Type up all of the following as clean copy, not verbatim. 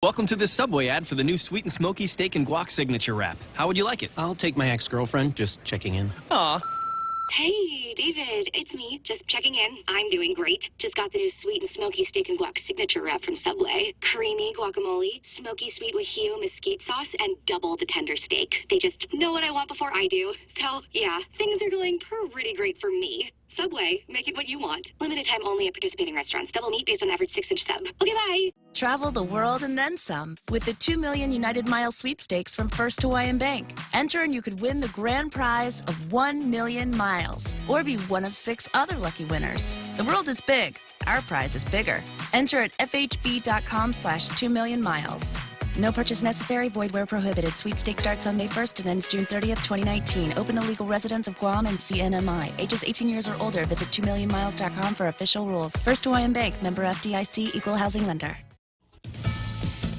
Welcome to this Subway ad for the new Sweet and Smoky Steak and Guac Signature Wrap. How would you like it? I'll take my ex-girlfriend, just checking in. Aw. Hey, David, it's me, just checking in. I'm doing great. Just got the new Sweet and Smoky Steak and Guac Signature Wrap from Subway. Creamy guacamole, smoky sweet Wahio mesquite sauce, and double the tender steak. They just know what I want before I do. So, yeah, things are going pretty great for me. Subway, make it what you want. Limited time only at participating restaurants. Double meat based on average 6-inch sub. Okay, bye. Travel the world and then some with the 2 million United Miles sweepstakes from First Hawaiian Bank. Enter and you could win the grand prize of 1 million miles or be one of 6 other lucky winners. The world is big. Our prize is bigger. Enter at fhb.com/2 million miles. No purchase necessary. Void where prohibited. Sweepstake starts on May 1st and ends June 30th, 2019. Open to legal residents of Guam and CNMI. Ages 18 years or older. Visit 2millionmiles.com for official rules. First Hawaiian Bank. Member FDIC. Equal housing lender.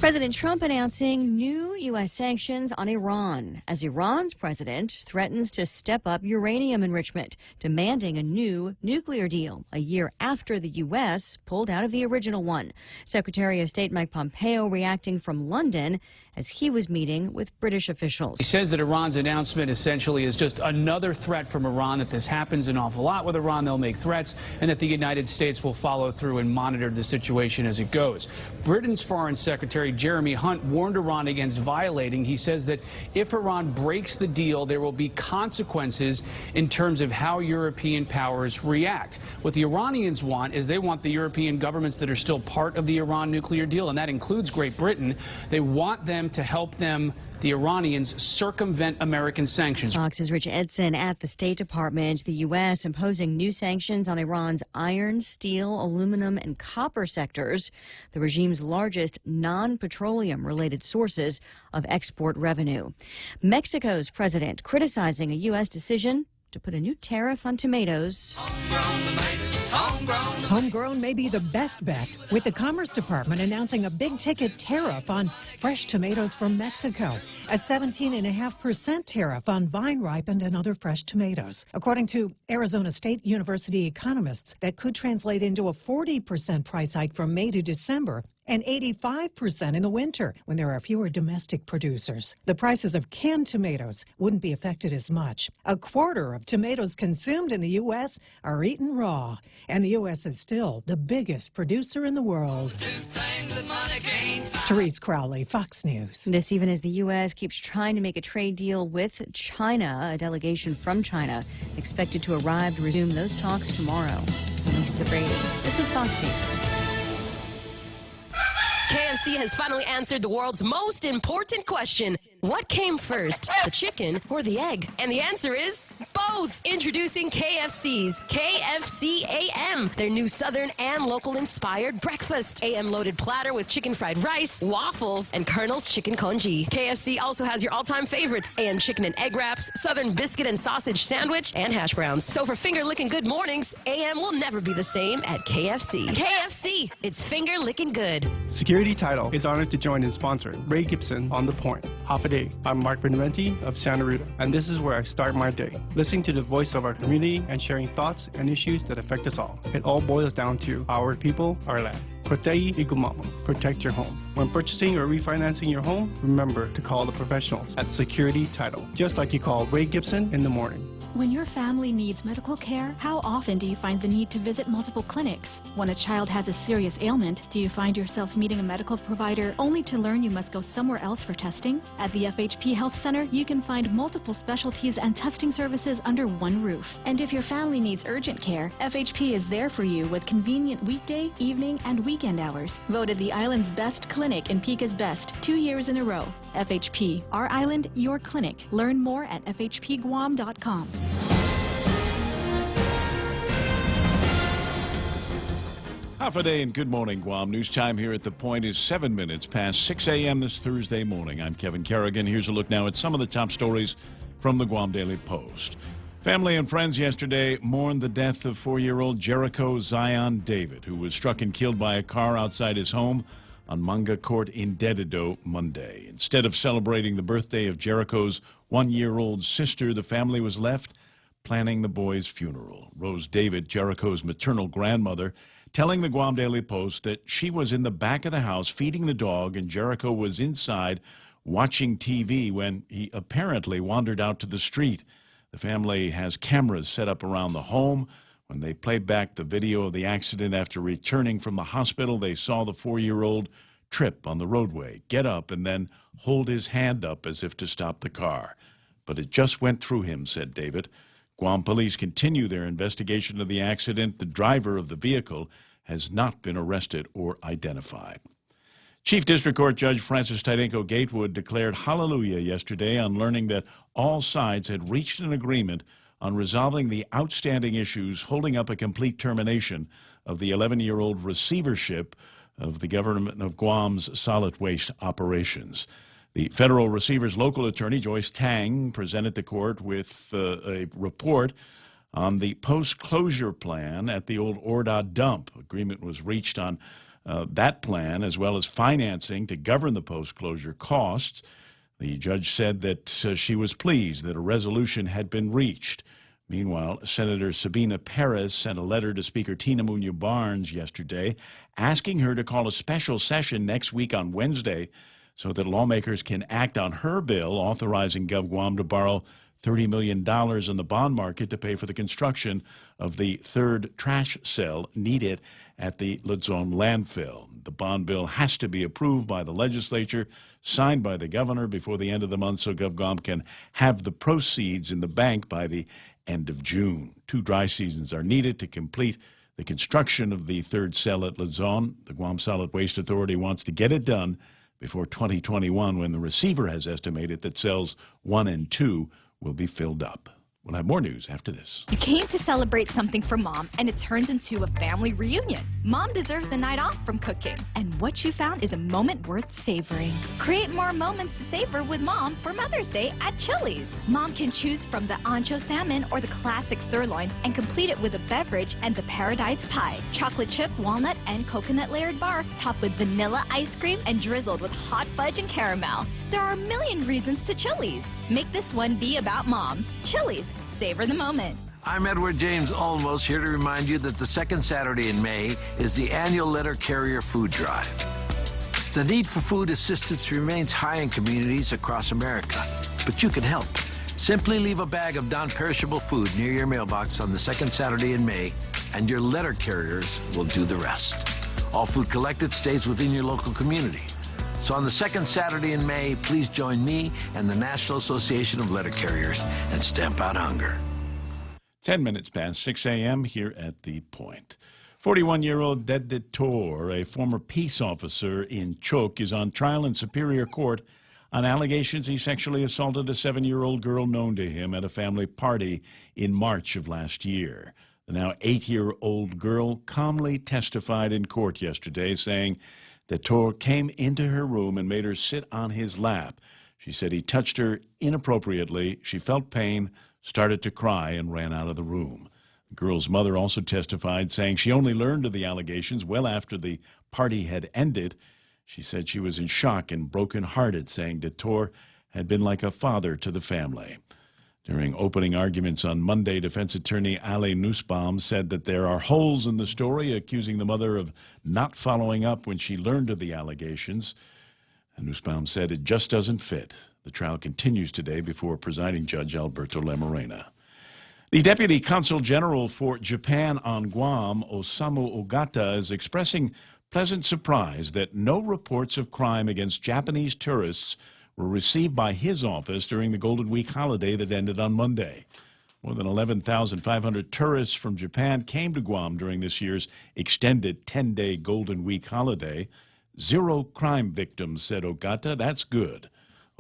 President Trump announcing new U.S. sanctions on Iran as Iran's president threatens to step up uranium enrichment, demanding a new nuclear deal a year after the U.S. pulled out of the original one. Secretary of State Mike Pompeo reacting from London as he was meeting with British officials. He says that Iran's announcement essentially is just another threat from Iran, that this happens an awful lot with Iran. They'll make threats, and that the United States will follow through and monitor the situation as it goes. Britain's Foreign Secretary Jeremy Hunt warned Iran against violating. He says that if Iran breaks the deal, there will be consequences in terms of how European powers react. What the Iranians want is they want the European governments that are still part of the Iran nuclear deal, and that includes Great Britain. They want them to help them, the Iranians, circumvent American sanctions. Fox's Rich Edson at the State Department. The U.S. imposing new sanctions on Iran's iron, steel, aluminum, and copper sectors, the regime's largest non-petroleum related sources of export revenue. Mexico's president criticizing a U.S. decision to put a new tariff on tomatoes. Homegrown may be the best bet, with the Commerce Department announcing a big-ticket tariff on fresh tomatoes from Mexico, a 17.5% tariff on vine-ripened and other fresh tomatoes. According to Arizona State University economists, that could translate into a 40% price hike from May to December and 85% in the winter when there are fewer domestic producers. The prices of canned tomatoes wouldn't be affected as much. A quarter of tomatoes consumed in the U.S. are eaten raw, and the U.S. is still the biggest producer in the world. Therese Crowley, Fox News. This even as the U.S. keeps trying to make a trade deal with China. A delegation from China expected to arrive to resume those talks tomorrow. Lisa Brady, this is Fox News. KFC has finally answered the world's most important question. What came first, the chicken or the egg? And the answer is both. Introducing KFC's KFC AM, their new Southern and local-inspired breakfast. AM-loaded platter with chicken fried rice, waffles, and Colonel's chicken congee. KFC also has your all-time favorites, AM chicken and egg wraps, Southern biscuit and sausage sandwich, and hash browns. So for finger-licking good mornings, AM will never be the same at KFC. KFC, it's finger-licking good. Security Title is honored to join in sponsoring Ray Gibson on The Point. Half a day. I'm Mark Beneventi of Santa Rita, and this is where I start my day, listening to the voice of our community and sharing thoughts and issues that affect us all. It all boils down to our people, our land. Protei Igumamo. Protect your home. When purchasing or refinancing your home, remember to call the professionals at Security Title, just like you call Ray Gibson in the morning. When your family needs medical care, how often do you find the need to visit multiple clinics? When a child has a serious ailment, do you find yourself meeting a medical provider only to learn you must go somewhere else for testing? At the FHP Health Center, you can find multiple specialties and testing services under one roof. And if your family needs urgent care, FHP is there for you with convenient weekday, evening, and weekend hours. Voted the island's best clinic and Pika's best 2 years in a row. FHP, our island, your clinic. Learn more at fhpguam.com. Half a day and good morning, Guam. News time here at The Point is 7 minutes past 6 a.m. this Thursday morning. I'm Kevin Kerrigan. Here's a look now at some of the top stories from the Guam Daily Post. Family and friends yesterday mourned the death of 4-year-old Jericho Zion David, who was struck and killed by a car outside his home on Manga Court in Dedido Monday. Instead of celebrating the birthday of Jericho's 1-year-old sister, the family was left planning the boy's funeral. Rose David, Jericho's maternal grandmother, telling the Guam Daily Post that she was in the back of the house feeding the dog and Jericho was inside watching TV when he apparently wandered out to the street. The family has cameras set up around the home. When they played back the video of the accident after returning from the hospital, they saw the 4-year-old trip on the roadway, get up, and then hold his hand up as if to stop the car. But it just went through him, said David. Guam police continue their investigation of the accident. The driver of the vehicle has not been arrested or identified. Chief District Court Judge Francis Tydenko Gatewood declared hallelujah yesterday on learning that all sides had reached an agreement on resolving the outstanding issues holding up a complete termination of the 11-year-old receivership of the government of Guam's solid waste operations. The federal receiver's local attorney, Joyce Tang, presented the court with a report on the post-closure plan at the old Orda dump. Agreement was reached on that plan, as well as financing to govern the post-closure costs. The judge said that she was pleased that a resolution had been reached. Meanwhile, Senator Sabina Perez sent a letter to Speaker Tina Muñoz Barnes yesterday asking her to call a special session next week on Wednesday so that lawmakers can act on her bill authorizing GovGuam to borrow $30 million in the bond market to pay for the construction of the third trash cell needed at the Luzon landfill. The bond bill has to be approved by the legislature, signed by the governor before the end of the month so GovGuam can have the proceeds in the bank by the end of June. 2 dry seasons are needed to complete the construction of the third cell at Luzon. The Guam Solid Waste Authority wants to get it done before 2021, when the receiver has estimated that cells 1 and 2 will be filled up. We'll have more news after this. You came to celebrate something for Mom, and it turns into a family reunion. Mom deserves a night off from cooking, and what you found is a moment worth savoring. Create more moments to savor with Mom for Mother's Day at Chili's. Mom can choose from the ancho salmon or the classic sirloin and complete it with a beverage and the paradise pie. Chocolate chip, walnut, and coconut layered bar topped with vanilla ice cream and drizzled with hot fudge and caramel. There are a million reasons to Chili's. Make this one be about Mom. Chili's, savor the moment. I'm Edward James Olmos, here to remind you that the second Saturday in May is the annual Letter Carrier Food Drive. The need for food assistance remains high in communities across America, but you can help. Simply leave a bag of non-perishable food near your mailbox on the second Saturday in May, and your letter carriers will do the rest. All food collected stays within your local community. So on the second Saturday in May, please join me and the National Association of Letter Carriers and stamp out hunger. 10 minutes past 6 a.m. here at The Point. 41-year-old Tor, a former peace officer in Chok, is on trial in Superior Court on allegations he sexually assaulted a 7-year-old girl known to him at a family party in March of last year. The now 8-year-old girl calmly testified in court yesterday, saying that Tor came into her room and made her sit on his lap. She said he touched her inappropriately. She felt pain, started to cry, and ran out of the room. The girl's mother also testified, saying she only learned of the allegations well after the party had ended. She said she was in shock and brokenhearted, saying that Tor had been like a father to the family. During opening arguments on Monday, defense attorney Ali Nussbaum said that there are holes in the story, accusing the mother of not following up when she learned of the allegations. And Nussbaum said it just doesn't fit. The trial continues today before presiding judge Alberto Lemorena. The Deputy Consul General for Japan on Guam, Osamu Ogata, is expressing pleasant surprise that no reports of crime against Japanese tourists were received by his office during the Golden Week holiday that ended on Monday. More than 11,500 tourists from Japan came to Guam during this year's extended 10-day Golden Week holiday. 0 crime victims, said Ogata. That's good.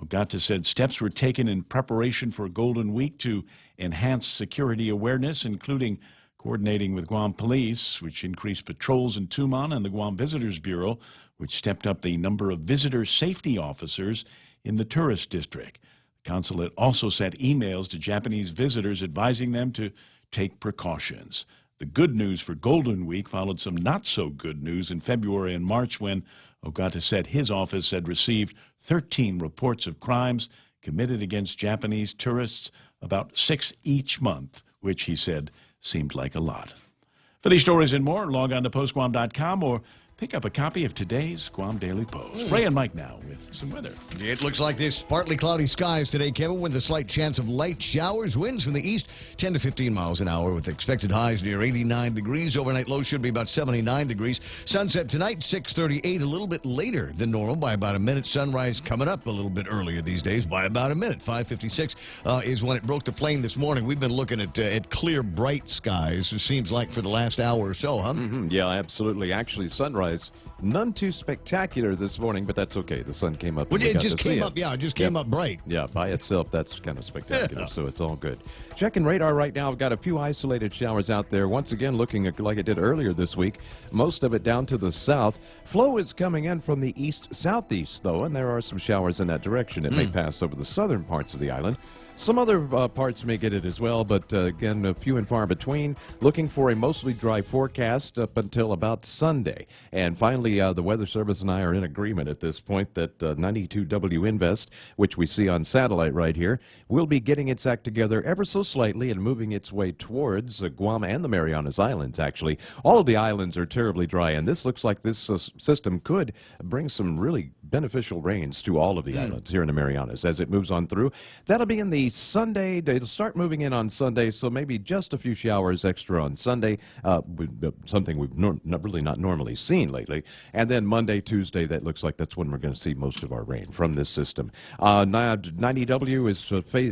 Ogata said steps were taken in preparation for Golden Week to enhance security awareness, including coordinating with Guam Police, which increased patrols in Tumon, and the Guam Visitors Bureau, which stepped up the number of visitor safety officers in the tourist district. The consulate also sent emails to Japanese visitors advising them to take precautions. The good news for Golden Week followed some not-so-good news in February and March when Ogata said his office had received 13 reports of crimes committed against Japanese tourists, about 6 each month, which he said seemed like a lot. For these stories and more, log on to postguam.com or pick up a copy of today's Guam Daily Post. Ray and Mike now with some weather. It looks like this partly cloudy skies today, Kevin, with a slight chance of light showers. Winds from the east, 10 to 15 miles an hour, with expected highs near 89 degrees. Overnight low should be about 79 degrees. Sunset tonight, 6:38, a little bit later than normal by about a minute. Sunrise coming up a little bit earlier these days by about a minute. 5:56 is when it broke the plane this morning. We've been looking at clear, bright skies, it seems like, for the last hour or so, huh? Yeah, absolutely. Actually, sunrise. None too spectacular this morning, but that's okay. The sun came up. Well, it just came up, yeah, it just came up bright. Yeah, by itself, that's kind of spectacular, so it's all good. Checking radar right now. I've got a few isolated showers out there. Once again, looking like it did earlier this week. Most of it down to the south. Flow is coming in from the east-southeast, though, and there are some showers in that direction. It may pass over the southern parts of the island. Some other parts may get it as well, but again, a few and far between. Looking for a mostly dry forecast up until about Sunday. And finally, the Weather Service and I are in agreement at this point that 92W Invest, which we see on satellite right here, will be getting its act together ever so slightly and moving its way towards Guam and the Marianas Islands, actually. All of the islands are terribly dry, and this looks like this system could bring some really beneficial rains to all of the islands here in the Marianas as it moves on through. That'll be in the Sunday. It'll start moving in on Sunday, so maybe just a few showers extra on Sunday, something we've really not normally seen lately. And then Monday, Tuesday, that looks like that's when we're going to see most of our rain from this system. 90W is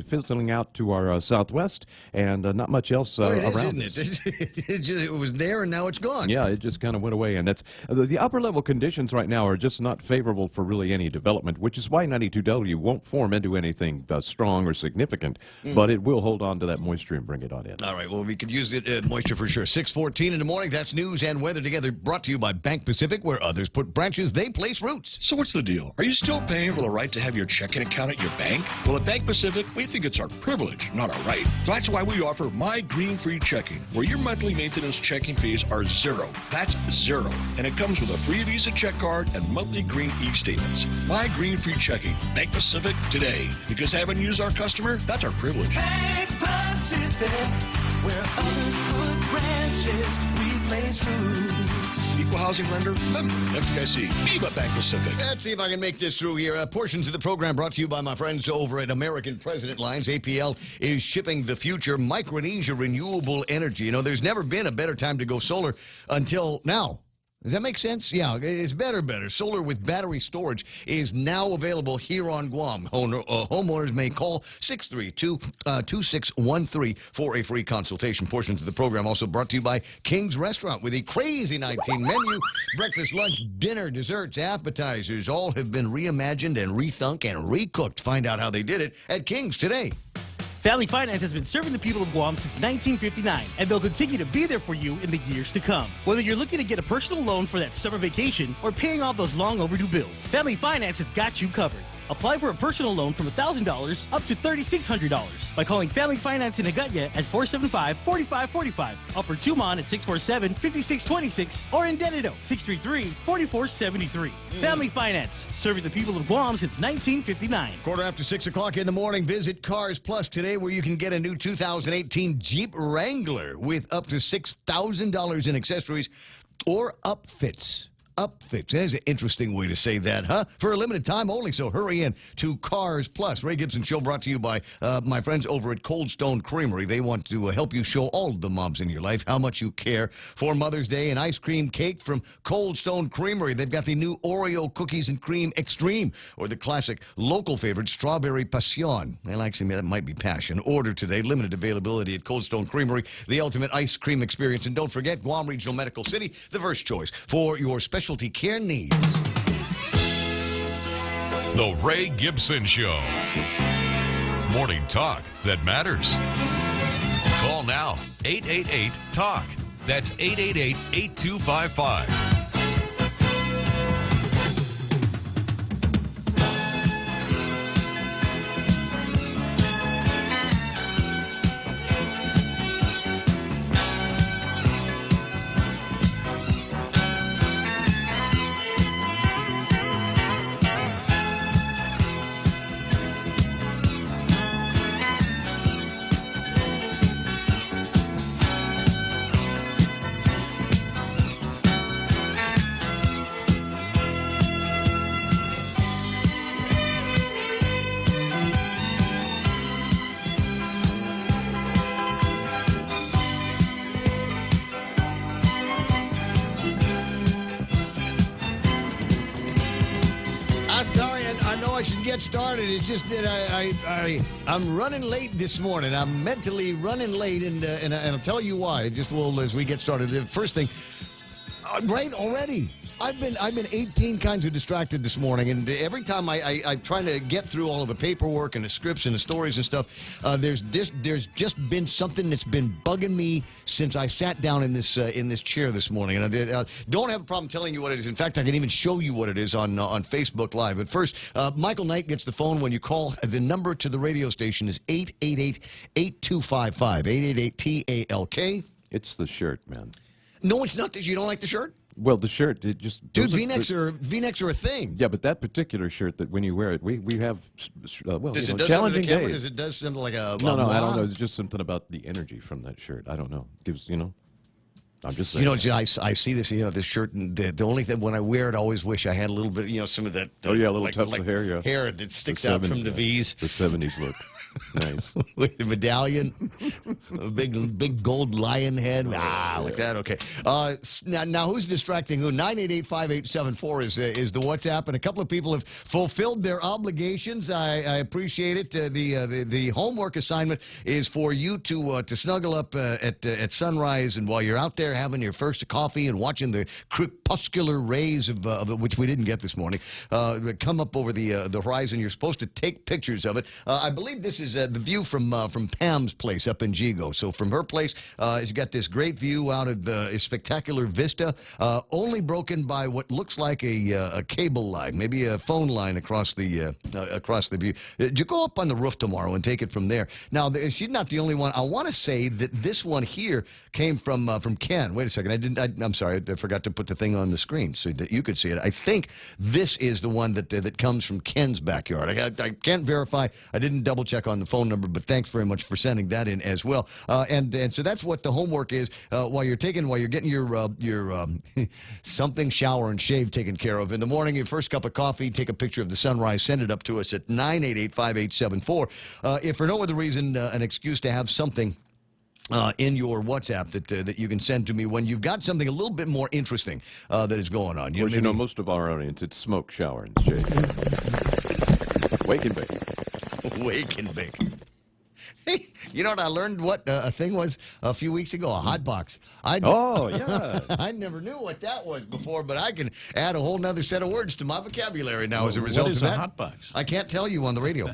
fizzling out to our southwest, and not much else around it is, isn't it? It was there, and now it's gone. Yeah, it just kind of went away, and that's the upper level conditions right now are just not favorable for really any development, which is why 92W won't form into anything strong or significant, but it will hold on to that moisture and bring it on in. All right, well, we could use the moisture for sure. 6:14 in the morning, that's news and weather together, brought to you by Bank Pacific, where others put branches, they place roots. So what's the deal? Are you still paying for the right to have your checking account at your bank? Well, at Bank Pacific, we think it's our privilege, not our right. That's why we offer My Green Free Checking, where your monthly maintenance checking fees are zero. That's zero. And it comes with a free Visa check card and monthly green e-statements. My Green Free Checking. Bank Pacific today. Because having you as our customer, that's our privilege. Bank Pacific, where others put branches, we place roots. Equal housing lender, FDIC. Viva Bank Pacific. Let's see if I can make this through here. Portions of the program brought to you by my friends over at American President Lines. APL is shipping the future. Micronesia Renewable Energy. You know, there's never been a better time to go solar until now. Does that make sense? Yeah, it's better. Solar with battery storage is now available here on Guam. Homeowners may call 632-2613 for a free consultation. Portions of the program also brought to you by King's Restaurant with a crazy 19 menu. Breakfast, lunch, dinner, desserts, appetizers, all have been reimagined and rethunk and recooked. Find out how they did it at King's today. Family Finance has been serving the people of Guam since 1959, and they'll continue to be there for you in the years to come. Whether you're looking to get a personal loan for that summer vacation or paying off those long overdue bills, Family Finance has got you covered. Apply for a personal loan from $1,000 up to $3,600 by calling Family Finance in Agutya at 475-4545, Upper Tumon at 647-5626, or in Dededo, 633-4473. Family Finance, serving the people of Guam since 1959. Quarter after 6 o'clock in the morning, visit Cars Plus today, where you can get a new 2018 Jeep Wrangler with up to $6,000 in accessories or upfits. Upfits. There's an interesting way to say that, huh? For a limited time only, so hurry in to Cars Plus. Ray Gibson Show brought to you by my friends over at Cold Stone Creamery. They want to help you show all the moms in your life how much you care for Mother's Day. An ice cream cake from Cold Stone Creamery. They've got the new Oreo Cookies and Cream Extreme, or the classic local favorite Strawberry Passion. They like some that might be passion. Order today. Limited availability at Cold Stone Creamery. The ultimate ice cream experience. And don't forget, Guam Regional Medical City, the first choice for your specialty care needs. The Ray Gibson Show. Morning talk that matters. Call now, 888-TALK. That's 888-8255. I'm sorry, I know I should get started. It's just that I'm running late this morning. I'm mentally running late, and I'll tell you why. Just as we get started. The first thing, right already. I've been 18 kinds of distracted this morning, and every time I'm trying to get through all of the paperwork and the scripts and the stories and stuff, there's just been something that's been bugging me since I sat down in this chair this morning, and I don't have a problem telling you what it is. In fact, I can even show you what it is on Facebook Live. But first, Michael Knight gets the phone when you call. The number to the radio station is 888-8255, 888-TALK. It's the shirt, man. No, it's not. You don't like the shirt? Well, the shirt, it just... Dude, V-necks are a thing. Yeah, but that particular shirt that when you wear it, we have, Does it do something challenging to the camera? days. Does it do something like a... No, I don't know. It's just something about the energy from that shirt. I don't know. Gives, I'm just saying. I see this, this shirt, and the only thing, when I wear it, I always wish I had a little bit, some of that... little tufts of hair, yeah. Hair that sticks out from the V's. The 70s look. Nice. With the medallion, a big gold lion head. Like that. Okay. Now who's distracting who? 988-5874 is the WhatsApp, and a couple of people have fulfilled their obligations. I appreciate it. The homework assignment is for you to snuggle up at sunrise, and while you're out there having your first coffee and watching the crepuscular rays of which we didn't get this morning, come up over the horizon. You're supposed to take pictures of it. I believe this is the view from Pam's place up in Gigo. So from her place, she's got this great view out of a spectacular vista, only broken by what looks like a cable line, maybe a phone line across the view. You go up on the roof tomorrow and take it from there. Now, she's not the only one. I want to say that this one here came from Ken. Wait a second. I'm sorry. I forgot to put the thing on the screen so that you could see it. I think this is the one that comes from Ken's backyard. I can't verify. I didn't double check on the phone number, but thanks very much for sending that in as well. And so that's what the homework is while you're getting your something shower and shave taken care of in the morning. Your first cup of coffee, take a picture of the sunrise, send it up to us at 988-5874. If for no other reason, an excuse to have something in your WhatsApp that you can send to me when you've got something a little bit more interesting that is going on. Of course, most of our audience, it's smoke, shower, and shave. Wake and bake. Wake and bake. Hey, you know what I learned what a thing was a few weeks ago? A hot box. Yeah. I never knew what that was before, but I can add a whole nother set of words to my vocabulary now as a result of that. What is a hot box? I can't tell you on the radio.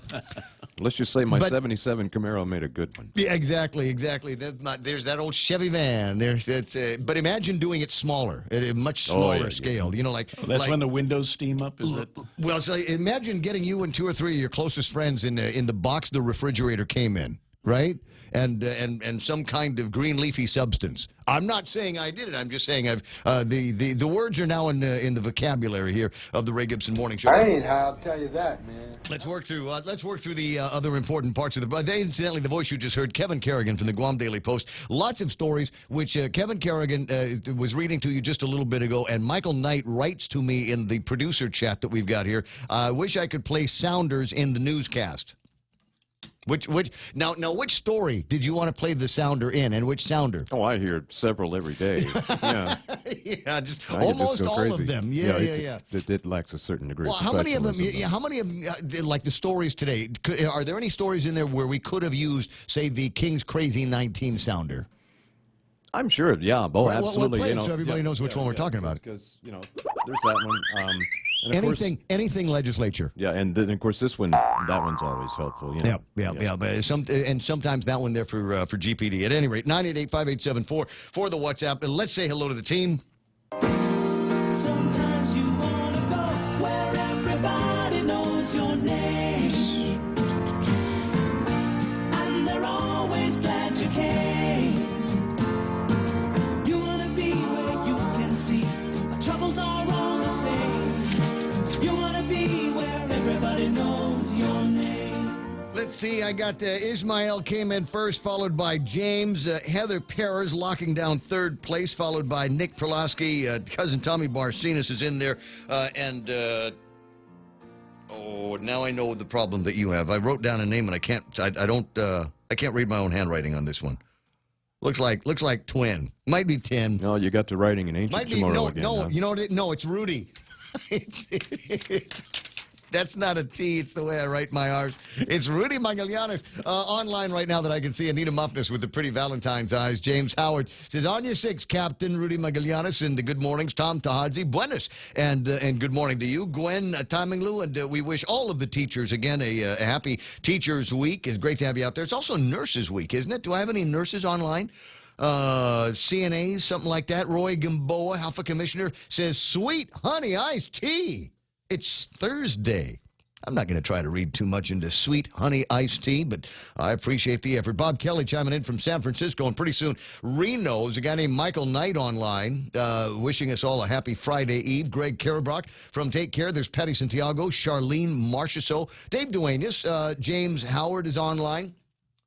Let's just say my 77 Camaro made a good one. Yeah, exactly. There's that old Chevy van. But imagine doing it smaller, at a much smaller scale. That's when the windows steam up. Is that? Well, so imagine getting you and two or three of your closest friends in the box the refrigerator came in, right? And some kind of green leafy substance. I'm not saying I did it. I'm just saying the words are now in the vocabulary here of the Ray Gibson Morning Show. I ain't high, I'll tell you that, man. Let's work through the other important parts of the. Incidentally, the voice you just heard, Kevin Kerrigan from the Guam Daily Post. Lots of stories which Kevin Kerrigan was reading to you just a little bit ago, and Michael Knight writes to me in the producer chat that we've got here. I wish I could play sounders in the newscast. Which story did you want to play the sounder in, and which sounder? Oh, I hear several every day. Yeah, yeah, almost all of them. Yeah. It lacks a certain degree. Well, of how many of them? professionalism, How many of like the stories today? Are there any stories in there where we could have used, say, the King's Crazy 19 sounder? I'm sure. Yeah. Oh, Right, absolutely. play it so everybody knows which one we're talking about. Because there's that one. And of Anything legislature. Yeah, and then of course that one's always helpful. Yeah. But sometimes that one there for GPD. At any rate, 988-5874 for the WhatsApp. And let's say hello to the team. Sometimes you want to go where everybody knows your name, and they're always glad you came. You want to be where you can see our troubles are all the same. You want to be where everybody knows your name. Let's see, I got Ismael came in first, followed by James. Heather Perez locking down third place, followed by Nick Perlowski. Cousin Tommy Barcenas is in there. Now I know the problem that you have. I wrote down a name and I can't read my own handwriting on this one. Looks like twin. Might be 10. No, you got to writing in ancient tomorrow again. No, you know what? No, it's Rudy. That's not a T. It's the way I write my R's. It's Rudy Magallanes online right now that I can see. Anita Muffness with the pretty Valentine's eyes. James Howard says, on your six, Captain Rudy Magallanes. And the good mornings, Tom Tahadzi. Buenos. And good morning to you, Gwen Taminglu. And we wish all of the teachers, again, a happy Teachers Week. It's great to have you out there. It's also Nurses Week, isn't it? Do I have any nurses online? CNAs, something like that. Roy Gamboa, Alpha Commissioner, says, sweet honey iced tea. It's Thursday. I'm not going to try to read too much into sweet honey iced tea, but I appreciate the effort. Bob Kelly chiming in from San Francisco, and pretty soon Reno. There's a guy named Michael Knight online wishing us all a happy Friday Eve. Greg Karabrock from Take Care. There's Patty Santiago, Charlene Marchessault, Dave Duenas, James Howard is online.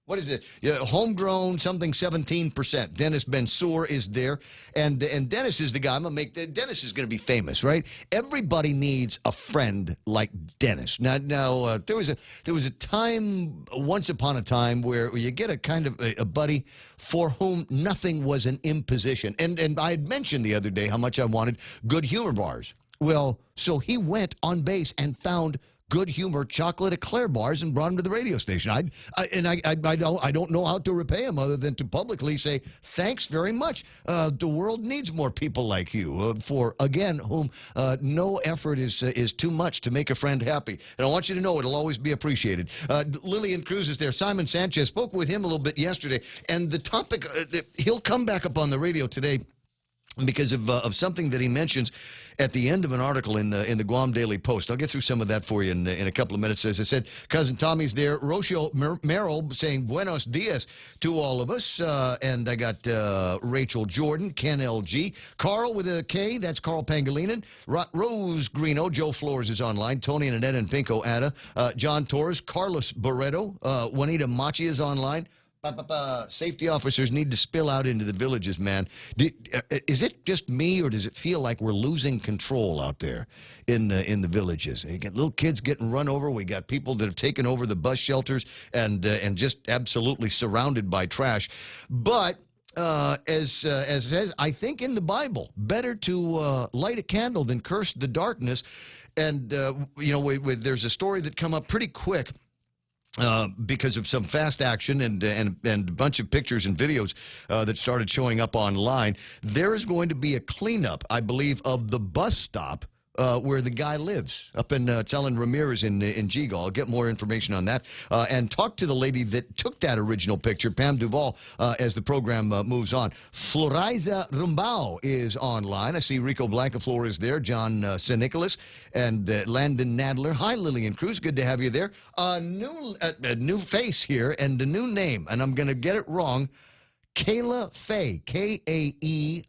What is it? Homegrown, something 17%. Dennis Bensour is there. And Dennis is the guy. Dennis is going to be famous, right? Everybody needs a friend like Dennis. Now there was a time, once upon a time, where you get a kind of a buddy for whom nothing was an imposition. And I had mentioned the other day how much I wanted Good Humor bars. Well, so he went on base and found Good Humor chocolate eclair bars and brought them to the radio station. I don't know how to repay him other than to publicly say thanks very much. The world needs more people like you. For again, whom no effort is too much to make a friend happy. And I want you to know it'll always be appreciated. Lillian Cruz is there. Simon Sanchez, spoke with him a little bit yesterday, and the topic he'll come back up on the radio today because of something that he mentions at the end of an article in the Guam Daily Post. I'll get through some of that for you in a couple of minutes. As I said, Cousin Tommy's there. Rocio Merrill saying buenos dias to all of us. And I got Rachel Jordan, Ken LG, Carl with a K, that's Carl Pangolinan, Rose Greeno, Joe Flores is online, Tony and Annette and Pinko Ada, John Torres, Carlos Barreto, Juanita Machi is online. Safety officers need to spill out into the villages, man. Is it just me, or does it feel like we're losing control out there in the villages? You got little kids getting run over. We got people that have taken over the bus shelters and just absolutely surrounded by trash. But as says, I think in the Bible, better to light a candle than curse the darkness. And there's a story that come up pretty quick. Because of some fast action and a bunch of pictures and videos that started showing up online, there is going to be a cleanup, I believe, of the bus stop where the guy lives, up in Telen Ramirez in Gigal. I'll get more information on that and talk to the lady that took that original picture, Pam Duvall, as the program moves on. Floriza Rumbao is online. I see Rico Blancaflor is there, John St. Nicholas, and Landon Nadler. Hi, Lillian Cruz. Good to have you there. A new face here and a new name, and I'm going to get it wrong. Kayla Faye, Kaeila.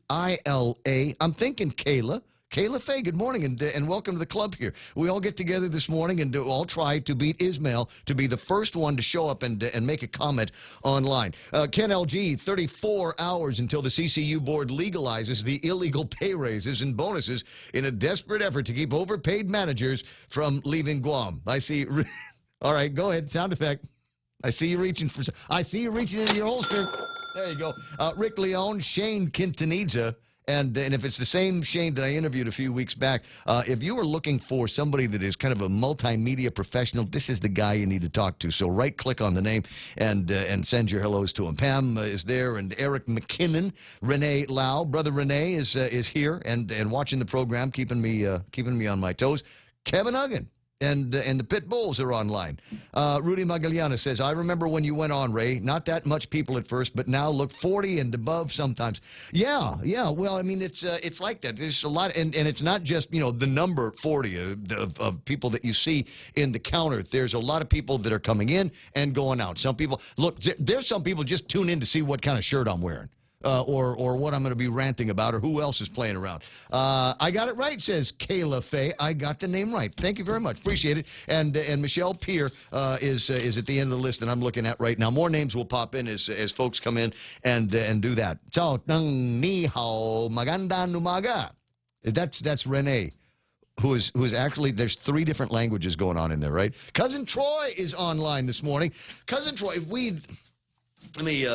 I'm thinking Kayla. Kayla Faye, good morning, and welcome to the club here. We all get together this morning and all try to beat Ismail to be the first one to show up and make a comment online. Ken LG, 34 hours until the CCU board legalizes the illegal pay raises and bonuses in a desperate effort to keep overpaid managers from leaving Guam. I see. All right, go ahead. Sound effect. I see you reaching into your holster. There you go. Rick Leone, Shane Quintanilla. And if it's the same Shane that I interviewed a few weeks back, if you are looking for somebody that is kind of a multimedia professional, this is the guy you need to talk to. So right-click on the name and send your hellos to him. Pam is there, and Eric McKinnon, Renee Lau, brother Renee is here and watching the program, keeping me on my toes. Kevin Uggan. And the Pit Bulls are online. Rudy Magallanes says, I remember when you went on, Ray. Not that much people at first, but now look 40 and above sometimes. Yeah. Well, I mean, it's like that. There's a lot, and it's not just, the number 40 of people that you see in the counter. There's a lot of people that are coming in and going out. Some people, look, there's some people just tune in to see what kind of shirt I'm wearing. Or what I'm going to be ranting about, or who else is playing around. I got it right, says Kayla Faye. I got the name right. Thank you very much. Appreciate it. And Michelle Peer is at the end of the list that I'm looking at right now. More names will pop in as folks come in and do that. Ciao, nang ni hao, magandang umaga. That's Renee, who is actually, there's 3 different languages going on in there, right? Cousin Troy is online this morning. Cousin Troy, let me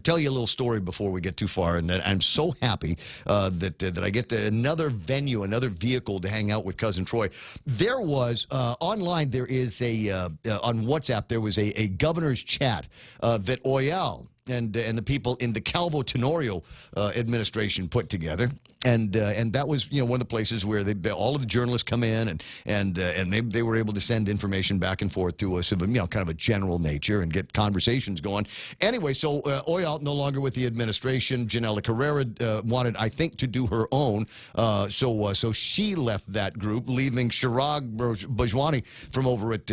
tell you a little story before we get too far, and I'm so happy that I get another venue, another vehicle to hang out with Cousin Troy. There was online. There is on WhatsApp. There was a governor's chat that Oyal and the people in the Calvo Tenorio administration put together. And that was, one of the places where all of the journalists come in and maybe they were able to send information back and forth to us of kind of a general nature and get conversations going. Anyway, so Oyal no longer with the administration. Janela Carrera wanted, I think, to do her own. So she left that group, leaving Chirag Bajwani from over at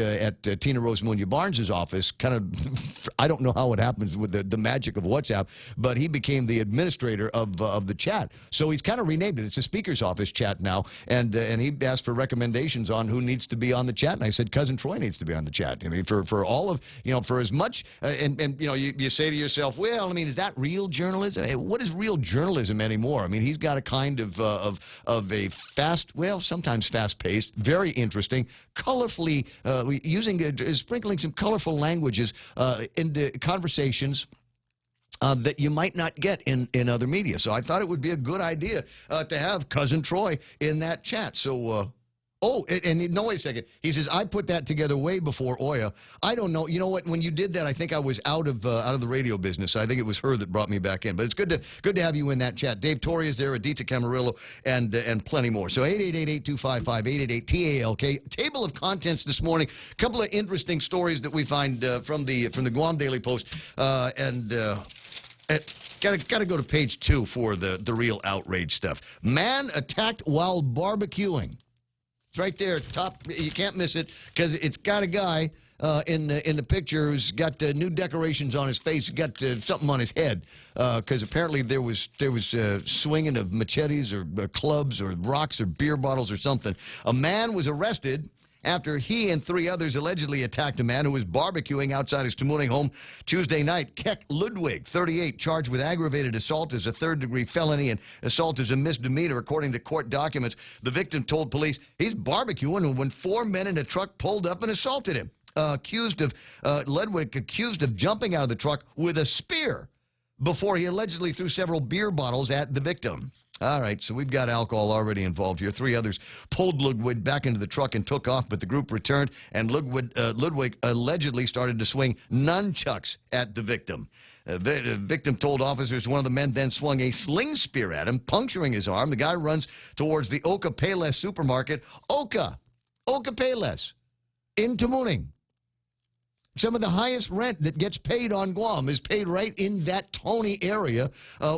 Tina Rose Munya Barnes's office. Kind of, I don't know how it happens with the magic of WhatsApp, but he became the administrator of the chat. So he's kind of renamed it. It's a speaker's office chat now, and he asked for recommendations on who needs to be on the chat, and I said Cousin Troy needs to be on the chat. I mean, for all of, for as much, and you say to yourself, well, I mean, is that real journalism? Hey, what is real journalism anymore? I mean, he's got a kind of a sometimes fast-paced, very interesting, colorfully sprinkling some colorful languages into conversations that you might not get in other media. So I thought it would be a good idea to have Cousin Troy in that chat. So, no, wait a second. He says, I put that together way before Oya. I don't know. You know what? When you did that, I think I was out of the radio business. I think it was her that brought me back in. But it's good to have you in that chat. Dave Torrey is there, Adita Camarillo, and plenty more. So 888-8255-888-TALK. Table of contents this morning. A couple of interesting stories that we find from the Guam Daily Post. Got to go to page 2 for the real outrage stuff. Man attacked while barbecuing. It's right there, top. You can't miss it because it's got a guy in the picture who's got new decorations on his face. He's got something on his head because apparently there was swinging of machetes or clubs or rocks or beer bottles or something. A man was arrested after he and 3 others allegedly attacked a man who was barbecuing outside his Tamuning home Tuesday night. Keck Ludwig, 38, charged with aggravated assault as a third-degree felony and assault as a misdemeanor, according to court documents. The victim told police he's barbecuing when 4 men in a truck pulled up and assaulted him. Ludwig accused of jumping out of the truck with a spear before he allegedly threw several beer bottles at the victim. All right, so we've got alcohol already involved here. 3 others pulled Ludwig back into the truck and took off, but the group returned, and Ludwig allegedly started to swing nunchucks at the victim. The victim told officers one of the men then swung a sling spear at him, puncturing his arm. The guy runs towards the Oka Payless supermarket. Oka Payless in Tamuning. Some of the highest rent that gets paid on Guam is paid right in that Tony area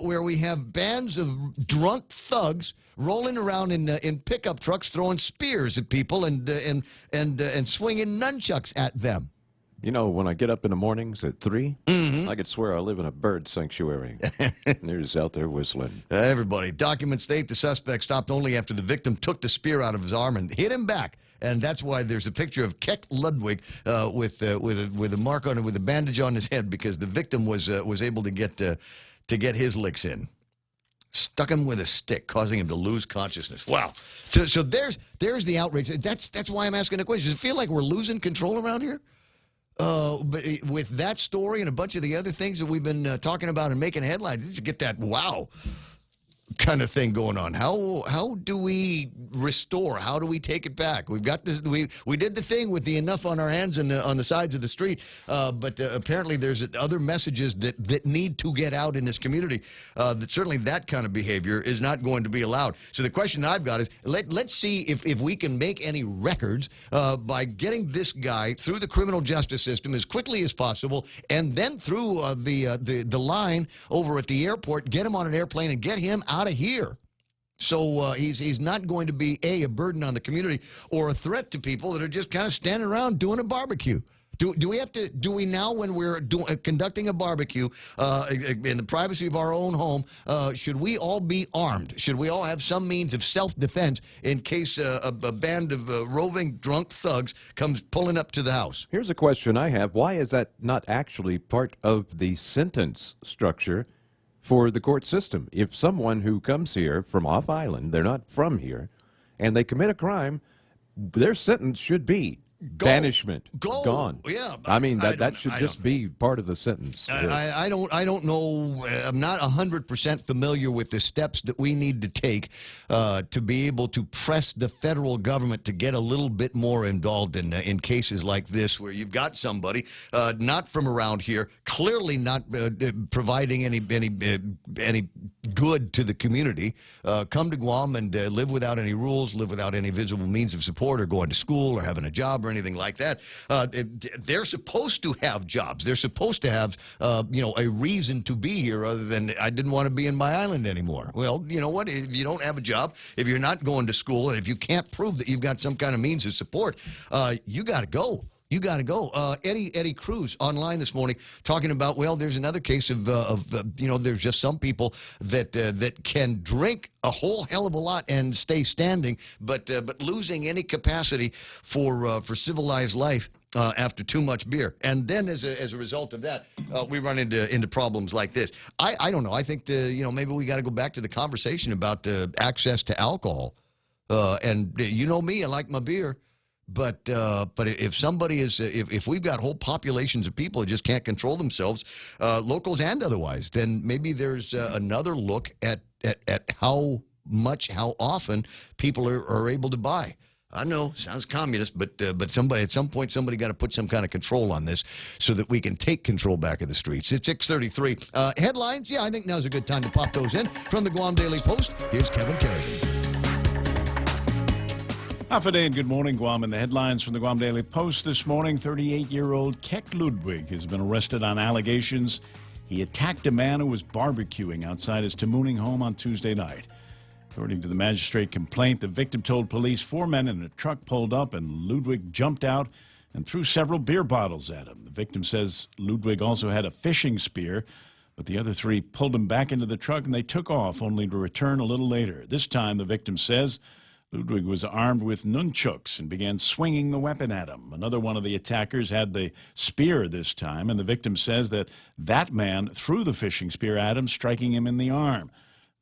where we have bands of drunk thugs rolling around in pickup trucks throwing spears at people and swinging nunchucks at them. You know, when I get up in the mornings at 3, I could swear I live in a bird sanctuary. They're just out there whistling. Everybody. Documents state the suspect stopped only after the victim took the spear out of his arm and hit him back. And that's why there's a picture of Keck Ludwig with a mark on it, with a bandage on his head, because the victim was able to get his licks in. Stuck him with a stick, causing him to lose consciousness. Wow. So there's the outrage. That's why I'm asking the question. Does it feel like we're losing control around here? But with that story and a bunch of the other things that we've been talking about and making headlines, just get that wow kind of thing going on. How do we restore? How do we take it back? We've got this. We did the thing with the enough on our hands and on the sides of the street, but apparently there's other messages that need to get out in this community. That certainly that kind of behavior is not going to be allowed. So the question I've got is let's see if we can make any records by getting this guy through the criminal justice system as quickly as possible, and then through the line over at the airport, get him on an airplane and get him out of here. So he's not going to be, a burden on the community or a threat to people that are just kind of standing around doing a barbecue. Do we now, when we're conducting a barbecue in the privacy of our own home, should we all be armed? Should we all have some means of self-defense in case a band of roving drunk thugs comes pulling up to the house? Here's a question I have. Why is that not actually part of the sentence structure for the court system? If someone who comes here from off island, they're not from here, and they commit a crime, their sentence should be Banishment. Go. Gone. Yeah. I mean, that should just be part of the sentence. I don't know. I'm not 100% familiar with the steps that we need to take to be able to press the federal government to get a little bit more involved in cases like this, where you've got somebody not from around here, clearly not providing any good to the community, come to Guam and live without any rules, live without any visible means of support, or going to school, or having a job, or anything like that. They're supposed to have jobs. They're supposed to have, a reason to be here other than, I didn't want to be in my island anymore. Well, you know what? If you don't have a job, if you're not going to school, and if you can't prove that you've got some kind of means of support, you got to go. You got to go. Eddie Cruz online this morning talking about, well, there's another case of there's just some people that can drink a whole hell of a lot and stay standing, but losing any capacity for civilized life after too much beer. And then as a result of that, we run into problems like this. I don't know. I think maybe we got to go back to the conversation about access to alcohol. And you know me, I like my beer. But if somebody is, if we've got whole populations of people who just can't control themselves, locals and otherwise, then maybe there's another look at how often people are able to buy. I know, sounds communist, but somebody at some point, somebody got to put some kind of control on this so that we can take control back of the streets. It's 6:33. Headlines, yeah, I think now's a good time to pop those in. From the Guam Daily Post, here's Kevin Kerrigan. Half a day and good morning, Guam. In the headlines from the Guam Daily Post this morning, 38-year-old Kek Ludwig has been arrested on allegations he attacked a man who was barbecuing outside his Tamuning home on Tuesday night. According to the magistrate complaint, the victim told police 4 men in a truck pulled up and Ludwig jumped out and threw several beer bottles at him. The victim says Ludwig also had a fishing spear, but the other 3 pulled him back into the truck and they took off, only to return a little later. This time, the victim says, Ludwig was armed with nunchucks and began swinging the weapon at him. Another one of the attackers had the spear this time, and the victim says that man threw the fishing spear at him, striking him in the arm.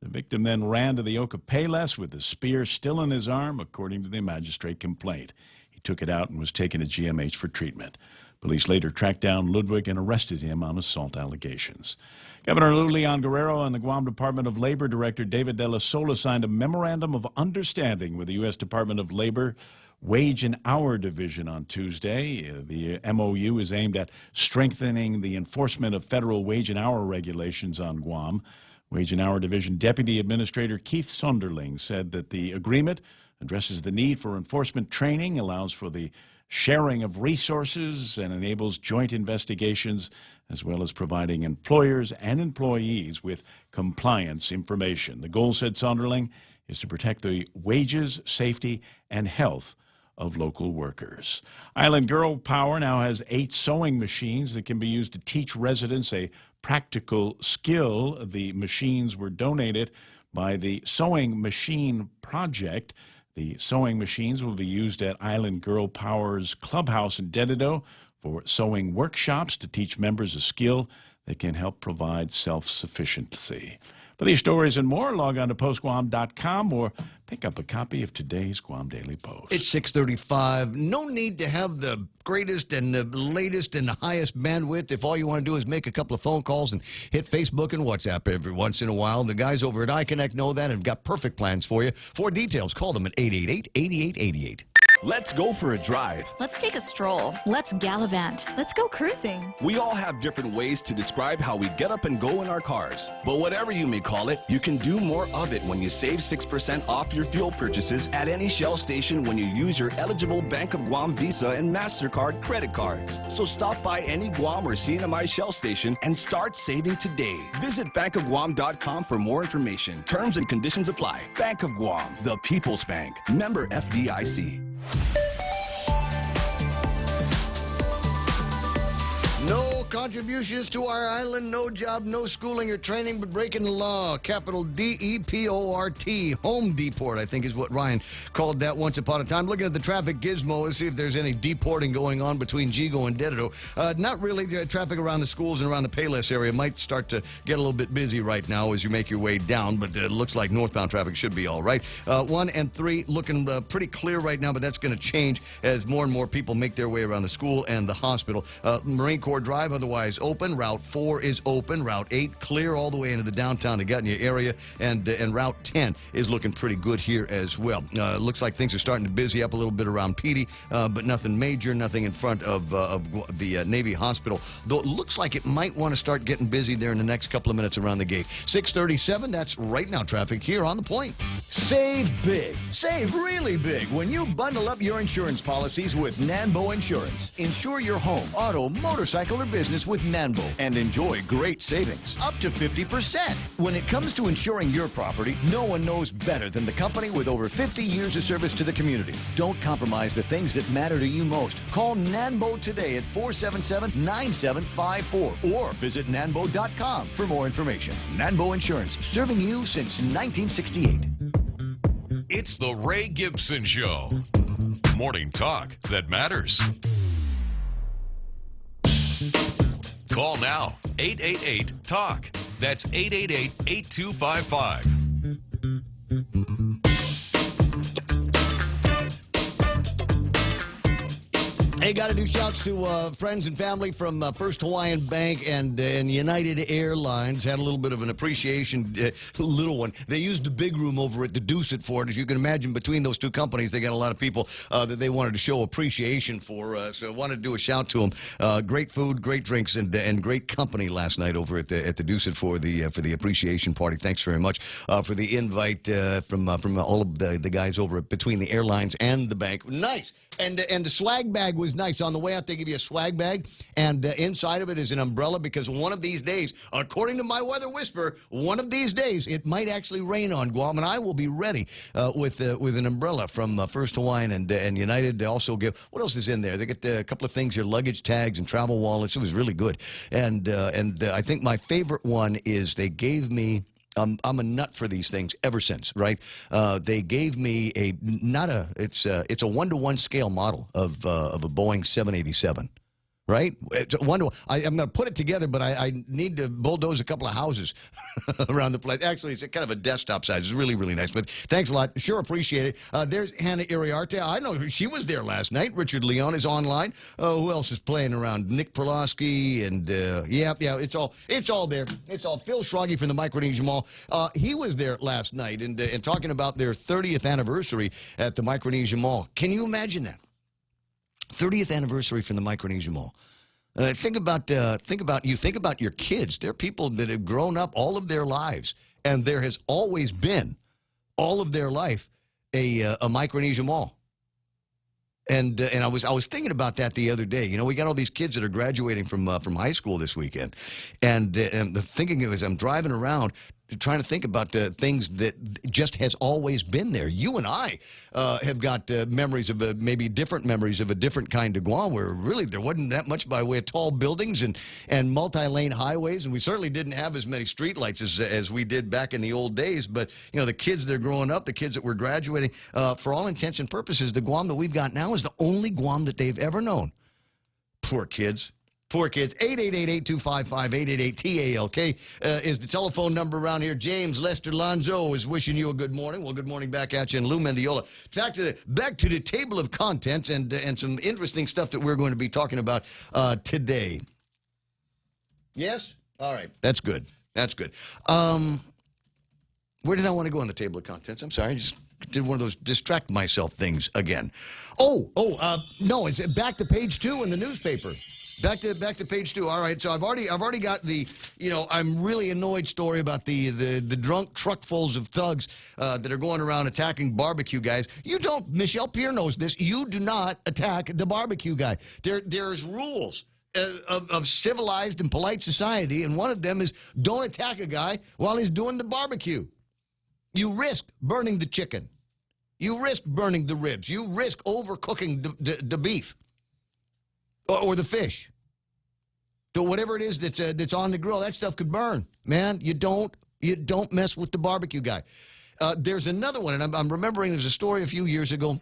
The victim then ran to the Oka Payless with the spear still in his arm, according to the magistrate complaint. He took it out and was taken to GMH for treatment. Police later tracked down Ludwig and arrested him on assault allegations. Governor Lou Leon Guerrero and the Guam Department of Labor Director David De La Sola signed a memorandum of understanding with the U.S. Department of Labor Wage and Hour Division on Tuesday. The MOU is aimed at strengthening the enforcement of federal wage and hour regulations on Guam. Wage and Hour Division Deputy Administrator Keith Sonderling said that the agreement addresses the need for enforcement training, allows for the sharing of resources, and enables joint investigations, as well as providing employers and employees with compliance information. The goal, said Sonderling, is to protect the wages, safety, and health of local workers. Island Girl Power now has 8 sewing machines that can be used to teach residents a practical skill. The machines were donated by the Sewing Machine Project. The sewing machines will be used at Island Girl Power's clubhouse in Dededo for sewing workshops to teach members a skill that can help provide self-sufficiency. For these stories and more, log on to postguam.com or pick up a copy of today's Guam Daily Post. It's 6:35. No need to have the greatest and the latest and the highest bandwidth if all you want to do is make a couple of phone calls and hit Facebook and WhatsApp every once in a while. The guys over at iConnect know that and have got perfect plans for you. For details, call them at 888-8888. Let's go for a drive. Let's take a stroll. Let's gallivant. Let's go cruising. We all have different ways to describe how we get up and go in our cars. But whatever you may call it, you can do more of it when you save 6% off your fuel purchases at any Shell station when you use your eligible Bank of Guam Visa and MasterCard credit cards. So stop by any Guam or CNMI Shell station and start saving today. Visit bankofguam.com for more information. Terms and conditions apply. Bank of Guam, the People's Bank. Member FDIC. No contributions to our island, no job, no schooling or training, but breaking the law. Capital D-E-P-O-R-T. Home deport, I think is what Ryan called that once upon a time. Looking at the traffic gizmo to see if there's any deporting going on between Gigo and Dededo. Not really. Traffic around the schools and around the Payless area might start to get a little bit busy right now as you make your way down, but it looks like northbound traffic should be all right. 1 and 3 looking pretty clear right now, but that's going to change as more and more people make their way around the school and the hospital. Marine Corps Drive otherwise open. Route 4 is open. Route 8 clear all the way into the downtown Agutnia area, and Route 10 is looking pretty good here as well. Looks like things are starting to busy up a little bit around Petey, but nothing major, nothing in front of the Navy Hospital, though it looks like it might want to start getting busy there in the next couple of minutes around the gate. 637, that's right now traffic here on The Point. Save big. Save really big when you bundle up your insurance policies with Nanbo Insurance. Insure your home, auto, motorcycle, or business with Nanbo and enjoy great savings, up to 50%. When it comes to insuring your property, no one knows better than the company with over 50 years of service to the community. Don't compromise the things that matter to you most. Call Nanbo today at 477-9754 or visit nanbo.com for more information. Nanbo Insurance, serving you since 1968. It's the Ray Gibson Show. Morning talk that matters. Call now, 888-TALK. That's 888-8255. Hey, got to do shouts to friends and family from First Hawaiian Bank and United Airlines. Had a little bit of an appreciation, little one. They used the big room over at the Deuce for it. As you can imagine, between those two companies, they got a lot of people that they wanted to show appreciation for. So I wanted to do a shout to them. Great food, great drinks, and great company last night over at the Deuce for the appreciation party. Thanks very much for the invite from all of the guys over between the airlines and the bank. Nice. And the swag bag was nice. On the way out, they give you a swag bag, and inside of it is an umbrella because one of these days, according to my weather whisperer, one of these days it might actually rain on Guam, and I will be ready with an umbrella from First Hawaiian and United. They also give, what else is in there? They get a couple of things here, luggage tags and travel wallets. It was really good. And I think my favorite one is they gave me, I'm a nut for these things ever since, right? They gave me it's a 1-to-1 scale model of a Boeing 787. Right? It's a 1-to-1. I'm going to put it together, but I need to bulldoze a couple of houses around the place. Actually, it's kind of a desktop size. It's really, really nice. But thanks a lot. Sure appreciate it. There's Hannah Iriarte. I know she was there last night. Richard Leon is online. Who else is playing around? Nick Perlowski and yeah, it's all there. It's all Phil Shroggy from the Micronesia Mall. He was there last night and talking about their 30th anniversary at the Micronesia Mall. Can you imagine that? 30th anniversary from the Micronesia Mall. Think about your kids. They're people that have grown up all of their lives, and there has always been, all of their life, a Micronesia Mall. And I was thinking about that the other day. You know, we got all these kids that are graduating from high school this weekend, and the thinking is I'm driving around trying to think about things that just has always been there. You and I have got memories of maybe different memories of a different kind of Guam where really there wasn't that much by way of tall buildings and multi-lane highways, and we certainly didn't have as many streetlights as we did back in the old days. But, you know, the kids that are growing up, the kids that were graduating, for all intents and purposes, the Guam that we've got now is the only Guam that they've ever known. Poor kids. Poor kids. 888-255-888-TALK is the telephone number around here. James Lester Lonzo is wishing you a good morning. Well, good morning back at you. And Lou Mendiola. Back to the table of contents and some interesting stuff that we're going to be talking about today. Yes? All right. That's good. That's good. Where did I want to go on the table of contents? I'm sorry. I just did one of those distract myself things again. No, it's back to page 2 in the newspaper. Back to page 2. All right, so I've already got the, I'm really annoyed story about the drunk truckfuls of thugs that are going around attacking barbecue guys. You don't, Michelle Pierre knows this, you do not attack the barbecue guy. There's rules of civilized and polite society, and one of them is don't attack a guy while he's doing the barbecue. You risk burning the chicken. You risk burning the ribs. You risk overcooking the beef. Or the fish. whatever it is that's on the grill, that stuff could burn. Man, you don't mess with the barbecue guy. There's another one, and I'm remembering there's a story a few years ago.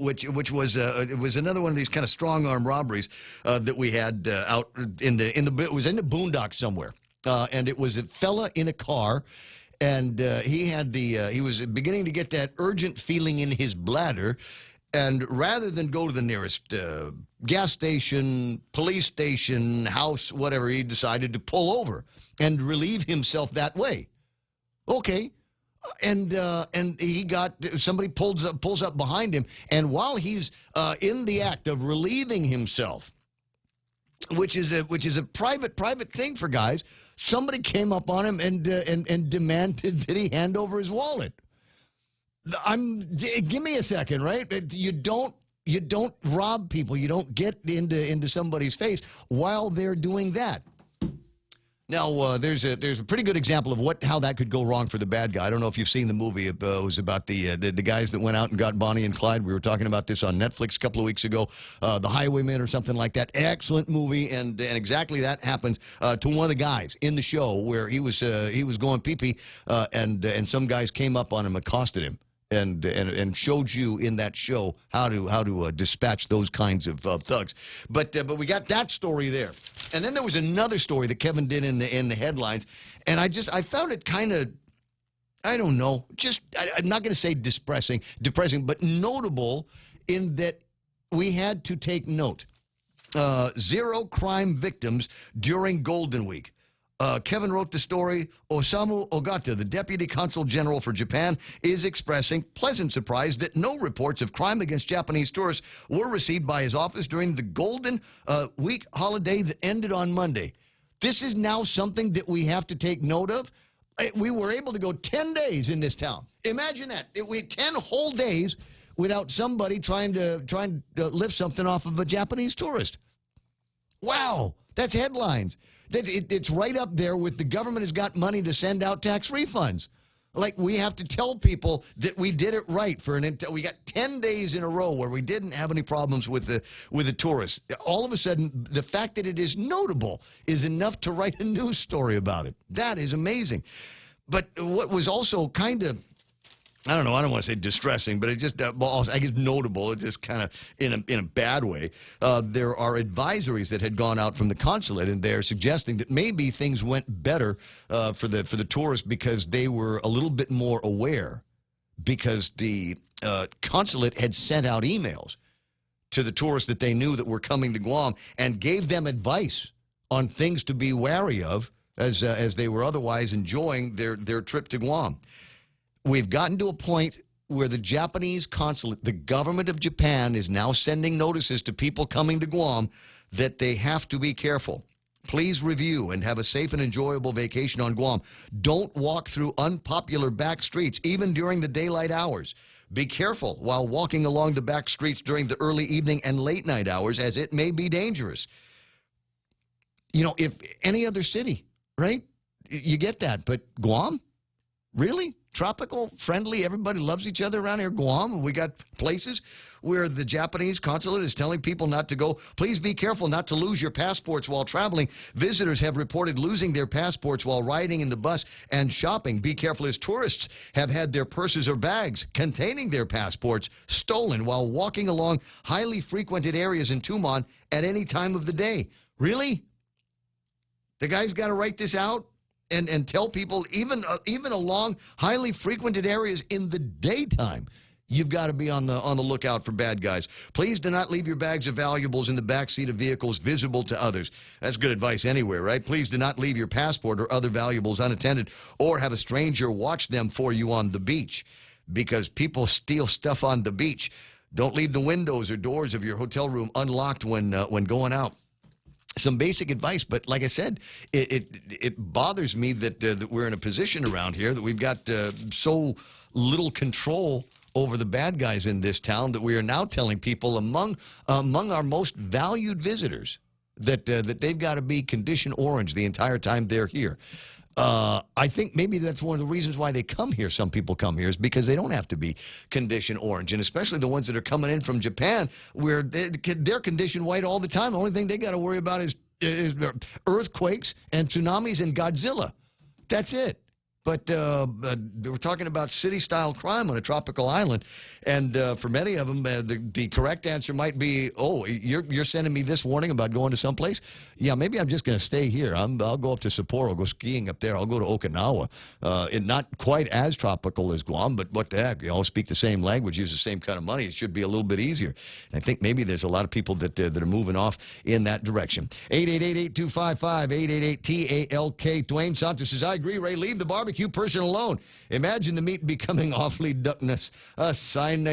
Which was it was another one of these kind of strong arm robberies that we had out it was in the boondocks somewhere, and it was a fella in a car, and he was beginning to get that urgent feeling in his bladder, and rather than go to the nearest gas station, police station, house, whatever, he decided to pull over and relieve himself that way. Okay. And he got somebody pulls up behind him, and while he's in the act of relieving himself, which is a private thing for guys, somebody came up on him and demanded that he hand over his wallet. Give me a second, right? You don't rob people. You don't get into somebody's face while they're doing that. Now, there's a pretty good example of how that could go wrong for the bad guy. I don't know if you've seen the movie. It was about the guys that went out and got Bonnie and Clyde. We were talking about this on Netflix a couple of weeks ago. The Highwaymen or something like that. Excellent movie, and exactly that happened to one of the guys in the show where he was going pee-pee, and some guys came up on him, accosted him, and showed you in that show how to dispatch those kinds of thugs. But we got that story there, and then there was another story that Kevin did in the headlines, and I found it kind of, I don't know, I'm not going to say depressing, but notable in that we had to take note. 0 crime victims during Golden Week. Kevin wrote the story. Osamu Ogata, the Deputy Consul General for Japan, is expressing pleasant surprise that no reports of crime against Japanese tourists were received by his office during the Golden Week holiday that ended on Monday. This is now something that we have to take note of. We were able to go 10 days in this town. Imagine that. We had 10 whole days without somebody trying to lift something off of a Japanese tourist. Wow, that's headlines. It's right up there with the government has got money to send out tax refunds. Like, we have to tell people that we did it right we got 10 days in a row where we didn't have any problems with the tourists. All of a sudden, the fact that it is notable is enough to write a news story about it. That is amazing. But what was also kind of, I don't know, I don't want to say distressing, but it just, I guess notable, it just kind of in a bad way. There are advisories that had gone out from the consulate, and they're suggesting that maybe things went better for the tourists because they were a little bit more aware, because the consulate had sent out emails to the tourists that they knew that were coming to Guam and gave them advice on things to be wary of as they were otherwise enjoying their trip to Guam. We've gotten to a point where the Japanese consulate, the government of Japan, is now sending notices to people coming to Guam that they have to be careful. Please review and have a safe and enjoyable vacation on Guam. Don't walk through unpopular back streets, even during the daylight hours. Be careful while walking along the back streets during the early evening and late night hours, as it may be dangerous. You know, if any other city, right? You get that, but Guam? Really? Tropical, friendly, everybody loves each other around here. Guam, we got places where the Japanese consulate is telling people not to go. Please be careful not to lose your passports while traveling. Visitors have reported losing their passports while riding in the bus and shopping. Be careful as tourists have had their purses or bags containing their passports stolen while walking along highly frequented areas in Tumon at any time of the day. Really? The guy's got to write this out? And tell people, even along highly frequented areas in the daytime, you've got to be on the lookout for bad guys. Please do not leave your bags of valuables in the backseat of vehicles visible to others. That's good advice anywhere, right? Please do not leave your passport or other valuables unattended, or have a stranger watch them for you on the beach, because people steal stuff on the beach. Don't leave the windows or doors of your hotel room unlocked when going out. Some basic advice, but like I said, it bothers me that we're in a position around here that we've got so little control over the bad guys in this town that we are now telling people among our most valued visitors that they've got to be condition orange the entire time they're here. I think maybe that's one of the reasons why they come here. Some people come here is because they don't have to be condition orange, and especially the ones that are coming in from Japan, where they're condition white all the time. The only thing they got to worry about earthquakes and tsunamis and Godzilla. That's it. But we're talking about city-style crime on a tropical island, and for many of them, the correct answer might be, "Oh, you're sending me this warning about going to someplace? Yeah, maybe I'm just going to stay here. I'll go up to Sapporo, go skiing up there. I'll go to Okinawa. Not quite as tropical as Guam, but what the heck? You all speak the same language, use the same kind of money. It should be a little bit easier. And I think maybe there's a lot of people that are moving off in that direction. 888-8255-888-TALK. Dwayne Santos says, I agree, Ray. Leave the barbecue person alone. Imagine the meat becoming awfully duckness. Richard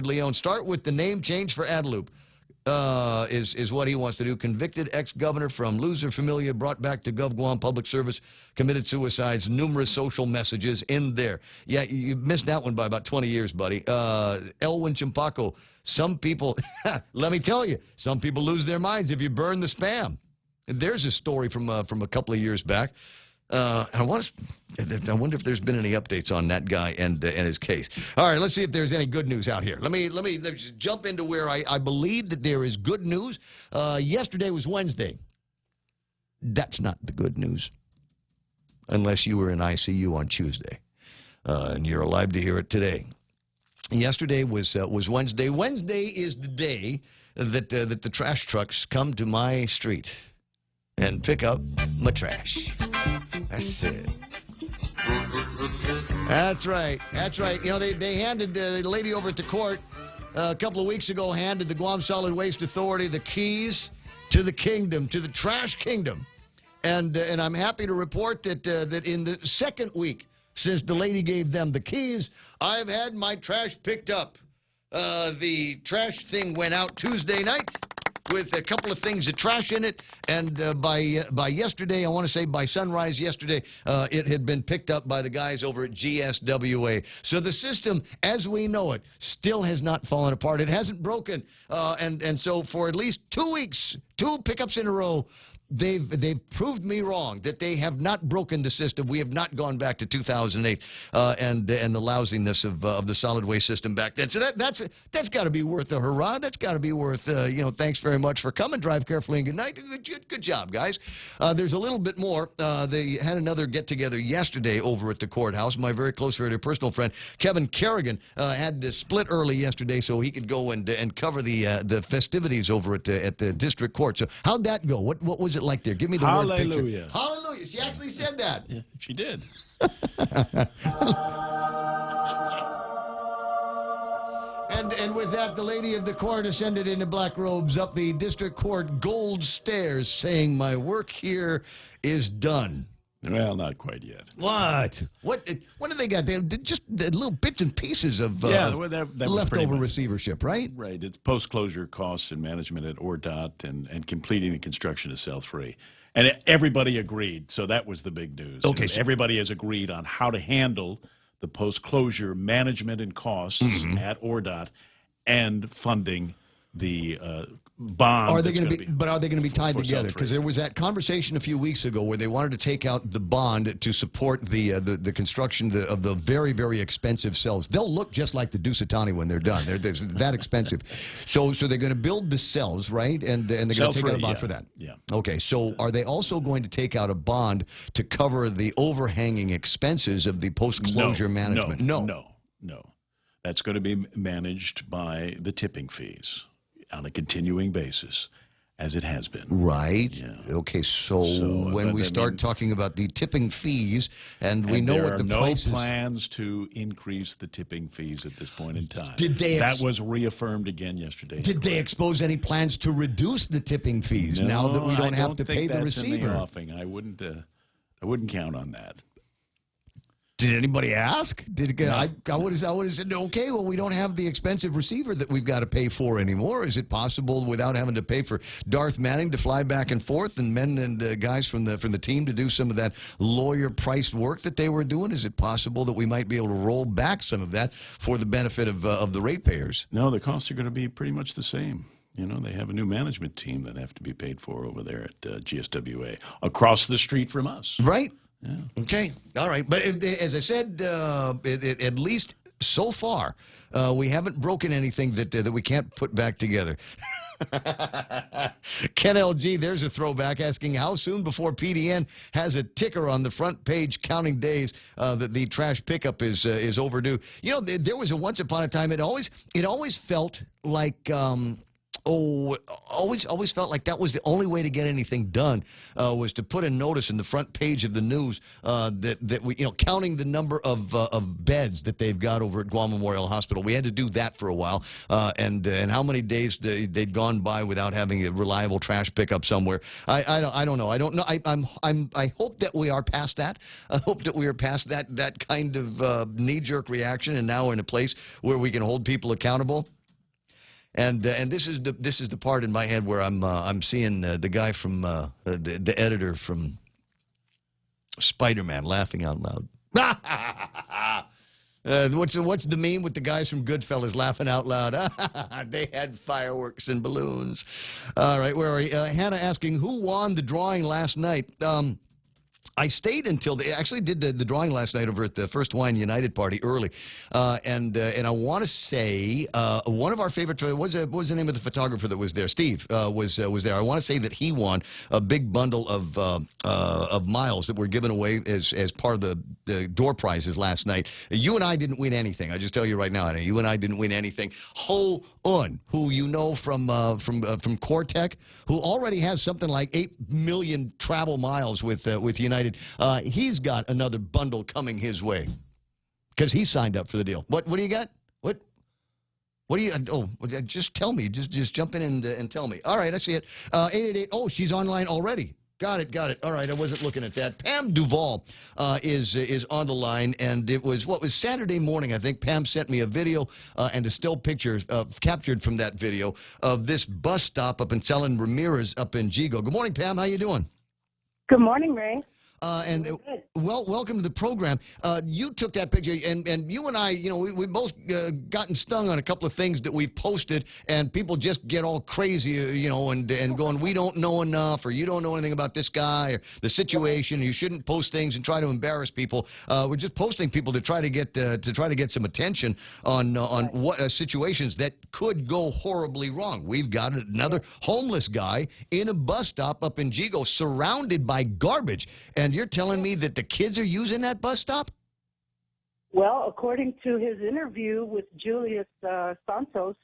Leone. Start with the name change for Adelup. Is what he wants to do. Convicted ex-governor from loser familia brought back to Gov Guam public service, committed suicides, numerous social messages in there. Yeah, you missed that one by about 20 years, buddy. Elwin Chimpaco. Some people, let me tell you, some people lose their minds if you burn the spam. There's a story from a couple of years back. I wonder if there's been any updates on that guy and his case. All right, let's see if there's any good news out here. Let's jump into where I believe that there is good news. Yesterday was Wednesday. That's not the good news, unless you were in ICU on Tuesday, and you're alive to hear it today. Yesterday was Wednesday. Wednesday is the day that the trash trucks come to my street and pick up my trash. That's it. That's right. That's right. You know, they handed the lady over at the court a couple of weeks ago, handed the Guam Solid Waste Authority the keys to the kingdom, to the trash kingdom. And I'm happy to report that in the second week since the lady gave them the keys, I've had my trash picked up. The trash thing went out Tuesday night with a couple of things of trash in it, and by yesterday, I want to say by sunrise yesterday, it had been picked up by the guys over at GSWA. So the system, as we know it, still has not fallen apart. It hasn't broken, and so for at least 2 weeks, 2 pickups in a row, they've proved me wrong, that they have not broken the system. We have not gone back to 2008 and the lousiness of the solid waste system back then. So that's got to be worth a hurrah. That's got to be worth thanks very much for coming. Drive carefully and good night. Good job, guys. There's a little bit more. They had another get together yesterday over at the courthouse. My very close, very personal friend Kevin Kerrigan had to split early yesterday so he could go and cover the festivities over at the district court. So how'd that go? What was it like there? Give me the word picture. Hallelujah. Hallelujah. She actually said that. Yeah, she did. And with that, the lady of the court ascended into black robes up the district court gold stairs, saying, "My work here is done." Well, not quite yet. What? What do they got? They just the little bits and pieces of that was leftover receivership, right? Right. It's post-closure costs and management at ORDOT and completing the construction of Cell 3. And everybody agreed, so that was the big news. Okay. So everybody has agreed on how to handle the post-closure management and costs at ORDOT and funding the bond. Are they going to be? But are they going to be tied together? Because there was that conversation a few weeks ago where they wanted to take out the bond to support the construction of the very, very expensive cells. They'll look just like the Dusitani when they're done. They're that expensive. So they're going to build the cells, right? And they're going to take out a bond for that. Yeah. Okay. So are they also going to take out a bond to cover the overhanging expenses of the post-closure management? No. That's going to be managed by the tipping fees on a continuing basis, as it has been. Right. Yeah. Okay, so when we start talking about the tipping fees, and we know what the price is. There are no plans to increase the tipping fees at this point in time. That was reaffirmed again yesterday. Did they expose any plans to reduce the tipping fees now that we don't have to pay the receiver? In the offing. I wouldn't count on that. Did anybody ask? I would have said, okay, well, we don't have the expensive receiver that we've got to pay for anymore. Is it possible without having to pay for Darth Manning to fly back and forth and men and guys from the team to do some of that lawyer-priced work that they were doing? Is it possible that we might be able to roll back some of that for the benefit of the ratepayers? No, the costs are going to be pretty much the same. You know, they have a new management team that have to be paid for over there at GSWA, across the street from us. Right. Yeah. Okay. All right. But as I said, at least so far, we haven't broken anything that we can't put back together. Ken LG, there's a throwback, asking how soon before PDN has a ticker on the front page counting days that the trash pickup is overdue. You know, there was a once upon a time. It always felt like. Always felt like that was the only way to get anything done was to put a notice in the front page of the news that we, counting the number of beds that they've got over at Guam Memorial Hospital. We had to do that for a while, and how many days they'd gone by without having a reliable trash pickup somewhere. I don't know. I don't know. I hope that we are past that. I hope that we are past that kind of knee-jerk reaction, and now we're in a place where we can hold people accountable. And this is the part in my head where I'm seeing the guy from the editor from Spider-Man laughing out loud. What's the meme with the guys from Goodfellas laughing out loud? They had fireworks and balloons. All right, where are we? Hannah asking who won the drawing last night. I stayed until they actually did the drawing last night over at the First Hawaiian United Party early, and I want to say one of our favorite what was the name of the photographer that was there? Steve was there. I want to say that he won a big bundle of miles that were given away as part of the door prizes last night. You and I didn't win anything. I just tell you right now, you and I didn't win anything. Ho Un, who you know from Cortec, who already has something like 8 million travel miles with United. He's got another bundle coming his way because he signed up for the deal. What do you got? What do you? Oh, just tell me. Just jump in and tell me. All right, I see it. 888. Oh, she's online already. Got it. All right, I wasn't looking at that. Pam Duvall is on the line, and it was Saturday morning. I think Pam sent me a video and a still picture captured from that video of this bus stop up in Selin Ramirez up in Jigo. Good morning, Pam. How you doing? Good morning, Ray. Welcome to the program. You took that picture, and you and I, we both gotten stung on a couple of things that we've posted, and people just get all crazy, and going, we don't know enough, or you don't know anything about this guy or the situation. You shouldn't post things and try to embarrass people. We're just posting people to try to get some attention on what situations that could go horribly wrong. We've got another homeless guy in a bus stop up in Jigo, surrounded by garbage, and you're telling me that the kids are using that bus stop? Well, according to his interview with Julius Santos,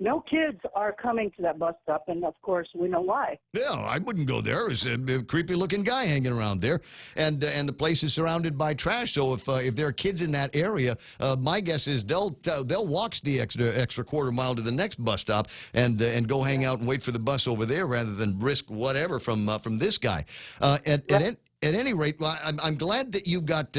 no kids are coming to that bus stop, and of course we know why. Yeah, I wouldn't go there. There's a creepy-looking guy hanging around there, and the place is surrounded by trash. So if there are kids in that area, my guess is they'll walk the extra quarter mile to the next bus stop and go hang out and wait for the bus over there rather than risk whatever from this guy. At any rate, I'm glad that you got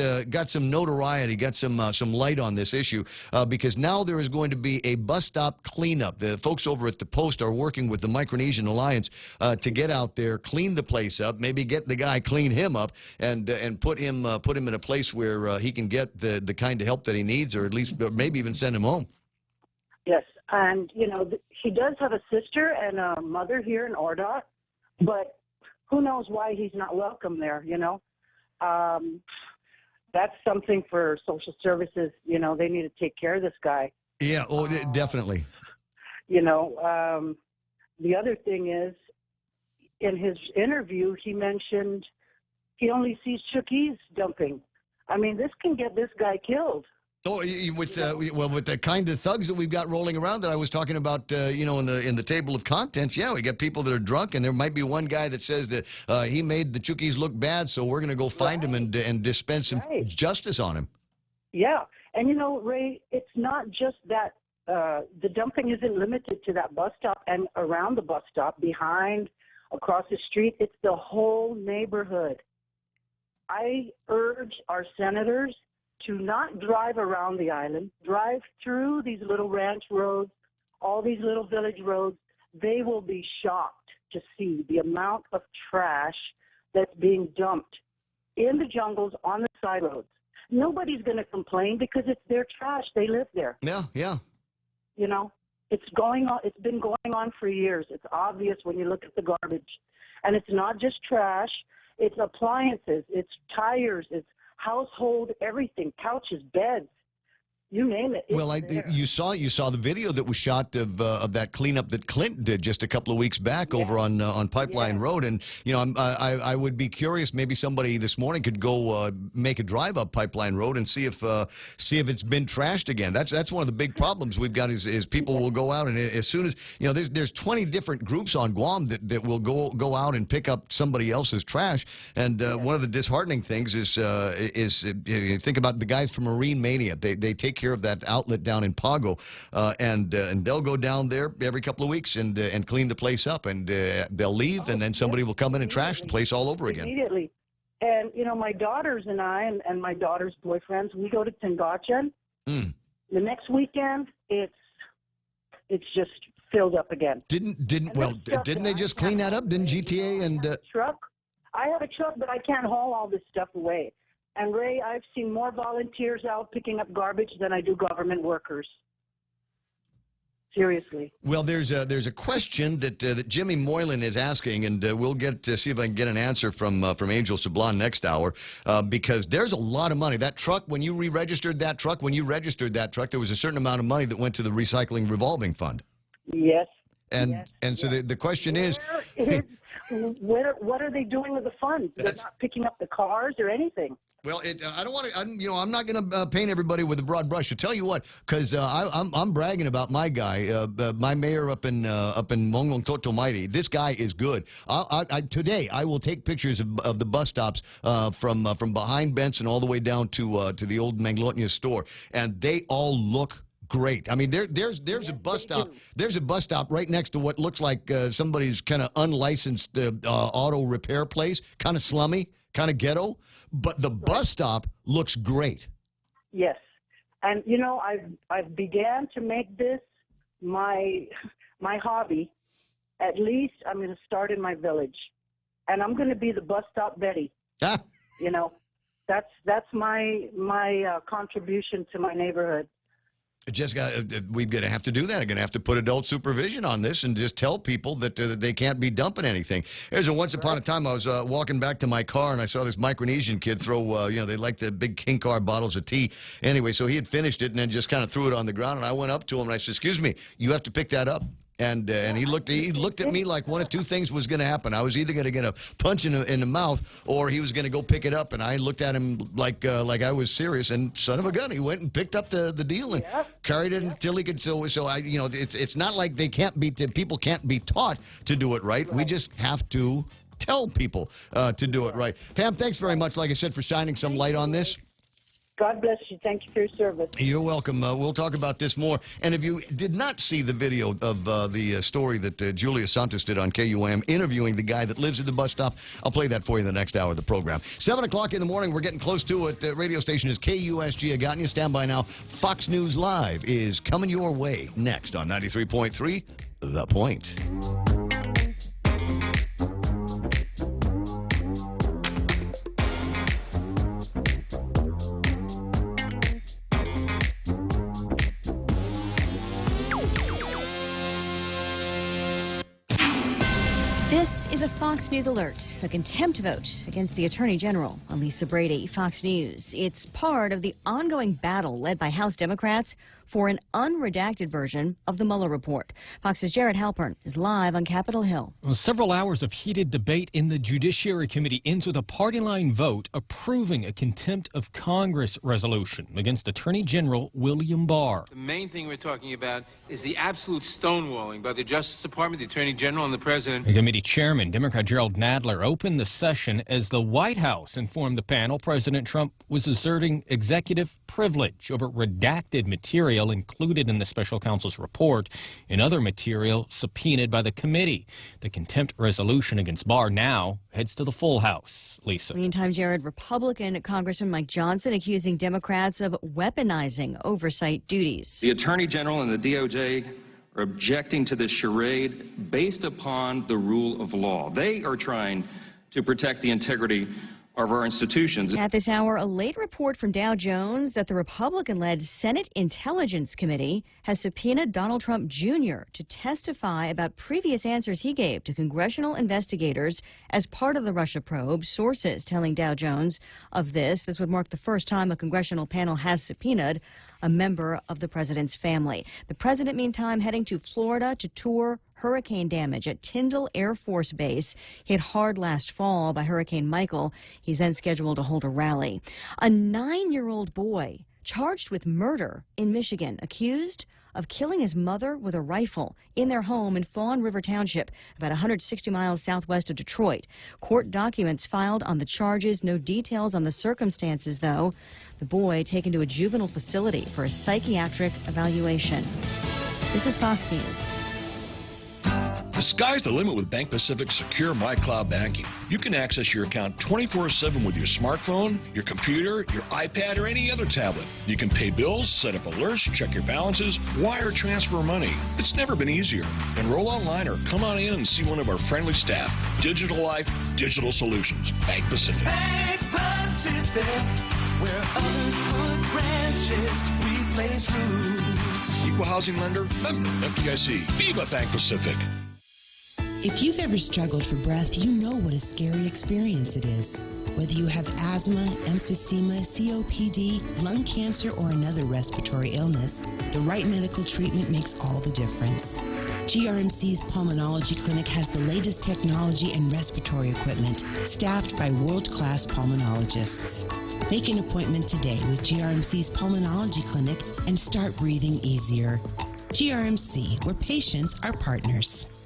some notoriety, got some light on this issue, because now there is going to be a bus stop cleanup. The folks over at the Post are working with the Micronesian Alliance to get out there, clean the place up, maybe get the guy, clean him up, and put him in a place where he can get the kind of help that he needs, or at least maybe even send him home. Yes, and he does have a sister and a mother here in Ordot, but who knows why he's not welcome there, That's something for social services, they need to take care of this guy. Yeah, definitely. The other thing is, in his interview, he mentioned he only sees Chookies dumping. I mean, this can get this guy killed. Oh, with the kind of thugs that we've got rolling around that I was talking about, in the table of contents, yeah, we got people that are drunk, and there might be one guy that says that he made the Chookies look bad, so we're going to go find him and dispense some justice on him. Yeah, and Ray, it's not just that. The dumping isn't limited to that bus stop and around the bus stop, behind, across the street. It's the whole neighborhood. I urge our senators to not drive around the island, drive through these little ranch roads, all these little village roads. They will be shocked to see the amount of trash that's being dumped in the jungles on the side roads. Nobody's going to complain because it's their trash. They live there. Yeah. It's going on. It's been going on for years. It's obvious when you look at the garbage. And it's not just trash. It's appliances. It's tires. It's household everything, couches, beds, You name it. Well, you saw the video that was shot of that cleanup that Clint did just a couple of weeks back over on Pipeline Road, and I would be curious. Maybe somebody this morning could go make a drive up Pipeline Road and see if it's been trashed again. That's one of the big problems we've got is people will go out, and as soon as there's 20 different groups on Guam that will go out and pick up somebody else's trash, and one of the disheartening things is you think about the guys from Marine Mania. They take care of that outlet down in Pago, and they'll go down there every couple of weeks and clean the place up, and they'll leave, and then somebody will come in and trash the place all over again. Immediately. And, my daughters and I and my daughter's boyfriends, we go to Tengachan. The next weekend, it's just filled up again. Didn't they just clean that up? Didn't GTA and... truck? I have a truck, but I can't haul all this stuff away. And, Ray, I've seen more volunteers out picking up garbage than I do government workers. Seriously. Well, there's a question that Jimmy Moylan is asking, and we'll get to see if I can get an answer from Angel Sablon next hour, because there's a lot of money. That truck, when you registered that truck, there was a certain amount of money that went to the recycling revolving fund. Yes. And so the question is, what are they doing with the funds? They're not picking up the cars or anything. Well, I don't want to. I'm not going to paint everybody with a broad brush. I'll tell you what, because I'm bragging about my guy, my mayor up in Mongong Totomairi. This guy is good. Today I will take pictures of the bus stops from behind Benson all the way down to the old Manglotnia store, and they all look great. I mean, there's a bus stop. There's a bus stop right next to what looks like somebody's kind of unlicensed auto repair place, kind of slummy, kind of ghetto. But the bus stop looks great. Yes, and I've began to make this my hobby. At least I'm going to start in my village, and I'm going to be the bus stop Betty. Ah. That's my contribution to my neighborhood. We're going to have to do that. I'm going to have to put adult supervision on this and just tell people that they can't be dumping anything. There's once upon a time I was walking back to my car and I saw this Micronesian kid throw, they like the big King Car bottles of tea. Anyway, so he had finished it and then just kind of threw it on the ground. And I went up to him and I said, "Excuse me, you have to pick that up." And he looked at me like one of two things was going to happen. I was either going to get a punch in the mouth, or he was going to go pick it up. And I looked at him like I was serious. And son of a gun, he went and picked up the deal and carried it until he could. So it's not like people can't be taught to do it right. We just have to tell people to do it right. Pam, thanks very much, like I said, for shining some light on this. God bless you. Thank you for your service. You're welcome. We'll talk about this more. And if you did not see the video of the story that Julia Santos did on KUAM interviewing the guy that lives at the bus stop, I'll play that for you in the next hour of the program. 7 o'clock in the morning. We're getting close to it. The radio station is KUSG. I got you. Stand by now. Fox News Live is coming your way next on 93.3 The Point. This is a Fox News alert, a contempt vote against the Attorney General, Lisa Brady, Fox News. It's part of the ongoing battle led by House Democrats for an unredacted version of the Mueller report. Fox's Jared Halpern is live on Capitol Hill. Well, several hours of heated debate in the Judiciary Committee ends with a party line vote approving a contempt of Congress resolution against Attorney General William Barr. The main thing we're talking about is the absolute stonewalling by the Justice Department, the Attorney General, and the President. The committee chairman, Democrat Gerald Nadler, opened the session as the White House informed the panel President Trump was asserting executive privilege over redacted material included in the special counsel's report and other material subpoenaed by the committee. The contempt resolution against Barr now heads to the full House. Lisa. Meantime, Jared, Republican Congressman Mike Johnson accusing Democrats of weaponizing oversight duties. The Attorney General and the DOJ are objecting to this charade based upon the rule of law. They are trying to protect the integrity of our institutions. At this hour, a late report from Dow Jones that the Republican-led Senate Intelligence Committee has subpoenaed Donald Trump Jr. to testify about previous answers he gave to congressional investigators as part of the Russia probe. Sources telling Dow Jones of this. This would mark the first time a congressional panel has subpoenaed a member of the president's family. The president, meantime, heading to Florida to tour hurricane damage at Tyndall Air Force Base, hit hard last fall by Hurricane Michael. He's then scheduled to hold a rally. A 9-year-old boy charged with murder in Michigan, accused of killing his mother with a rifle in their home in Fawn River Township, about 160 miles southwest of Detroit. Court documents filed on the charges. No details on the circumstances, though. The boy taken to a juvenile facility for a psychiatric evaluation. This is Fox News. The sky's the limit with Bank Pacific's secure MyCloud banking. You can access your account 24/7 with your smartphone, your computer, your iPad, or any other tablet. You can pay bills, set up alerts, check your balances, wire transfer money. It's never been easier. Enroll online or come on in and see one of our friendly staff. Digital Life, Digital Solutions. Bank Pacific. Bank Pacific, where others put branches, we place roots. Equal housing lender, member FDIC. Viva Bank Pacific. If you've ever struggled for breath, you know what a scary experience it is. Whether you have asthma, emphysema, COPD, lung cancer, or another respiratory illness, the right medical treatment makes all the difference. GRMC's Pulmonology Clinic has the latest technology and respiratory equipment, staffed by world-class pulmonologists. Make an appointment today with GRMC's Pulmonology Clinic and start breathing easier. GRMC, where patients are partners.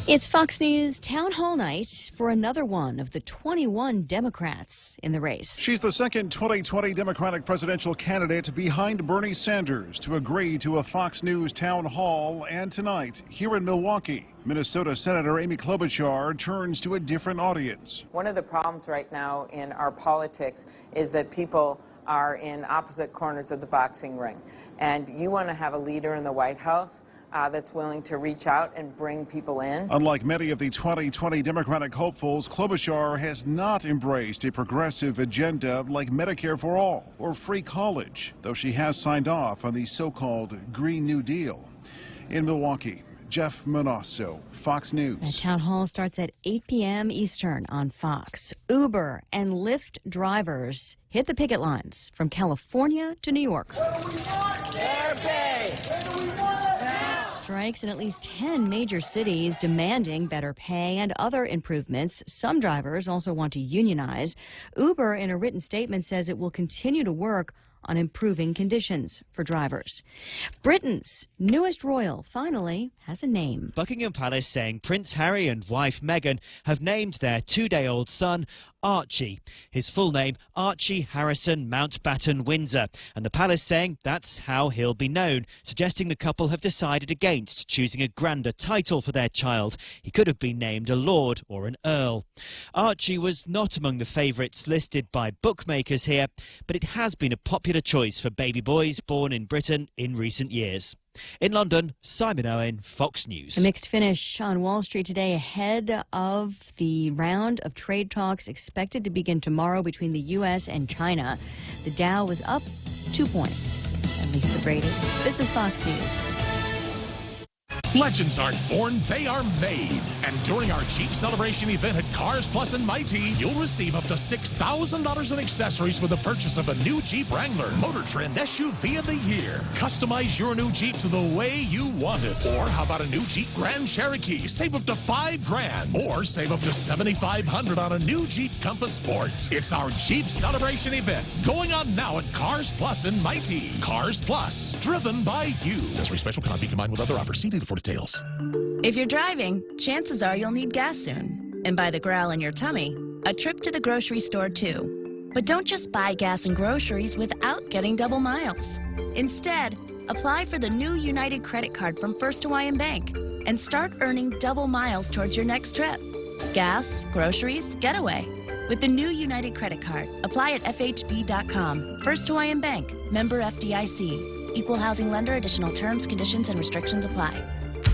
It's Fox News Town Hall night for another one of the 21 Democrats in the race. She's the second 2020 Democratic presidential candidate behind Bernie Sanders to agree to a Fox News Town Hall. And tonight, here in Milwaukee, Minnesota Senator Amy Klobuchar turns to a different audience. One of the problems right now in our politics is that people are in opposite corners of the boxing ring. And you want to have a leader in the White House that's willing to reach out and bring people in. Unlike many of the 2020 Democratic hopefuls, Klobuchar has not embraced a progressive agenda like Medicare for All or free college, though she has signed off on the so-called Green New Deal. In Milwaukee, Jeff Manasso, Fox News. The town hall starts at 8 p.m. Eastern on Fox. Uber and Lyft drivers hit the picket lines from California to New York. Strikes in at least 10 major cities demanding better pay and other improvements. Some drivers also want to unionize. Uber, in a written statement, says it will continue to work on improving conditions for drivers. Britain's newest royal finally has a name. Buckingham Palace saying Prince Harry and wife Meghan have named their 2-day-old son Archie. His full name, Archie Harrison Mountbatten Windsor. And the palace saying that's how he'll be known, suggesting the couple have decided against choosing a grander title for their child. He could have been named a lord or an earl. Archie was not among the favourites listed by bookmakers here, but it has been a popular choice for baby boys born in Britain in recent years. In London, Simon Owen, Fox News. A mixed finish on Wall Street today ahead of the round of trade talks expected to begin tomorrow between the U.S. and China. The Dow was up 2 points. And Lisa Brady, this is Fox News. Legends aren't born, they are made. And during our Jeep Celebration event at Cars Plus and Mighty, you'll receive up to $6,000 in accessories with the purchase of a new Jeep Wrangler Motor Trend SUV of the Year. Customize your new Jeep to the way you want it. Or how about a new Jeep Grand Cherokee? Save up to $5,000. Or save up to $7,500 on a new Jeep Compass Sport. It's our Jeep Celebration event going on now at Cars Plus and Mighty. Cars Plus, driven by you. Accessory special cannot be combined with other offers. See dealer for details. If you're driving, chances are you'll need gas soon. And by the growl in your tummy, a trip to the grocery store too. But don't just buy gas and groceries without getting double miles. Instead, apply for the new United credit card from First Hawaiian Bank and start earning double miles towards your next trip. Gas, groceries, getaway. With the new United credit card, apply at FHB.com. First Hawaiian Bank, member FDIC. Equal housing lender. Additional terms, conditions, and restrictions apply.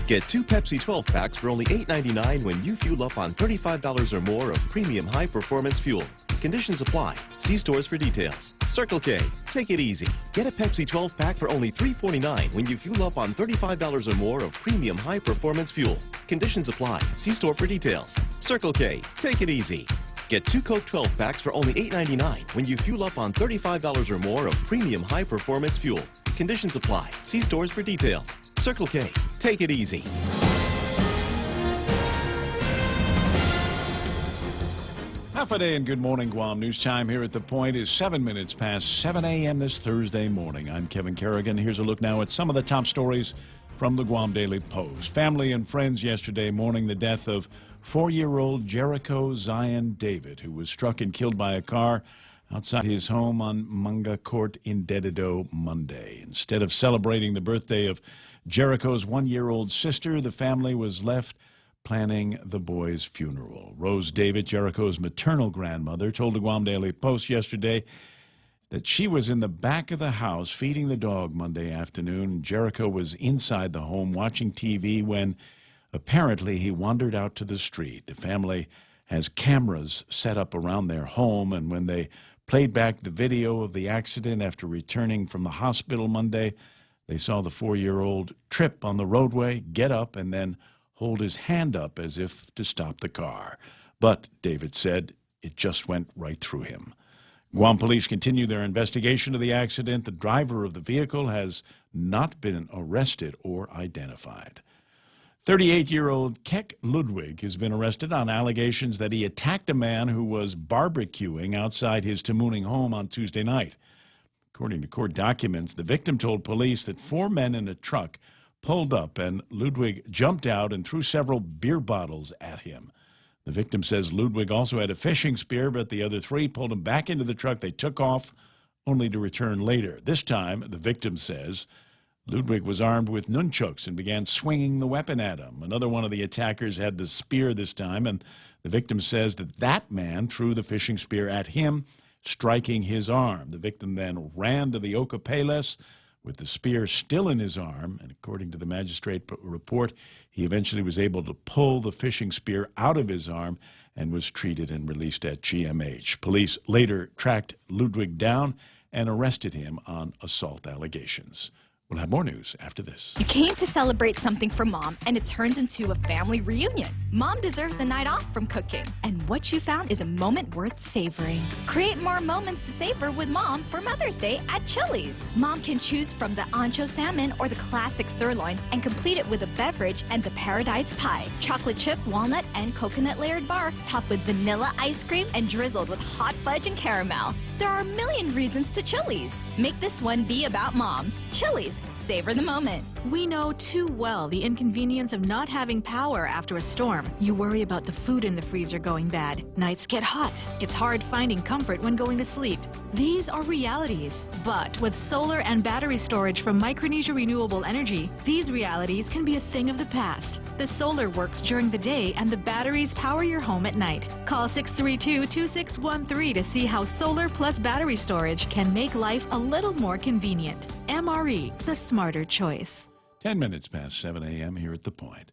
Get 2 Pepsi 12 packs for only $8.99 when you fuel up on $35 or more of premium high-performance fuel. Conditions apply. See stores for details. Circle K. Take it easy. Get a Pepsi 12 pack for only $3.49 when you fuel up on $35 or more of premium high-performance fuel. Conditions apply. See store for details. Circle K. Take it easy. Get 2 Coke 12 packs for only $8.99 when you fuel up on $35 or more of premium high-performance fuel. Conditions apply. See stores for details. Circle K. Take it easy. Half a day and good morning, Guam. News time here at The Point is 7 minutes past 7 a.m. this Thursday morning. I'm Kevin Kerrigan. Here's a look now at some of the top stories from the Guam Daily Post. Family and friends yesterday mourning the death of 4-year-old Jericho Zion David, who was struck and killed by a car outside his home on Manga Court in Dedido Monday. Instead of celebrating the birthday of Jericho's 1-year-old sister, the family was left planning the boy's funeral. Rose David, Jericho's maternal grandmother, told the Guam Daily Post yesterday that she was in the back of the house feeding the dog Monday afternoon. Jericho was inside the home watching TV when apparently he wandered out to the street. The family has cameras set up around their home, and when they played back the video of the accident after returning from the hospital Monday, they saw the 4-year-old trip on the roadway, get up, and then hold his hand up as if to stop the car. But, David said, it just went right through him. Guam police continue their investigation of the accident. The driver of the vehicle has not been arrested or identified. 38-year-old Kek Ludwig has been arrested on allegations that he attacked a man who was barbecuing outside his Tamuning home on Tuesday night. According to court documents, the victim told police that 4 men in a truck pulled up and Ludwig jumped out and threw several beer bottles at him. The victim says Ludwig also had a fishing spear, but the other 3 pulled him back into the truck. They took off, only to return later. This time, the victim says, Ludwig was armed with nunchucks and began swinging the weapon at him. Another one of the attackers had the spear this time, and the victim says that man threw the fishing spear at him, striking his arm. The victim then ran to the Oka Payless with the spear still in his arm, and according to the magistrate report, he eventually was able to pull the fishing spear out of his arm and was treated and released at GMH. Police later tracked Ludwig down and arrested him on assault allegations. We'll have more news after this. You came to celebrate something for Mom, and it turns into a family reunion. Mom deserves a night off from cooking, and what you found is a moment worth savoring. Create more moments to savor with Mom for Mother's Day at Chili's. Mom can choose from the ancho salmon or the classic sirloin and complete it with a beverage and the paradise pie. Chocolate chip, walnut, and coconut layered bar topped with vanilla ice cream and drizzled with hot fudge and caramel. There are a million reasons to Chili's. Make this one be about Mom. Chili's. Savor the moment. We know too well the inconvenience of not having power after a storm. You worry about the food in the freezer going bad. Nights get hot. It's hard finding comfort when going to sleep. These are realities. But with solar and battery storage from Micronesia Renewable Energy, these realities can be a thing of the past. The solar works during the day and the batteries power your home at night. Call 632-2613 to see how solar plus battery storage can make life a little more convenient. MRE, the smarter choice. 10 minutes past 7 a.m. here at The Point.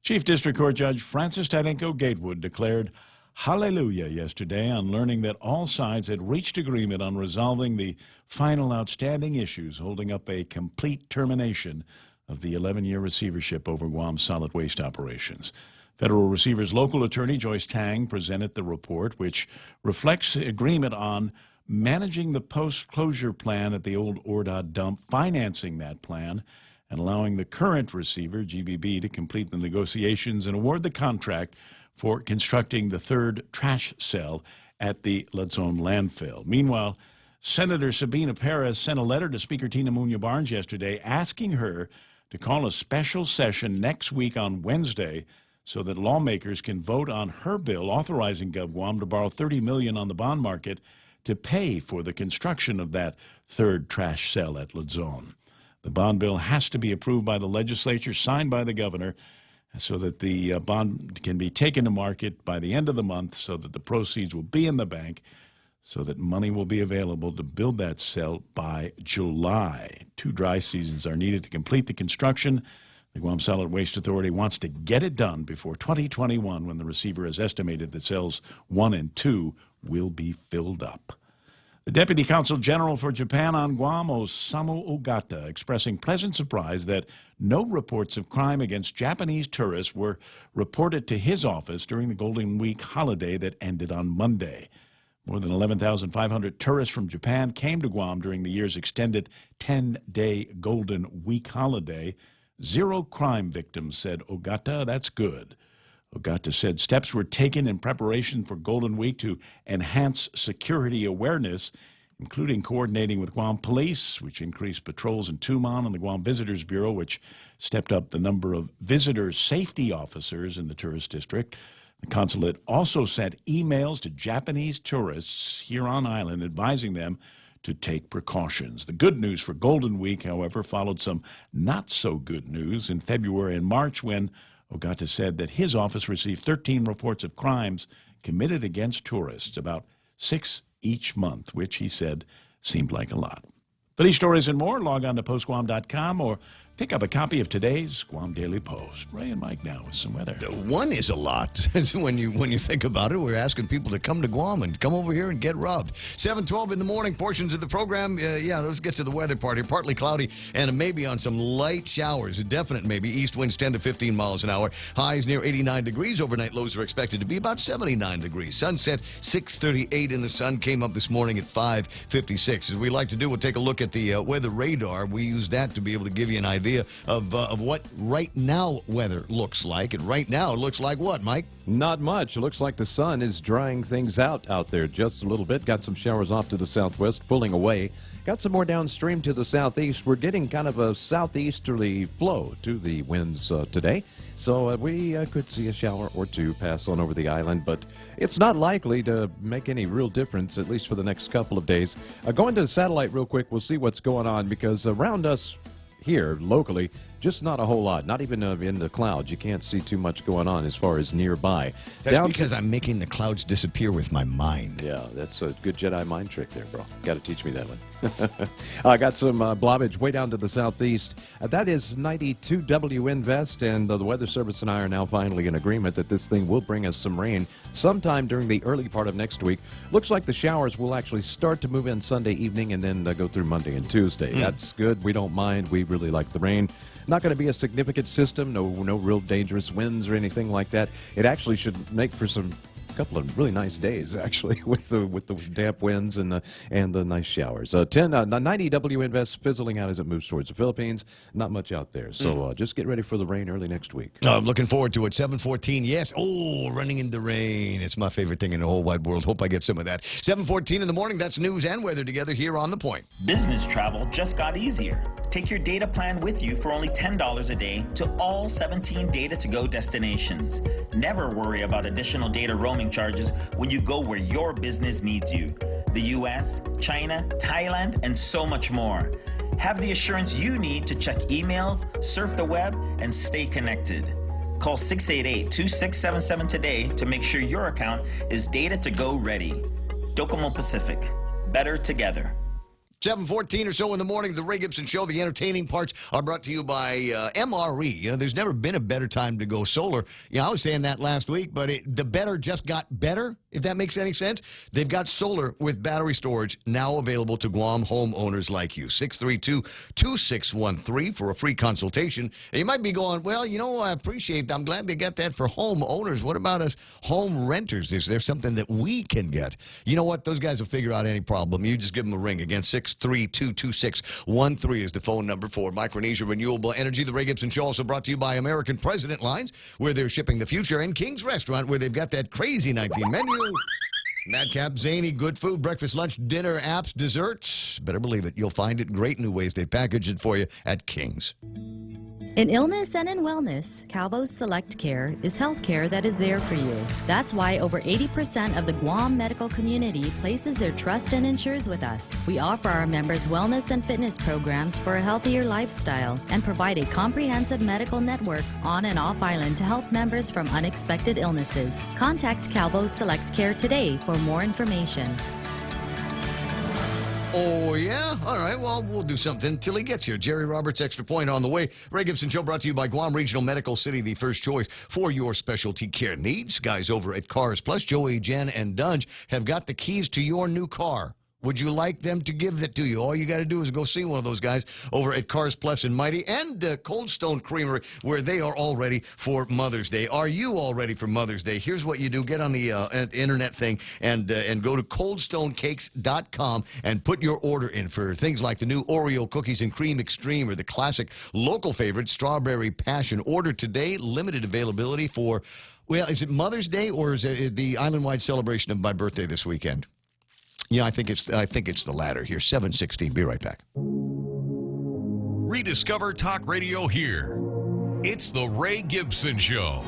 Chief District Court Judge Francis Tadenko Gatewood declared hallelujah yesterday on learning that all sides had reached agreement on resolving the final outstanding issues holding up a complete termination of the 11-year receivership over Guam's solid waste operations. Federal Receiver's local attorney Joyce Tang presented the report, which reflects agreement on managing the post-closure plan at the old Ordad dump, financing that plan, and allowing the current receiver, GBB, to complete the negotiations and award the contract for constructing the 3rd trash cell at the Luzon landfill. Meanwhile, Senator Sabina Perez sent a letter to Speaker Tina Muñoz-Barnes yesterday asking her to call a special session next week on Wednesday so that lawmakers can vote on her bill authorizing GovGuam to borrow $30 million on the bond market to pay for the construction of that 3rd trash cell at Luzon. The bond bill has to be approved by the legislature, signed by the governor, so that the bond can be taken to market by the end of the month so that the proceeds will be in the bank, so that money will be available to build that cell by July. 2 dry seasons are needed to complete the construction. The Guam Solid Waste Authority wants to get it done before 2021, when the receiver has estimated that cells 1 and 2 will be filled up. The Deputy Consul General for Japan on Guam, Osamu Ogata, expressing pleasant surprise that no reports of crime against Japanese tourists were reported to his office during the Golden Week holiday that ended on Monday. More than 11,500 tourists from Japan came to Guam during the year's extended 10-day Golden Week holiday. 0 crime victims, said Ogata. That's good. Ogata said steps were taken in preparation for Golden Week to enhance security awareness, including coordinating with Guam Police, which increased patrols in Tumon, and the Guam Visitors Bureau, which stepped up the number of visitor safety officers in the tourist district. The consulate also sent emails to Japanese tourists here on island advising them to take precautions. The good news for Golden Week, however, followed some not-so-good news in February and March, when Ogata said that his office received 13 reports of crimes committed against tourists, about 6 each month, which he said seemed like a lot. For these stories and more, log on to postguam.com or pick up a copy of today's Guam Daily Post. Ray and Mike now with some weather. One is a lot. when you think about it, we're asking people to come to Guam and come over here and get rubbed. 7:12 in the morning, portions of the program. Let's get to the weather part here. Partly cloudy and maybe on some light showers. A definite maybe. East winds 10 to 15 miles an hour. Highs near 89 degrees. Overnight lows are expected to be about 79 degrees. Sunset 6:38 in the sun. Came up this morning at 5:56. As we like to do, we'll take a look at the weather radar. We use that to be able to give you an idea of what right now weather looks like. And right now it looks like what, Mike? Not much. It looks like the sun is drying things out there just a little bit. Got some showers off to the southwest, pulling away. Got some more downstream to the southeast. We're getting kind of a southeasterly flow to the winds today. So we could see a shower or two pass on over the island, but it's not likely to make any real difference, at least for the next couple of days. Going to the satellite real quick, we'll see what's going on, because around us here locally, just not a whole lot. Not even in the clouds. You can't see too much going on as far as nearby. That's because I'm making the clouds disappear with my mind. Yeah, that's a good Jedi mind trick there, bro. Got to teach me that one. I got some blobage way down to the southeast. That is 92 WNVest, and the Weather Service and I are now finally in agreement that this thing will bring us some rain sometime during the early part of next week. Looks like the showers will actually start to move in Sunday evening and then go through Monday and Tuesday. That's good. We don't mind. We really like the rain. Not going to be a significant system, no real dangerous winds or anything like that. It actually should make for a couple of really nice days, actually, with the damp winds and the nice showers. 90 WNVest fizzling out as it moves towards the Philippines. Not much out there, so just get ready for the rain early next week. I'm looking forward to it. 7:14, yes. Oh, running in the rain. It's my favorite thing in the whole wide world. Hope I get some of that. 7:14 in the morning. That's news and weather together here on The Point. Business travel just got easier. Take your data plan with you for only $10 a day to all 17 Data-to-Go destinations. Never worry about additional data roaming charges when you go where your business needs you. The U.S., China, Thailand, and so much more. Have the assurance you need to check emails, surf the web, and stay connected. Call 688-2677 today to make sure your account is Data-to-Go ready. Docomo Pacific. Better together. 7:14 or so in the morning, the Ray Gibson Show. The entertaining parts are brought to you by MRE. There's never been a better time to go solar. I was saying that last week, but the better just got better, if that makes any sense. They've got solar with battery storage now available to Guam homeowners like you. 632-2613 for a free consultation. And you might be going, well, I appreciate that. I'm glad they got that for homeowners. What about us home renters? Is there something that we can get? You know what? Those guys will figure out any problem. You just give them a ring. Again, 632-2613 is the phone number for Micronesia Renewable Energy. The Ray Gibson Show also brought to you by American President Lines, where they're shipping the future, and King's Restaurant, where they've got that crazy 19 menu. Madcap, zany, good food, breakfast, lunch, dinner, apps, desserts. Better believe it. You'll find it. Great new ways they package it for you at King's. In illness and in wellness, Calvo's Select Care is health care that is there for you. That's why over 80% of the Guam medical community places their trust and insures with us. We offer our members wellness and fitness programs for a healthier lifestyle and provide a comprehensive medical network on and off island to help members from unexpected illnesses. Contact Calvo's Select Care today for more information. Oh, yeah? All right, well, we'll do something until he gets here. Jerry Roberts, Extra Point on the way. Ray Gibson Show brought to you by Guam Regional Medical City, the first choice for your specialty care needs. Guys over at Cars Plus, Joey, Jen, and Dunge have got the keys to your new car. Would you like them to give that to you? All you got to do is go see one of those guys over at Cars Plus and Mighty and Cold Stone Creamery, where they are all ready for Mother's Day. Are you all ready for Mother's Day? Here's what you do. Get on the internet thing and go to coldstonecakes.com and put your order in for things like the new Oreo Cookies and Cream Extreme or the classic local favorite, Strawberry Passion. Order today. Limited availability for, well, is it Mother's Day or is it the island-wide celebration of my birthday this weekend? Yeah, I think it's the latter here. 7:16. Be right back. Rediscover talk radio here. It's the Ray Gibson Show.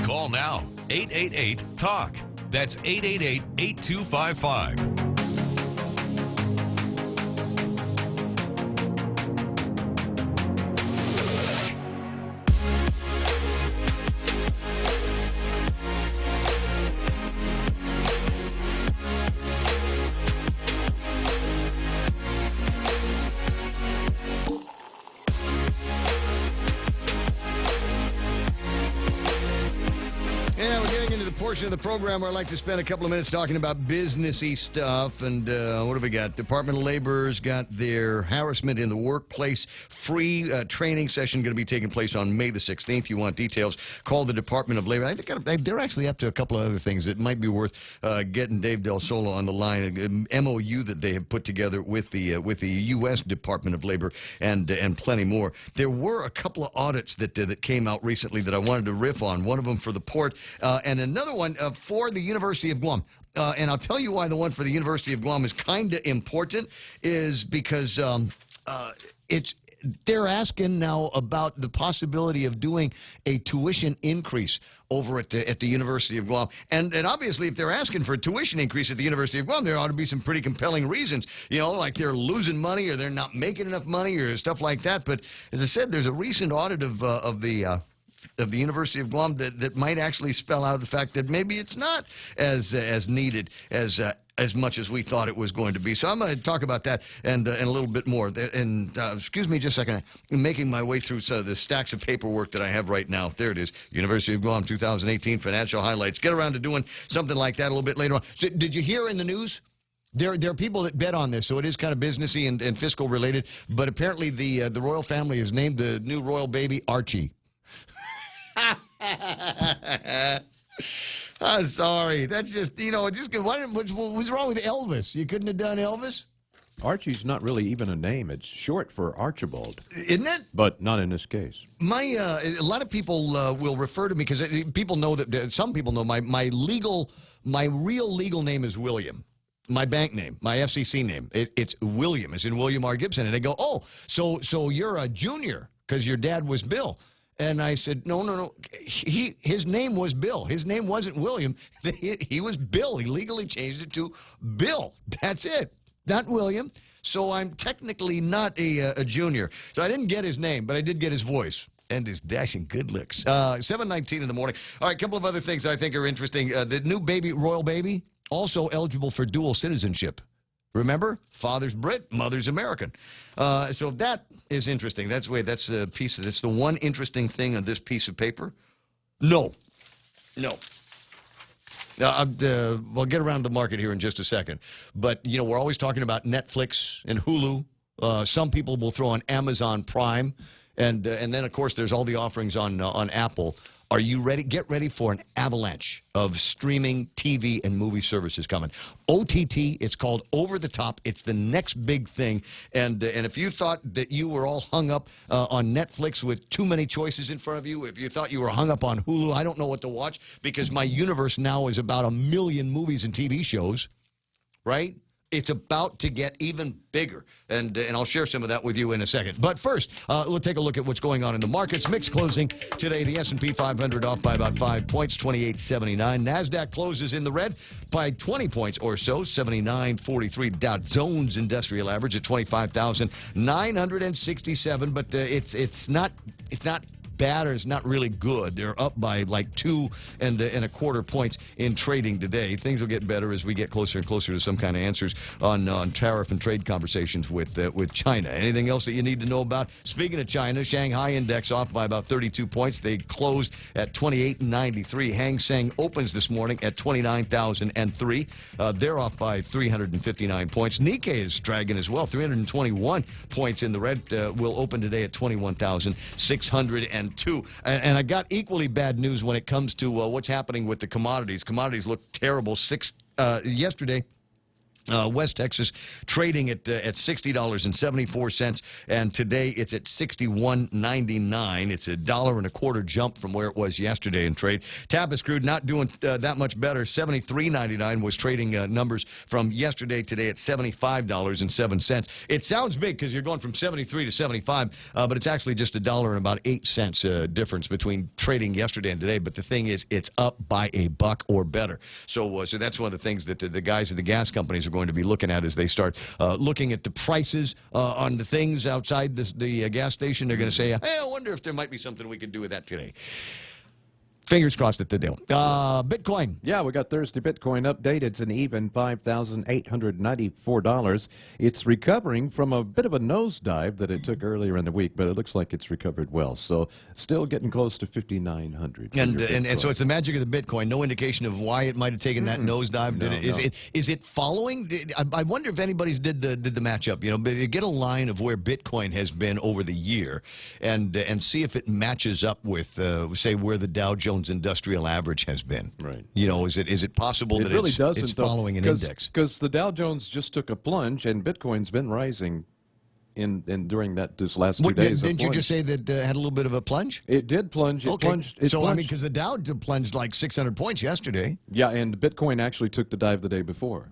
Call now. 888-TALK. That's 888-8255. Portion of the program where I like to spend a couple of minutes talking about businessy stuff. And what have we got? Department of Labor's got their harassment in the workplace free training session going to be taking place on May the 16th. You want details, call the Department of Labor. I think they're actually up to a couple of other things that might be worth getting Dave Del Solo on the line. A MOU that they have put together with the U.S. Department of Labor and plenty more. There were a couple of audits that came out recently that I wanted to riff on. One of them for the port and another one for the University of Guam. And I'll tell you why the one for the University of Guam is kind of important is because they're asking now about the possibility of doing a tuition increase over at the University of Guam. And obviously, if they're asking for a tuition increase at the University of Guam, there ought to be some pretty compelling reasons, like they're losing money or they're not making enough money or stuff like that. But as I said, there's a recent audit of the University of Guam that might actually spell out the fact that maybe it's not as needed as much as we thought it was going to be. So I'm going to talk about that and a little bit more. And excuse me just a second. I'm making my way through the stacks of paperwork that I have right now. There it is. University of Guam 2018 financial highlights. Get around to doing something like that a little bit later on. So did you hear in the news? There are people that bet on this, so it is kind of businessy and fiscal related. But apparently the royal family has named the new royal baby Archie. I'm sorry. That's just, what's wrong with Elvis? You couldn't have done Elvis? Archie's not really even a name. It's short for Archibald. Isn't it? But not in this case. A lot of people will refer to me because people know that, some people know my real legal name is William. My bank name, my FCC name, it's William, as in William R. Gibson. And they go, oh, so you're a junior because your dad was Bill. And I said, no. His name was Bill. His name wasn't William. He was Bill. He legally changed it to Bill. That's it. Not William. So I'm technically not a junior. So I didn't get his name, but I did get his voice and his dashing good looks. 7:19 in the morning. All right, a couple of other things I think are interesting. The new royal baby, also eligible for dual citizenship. Remember? Father's Brit, mother's American. So that is interesting. That's a piece of, that's the one interesting thing on this piece of paper. No. We'll get around to the market here in just a second. But, we're always talking about Netflix and Hulu. Some people will throw on Amazon Prime. And then, of course, there's all the offerings on Apple. Are you ready? Get ready for an avalanche of streaming TV and movie services coming. OTT, it's called Over the Top. It's the next big thing. And if you thought that you were all hung up on Netflix with too many choices in front of you, if you thought you were hung up on Hulu, I don't know what to watch because my universe now is about 1 million movies and TV shows, right? It's about to get even bigger, and I'll share some of that with you in a second. But first, we'll take a look at what's going on in the markets. Mixed closing today. The S&P 500 off by about 5 points, 28.79. NASDAQ closes in the red by 20 points or so, 79.43. Dow Jones Industrial Average at 25,967. But it's not bad or it's not really good. They're up by like 2 1/4 points in trading today. Things will get better as we get closer and closer to some kind of answers on tariff and trade conversations with China. Anything else that you need to know about? Speaking of China, Shanghai index off by about 32 points. They closed at 28.93. Hang Seng opens this morning at 29,003. They're off by 359 points. Nikkei is dragging as well. 321 points in the red. Will open today at 21,602. And I got equally bad news when it comes to what's happening with the commodities. Commodities look terrible. Yesterday, West Texas trading at $60.74, and today it's at $61.99. It's $1.25 jump from where it was yesterday in trade. Tapis crude not doing that much better. $73.99 was trading numbers from yesterday. Today at $75.07. It sounds big because you're going from 73 to 75, but it's actually just $1 and about 8 cents difference between trading yesterday and today. But the thing is, it's up by $1 or better. So that's one of the things that the guys at the gas companies are going to be looking at as they start looking at the prices on the things outside the gas station. They're going to say, hey, I wonder if there might be something we could do with that today. Fingers crossed that they do. Bitcoin. Yeah, we got Thursday Bitcoin update. It's an even $5,894. It's recovering from a bit of a nosedive that it took earlier in the week, but it looks like it's recovered well. So still getting close to 5,900. And so it's the magic of the Bitcoin. No indication of why it might have taken that nosedive. Is it following? I wonder if anybody's did the matchup. You know, get a line of where Bitcoin has been over the year, and see if it matches up with say where the Dow Jones Industrial Average has been. Right. You know, is it possible that really it's following an index? Because the Dow Jones just took a plunge, and Bitcoin's been rising in during this last 2 days. Didn't you just say that had a little bit of a plunge? It did plunge. It plunged. I mean, because the Dow plunged like 600 points yesterday. Yeah, and Bitcoin actually took the dive the day before.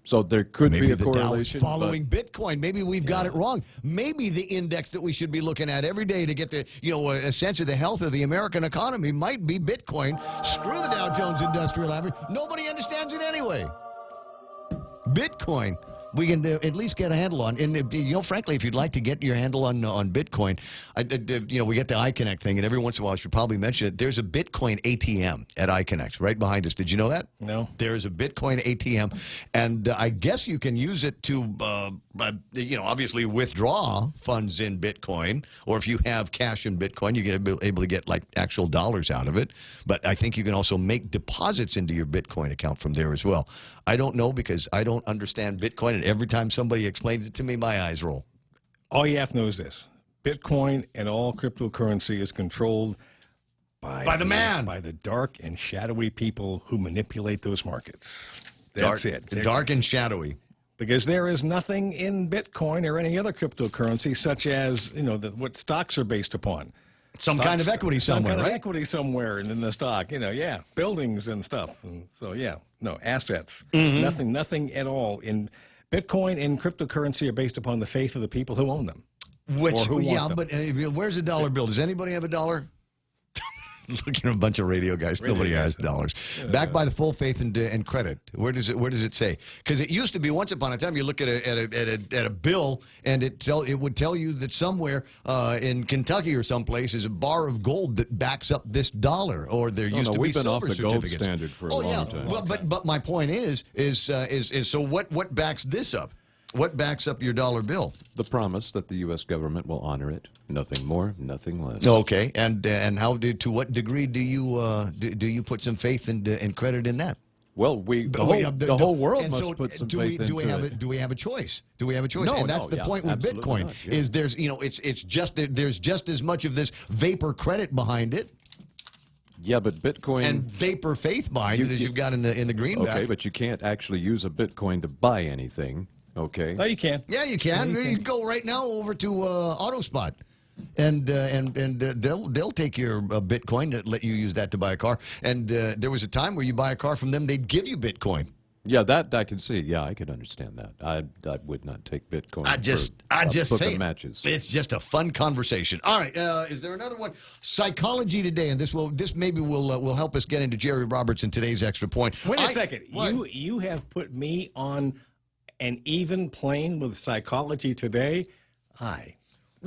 So there could be a correlation. Maybe the Dow is following Bitcoin. Maybe we've got it wrong. Maybe the index that we should be looking at every day to get the a sense of the health of the American economy might be Bitcoin. Screw the Dow Jones Industrial Average. Nobody understands it anyway. Bitcoin. We can at least get a handle on. And, frankly, if you'd like to get your handle on Bitcoin, we get the iConnect thing, and every once in a while I should probably mention it. There's a Bitcoin ATM at iConnect right behind us. Did you know that? No. There's a Bitcoin ATM, and I guess you can use it to, obviously withdraw funds in Bitcoin, or if you have cash in Bitcoin, you get able to get, like, actual dollars out of it. But I think you can also make deposits into your Bitcoin account from there as well. I don't know because I don't understand Bitcoin, and every time somebody explains it to me, my eyes roll. All you have to know is this. Bitcoin and all cryptocurrency is controlled by the man. By the dark and shadowy people who manipulate those markets. That's it. Dark and shadowy. Because there is nothing in Bitcoin or any other cryptocurrency such as, what stocks are based upon. Some kind of equity somewhere, right? Some kind of equity somewhere in the stock, buildings and stuff. And so, assets. Mm-hmm. Nothing at all. In Bitcoin and cryptocurrency are based upon the faith of the people who own them. But where's the dollar bill? Does anybody have a dollar? Looking at a bunch of radio guys, nobody has dollars. Backed by the full faith and credit. Where does it say? Because it used to be once upon a time you look at a bill and it would tell you that somewhere in Kentucky or someplace is a bar of gold that backs up this dollar. Or there used to be silver certificates. We've been off the gold standard for a long time. Well, but my point is so what backs this up? What backs up your dollar bill? The promise that the U.S. government will honor it. Nothing more, nothing less. Okay, and to what degree do you put some faith and credit in that? Well, the whole world must put some faith into it. Do we have a choice? Do we have a choice? No, and that's the point with Bitcoin. Not, is there's just as much of this vapor credit behind it. Yeah, but Bitcoin and vapor faith behind it as you've got in the greenback. Okay, but you can't actually use a Bitcoin to buy anything. Okay. No, you can. Yeah, you can. You can go right now over to AutoSpot, and they'll take your Bitcoin to let you use that to buy a car. And there was a time where you buy a car from them, they'd give you Bitcoin. Yeah, that I can see. Yeah, I can understand that. I would not take Bitcoin. I just say matches. It's just a fun conversation. All right, is there another one? Psychology today, and this maybe will help us get into Jerry Roberts in today's extra point. Wait a second. You have put me on an even plane with psychology today.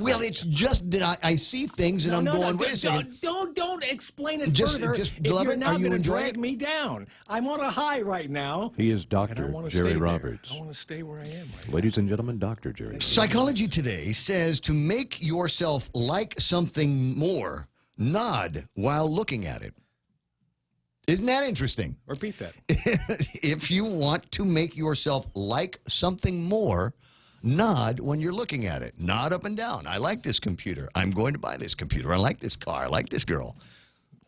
Well, it's just that I see things and I'm going, wait a second. Don't explain it Just- further. just, if Glover, you're now are you going to enjoying drag it? me down. I'm on a high right now. He is and I Dr. wanna Jerry stay there. Roberts. I want to stay where I am. Ladies and gentlemen, Dr. Jerry. Psychology Today says to make yourself like something more, nod while looking at it. Isn't that interesting? Repeat that. If you want to make yourself like something more, nod when you're looking at it. Nod up and down. I like this computer. I'm going to buy this computer. I like this car. I like this girl.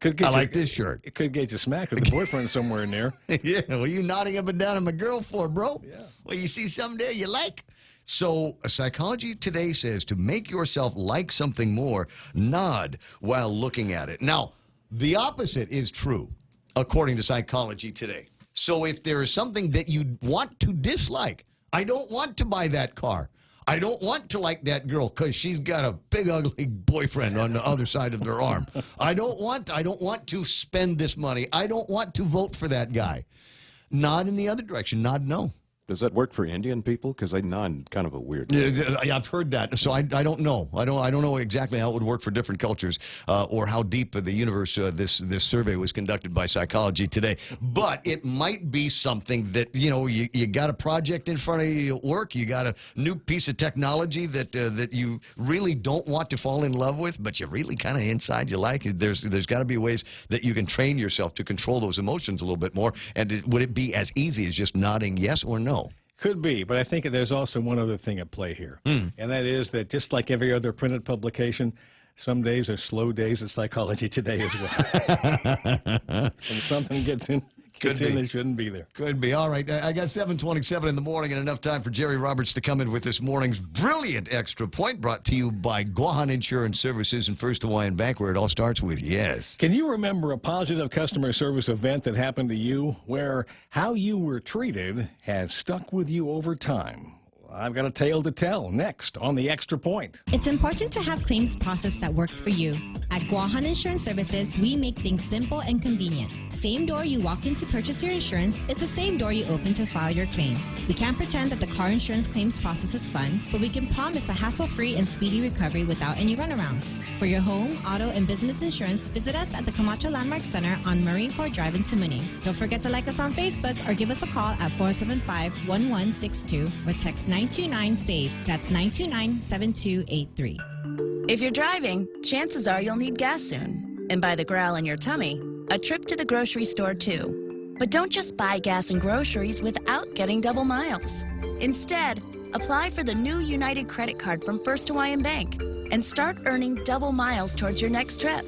I like this shirt. It could get you smacked with a boyfriend somewhere in there. Yeah, what are you nodding up and down at my girl for, bro? Yeah. Well, you see something there you like? So, Psychology Today says to make yourself like something more, nod while looking at it. Now, the opposite is true, according to Psychology Today. So, if there is something that you want to dislike, I don't want to buy that car. I don't want to like that girl because she's got a big ugly boyfriend on the other side of their arm. I don't want to spend this money. I don't want to vote for that guy. Nod in the other direction. Nod no. Does that work for Indian people? Because they nod kind of a weird way. Yeah, I've heard that, so I don't know. I don't know exactly how it would work for different cultures or how deep of the universe this survey was conducted by Psychology Today. But it might be something that you got a project in front of you at work. You got a new piece of technology that you really don't want to fall in love with, but you really kind of inside you like it. There's got to be ways that you can train yourself to control those emotions a little bit more. And would it be as easy as just nodding yes or no? Could be, but I think there's also one other thing at play here, and that is that just like every other printed publication, some days are slow days at Psychology Today as well. When something gets in that shouldn't be there. Could be. All right, I got 7:27 in the morning and enough time for Jerry Roberts to come in with this morning's brilliant extra point brought to you by Guahan Insurance Services and First Hawaiian Bank, where it all starts with yes. Can you remember a positive customer service event that happened to you where how you were treated has stuck with you over time? I've got a tale to tell next on the Extra Point. It's important to have claims process that works for you. At Guahan Insurance Services, we make things simple and convenient. Same door you walk in to purchase your insurance is the same door you open to file your claim. We can't pretend that the car insurance claims process is fun, but we can promise a hassle-free and speedy recovery without any runarounds. For your home, auto, and business insurance, visit us at the Camacho Landmark Center on Marine Corps Drive in Tamuning. Don't forget to like us on Facebook or give us a call at 475-1162 or text 929-SAVE. That's 929-7283. If you're driving, chances are you'll need gas soon. And by the growl in your tummy, a trip to the grocery store too. But don't just buy gas and groceries without getting double miles. Instead, apply for the new United credit card from First Hawaiian Bank and start earning double miles towards your next trip.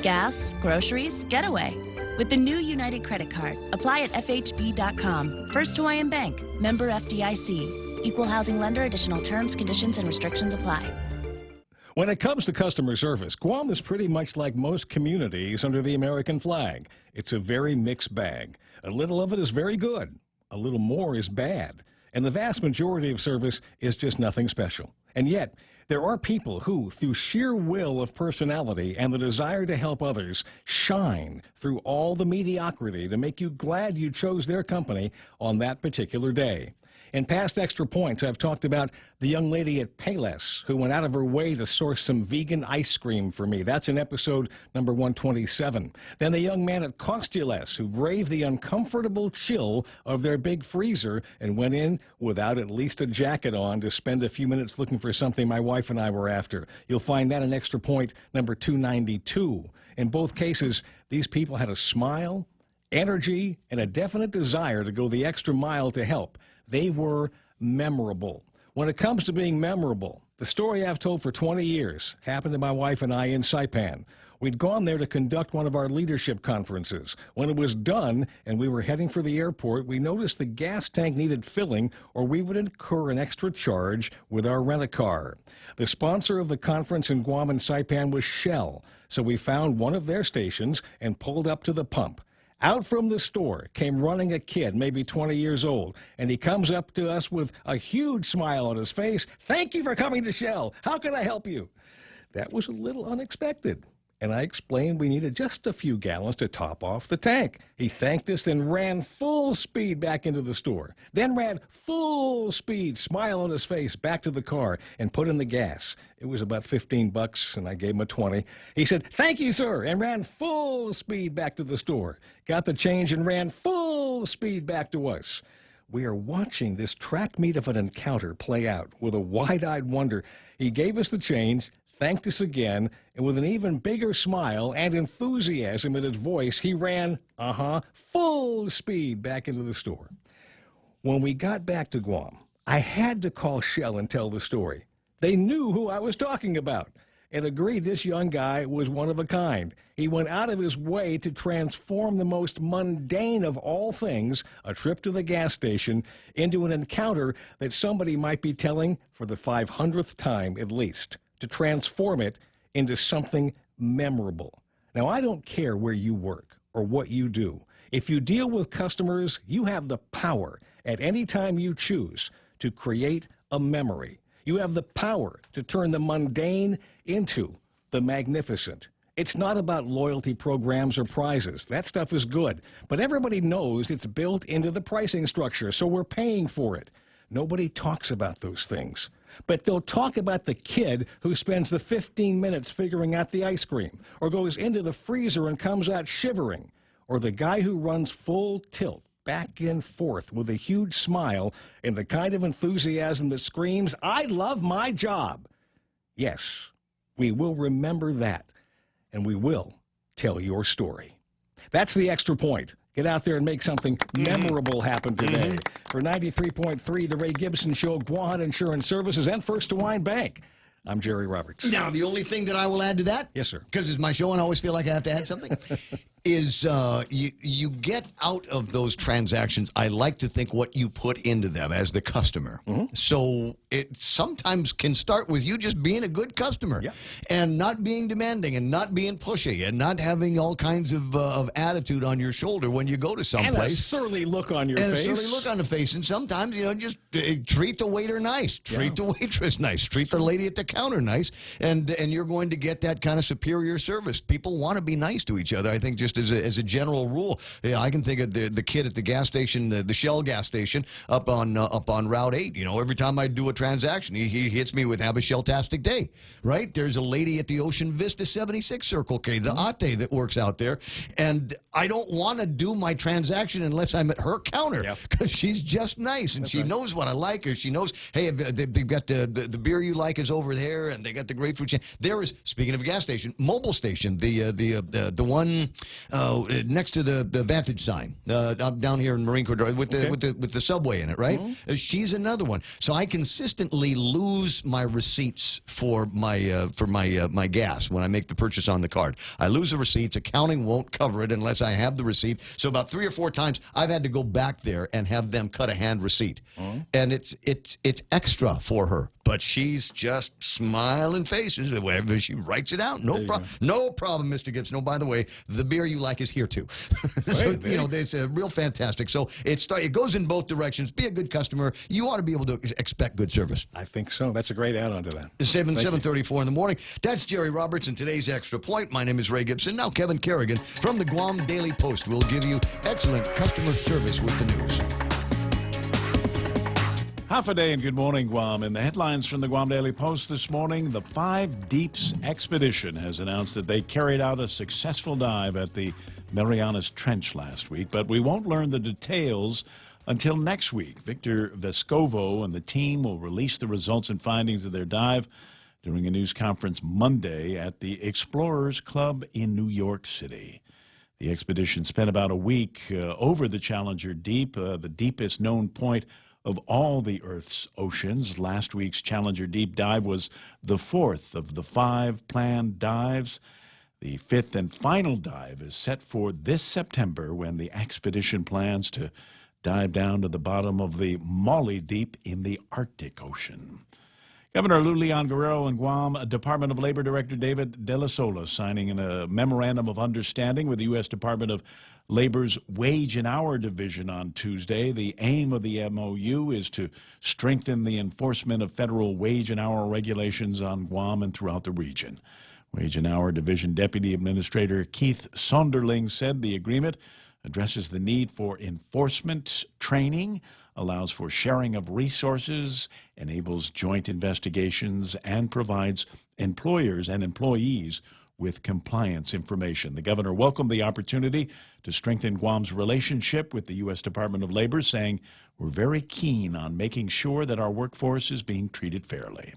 Gas, groceries, getaway. With the new United credit card, apply at FHB.com. First Hawaiian Bank, member FDIC. Equal housing lender. Additional terms, conditions, and restrictions apply. When it comes to customer service, Guam is pretty much like most communities under the American flag. It's a very mixed bag. A little of it is very good. A little more is bad. And the vast majority of service is just nothing special. And yet, there are people who, through sheer will of personality and the desire to help others, shine through all the mediocrity to make you glad you chose their company on that particular day. In past Extra Points, I've talked about the young lady at Payless who went out of her way to source some vegan ice cream for me. That's in episode number 127. Then the young man at Costuless who braved the uncomfortable chill of their big freezer and went in without at least a jacket on to spend a few minutes looking for something my wife and I were after. You'll find that in Extra Point number 292. In both cases, these people had a smile, energy, and a definite desire to go the extra mile to help. They were memorable. When it comes to being memorable, the story I've told for 20 years happened to my wife and I in Saipan. We'd gone there to conduct one of our leadership conferences. When it was done and we were heading for the airport, we noticed the gas tank needed filling or we would incur an extra charge with our rent-a-car. The sponsor of the conference in Guam and Saipan was Shell, so we found one of their stations and pulled up to the pump. Out from the store came running a kid, maybe 20 years old, and he comes up to us with a huge smile on his face. "Thank you for coming to Shell. How can I help you?" That was a little unexpected. and I explained we needed just a few gallons to top off the tank. He thanked us, then ran full speed back into the store. Then ran full speed, smile on his face, back to the car and put in the gas. It was about $15, and I gave him a 20. He said, "Thank you, sir," and ran full speed back to the store. Got the change and ran full speed back to us. We are watching this track meet of an encounter play out with a wide-eyed wonder. He gave us the change, thanked us again, and with an even bigger smile and enthusiasm in his voice, he ran, full speed back into the store. When we got back to Guam, I had to call Shell and tell the story. They knew who I was talking about and agreed this young guy was one of a kind. He went out of his way to transform the most mundane of all things, a trip to the gas station, into an encounter that somebody might be telling for the 500th time at least, to transform it into something memorable. Now, I don't care where you work or what you do. If you deal with customers, you have the power at any time you choose to create a memory. You have the power to turn the mundane into the magnificent. It's not about loyalty programs or prizes. That stuff is good. But everybody knows it's built into the pricing structure, so we're paying for it. Nobody talks about those things. But they'll talk about the kid who spends the 15 minutes figuring out the ice cream, or goes into the freezer and comes out shivering, or the guy who runs full tilt back and forth with a huge smile and the kind of enthusiasm that screams, "I love my job." Yes, we will remember that, and we will tell your story. That's the Extra Point. Get out there and make something memorable happen today. For 93.3, The Ray Gibson Show, Guam Insurance Services, and First Hawaiian Bank, I'm Jerry Roberts. Now, the only thing that I will add to that, yes, sir, because it's my show and I always feel like I have to add something, is you get out of those transactions, I like to think, what you put into them as the customer. So it sometimes can start with you just being a good customer and not being demanding and not being pushy and not having all kinds of attitude on your shoulder when you go to someplace. And a surly look on your face. And a surly look on the face. And sometimes, just treat the waiter nice. Treat the waitress nice. Treat the lady at the counter nice. And you're going to get that kind of superior service. People want to be nice to each other, I think, just as a general rule. I can think of the kid at the gas station, the Shell gas station up on Route 8. Every time I do a transaction, he hits me with "Have a Shell-tastic day," right? There's a lady at the Ocean Vista 76 Circle K, the Ate, that works out there, and I don't want to do my transaction unless I'm at her counter, because she's just nice, and she knows what I like, or she knows, hey, they've got the beer you like is over there, and they got the grapefruit. There is, speaking of a gas station, Mobile Station, the one next to the Vantage sign down here in Marine Corps Drive with the subway in it, right? She's another one. So I consistently lose my receipts for my gas when I make the purchase on the card. I lose the receipts. Accounting won't cover it unless I have the receipt. So about 3 or 4 times I've had to go back there and have them cut a hand receipt, and it's extra for her. But she's just smiling faces whenever she writes it out. No problem, Mr. Gibson. Oh, by the way, the beer you like is here too. So it's real fantastic. So it goes in both directions. Be a good customer. You ought to be able to expect good service. I think so. That's a great add-on to that. 7:34 in the morning. That's Jerry Roberts and today's Extra Point. My name is Ray Gibson. Now Kevin Kerrigan from the Guam Daily Post will give you excellent customer service with the news. Half a day and good morning, Guam. In the headlines from the Guam Daily Post this morning, the Five Deeps expedition has announced that they carried out a successful dive at the Marianas Trench last week, but we won't learn the details until next week. Victor Vescovo and the team will release the results and findings of their dive during a news conference Monday at the Explorers Club in New York City. The expedition spent about a week over the Challenger Deep, the deepest known point of all the Earth's oceans. Last week's Challenger Deep dive was the 4th of the 5 planned dives. The 5th and final dive is set for this September, when the expedition plans to dive down to the bottom of the Maui Deep in the Arctic Ocean. Governor Lou Leon Guerrero and Guam Department of Labor Director David De La Sola signing a memorandum of understanding with the U.S. Department of Labor's Wage and Hour Division on Tuesday. The aim of the MOU is to strengthen the enforcement of federal wage and hour regulations on Guam and throughout the region. Wage and Hour Division Deputy Administrator Keith Sonderling said the agreement addresses the need for enforcement training, allows for sharing of resources, enables joint investigations, and provides employers and employees with compliance information. The governor welcomed the opportunity to strengthen Guam's relationship with the U.S. Department of Labor, saying, "We're very keen on making sure that our workforce is being treated fairly."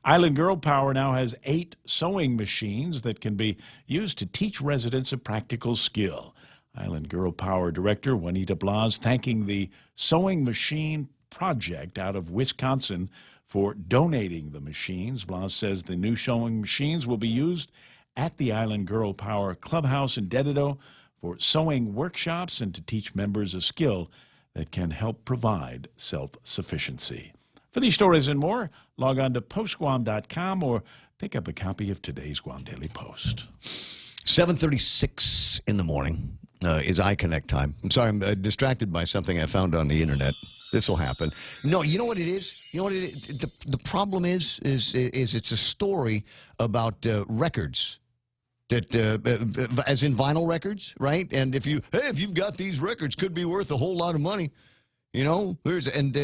Island Girl Power now has 8 sewing machines that can be used to teach residents a practical skill. Island Girl Power Director Juanita Blas thanking the Sewing Machine Project out of Wisconsin for donating the machines. Blas says the new sewing machines will be used at the Island Girl Power Clubhouse in Dededo for sewing workshops and to teach members a skill that can help provide self-sufficiency. For these stories and more, log on to postguam.com or pick up a copy of today's Guam Daily Post. 7:36 in the morning is iConnect time. I'm sorry, I'm distracted by something I found on the internet. This will happen. No, you know what it is? You know what it is? The problem is it's a story about records. That as in vinyl records, right? And if you've got these records, could be worth a whole lot of money. You know,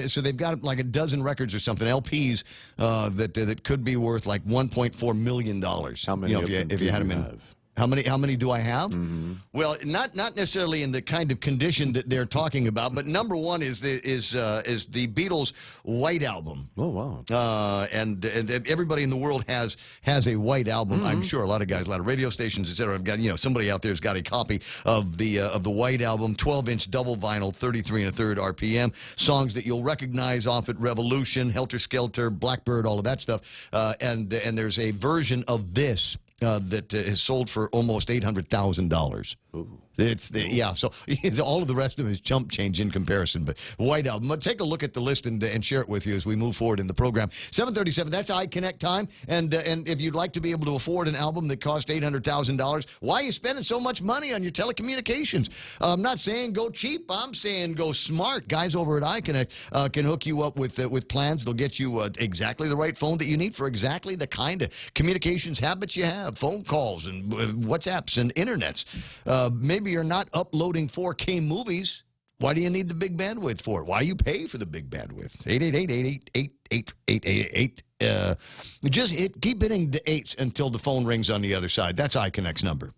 so they've got like a dozen records or something, LPs that could be worth like $1.4 million. How many if you had them in? Have? How many do I have? Mm-hmm. Well, not necessarily in the kind of condition that they're talking about, but number one is the Beatles' White Album. Oh wow! And everybody in the world has a White Album. Mm-hmm. I'm sure a lot of guys, a lot of radio stations, etc. have got, somebody out there has got a copy of the White Album, 12-inch double vinyl, 33 1/3 RPM, songs that you'll recognize off at Revolution, Helter Skelter, Blackbird, all of that stuff. And there's a version of this that is sold for almost $800,000. So all of the rest of it is chump change in comparison. But White Album, but take a look at the list and share it with you as we move forward in the program. 7:37, that's iConnect time. And if you'd like to be able to afford an album that cost $800,000, why are you spending so much money on your telecommunications? I'm not saying go cheap. I'm saying go smart. Guys over at iConnect can hook you up with plans. They'll get you exactly the right phone that you need for exactly the kind of communications habits you have, phone calls and WhatsApps and internets. Maybe you're not uploading 4K movies. Why do you need the big bandwidth for it? Why you pay for the big bandwidth? 888-888-888. Just keep hitting the 8s until the phone rings on the other side. That's iConnect's number.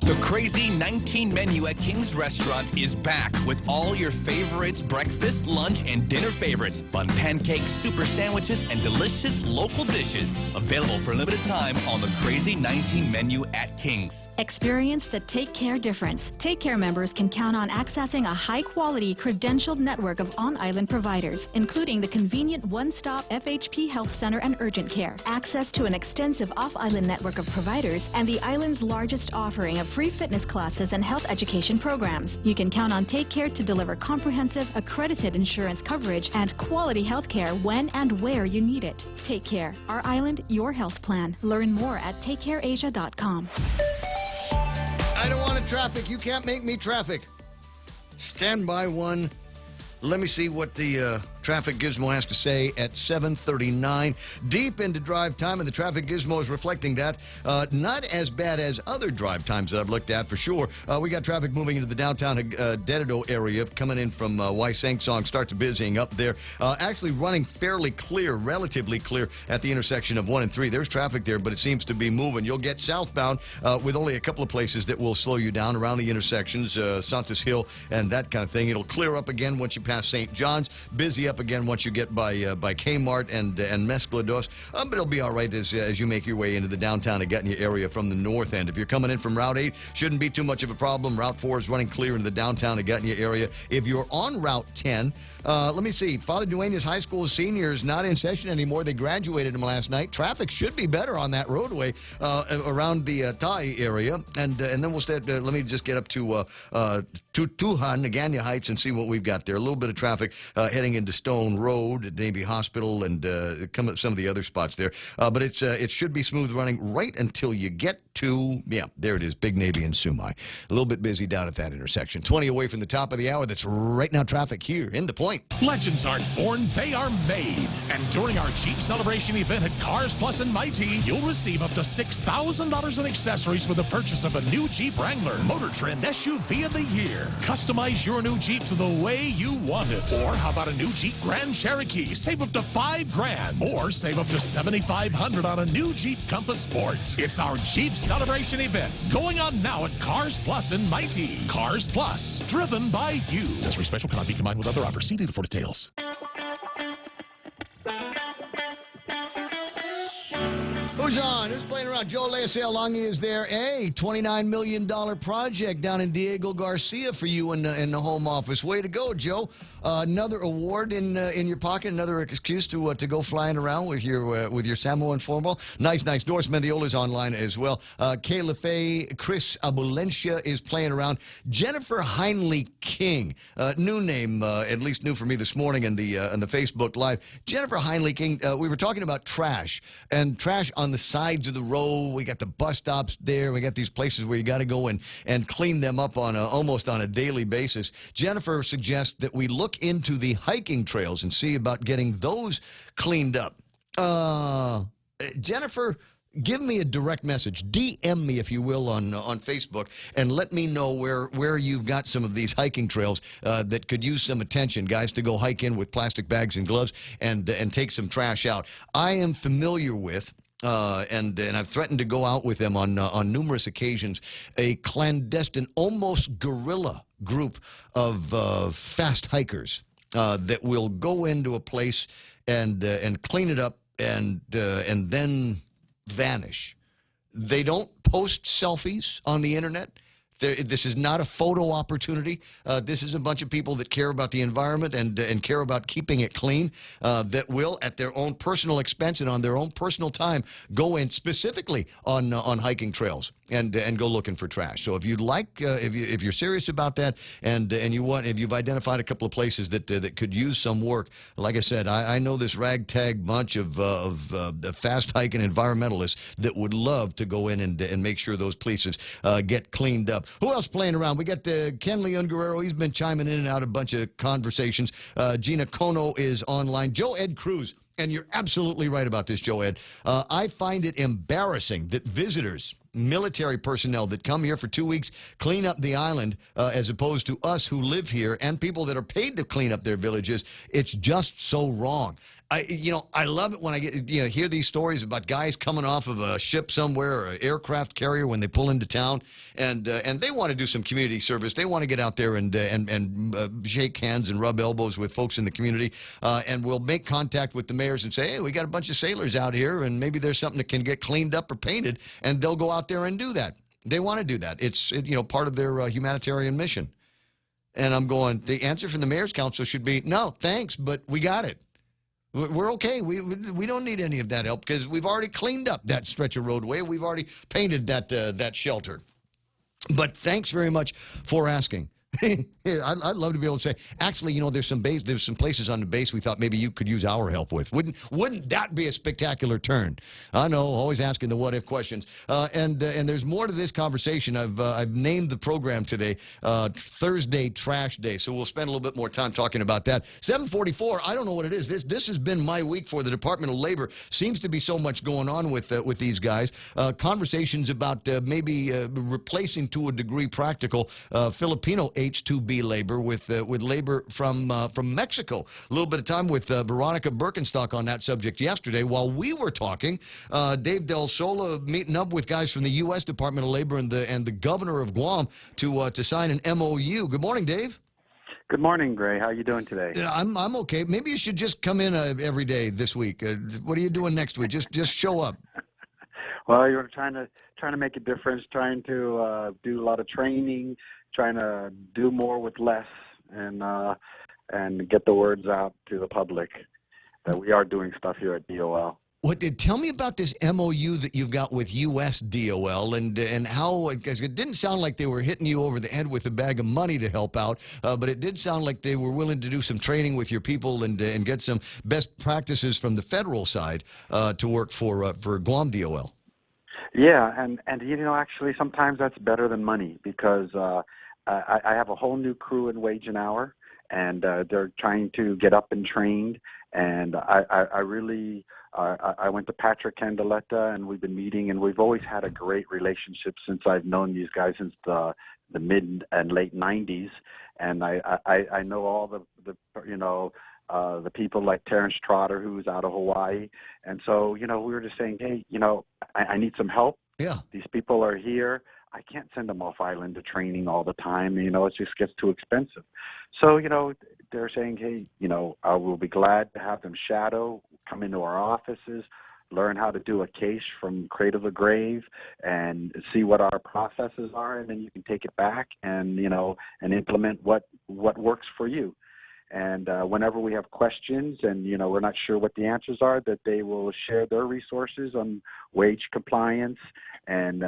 The Crazy 19 menu at King's Restaurant is back with all your favorites, breakfast, lunch, and dinner favorites. Fun pancakes, super sandwiches, and delicious local dishes. Available for a limited time on the Crazy 19 menu at King's. Experience the Take Care difference. Take Care members can count on accessing a high-quality, credentialed network of on-island providers, including the convenient one-stop FHP Health Center and Urgent Care, access to an extensive off-island network of providers, and the island's largest offering of free fitness classes and health education programs. You can count on Take Care to deliver comprehensive, accredited insurance coverage and quality health care when and where you need it. Take Care. Our island, your health plan. Learn more at takecareasia.com. I don't want traffic. You can't make me traffic. Stand by one. Let me see what the Traffic Gizmo has to say at 7:39. Deep into drive time, and the Traffic Gizmo is reflecting that. Not as bad as other drive times that I've looked at, for sure. We got traffic moving into the downtown Dededo area, coming in from Waisangsong, starts busying up there. Actually running fairly clear, relatively clear at the intersection of 1 and 3. There's traffic there, but it seems to be moving. You'll get southbound with only a couple of places that will slow you down around the intersections, Santos Hill and that kind of thing. It'll clear up again once you pass St. John's. Busy up again once you get by Kmart and Mezclados, but it'll be all right as you make your way into the downtown Agutnia area from the north end. If you're coming in from Route 8, shouldn't be too much of a problem. Route 4 is running clear into the downtown Agutnia area. If you're on Route 10, let me see. Father Duenas High School seniors not in session anymore. They graduated them last night. Traffic should be better on that roadway around the Tai area, and then we'll start. Let me just get up to Tuhan, Agutnia Heights, and see what we've got there. A little bit of traffic heading into Stone Road at Navy Hospital and some of the other spots there. But it should be smooth running right until you get to, there it is, Big Navy and Sumai. A little bit busy down at that intersection. 20 away from the top of the hour. That's right now traffic here in The Point. Legends aren't born, they are made. And during our Jeep Celebration event at Cars Plus and Mighty, you'll receive up to $6,000 in accessories with the purchase of a new Jeep Wrangler, Motor Trend SUV of the Year. Customize your new Jeep to the way you want it. Or how about a new Jeep Grand Cherokee? Save up to $5,000. Or save up to $7,500 on a new Jeep Compass Sport. It's our Jeep Celebration event going on now at Cars Plus and Mighty. Cars Plus, driven by you. Accessory special cannot be combined with other offers. See dealer for details. Who's on? Who's playing around? Joe Leasalongi is there. A $29 million project down in Diego Garcia for you in the home office. Way to go, Joe. Another award in your pocket, another excuse to go flying around with your Samoan formal. Nice. Doris Mendiola's online as well. Kay LaFay, Chris Abulencia is playing around. Jennifer Heinley King, new name, at least new for me this morning in the Facebook Live. Jennifer Heinley King, we were talking about trash, and trash on the sides of the road. We got the bus stops there. We got these places where you got to go and clean them up almost on a daily basis. Jennifer suggests that we look into the hiking trails and see about getting those cleaned up. Jennifer, give me a direct message. DM me, if you will, on Facebook, and let me know where you've got some of these hiking trails that could use some attention, guys, to go hike in with plastic bags and gloves and take some trash out. I am familiar with, and I've threatened to go out with them on numerous occasions, a clandestine, almost guerrilla group of fast hikers that will go into a place and clean it up and then vanish. They don't post selfies on the internet. This is not a photo opportunity. This is a bunch of people that care about the environment and care about keeping it clean, that will, at their own personal expense and on their own personal time, go in specifically on hiking trails and go looking for trash. So if you'd like, if you're serious about that, and if you've identified a couple of places that could use some work, like I said, I know this ragtag bunch of fast hiking environmentalists that would love to go in and make sure those places get cleaned up. Who else playing around? We got Ken Leon Guerrero. He's been chiming in and out a bunch of conversations. Gina Kono is online. Joe Ed Cruz. And you're absolutely right about this, Joe Ed. I find it embarrassing that visitors, military personnel that come here for 2 weeks, clean up the island, as opposed to us who live here and people that are paid to clean up their villages. It's just so wrong. I love it when I hear these stories about guys coming off of a ship somewhere or an aircraft carrier when they pull into town, and they want to do some community service. They want to get out there and shake hands and rub elbows with folks in the community, and we'll make contact with the mayors and say, hey, we got a bunch of sailors out here, and maybe there's something that can get cleaned up or painted, and they'll go out there and do that. They want to do that. It's part of their humanitarian mission. And I'm going, the answer from the mayor's council should be, no, thanks, but we got it. We're okay. We don't need any of that help because we've already cleaned up that stretch of roadway. We've already painted that shelter. But thanks very much for asking. I'd love to be able to say, actually, there's some places on the base we thought maybe you could use our help with. Wouldn't that be a spectacular turn? I know, always asking the what if questions. And there's more to this conversation. I've named the program today Thursday Trash Day, so we'll spend a little bit more time talking about that. 7:44. I don't know what it is. This has been my week for the Department of Labor. Seems to be so much going on with these guys. Conversations about maybe replacing to a degree practical Filipino H-2B labor with labor from Mexico. A little bit of time with Veronica Birkenstock on that subject yesterday. While we were talking, Dave Del Sola meeting up with guys from the U.S. Department of Labor and the governor of Guam to sign an MOU. Good morning, Dave. Good morning, Gray. How are you doing today? I'm okay. Maybe you should just come in every day this week. What are you doing next week? Just show up. Well, you're trying to make a difference, trying to do a lot of training, trying to do more with less, and get the words out to the public that we are doing stuff here at DOL. Tell me about this MOU that you've got with US DOL and how, because it didn't sound like they were hitting you over the head with a bag of money to help out, but it did sound like they were willing to do some training with your people and get some best practices from the federal side to work for Guam DOL. Yeah, and actually sometimes that's better than money because I have a whole new crew in Wage and Hour, and they're trying to get up and trained, and I really I went to Patrick Candeletta, and we've been meeting, and we've always had a great relationship since I've known these guys since the mid and late '90s, and I know all the people like Terrence Trotter, who's out of Hawaii, and so we were just saying, hey, I need some help. Yeah, these people are here. I can't send them off island to training all the time. It just gets too expensive. So they're saying, hey, I will be glad to have them shadow, come into our offices, learn how to do a case from cradle to grave, and see what our processes are, and then you can take it back and and implement what works for you. And whenever we have questions and we're not sure what the answers are, that they will share their resources on wage compliance, and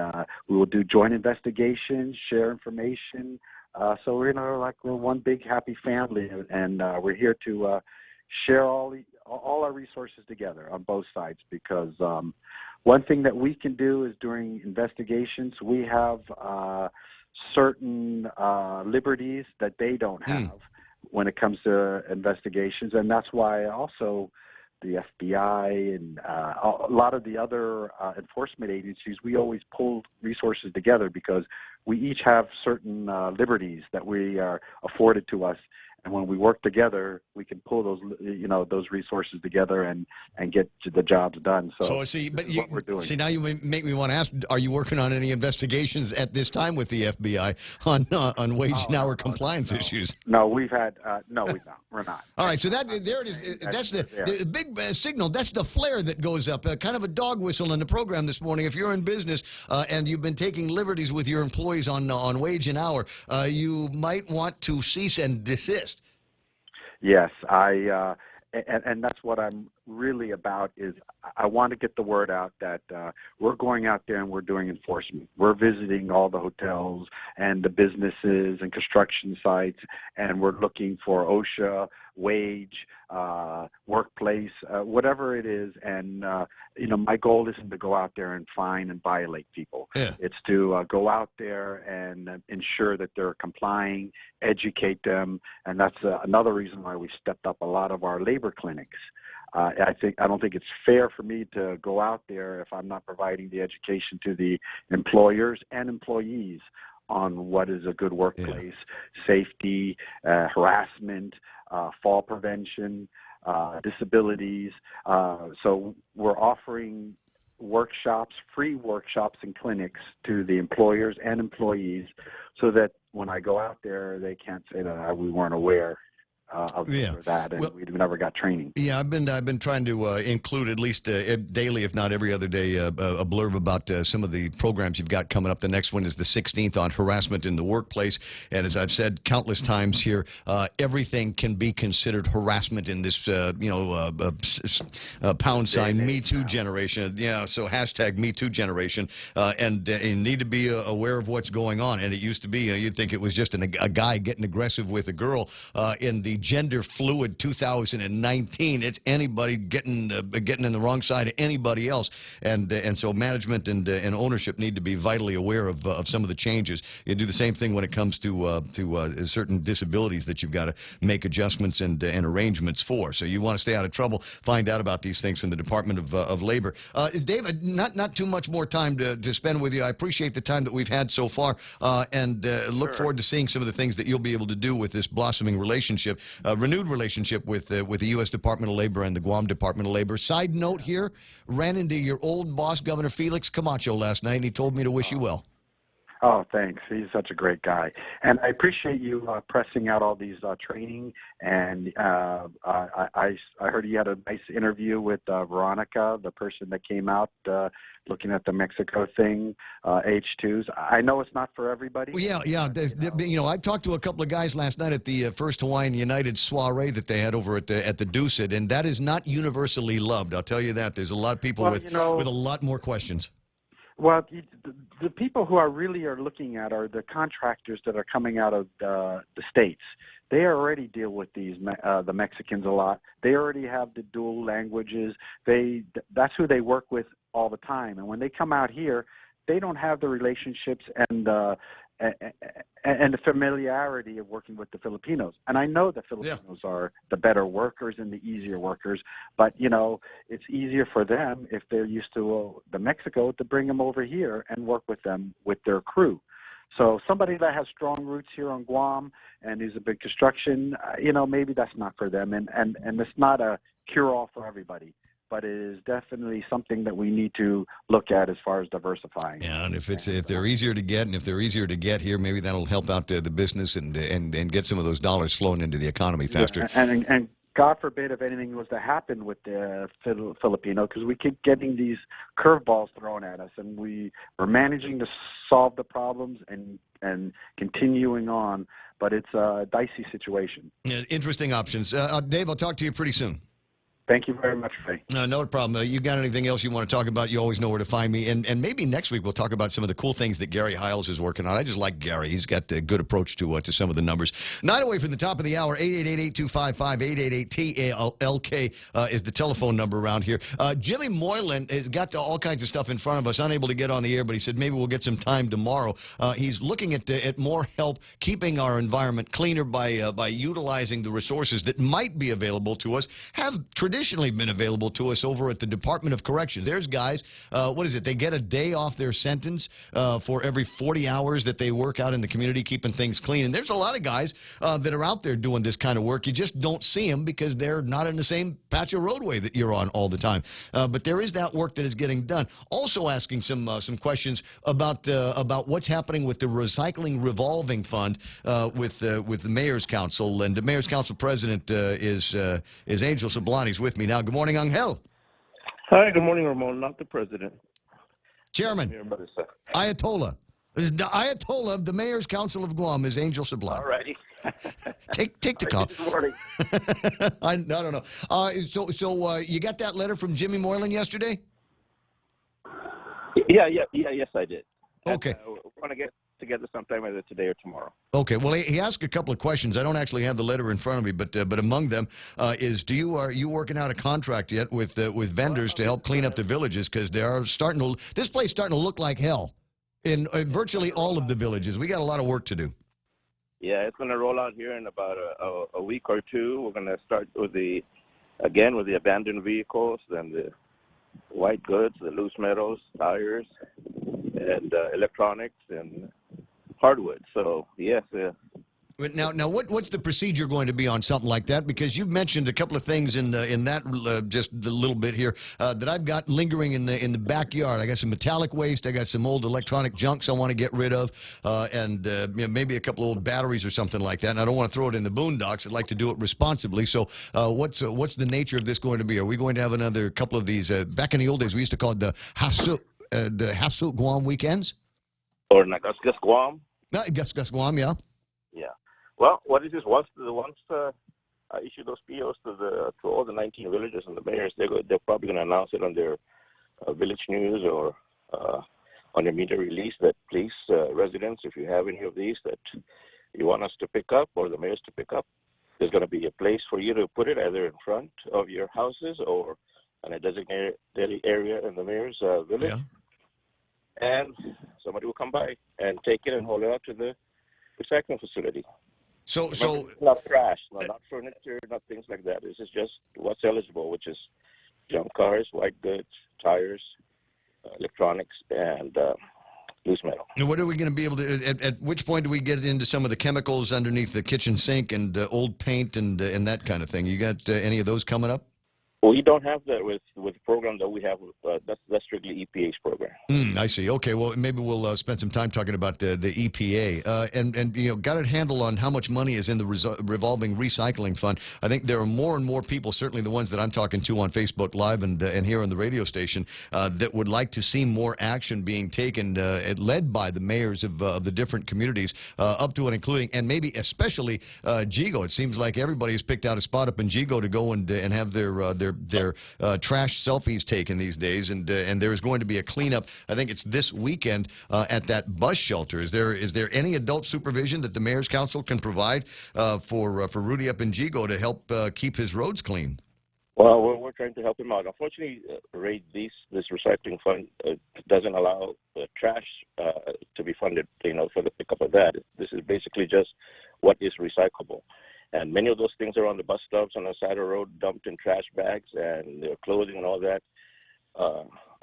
we will do joint investigations, share information. So we're we're one big happy family, and we're here to share all our resources together on both sides, because one thing that we can do is during investigations we have certain liberties that they don't have when it comes to investigations, and that's why also the FBI and a lot of the other enforcement agencies, we always pull resources together because we each have certain liberties that we are afforded to us. And when we work together, we can pull those resources together and get the jobs done. So see, but what we're doing. See, now you make me want to ask: are you working on any investigations at this time with the FBI on wage and hour compliance issues? No, we've had no, we're not. All right, so there it is. That's the big signal. That's the flare that goes up, kind of a dog whistle in the program this morning. If you're in business and you've been taking liberties with your employees on wage and hour, you might want to cease and desist. Yes, and that's what I'm really about. Is I want to get the word out that we're going out there and we're doing enforcement. We're visiting all the hotels and the businesses and construction sites, and we're looking for OSHA, wage, workplace, whatever it is. And my goal isn't to go out there and fine and violate people. Yeah. It's to go out there and ensure that they're complying, educate them, and that's another reason why we stepped up a lot of our labor clinics. I don't think it's fair for me to go out there if I'm not providing the education to the employers and employees on what is a good workplace, safety, harassment, fall prevention, disabilities. So we're offering workshops, free workshops and clinics to the employers and employees, so that when I go out there, they can't say that we weren't aware of this or that, and we never got training. Yeah, I've been trying to include at least daily, if not every other day, a blurb about some of the programs you've got coming up. The next one is the 16th on harassment in the workplace, and as I've said countless times here, everything can be considered harassment in this pound sign Me Too generation. Yeah, so hashtag Me Too generation, and you need to be aware of what's going on. And it used to be you'd think it was just a guy getting aggressive with a girl. In the gender fluid 2019, it's anybody getting in the wrong side of anybody else, and so management and ownership need to be vitally aware of some of the changes. You do the same thing when it comes to certain disabilities that you've got to make adjustments and arrangements for. So you want to stay out of trouble, find out about these things from the Department of Labor. David, not too much more time to spend with you. I appreciate the time that we've had so far, and look forward to seeing some of the things that you'll be able to do with this blossoming relationship. Renewed relationship with the U.S. Department of Labor and the Guam Department of Labor. Side note here, ran into your old boss, Governor Felix Camacho, last night, and he told me to wish you well. Oh, thanks. He's such a great guy, and I appreciate you pressing out all these training. And I heard you had a nice interview with Veronica, the person that came out looking at the Mexico thing, H2s. I know it's not for everybody. Well, yeah. I talked to a couple of guys last night at the First Hawaiian United soiree that they had over at the Deuced, and that is not universally loved. I'll tell you that. There's a lot of people with a lot more questions. Well, the people who are looking at are the contractors that are coming out of the states. They already deal with the Mexicans a lot. They already have the dual languages. That's who they work with all the time. And when they come out here, they don't have the relationships and the familiarity of working with the Filipinos. And I know the Filipinos are the better workers and the easier workers, but, it's easier for them if they're used to the Mexico to bring them over here and work with them with their crew. So somebody that has strong roots here on Guam and is a big construction, maybe that's not for them. And it's not a cure-all for everybody. But it is definitely something that we need to look at as far as diversifying. Yeah, and if they're easier to get, and if they're easier to get here, maybe that'll help out the business and get some of those dollars flowing into the economy faster. Yeah, and God forbid if anything was to happen with the Filipino, because we keep getting these curveballs thrown at us, and we're managing to solve the problems and continuing on, but it's a dicey situation. Yeah, interesting options. Dave, I'll talk to you pretty soon. Thank you very much, Ray. No problem. You got anything else you want to talk about? You always know where to find me. And maybe next week we'll talk about some of the cool things that Gary Hiles is working on. I just like Gary. He's got a good approach to some of the numbers. 9 away from the top of the hour, 888-8255-888-TALK is the telephone number around here. Jimmy Moylan has got all kinds of stuff in front of us, unable to get on the air, but he said maybe we'll get some time tomorrow. He's looking at more help keeping our environment cleaner by utilizing the resources that might be available to us, have traditionally been available to us over at the Department of Corrections. There's guys, they get a day off their sentence for every 40 hours that they work out in the community keeping things clean. And there's a lot of guys that are out there doing this kind of work. You just don't see them because they're not in the same patch of roadway that you're on all the time. But there is that work that is getting done. Also asking some questions about what's happening with the Recycling Revolving Fund with the Mayor's Council. And the Mayor's Council President is Angel Sablani's with me now. Good morning, Angel. Hi, good morning, Ramon. Not the president. Chairman. Ayatollah. The Ayatollah of the Mayor's Council of Guam is Angel Sablani. All righty. Take the call. Good morning. I don't know. So you got that letter from Jimmy Moylan yesterday? Yes, I did. Okay. We want to get together sometime either today or tomorrow. Okay. Well, he asked a couple of questions. I don't actually have the letter in front of me, but among them is are you working out a contract yet with vendors to help clean up the villages, because this place starting to look like hell in virtually all of the villages. We got a lot of work to do. Yeah, it's going to roll out here in about a week or two. We're going to start with the abandoned vehicles, then the white goods, the loose metals, tires, and electronics and hardwood. So yes. Now, what's the procedure going to be on something like that? Because you've mentioned a couple of things in that just a little bit here that I've got lingering in the backyard. I got some metallic waste. I got some old electronic junks I want to get rid of, and maybe a couple of old batteries or something like that. And I don't want to throw it in the boondocks. I'd like to do it responsibly. So, what's the nature of this going to be? Are we going to have another couple of these? Back in the old days, we used to call it the Hasuk Guam weekends, or Nagasgas Guam. Nagasgas Guam, yeah. Yeah. Well, what it is, once I issue those POs to all the 19 villages and the mayors, they're probably going to announce it on their village news or on their media release that please, residents, if you have any of these that you want us to pick up or the mayors to pick up, there's going to be a place for you to put it either in front of your houses or in a designated area in the mayor's village. Yeah. And somebody will come by and take it and haul it out to the recycling facility. So not trash, not furniture, not things like that. This is just what's eligible, which is junk cars, white goods, tires, electronics, and loose metal. And what are we going to be able to? At which point do we get into some of the chemicals underneath the kitchen sink and old paint and that kind of thing? You got any of those coming up? We don't have that with the program that we have. That's strictly EPA's program. I see. Okay, well, maybe we'll spend some time talking about the EPA and got a handle on how much money is in the revolving recycling fund. I think there are more and more people, certainly the ones that I'm talking to on Facebook Live and here on the radio station, that would like to see more action being taken, led by the mayors of the different communities, up to and including, and maybe especially Gigo. It seems like everybody has picked out a spot up in Gigo to go and have their trash selfies taken these days, and there is going to be a cleanup. I think it's this weekend at that bus shelter. Is there any adult supervision that the mayor's council can provide for Rudy up in Gigo to help keep his roads clean? Well, we're trying to help him out. Unfortunately, Ray, this recycling fund doesn't allow trash to be funded, for the pickup of that. This is basically just what is recyclable. And many of those things are on the bus stops on the side of the road, dumped in trash bags, and their clothing and all that.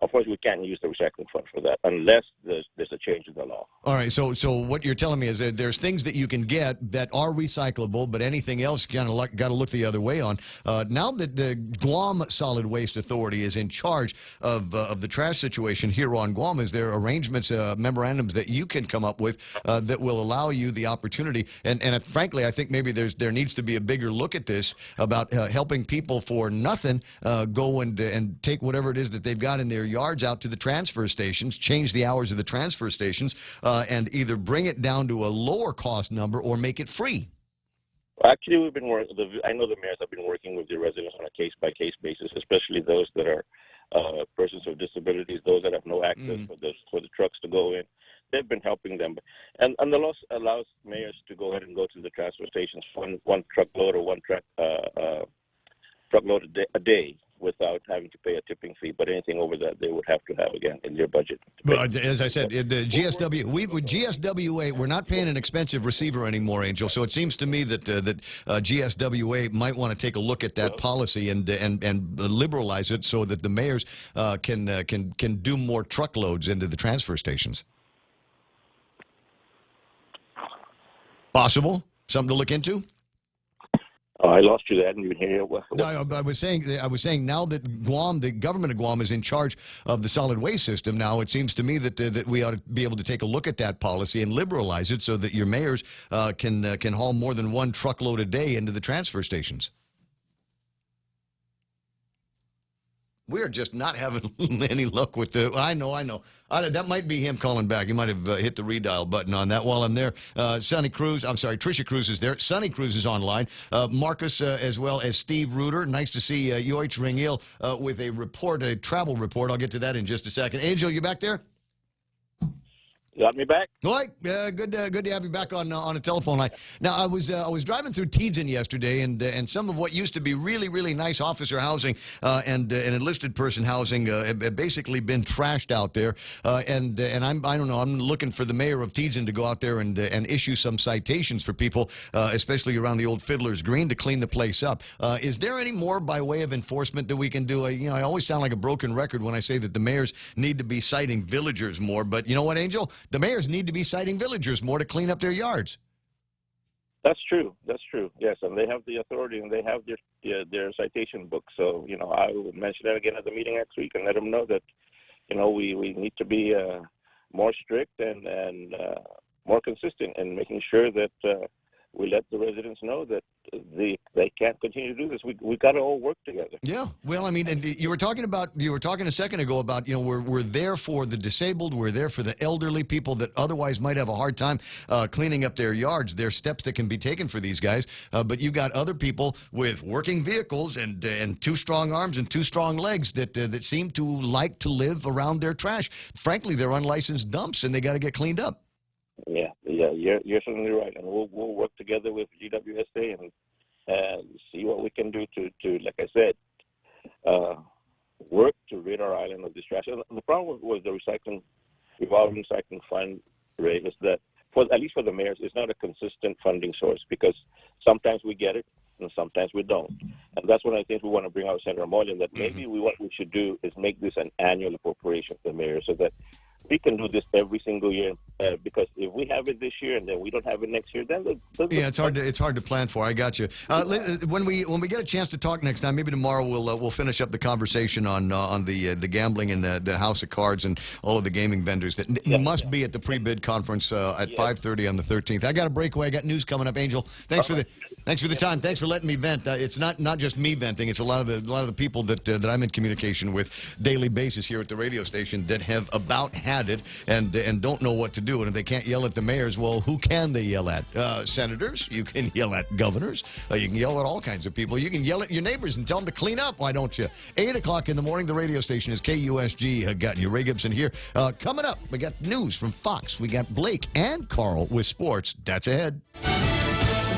Of course, we can't use the recycling fund for that unless there's a change in the law. All right, so what you're telling me is that there's things that you can get that are recyclable, but anything else you kind of got to look the other way on. Now that the Guam Solid Waste Authority is in charge of the trash situation here on Guam, is there arrangements, memorandums that you can come up with that will allow you the opportunity? And frankly, I think maybe there needs to be a bigger look at this about helping people for nothing go and take whatever it is that they've got in their yards out to the transfer stations, change the hours of the transfer stations, and either bring it down to a lower cost number or make it free. Well, actually, we've been working. I know the mayors have been working with the residents on a case-by-case basis, especially those that are persons with disabilities, those that have no access for the trucks to go in. They've been helping them, and the law allows mayors to go ahead and go to the transfer stations one truckload or one truckload a day, without having to pay a tipping fee. But anything over that, they would have to have, again, in their budget. But as I said, the GSWA, we're not paying an expensive receiver anymore, Angel. So it seems to me that GSWA might want to take a look at that policy and liberalize it so that the mayors can do more truckloads into the transfer stations. Possible? Something to look into? Oh, I lost you there. I didn't even hear you. No, I was saying now that Guam, the government of Guam, is in charge of the solid waste system. Now it seems to me that we ought to be able to take a look at that policy and liberalize it so that your mayors can haul more than one truckload a day into the transfer stations. We're just not having any luck with the. I know. That might be him calling back. He might have hit the redial button on that while I'm there. Tricia Cruz is there. Sonny Cruz is online. Marcus, as well as Steve Reuter. Nice to see Yoich Ringil with a travel report. I'll get to that in just a second. Angel, you back there? You got me back? All right, good to have you back on a telephone line. Now, I was driving through Teedzin yesterday, and some of what used to be really, really nice officer housing and enlisted person housing have basically been trashed out there. And I don't know. I'm looking for the mayor of Teedzin to go out there and issue some citations for people, especially around the old Fiddler's Green, to clean the place up. Is there any more by way of enforcement that we can do? I always sound like a broken record when I say that the mayors need to be citing villagers more. But you know what, Angel? The mayors need to be citing villagers more to clean up their yards. That's true. Yes, and they have the authority and they have their citation book. So, I will mention that again at the meeting next week and let them know that, we need to be more strict and more consistent in making sure that we let the residents know that they can't continue to do this. We got to all work together. Yeah. Well, I mean, and you were talking a second ago about, we're there for the disabled, we're there for the elderly, people that otherwise might have a hard time cleaning up their yards. There are steps that can be taken for these guys, but you've got other people with working vehicles and two strong arms and two strong legs that seem to like to live around their trash. Frankly, they're unlicensed dumps, and they got to get cleaned up. Yeah, you're certainly right, and we'll work together with GWSA and see what we can do to like I said, work to rid our island of this trash. And the problem with the revolving recycling fund, Ray, is that at least for the mayors, it's not a consistent funding source because sometimes we get it and sometimes we don't. And that's one of the things we want to bring out, Senator Moylan, that maybe what we should do is make this an annual appropriation for the mayors so that we can do this every single year, because if we have it this year and then we don't have it next year, then it's hard to plan for. I got you. When we get a chance to talk next time, maybe tomorrow we'll finish up the conversation on the gambling and the house of cards and all of the gaming vendors that must be at the pre-bid conference at 5:30 on the 13th. I got a breakaway. I got news coming up. Angel, thanks for the time. Thanks for letting me vent. It's not just me venting. It's a lot of the people that I'm in communication with daily basis here at the radio station that have about had it and don't know what to do. And if they can't yell at the mayors, well, who can they yell at? Senators. You can yell at governors. You can yell at all kinds of people. You can yell at your neighbors and tell them to clean up. Why don't you? 8 o'clock in the morning, the radio station is KUSG. Got you. Ray Gibson here. Coming up, we got news from Fox. We got Blake and Carl with sports. That's ahead.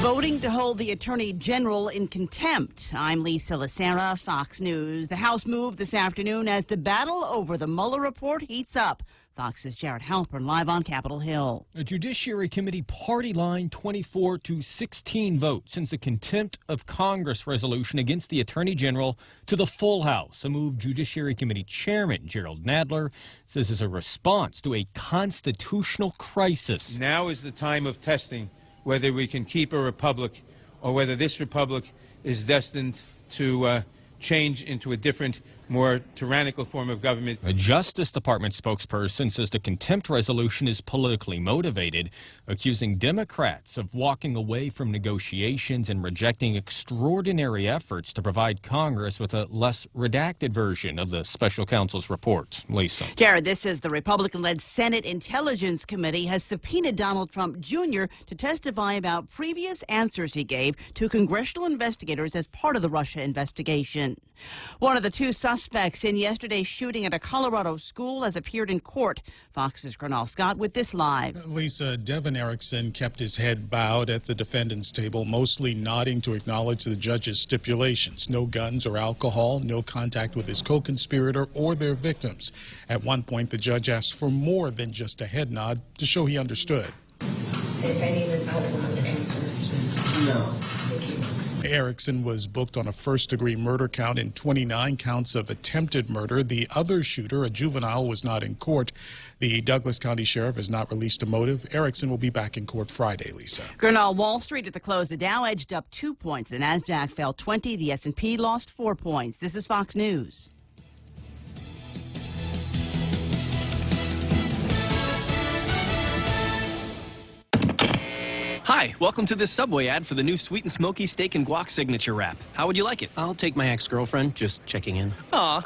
Voting to hold the Attorney General in contempt. I'm Lisa Lacera, Fox News. The House moved this afternoon as the battle over the Mueller report heats up. Fox's Jared Halpern live on Capitol Hill. A Judiciary Committee party line 24-16 vote sends the contempt of Congress resolution against the Attorney General to the full House. A move Judiciary Committee Chairman Gerald Nadler says is a response to a constitutional crisis. Now is the time of testing whether we can keep a republic or whether this republic is destined to change into a different, more tyrannical form of government. A Justice Department spokesperson says the contempt resolution is politically motivated, accusing Democrats of walking away from negotiations and rejecting extraordinary efforts to provide Congress with a less redacted version of the special counsel's report. Lisa. Jared, this is the Republican-led Senate Intelligence Committee has subpoenaed Donald Trump Jr. to testify about previous answers he gave to congressional investigators as part of the Russia investigation. One of the two suspects in yesterday's shooting at a Colorado school has appeared in court. Fox's Gernal Scott with this live. Lisa, Devin Erickson kept his head bowed at the defendant's table, mostly nodding to acknowledge the judge's stipulations. No guns or alcohol, no contact with his co-conspirator or their victims. At one point, the judge asked for more than just a head nod to show he understood. If any of out loud answers, no. Erickson was booked on a first-degree murder count and 29 counts of attempted murder. The other shooter, a juvenile, was not in court. The Douglas County Sheriff has not released a motive. Erickson will be back in court Friday, Lisa. Gernal, Wall Street at the close. The Dow edged up 2 points. The Nasdaq fell 20. The S&P lost 4 points. This is Fox News. Hi, welcome to this Subway ad for the new Sweet and Smoky Steak and Guac Signature Wrap. How would you like it? I'll take my ex-girlfriend, just checking in. Aw.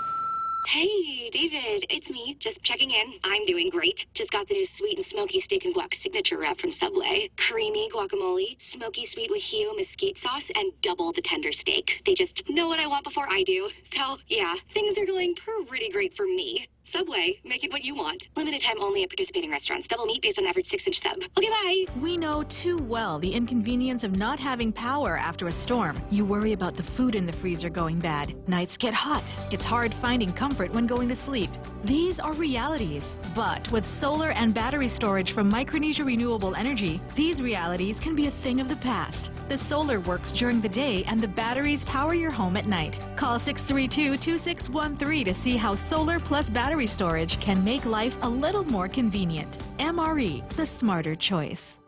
Hey, David, it's me, just checking in. I'm doing great. Just got the new Sweet and Smoky Steak and Guac Signature Wrap from Subway. Creamy guacamole, smoky sweet with Hio mesquite sauce, and double the tender steak. They just know what I want before I do. So, yeah, things are going pretty great for me. Subway, make it what you want. Limited time only at participating restaurants. Double meat based on average 6-inch sub. Okay, bye. We know too well the inconvenience of not having power after a storm. You worry about the food in the freezer going bad. Nights get hot. It's hard finding comfort when going to sleep. These are realities. But with solar and battery storage from Micronesia Renewable Energy, these realities can be a thing of the past. The solar works during the day and the batteries power your home at night. Call 632-2613 to see how solar plus battery storage can make life a little more convenient. MRE, the smarter choice.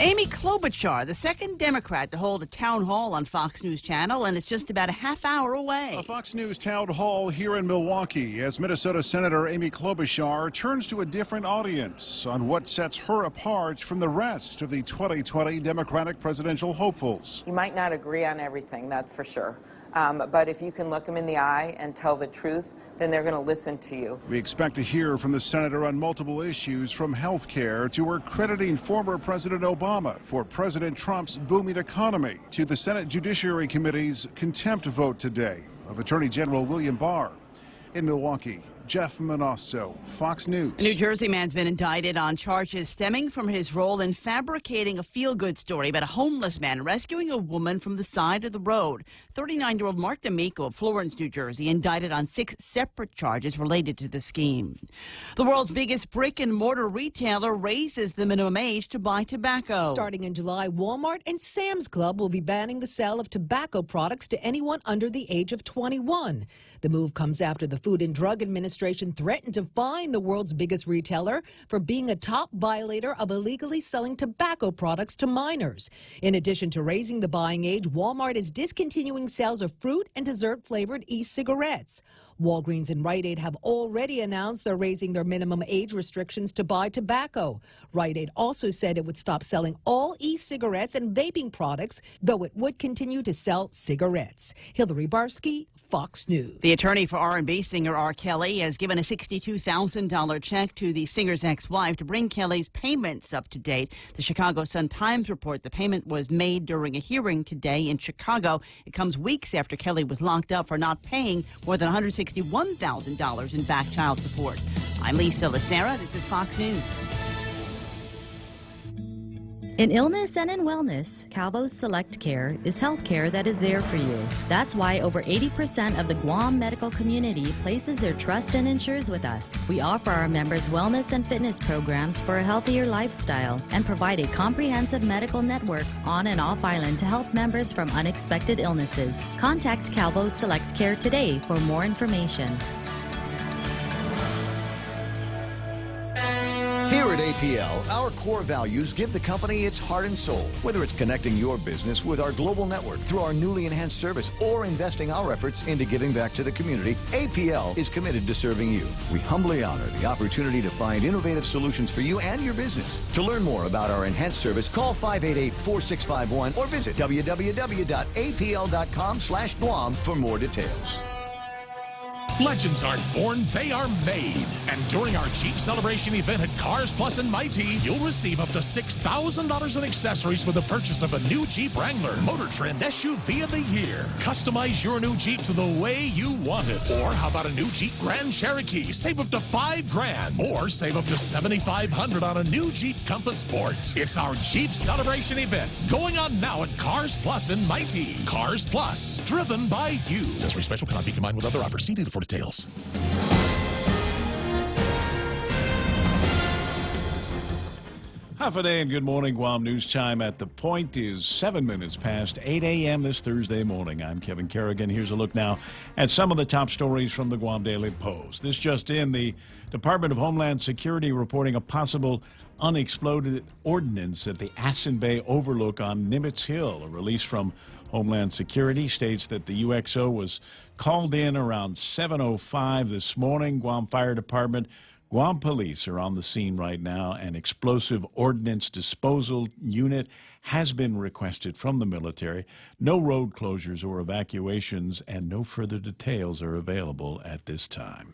Amy Klobuchar, the second Democrat to hold a town hall on Fox News Channel, and it's just about a half hour away. A Fox News town hall here in Milwaukee as Minnesota Senator Amy Klobuchar turns to a different audience on what sets her apart from the rest of the 2020 Democratic presidential hopefuls. You might not agree on everything, that's for sure. But if you can look them in the eye and tell the truth, then they're going to listen to you. We expect to hear from the senator on multiple issues, from health care to her crediting former President Obama for President Trump's booming economy, to the Senate Judiciary Committee's contempt vote today of Attorney General William Barr. In Milwaukee, Jeff Manasso, Fox News. A New Jersey man's been indicted on charges stemming from his role in fabricating a feel-good story about a homeless man rescuing a woman from the side of the road. 39-year-old Mark D'Amico of Florence, New Jersey, indicted on 6 separate charges related to the scheme. The world's biggest brick-and-mortar retailer raises the minimum age to buy tobacco. Starting in July, Walmart and Sam's Club will be banning the sale of tobacco products to anyone under the age of 21. The move comes after the Food and Drug Administration administration threatened to fine the world's biggest retailer for being a top violator of illegally selling tobacco products to minors. In addition to raising the buying age, Walmart is discontinuing sales of fruit and dessert-flavored e-cigarettes. Walgreens and Rite Aid have already announced they're raising their minimum age restrictions to buy tobacco. Rite Aid also said it would stop selling all e-cigarettes and vaping products, though it would continue to sell cigarettes. Hillary Barsky, Fox News. The attorney for R&B singer R. Kelly has given a $62,000 check to the singer's ex-wife to bring Kelly's payments up to date. The Chicago Sun-Times report the payment was made during a hearing today in Chicago. It comes weeks after Kelly was locked up for not paying more than $161,000 in back child support. I'm Lisa Lacera. This is Fox News. In illness and in wellness, Calvo's Select Care is health care that is there for you. That's why over 80% of the Guam medical community places their trust and insures with us. We offer our members wellness and fitness programs for a healthier lifestyle and provide a comprehensive medical network on and off island to help members from unexpected illnesses. Contact Calvo's Select Care today for more information. Here at APL, our core values give the company its heart and soul. Whether it's connecting your business with our global network through our newly enhanced service or investing our efforts into giving back to the community, APL is committed to serving you. We humbly honor the opportunity to find innovative solutions for you and your business. To learn more about our enhanced service, call 588-4651 or visit www.apl.com/Guam for more details. Legends aren't born, they are made. And during our Jeep Celebration event at Cars Plus and Mighty, you'll receive up to $6,000 in accessories with the purchase of a new Jeep Wrangler Motor Trend SUV of the Year. Customize your new Jeep to the way you want it. Or how about a new Jeep Grand Cherokee? Save up to $5,000. Or save up to $7,500 on a new Jeep Compass Sport. It's our Jeep Celebration event going on now at Cars Plus and Mighty. Cars Plus, driven by you. Accessory special cannot be combined with other offers. See dealer for details. Half a day and good morning, Guam. News time at the point is 7 minutes past 8 a.m. this Thursday morning. I'm Kevin Kerrigan. Here's a look now at some of the top stories from the Guam Daily Post. This just in, the Department of Homeland Security reporting a possible unexploded ordnance at the Asin Bay Overlook on Nimitz Hill. A release from Homeland Security states that the UXO was called in around 7:05 this morning. Guam Fire Department, Guam Police are on the scene right now. An explosive ordnance disposal unit has been requested from the military. No road closures or evacuations, and no further details are available at this time.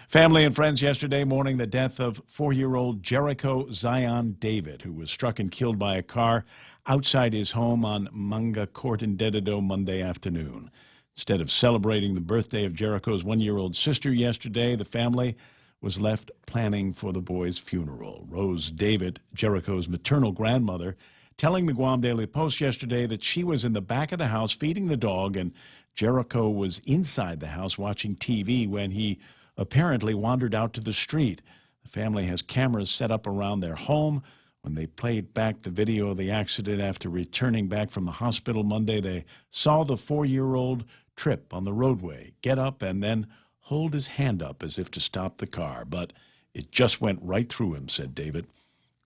Family and friends yesterday mourning the death of 4-year-old Jericho Zion David, who was struck and killed by a car outside his home on Manga Court in Dededo Monday afternoon. Instead of celebrating the birthday of Jericho's 1-year-old sister yesterday, the family was left planning for the boy's funeral. Rose David, Jericho's maternal grandmother, telling the Guam Daily Post yesterday that she was in the back of the house feeding the dog and Jericho was inside the house watching TV when he apparently wandered out to the street. The family has cameras set up around their home. When they played back the video of the accident after returning back from the hospital Monday, they saw the 4-year-old trip on the roadway, get up, and then hold his hand up as if to stop the car. But it just went right through him, said David.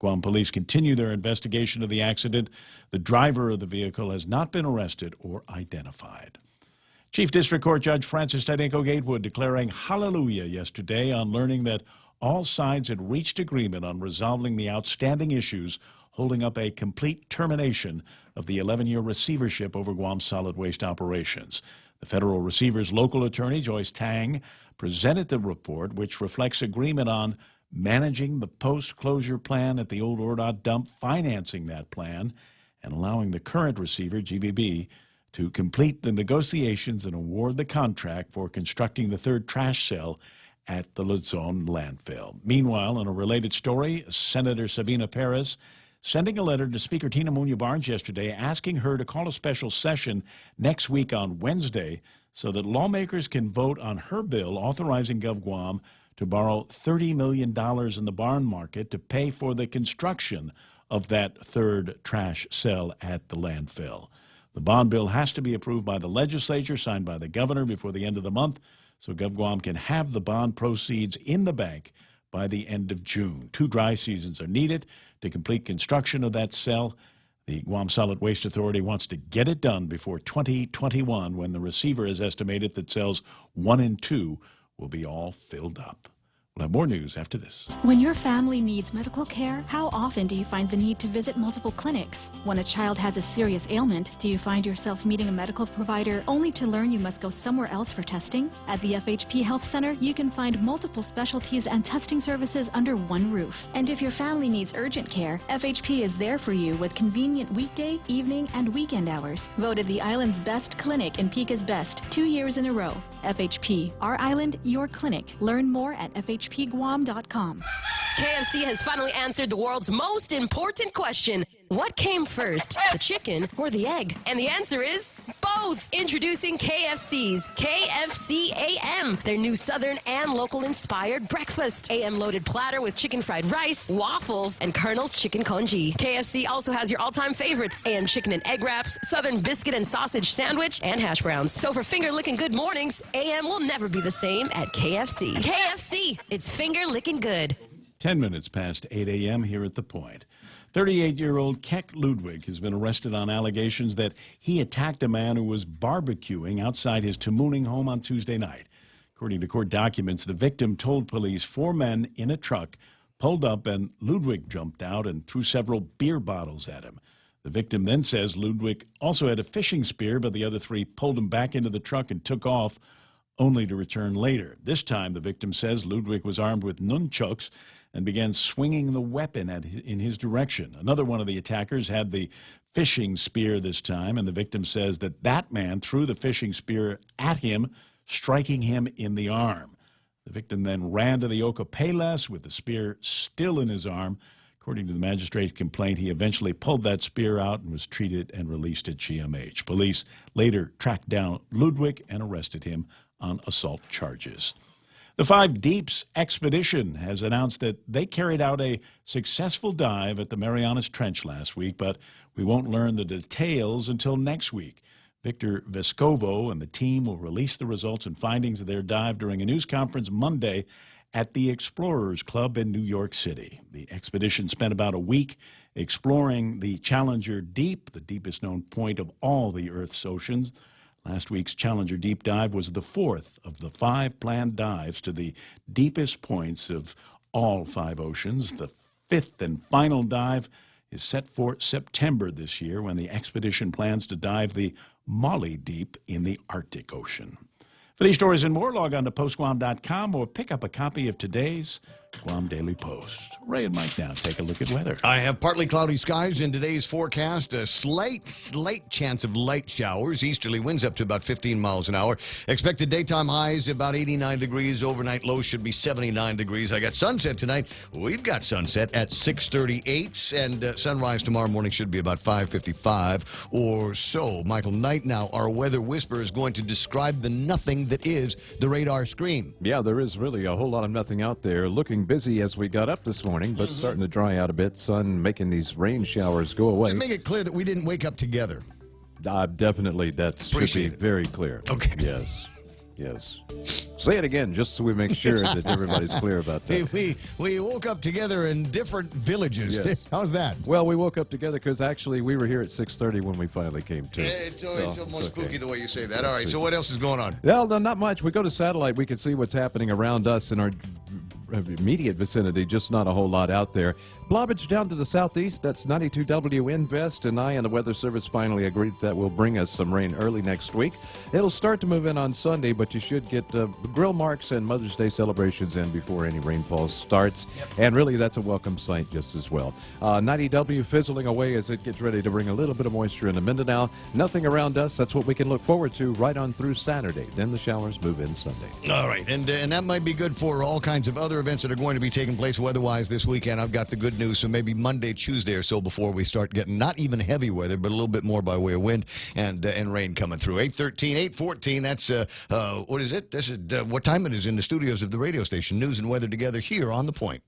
Guam police continue their investigation of the accident. The driver of the vehicle has not been arrested or identified. Chief District Court Judge Francis Tadenko Gatewood declaring hallelujah yesterday on learning that all sides had reached agreement on resolving the outstanding issues holding up a complete termination of the 11-year receivership over Guam's solid waste operations. The federal receiver's local attorney, Joyce Tang, presented the report, which reflects agreement on managing the post-closure plan at the old Ordot dump, financing that plan, and allowing the current receiver, GBB, to complete the negotiations and award the contract for constructing the third trash cell at the Luzon landfill. Meanwhile, in a related story, Senator Sabina Perez sending a letter to Speaker Tina Muñoz Barnes yesterday asking her to call a special session next week on Wednesday so that lawmakers can vote on her bill authorizing GovGuam to borrow $30 million in the bond market to pay for the construction of that third trash cell at the landfill. The bond bill has to be approved by the legislature, signed by the governor before the end of the month, so GovGuam can have the bond proceeds in the bank by the end of June. 2 dry seasons are needed to complete construction of that cell. The Guam Solid Waste Authority wants to get it done before 2021, when the receiver has estimated that cells 1 and 2 will be all filled up. We'll have more news after this. When your family needs medical care, how often do you find the need to visit multiple clinics? When a child has a serious ailment, do you find yourself meeting a medical provider only to learn you must go somewhere else for testing? At the FHP Health Center, you can find multiple specialties and testing services under one roof. And if your family needs urgent care, FHP is there for you with convenient weekday, evening, and weekend hours. Voted the island's best clinic and Pika's best 2 years in a row. FHP, our island, your clinic. Learn more at FHPGuam.com. KFC has finally answered the world's most important question. What came first, the chicken or the egg? And the answer is both. Introducing KFC's KFC AM, their new Southern and local-inspired breakfast. AM-loaded platter with chicken fried rice, waffles, and Colonel's chicken congee. KFC also has your all-time favorites, AM chicken and egg wraps, Southern biscuit and sausage sandwich, and hash browns. So for finger-licking good mornings, AM will never be the same at KFC. KFC, it's finger-licking good. 10 minutes past 8 a.m. here at The Point. 38-year-old Keck Ludwig has been arrested on allegations that he attacked a man who was barbecuing outside his Tamuning home on Tuesday night. According to court documents, the victim told police 4 men in a truck pulled up and Ludwig jumped out and threw several beer bottles at him. The victim then says Ludwig also had a fishing spear, but the other 3 pulled him back into the truck and took off, only to return later. This time, the victim says Ludwig was armed with nunchucks and began swinging the weapon in his direction. Another one of the attackers had the fishing spear this time, and the victim says that man threw the fishing spear at him, striking him in the arm. The victim then ran to the Oka Payless with the spear still in his arm. According to the magistrate's complaint, he eventually pulled that spear out and was treated and released at GMH. Police later tracked down Ludwig and arrested him on assault charges. The Five Deeps expedition has announced that they carried out a successful dive at the Marianas Trench last week, but we won't learn the details until next week. Victor Vescovo and the team will release the results and findings of their dive during a news conference Monday at the Explorers Club in New York City. The expedition spent about a week exploring the Challenger Deep, the deepest known point of all the Earth's oceans. Last week's Challenger Deep Dive was the 4th of the 5 planned dives to the deepest points of all 5 oceans. The 5th and final dive is set for September this year, when the expedition plans to dive the Molly Deep in the Arctic Ocean. For these stories and more, log on to postguam.com or pick up a copy of today's Guam Daily Post. Ray and Mike now take a look at weather. I have partly cloudy skies in today's forecast. A slight chance of light showers. Easterly winds up to about 15 miles an hour. Expected daytime highs about 89 degrees. Overnight lows should be 79 degrees. I got sunset tonight. We've got sunset at 6:38, and sunrise tomorrow morning should be about 5:55 or so. Michael Knight now, our weather whisperer, is going to describe the nothing that is the radar screen. Yeah, there is really a whole lot of nothing out there. Looking busy as we got up this morning, but starting to dry out a bit. Sun making these rain showers go away. To make it clear that we didn't wake up together. Definitely, that should be very clear. Okay. Yes. Yes. Say it again, just so we make sure that everybody's clear about that. Hey, we woke up together in different villages. Yes. How's that? Well, we woke up together because actually we were here at 6:30 when we finally came to. It's almost spooky the way you say that. All right, so what else is going on? Well, no, not much. We go to satellite, we can see what's happening around us in our immediate vicinity, just not a whole lot out there. Blobage down to the southeast, that's 92 WNVest, and I and the Weather Service finally agreed that will bring us some rain early next week. It'll start to move in on Sunday, but you should get grill marks and Mother's Day celebrations in before any rainfall starts, and really that's a welcome sight just as well. 90 W fizzling away as it gets ready to bring a little bit of moisture in Mindanao. Nothing around us, that's what we can look forward to right on through Saturday. Then the showers move in Sunday. All right, and that might be good for all kinds of other events that are going to be taking place weather-wise this weekend. I've got the good news, so maybe Monday, Tuesday or so before we start getting not even heavy weather, but a little bit more by way of wind and rain coming through. 8:13, 8:14, that's, what is it? This is what time it is in the studios of the radio station. News and weather together here on The Point.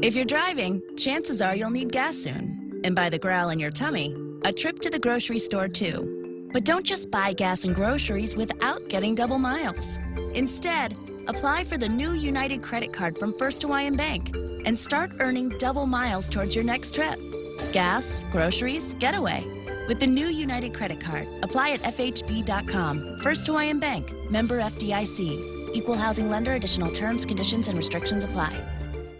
If you're driving, chances are you'll need gas soon. And by the growl in your tummy, a trip to the grocery store too. But don't just buy gas and groceries without getting double miles. Instead, apply for the new United credit card from First Hawaiian Bank and start earning double miles towards your next trip. Gas, groceries, getaway. With the new United credit card, apply at FHB.com. First Hawaiian Bank, member FDIC. Equal housing lender. Additional terms, conditions, and restrictions apply.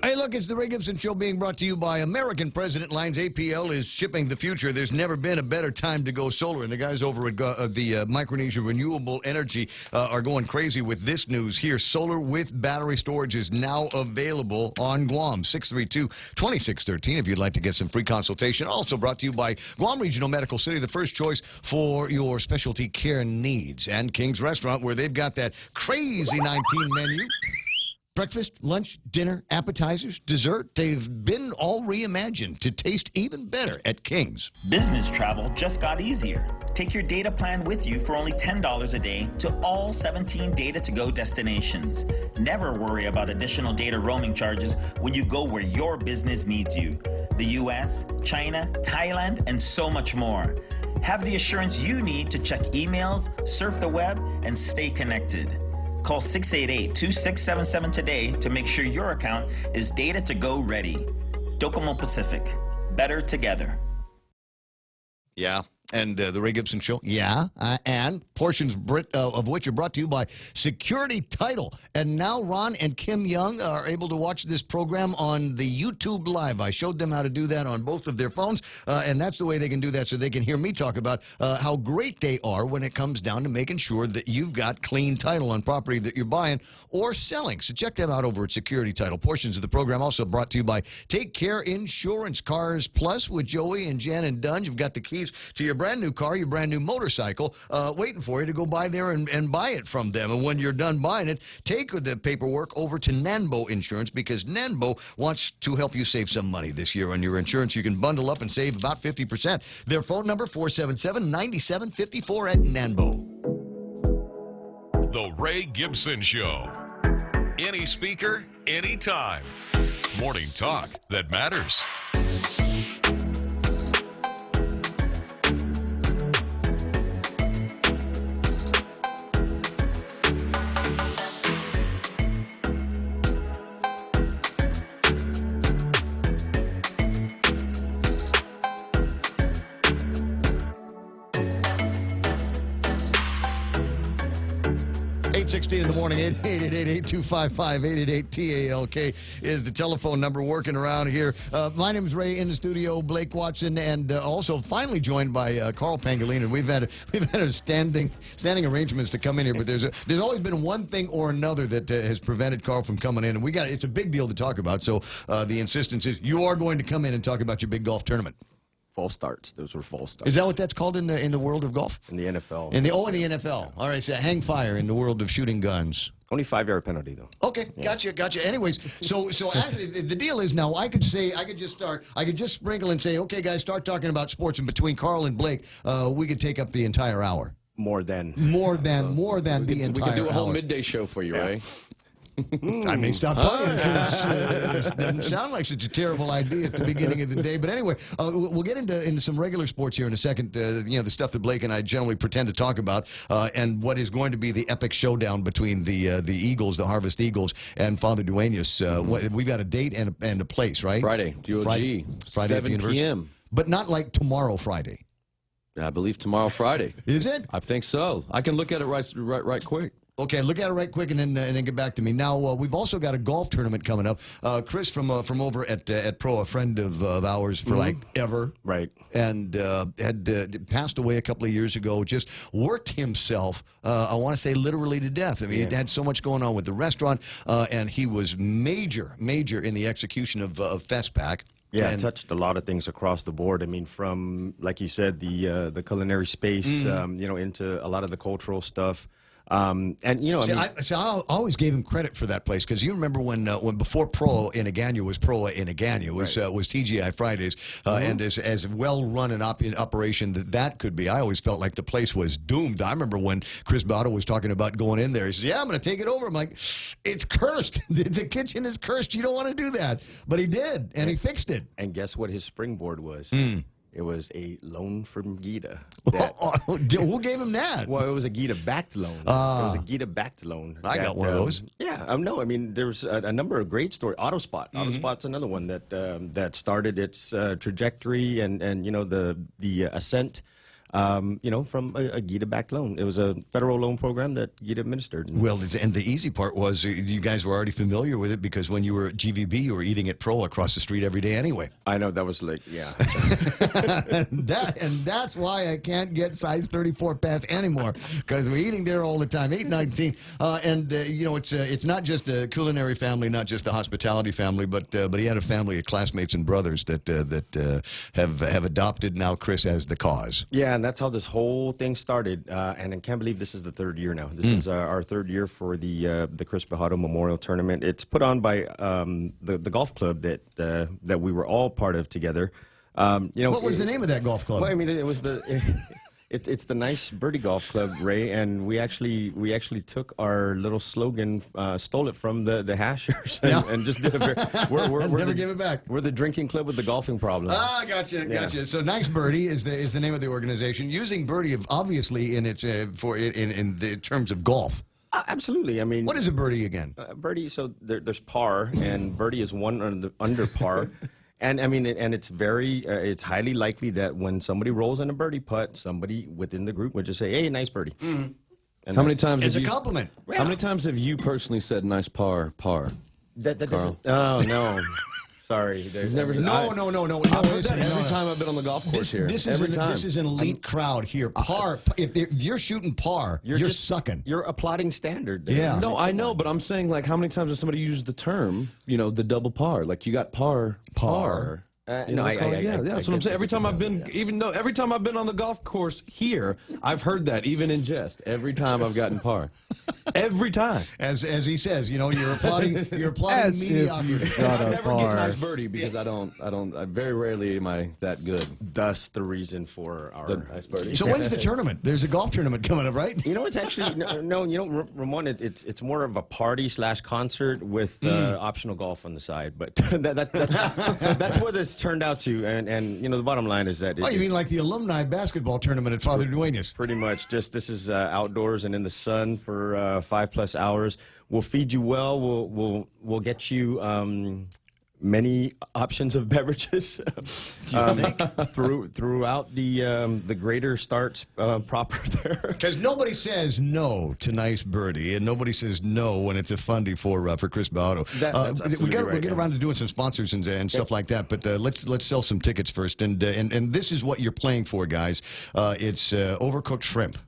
Hey, look, it's the Ray Gibson Show being brought to you by American President Lines. APL is shipping the future. There's never been a better time to go solar. And the guys over at the Micronesia Renewable Energy are going crazy with this news here. Solar with battery storage is now available on Guam. 632-2613 if you'd like to get some free consultation. Also brought to you by Guam Regional Medical City, the first choice for your specialty care needs. And King's Restaurant, where they've got that crazy 19 menu. Breakfast, lunch, dinner, appetizers, dessert, they've been all reimagined to taste even better at King's. Business travel just got easier. Take your data plan with you for only $10 a day to all 17 Data2Go destinations. Never worry about additional data roaming charges when you go where your business needs you. The US, China, Thailand, and so much more. Have the assurance you need to check emails, surf the web, and stay connected. Call 688-2677 today to make sure your account is Data2Go ready. Docomo Pacific. Better together. Yeah. And the Ray Gibson Show, and portions of which are brought to you by Security Title. And now Ron and Kim Young are able to watch this program on the YouTube Live. I showed them how to do that on both of their phones, and that's the way they can do that so they can hear me talk about how great they are when it comes down to making sure that you've got clean title on property that you're buying or selling. So check them out over at Security Title. Portions of the program also brought to you by Take Care Insurance. Cars Plus with Joey and Jen and Dunge. You've got the keys to your brand new car, your brand new motorcycle, waiting for you to go by there and buy it from them. And when you're done buying it, take the paperwork over to Nanbo Insurance, because Nanbo wants to help you save some money this year on your insurance. You can bundle up and save about 50%. Their phone number, 477-9754 at Nanbo. The Ray Gibson Show. Any speaker, anytime. Morning talk that matters. 8:16 in the morning, 888-825-5888-TALK is the telephone number working around here. My name is Ray, in the studio, Blake Watson, and also finally joined by Carl Pangolin. We've had a standing arrangements to come in here, but there's always been one thing or another that has prevented Carl from coming in, and it's a big deal to talk about. So the insistence is you are going to come in and talk about your big golf tournament. False starts. Those were false starts. Is that what that's called in the world of golf? In the NFL. In the NFL. All right, so hang fire in the world of shooting guns. Only 5-yard penalty, though. Okay, yeah. Gotcha. Anyways, so actually, the deal is now I could just sprinkle and say, okay, guys, start talking about sports, and between Carl and Blake, we could take up the entire hour. More than the entire hour. We could do a whole midday show for you, Ray. I may stop talking. It doesn't sound like such a terrible idea at the beginning of the day. But anyway, we'll get into some regular sports here in a second. The stuff that Blake and I generally pretend to talk about, and what is going to be the epic showdown between the Eagles, the Harvest Eagles, and Father Duenas. We've got a date and a place, right? Friday, DOG. Friday at the 7 p.m. But not like tomorrow Friday. I believe tomorrow Friday. Is it? I think so. I can look at it right quick. Okay, look at it right quick and then get back to me. Now, we've also got a golf tournament coming up. Chris from over at Pro, a friend of ours for like ever. Right. And had passed away a couple of years ago, just worked himself, I want to say literally to death. I mean, he had so much going on with the restaurant, and he was major in the execution of FestPac. Yeah, it touched a lot of things across the board. I mean, from, like you said, the culinary space, into a lot of the cultural stuff. I always gave him credit for that place, because you remember when before Pro in Agana was was TGI Fridays, and as well run an operation that could be. I always felt like the place was doomed. I remember when Chris Botto was talking about going in there. He says, "Yeah, I'm going to take it over." I'm like, "It's cursed. The kitchen is cursed. You don't want to do that." But he did, and he fixed it. And guess what his springboard was? It was a loan from Gita. Who gave him that? Well, it was a Gita-backed loan. It was a Gita-backed loan. I got one of those. Yeah, no, I mean, there's a number of great stories. AutoSpot. AutoSpot's another one that started its trajectory and the ascent. From a Gita-backed loan. It was a federal loan program that Gita administered. Well, and the easy part was you guys were already familiar with it because when you were at GVB, you were eating at Pro across the street every day anyway. I know, that was like, yeah. and that's why I can't get size 34 pants anymore because we're eating there all the time, 819. It's not just a culinary family, not just a hospitality family, but he had a family of classmates and brothers that have adopted now Chris as the cause. Yeah. And that's how this whole thing started, and I can't believe this is the third year now. This is our third year for the Chris Bajado Memorial Tournament. It's put on by the golf club that we were all part of together. What was the name of that golf club? Well, I mean, it was it's the Nice Birdie Golf Club, Ray, and we actually took our little slogan, stole it from the Hashers, and just did a very. Never give it back. We're the drinking club with the golfing problem. Ah, gotcha. So Nice Birdie is the name of the organization. Using birdie, obviously, in its in the terms of golf. Absolutely. I mean, what is a birdie again? Birdie. So there's par, and birdie is one under par. And I mean, it's it's highly likely that when somebody rolls in a birdie putt, somebody within the group would just say, "Hey, nice birdie." Mm-hmm. And how many times? It's a compliment. How many times have you personally said "nice par"? That doesn't. Oh no. Sorry. No. I've heard that every time I've been on the golf course here. This is an elite crowd here. Par. If you're shooting par, you're just sucking. You're applauding standard. There. Yeah. No, I know, but I'm saying, like, how many times has somebody used the term, the double par? Like, you got par. That's what I'm saying. Every time I've been, every time I've been on the golf course here, I've heard that, even in jest. Every time I've gotten par, every time. As he says, you're applauding mediocrity. I never get nice birdie because I very rarely am I that good. Thus the reason for our nice birdie. So when's the tournament? There's a golf tournament coming up, right? It's actually Ramon. It's more of a party / concert with optional golf on the side, but that's what it's turned out to, and the bottom line is that you mean like the alumni basketball tournament at Father Duenas? Pretty much. Just this is outdoors and in the sun for 5+ hours. We'll feed you well. We'll get you many options of beverages throughout the greater starts proper there. Because nobody says no to Nice Birdie, and nobody says no when it's a fundy for Chris Bajado. We'll get around to doing some sponsors and stuff like that, but let's sell some tickets first. And this is what you're playing for, guys. It's overcooked shrimp.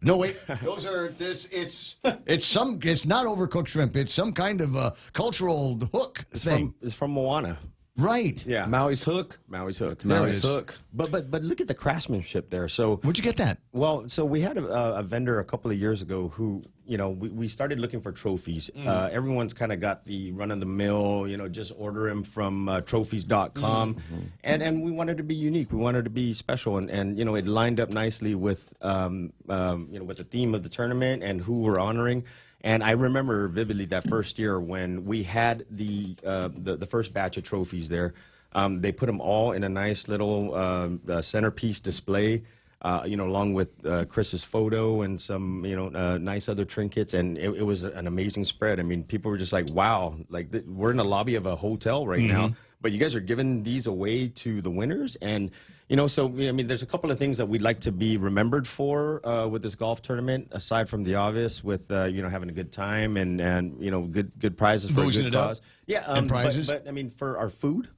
No, wait. Those are this. It's not overcooked shrimp. It's some kind of cultural hook thing. It's from Moana. Right. Yeah. Maui's Hook. Maui's Hook. Maui's Hook. But look at the craftsmanship there. So where'd you get that? Well, so we had a vendor a couple of years ago who, we started looking for trophies. Everyone's kind of got the run of the mill, just order them from trophies.com. And we wanted to be unique. We wanted to be special. And it lined up nicely with, with the theme of the tournament and who we're honoring. And I remember vividly that first year when we had the first batch of trophies there. They put them all in a nice little centerpiece display, along with Chris's photo and some, nice other trinkets. And it was an amazing spread. I mean, people were just like, wow, like we're in the lobby of a hotel right now, but you guys are giving these away to the winners. And so, I mean, there's a couple of things that we'd like to be remembered for with this golf tournament, aside from the obvious with, having a good time and good prizes for a good cause. Yeah, and prizes. But I mean, for our food,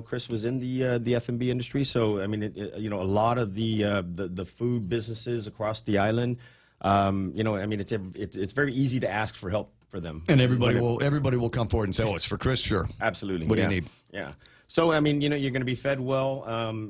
Chris was in the F&B industry. So, I mean, a lot of the food businesses across the island, it's very easy to ask for help for them. And everybody will come forward and say, oh, it's for Chris? Sure. Absolutely. What do you need? Yeah. So, I mean, you're going to be fed well.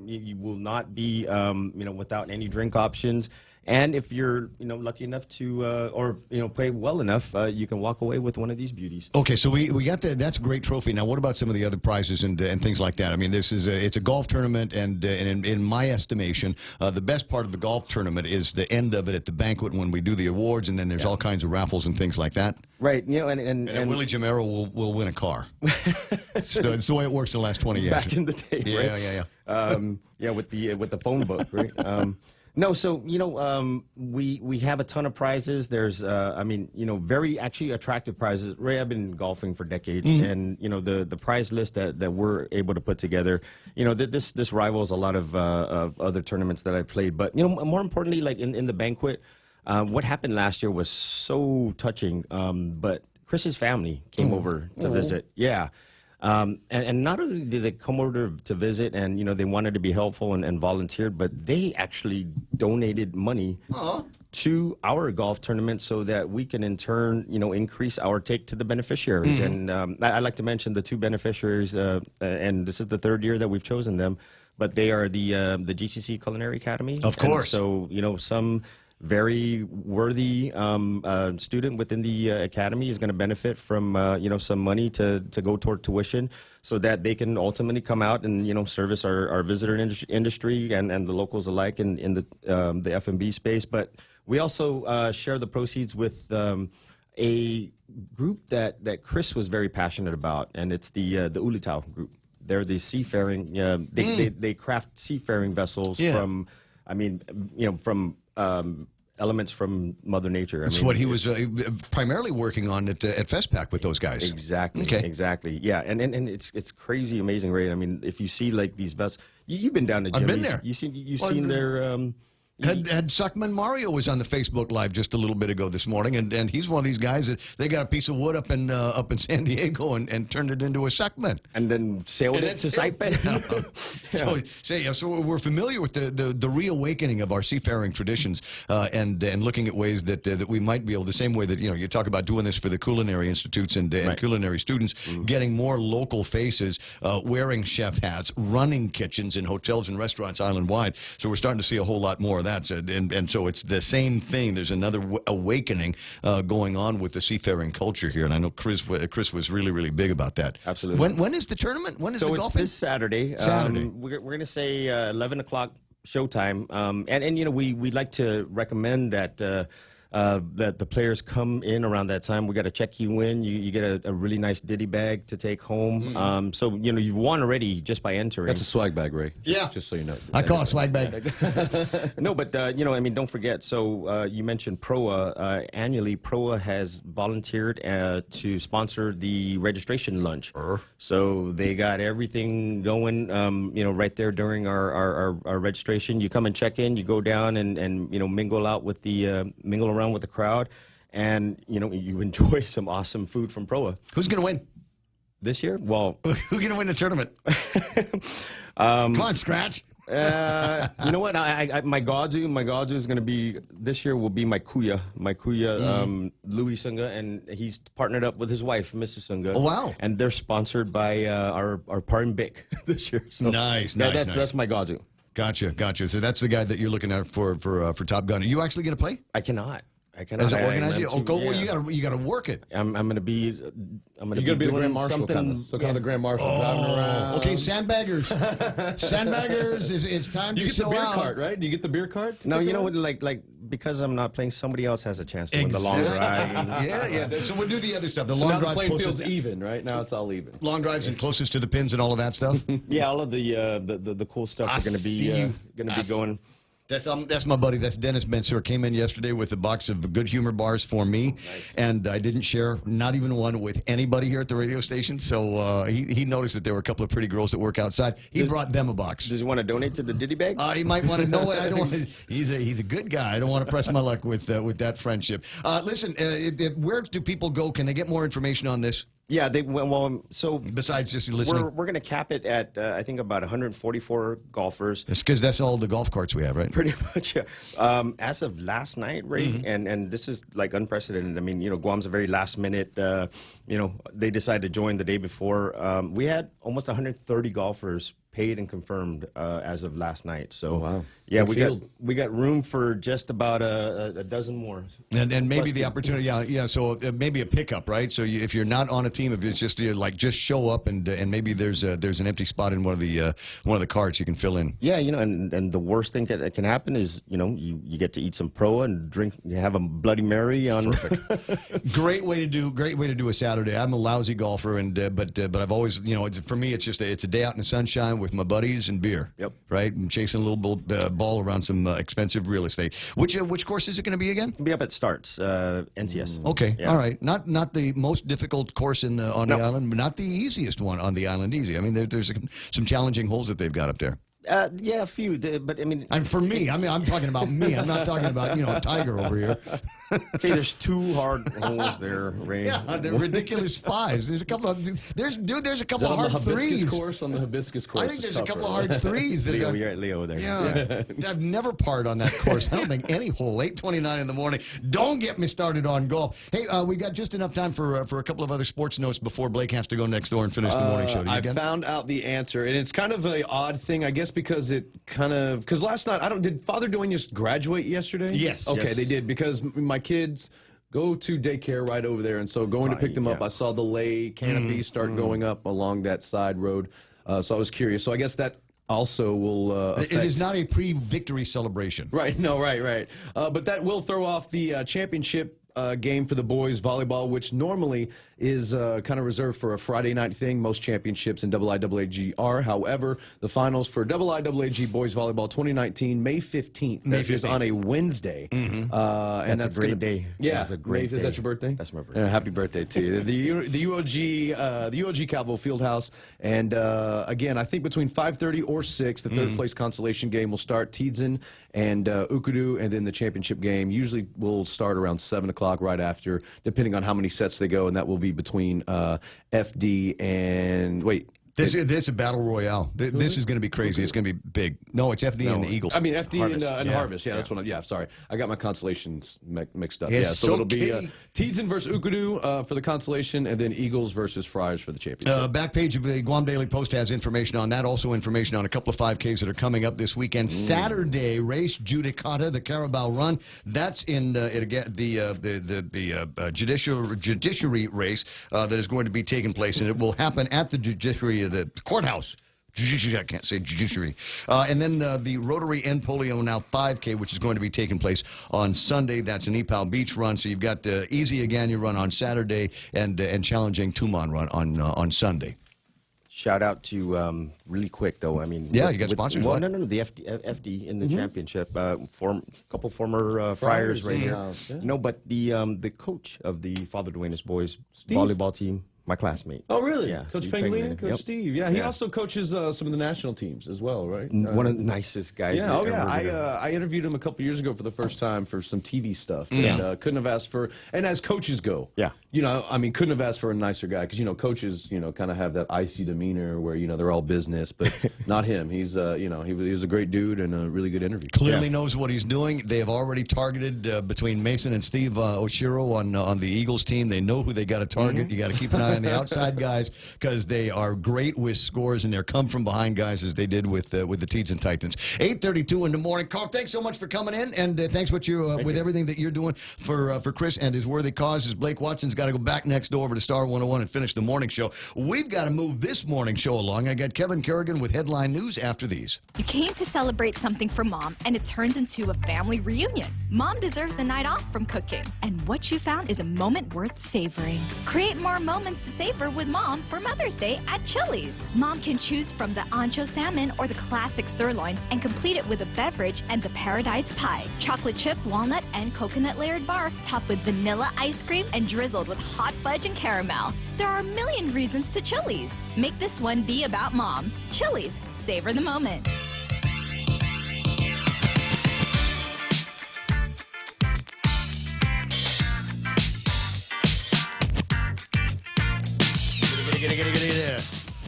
You will not be, without any drink options. And if you're, lucky enough to, or play well enough, you can walk away with one of these beauties. Okay, so we got that. That's a great trophy. Now, what about some of the other prizes and things like that? I mean, this is it's a golf tournament, and in my estimation, the best part of the golf tournament is the end of it at the banquet when we do the awards, and then there's all kinds of raffles and things like that. Right, and Willie Jamero will win a car. It's the way it works the last 20 years. Back in the day, right? Yeah, with the phone book, right? No, so we have a ton of prizes. There's very actually attractive prizes. Ray, I've been golfing for decades, and the prize list that we're able to put together, this rivals a lot of other tournaments that I played. But more importantly, like in the banquet, what happened last year was so touching. But Chris's family came over to visit. Yeah. And not only did they come over to visit and, they wanted to be helpful and volunteered, but they actually donated money to our golf tournament so that we can in turn, increase our take to the beneficiaries. And I'd like to mention the two beneficiaries, and this is the third year that we've chosen them, but they are the GCC Culinary Academy. Of course. And so, some very worthy student within the academy is going to benefit from some money to go toward tuition, so that they can ultimately come out and service our visitor industry and the locals alike in the F&B space. But we also share the proceeds with a group that Chris was very passionate about, and it's the Ulitau group. They're the seafaring. They craft seafaring vessels from elements from Mother Nature. That's what he was primarily working on at FestPac with those guys. Exactly. Okay. Exactly. Yeah, and it's crazy, amazing, right? I mean, if you see like these vessels, you've been down to Jimmy's. I've been there. You've seen their. Had Suckman Mario was on the Facebook Live just a little bit ago this morning, and he's one of these guys that they got a piece of wood up in San Diego and turned it into a Suckman. And then sailed it to Saipan. So we're familiar with the reawakening of our seafaring traditions and looking at ways that we might be able, the same way that, you talk about doing this for the culinary institutes and culinary students, getting more local faces, wearing chef hats, running kitchens in hotels and restaurants island-wide. So we're starting to see a whole lot more of that. And so it's the same thing. There's another awakening going on with the seafaring culture here, and I know Chris was really, really big about that. Absolutely. When is the tournament? When is the golfing? So it's this Saturday. We're going to say 11 o'clock showtime, and we'd like to recommend that the players come in around that time. We got to check you in. You get a really nice ditty bag to take home. So you've won already just by entering. That's a swag bag, Ray. Just so you know. I call it swag bag. No, but don't forget. So you mentioned PROA. Annually, PROA has volunteered to sponsor the registration lunch. So they got everything going. Right there during our registration. You come and check in. You go down and mingle out with mingle around with the crowd, and you enjoy some awesome food from PROA. Who's going to win this year? Well, who's going to win the tournament? Come on, Scratch. You know what? My Godzu is going to be this year. Will be my Kuya, Louis Sunga, and he's partnered up with his wife, Mrs. Sunga. Oh wow! And they're sponsored by our partner Bic this year. So nice. That's my Godzu. Gotcha. So that's the guy that you're looking at for Top Gun. Are you actually going to play? I cannot. As an organizer? Well, you got to work it. I'm going to be. You're going to be the Grand Marshal, kind of the Grand Marshal driving around. Okay, sandbaggers. Sandbaggers, it's time to show out. You get the beer cart, right? Do you get the beer cart? No, like because I'm not playing, somebody else has a chance to win the long drive. Yeah. So we'll do the other stuff. The so long now drives. The playing field's even, right? Now it's all even. Long drives and closest to the pins and all of that stuff. Yeah, all of the cool stuff are going to be going. That's my buddy. That's Dennis Bensur. Came in yesterday with a box of good humor bars for me, and I didn't share not even one with anybody here at the radio station. So he noticed that there were a couple of pretty girls that work outside. He brought them a box. Does he want to donate to the Diddy bag? He might want to know. I don't want to, he's a good guy. I don't want to press my luck with that friendship. Listen, where do people go? Can they get more information on this? Yeah, so besides just listening, we're going to cap it at I think about 144 golfers. That's because that's all the golf carts we have, right? Pretty much, yeah. As of last night, Ray, and this is like unprecedented. I mean, Guam's a very last minute. They decided to join the day before. We had almost 130 golfers paid and confirmed as of last night. So, wow. Yeah, Good we got room for just about a dozen more. And maybe the opportunity, yeah. So maybe a pickup, right? So if you're not on a team, if it's just just show up and maybe there's an empty spot in one of the carts you can fill in. Yeah, and the worst thing that can happen is you get to eat some proa and drink, you have a Bloody Mary on. Perfect. Great way to do a Saturday. I'm a lousy golfer, but I've always for me it's just it's a day out in the sunshine with my buddies and beer. Yep. Right, and chasing a little ball around some expensive real estate. Which course is it going to be again? It'll be up at Starts, NCS. Okay, Yeah. all right. Not the most difficult course on the island, but not the easiest one on the island. Easy. I mean, there's some challenging holes that they've got up there. Yeah, a few, but I mean... And for me, I'm talking about me. I'm not talking about, Tiger over here. Okay, there's 2 hard holes there, Ray. Yeah, they're ridiculous 5s. There's a couple of... There's a couple of hard 3s. On the hibiscus course. I think there's a couple of hard 3s. Leo, you're at Leo there. Yeah. I've never parred on that course. I don't think any hole. 8:29 in the morning. Don't get me started on golf. Hey, we got just enough time for a couple of other sports notes before Blake has to go next door and finish the morning show. I found out the answer, and it's kind of an odd thing, I guess, because last night did Father Duenas graduate yesterday? Yes. Okay, Yes. they did, because my kids go to daycare right over there, and so going to pick them up, I saw the lay canopy start going up along that side road, so I was curious. So I guess that also will affect. It is not a pre-victory celebration. Right, no, right. But that will throw off the championship game for the boys volleyball, which normally is kind of reserved for a Friday night thing. Most championships in IIAG are. However, the finals for IIAG boys volleyball 2019, May 15th. That is on a Wednesday. Mm-hmm. And that's a great day. Yeah, that's a great day. Is that your birthday? That's my birthday. Happy birthday to you. The UOG Calvo Fieldhouse, and again, I think between 5:30 or 6, the third place consolation game will start. Tidzin and Ukudu, and then the championship game usually will start around 7 o'clock right after, depending on how many sets they go, and that will be between FD and This is a battle royale. This is going to be crazy. It's going to be big. No, it's FD and the Eagles. I mean, FD Harvest. and Harvest. Yeah, that's what. Sorry, I got my constellations mixed up. Yes, yeah, so it'll be okay. Tidzin versus Ukudu for the consolation, and then Eagles versus Friars for the championship. Back page of the Guam Daily Post has information on that. Also information on a couple of 5Ks that are coming up this weekend. Saturday race Judicata, the Carabao Run. That's in the judiciary race that is going to be taking place, and it will happen at the judiciary. The courthouse. I can't say judiciary. And then the Rotary and Polio Now 5K, which is going to be taking place on Sunday. That's an Epal Beach run. So you've got Easy Aganya run on Saturday and challenging Tuman run on Sunday. Shout out to really quick though. I mean, you got sponsors. Well, no, the FD in the championship. Couple former Friars right here. Yeah. No, but the coach of the Father Duenas boys volleyball team. My classmate. Oh, really? Yeah, Coach Steve Pangolin? Pangolin. Coach Yep. Steve. Yeah, he also coaches some of the national teams as well, right? One of the nicest guys. Yeah, ever. I interviewed him a couple years ago for the first time for some TV stuff. And couldn't have asked for, and as coaches go, couldn't have asked for a nicer guy, because, coaches, kind of have that icy demeanor where, they're all business, but not him. He's, he was a great dude and a really good interview. Clearly knows what he's doing. They have already targeted between Mason and Steve Oshiro on the Eagles team. They know who they got to target. You got to keep an eye on the outside guys, because they are great with scores, and they're come from behind guys, as they did with the Tidzin Titans. 8:32 in the morning. Carl, thanks so much for coming in, and thanks with everything that you're doing for Chris and his worthy causes. Blake Watson's got to go back next door over to Star 101 and finish the morning show. We've got to move this morning show along. I got Kevin Kerrigan with headline news after these. You came to celebrate something for Mom, and it turns into a family reunion. Mom deserves a night off from cooking, and what you found is a moment worth savoring. Create more moments to savor with Mom for Mother's Day at Chili's. Mom can choose from the ancho salmon or the classic sirloin, and complete it with a beverage and the paradise pie. Chocolate chip, walnut, and coconut layered bar, topped with vanilla ice cream and drizzled with hot fudge and caramel. There are a million reasons to Chili's. Make this one be about Mom. Chili's, savor the moment.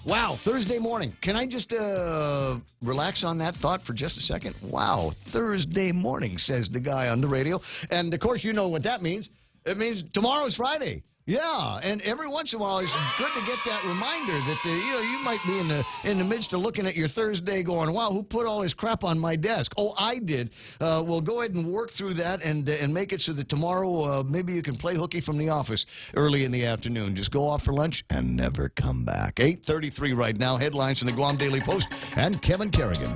Wow, Thursday morning. Can I just relax on that thought for just a second? Wow, Thursday morning, says the guy on the radio. And, of course, you know what that means. It means tomorrow's Friday. Yeah, and every once in a while, it's good to get that reminder that you might be in the midst of looking at your Thursday, going, "Wow, who put all this crap on my desk?" Oh, I did. We'll go ahead and work through that and make it so that tomorrow maybe you can play hooky from the office early in the afternoon. Just go off for lunch and never come back. 8:33 right now. Headlines from the Guam Daily Post and Kevin Kerrigan.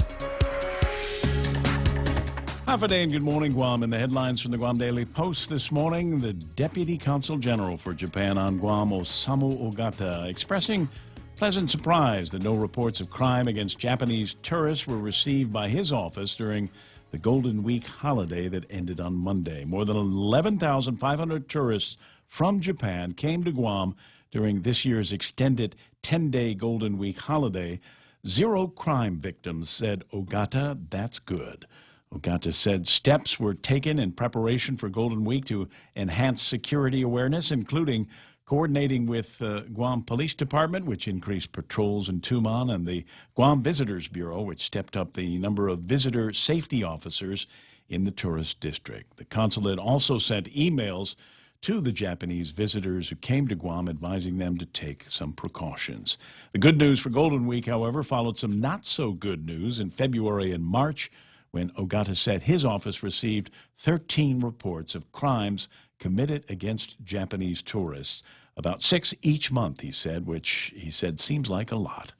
Half a day and good morning, Guam. In the headlines from the Guam Daily Post this morning, the Deputy Consul General for Japan on Guam, Osamu Ogata, expressing pleasant surprise that no reports of crime against Japanese tourists were received by his office during the Golden Week holiday that ended on Monday. More than 11,500 tourists from Japan came to Guam during this year's extended 10-day Golden Week holiday. 0 crime victims, said Ogata. That's good. Ogata said steps were taken in preparation for Golden Week to enhance security awareness, including coordinating with Guam Police Department, which increased patrols in Tumon, and the Guam Visitors Bureau, which stepped up the number of visitor safety officers in the tourist district. The consulate also sent emails to the Japanese visitors who came to Guam, advising them to take some precautions. The good news for Golden Week, however, followed some not-so-good news in February and March, when Ogata said his office received 13 reports of crimes committed against Japanese tourists, about 6 each month, he said, which he said seems like a lot.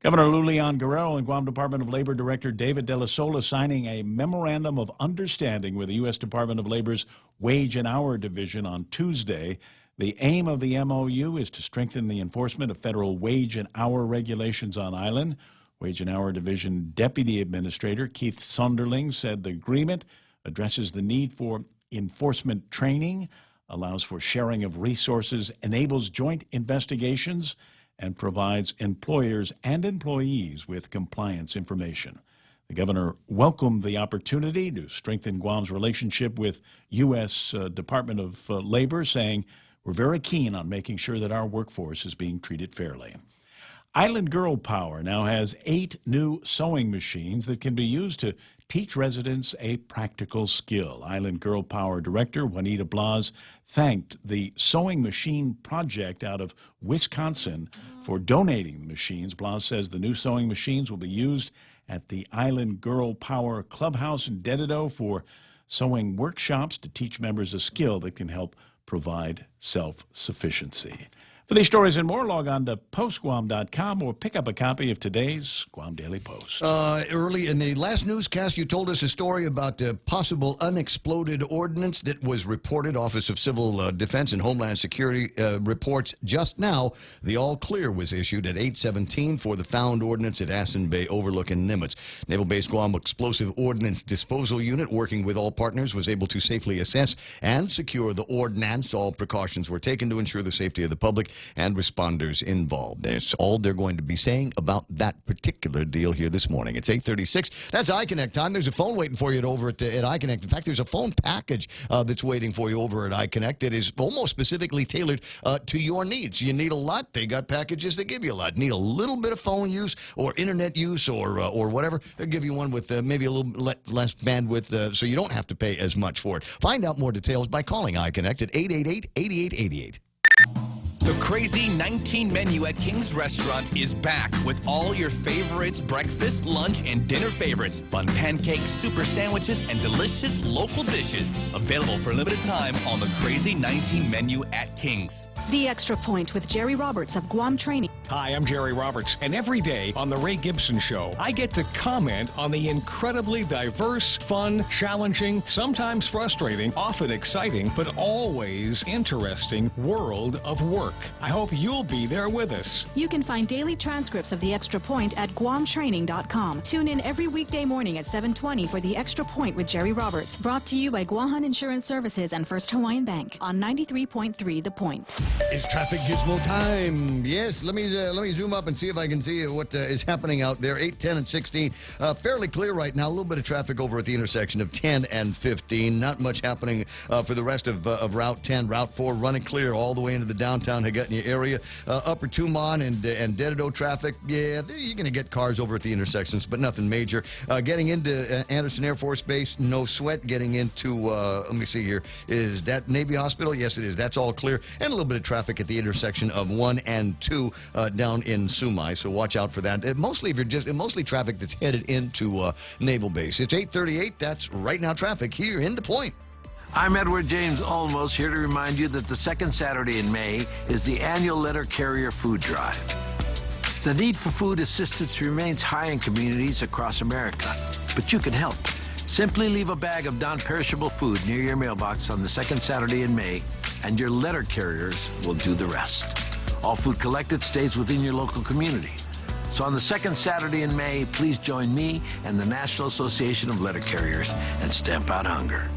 Governor Lulian Guerrero and Guam Department of Labor Director David De La Sola signing a memorandum of understanding with the U.S. Department of Labor's Wage and Hour Division on Tuesday. The aim of the MOU is to strengthen the enforcement of federal wage and hour regulations on island. Wage and Hour Division Deputy Administrator Keith Sonderling said the agreement addresses the need for enforcement training, allows for sharing of resources, enables joint investigations, and provides employers and employees with compliance information. The governor welcomed the opportunity to strengthen Guam's relationship with U.S. Department of Labor, saying, "We're very keen on making sure that our workforce is being treated fairly." Island Girl Power now has 8 new sewing machines that can be used to teach residents a practical skill. Island Girl Power Director Juanita Blas thanked the Sewing Machine Project out of Wisconsin for donating the machines. Blas says the new sewing machines will be used at the Island Girl Power Clubhouse in Dedido for sewing workshops to teach members a skill that can help provide self-sufficiency. For these stories and more, log on to postguam.com or pick up a copy of today's Guam Daily Post. Early in the last newscast, you told us a story about a possible unexploded ordnance that was reported. Office of Civil Defense and Homeland Security reports just now the all-clear was issued at 8:17 for the found ordnance at Assen Bay Overlook in Nimitz. Naval Base Guam Explosive Ordnance Disposal Unit, working with all partners, was able to safely assess and secure the ordnance. All precautions were taken to ensure the safety of the public and responders involved. That's all they're going to be saying about that particular deal here this morning. It's 8:36. That's iConnect time. There's a phone waiting for you over at iConnect. In fact, there's a phone package that's waiting for you over at iConnect that is almost specifically tailored to your needs. You need a lot, they got packages that give you a lot. Need a little bit of phone use or internet use or whatever, they'll give you one with maybe a little less bandwidth so you don't have to pay as much for it. Find out more details by calling iConnect at 888-8888. The Crazy 19 menu at King's Restaurant is back with all your favorites, breakfast, lunch, and dinner favorites. Fun pancakes, super sandwiches, and delicious local dishes. Available for a limited time on the Crazy 19 menu at King's. The Extra Point with Jerry Roberts of Guam Training. Hi, I'm Jerry Roberts, and every day on The Ray Gibson Show, I get to comment on the incredibly diverse, fun, challenging, sometimes frustrating, often exciting, but always interesting world of work. I hope you'll be there with us. You can find daily transcripts of The Extra Point at guamtraining.com. Tune in every weekday morning at 7:20 for The Extra Point with Jerry Roberts. Brought to you by Guahan Insurance Services and First Hawaiian Bank on 93.3 The Point. It's Traffic Gizmo time. Yes, let me me zoom up and see if I can see what is happening out there. 8, 10, and 16. Fairly clear right now. A little bit of traffic over at the intersection of 10 and 15. Not much happening for the rest of Route 10. Route 4 running clear all the way into the downtown Hagutnia area. Upper Tumon and Dedido traffic. Yeah, you're going to get cars over at the intersections, but nothing major. Getting into Anderson Air Force Base, no sweat. Getting into, let me see here. Is that Navy Hospital? Yes, it is. That's all clear. And a little bit of traffic at the intersection of 1 and 2 down in Sumai. So watch out for that. Mostly traffic that's headed into Naval Base. It's 8:38. That's right now traffic here in The Point. I'm Edward James Olmos, here to remind you that the second Saturday in May is the annual Letter Carrier Food Drive. The need for food assistance remains high in communities across America, but you can help. Simply leave a bag of non-perishable food near your mailbox on the second Saturday in May, and your letter carriers will do the rest. All food collected stays within your local community. So on the second Saturday in May, please join me and the National Association of Letter Carriers and stamp out hunger.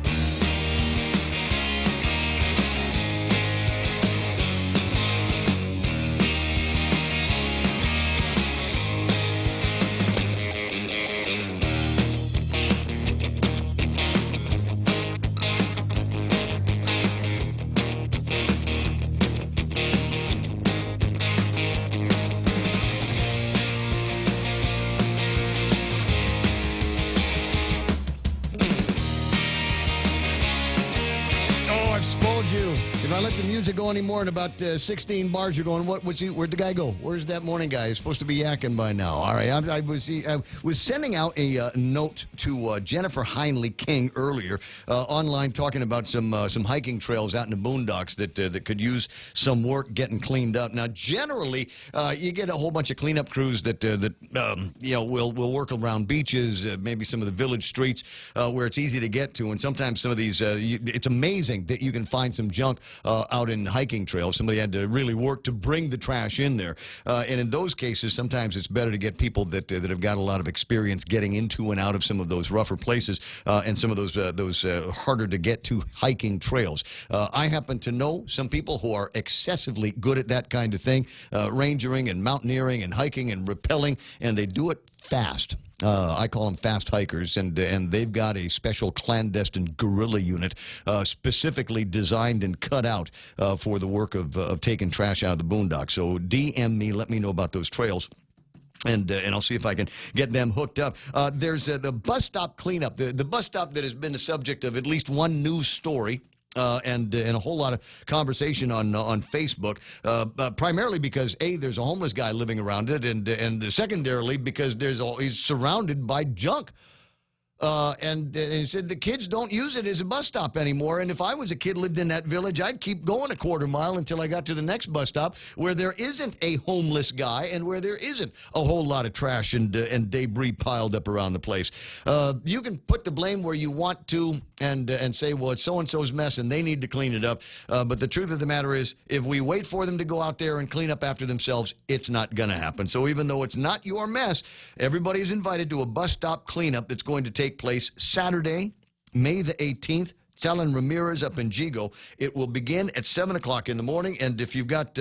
If I let the music go anymore in about 16 bars, you're going, where'd the guy go? Where's that morning guy? He's supposed to be yakking by now. All right, I was sending out a note to Jennifer Heinley King earlier online, talking about some hiking trails out in the boondocks that could use some work getting cleaned up. Now, generally, you get a whole bunch of cleanup crews that will work around beaches, maybe some of the village streets where it's easy to get to, and sometimes some of these, it's amazing that you can find some junk out in hiking trails. Somebody had to really work to bring the trash in there. And in those cases, sometimes it's better to get people that have got a lot of experience getting into and out of some of those rougher places and some of those harder to get to hiking trails. I happen to know some people who are excessively good at that kind of thing, rangering and mountaineering and hiking and rappelling, and they do it fast. I call them fast hikers, and they've got a special clandestine guerrilla unit specifically designed and cut out for the work of taking trash out of the boondocks. So DM me, let me know about those trails. And I'll see if I can get them hooked up. There's the bus stop cleanup, the bus stop that has been the subject of at least one news story. And a whole lot of conversation on Facebook, primarily because there's a homeless guy living around it, and secondarily because he's surrounded by junk. And he said the kids don't use it as a bus stop anymore. And if I was a kid lived in that village, I'd keep going a quarter mile until I got to the next bus stop where there isn't a homeless guy and where there isn't a whole lot of trash and debris piled up around the place. You can put the blame where you want to and say, well, it's so-and-so's mess and they need to clean it up. But the truth of the matter is, if we wait for them to go out there and clean up after themselves, it's not going to happen. So even though it's not your mess, everybody's invited to a bus stop cleanup that's going to take place Saturday, May the 18th. It's Ellen Ramirez up in Jigo. It will begin at 7 o'clock in the morning, and if you've got,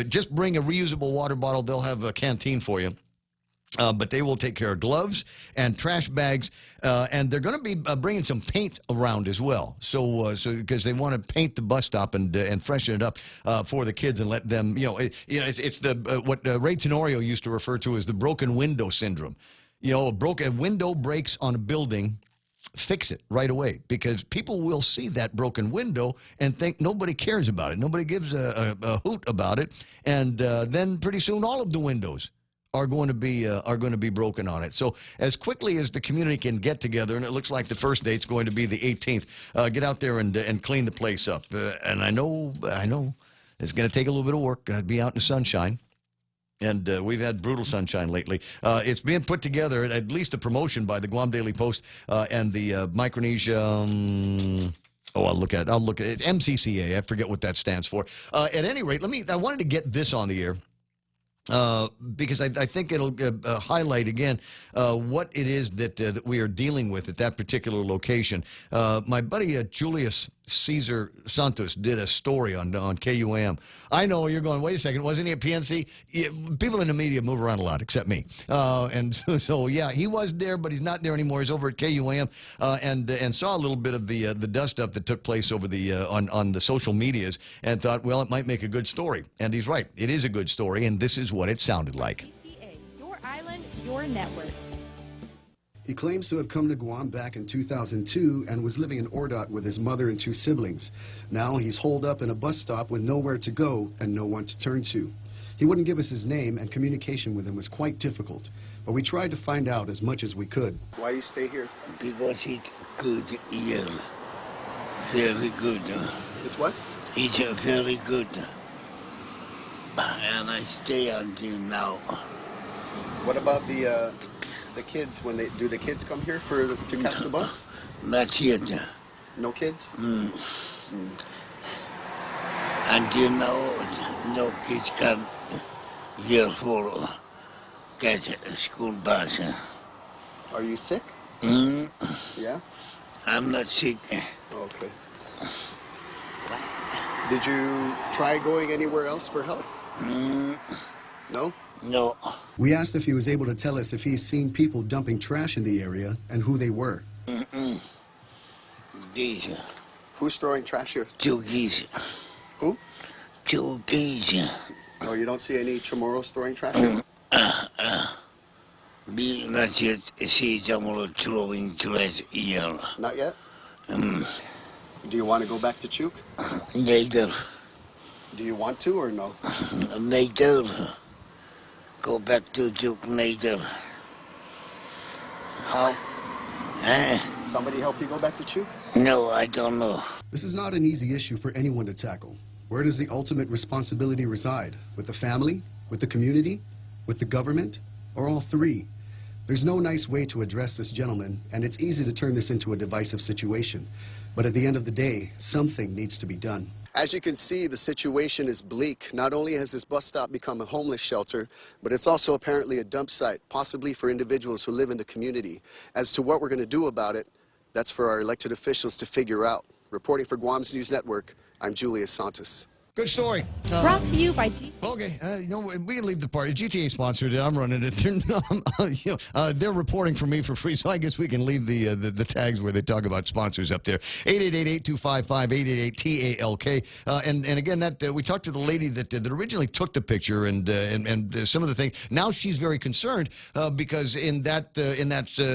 just bring a reusable water bottle. They'll have a canteen for you. But they will take care of gloves and trash bags, and they're going to be bringing some paint around as well. So because they want to paint the bus stop and freshen it up for the kids and let them, it's the what Ray Tenorio used to refer to as the broken window syndrome. A broken window breaks on a building. Fix it right away, because people will see that broken window and think nobody cares about it. Nobody gives a hoot about it, and then pretty soon all of the windows are going to be broken on it. So as quickly as the community can get together, and it looks like the first date's going to be the 18th, get out there and clean the place up. And I know it's going to take a little bit of work. Going to be out in the sunshine. And we've had brutal sunshine lately. It's being put together, at least a promotion by the Guam Daily Post and the Micronesia. I'll look at it. MCCA. I forget what that stands for. At any rate, I wanted to get this on the air because I think it'll highlight again what it is that we are dealing with at that particular location. My buddy Julius Cesar Santos did a story on KUAM. I know you're going, wait a second, wasn't he at PNC? Yeah, people in the media move around a lot, except me. And so, yeah, he was there, but he's not there anymore. He's over at KUAM and saw a little bit of the dust-up that took place over the on the social medias and thought, well, it might make a good story. And he's right. It is a good story, and this is what it sounded like. Your island, your network. He claims to have come to Guam back in 2002 and was living in Ordot with his mother and 2 siblings. Now he's holed up in a bus stop with nowhere to go and no one to turn to. He wouldn't give us his name, and communication with him was quite difficult. But we tried to find out as much as we could. Why you stay here? Because it's good here. Very good. It's what? It's very good. And I stay until now. What about the kids? Do the kids come here to catch the bus? Not yet. No kids? Until now, no kids come here for catch a school bus. Are you sick? Yeah? I'm not sick. Okay. Did you try going anywhere else for help? No? No. We asked if he was able to tell us if he's seen people dumping trash in the area and who they were. These. Who's throwing trash here? 2 geese. Who? 2 geese. Oh, you don't see any Chamorros throwing trash here? We not yet see someone throwing trash here. Not yet? Do you want to go back to Chuk? Later. Do you want to or no? Later. Go back to Chuk later. How? Somebody help you go back to Chuk? No, I don't know. This is not an easy issue for anyone to tackle. Where does the ultimate responsibility reside? With the family? With the community? With the government? Or all three? There's no nice way to address this gentleman, and it's easy to turn this into a divisive situation. But at the end of the day, something needs to be done. As you can see, the situation is bleak. Not only has this bus stop become a homeless shelter, but it's also apparently a dump site, possibly for individuals who live in the community. As to what we're going to do about it, that's for our elected officials to figure out. Reporting for Guam's News Network, I'm Julius Santos. Good story. Brought to you by GTA. Okay, we can leave the party. GTA sponsored it. I'm running it. They're reporting for me for free, so I guess we can leave the tags where they talk about sponsors up there. 888-825-888-TALK. And again, that we talked to the lady that originally took the picture and some of the things. Now she's very concerned because in that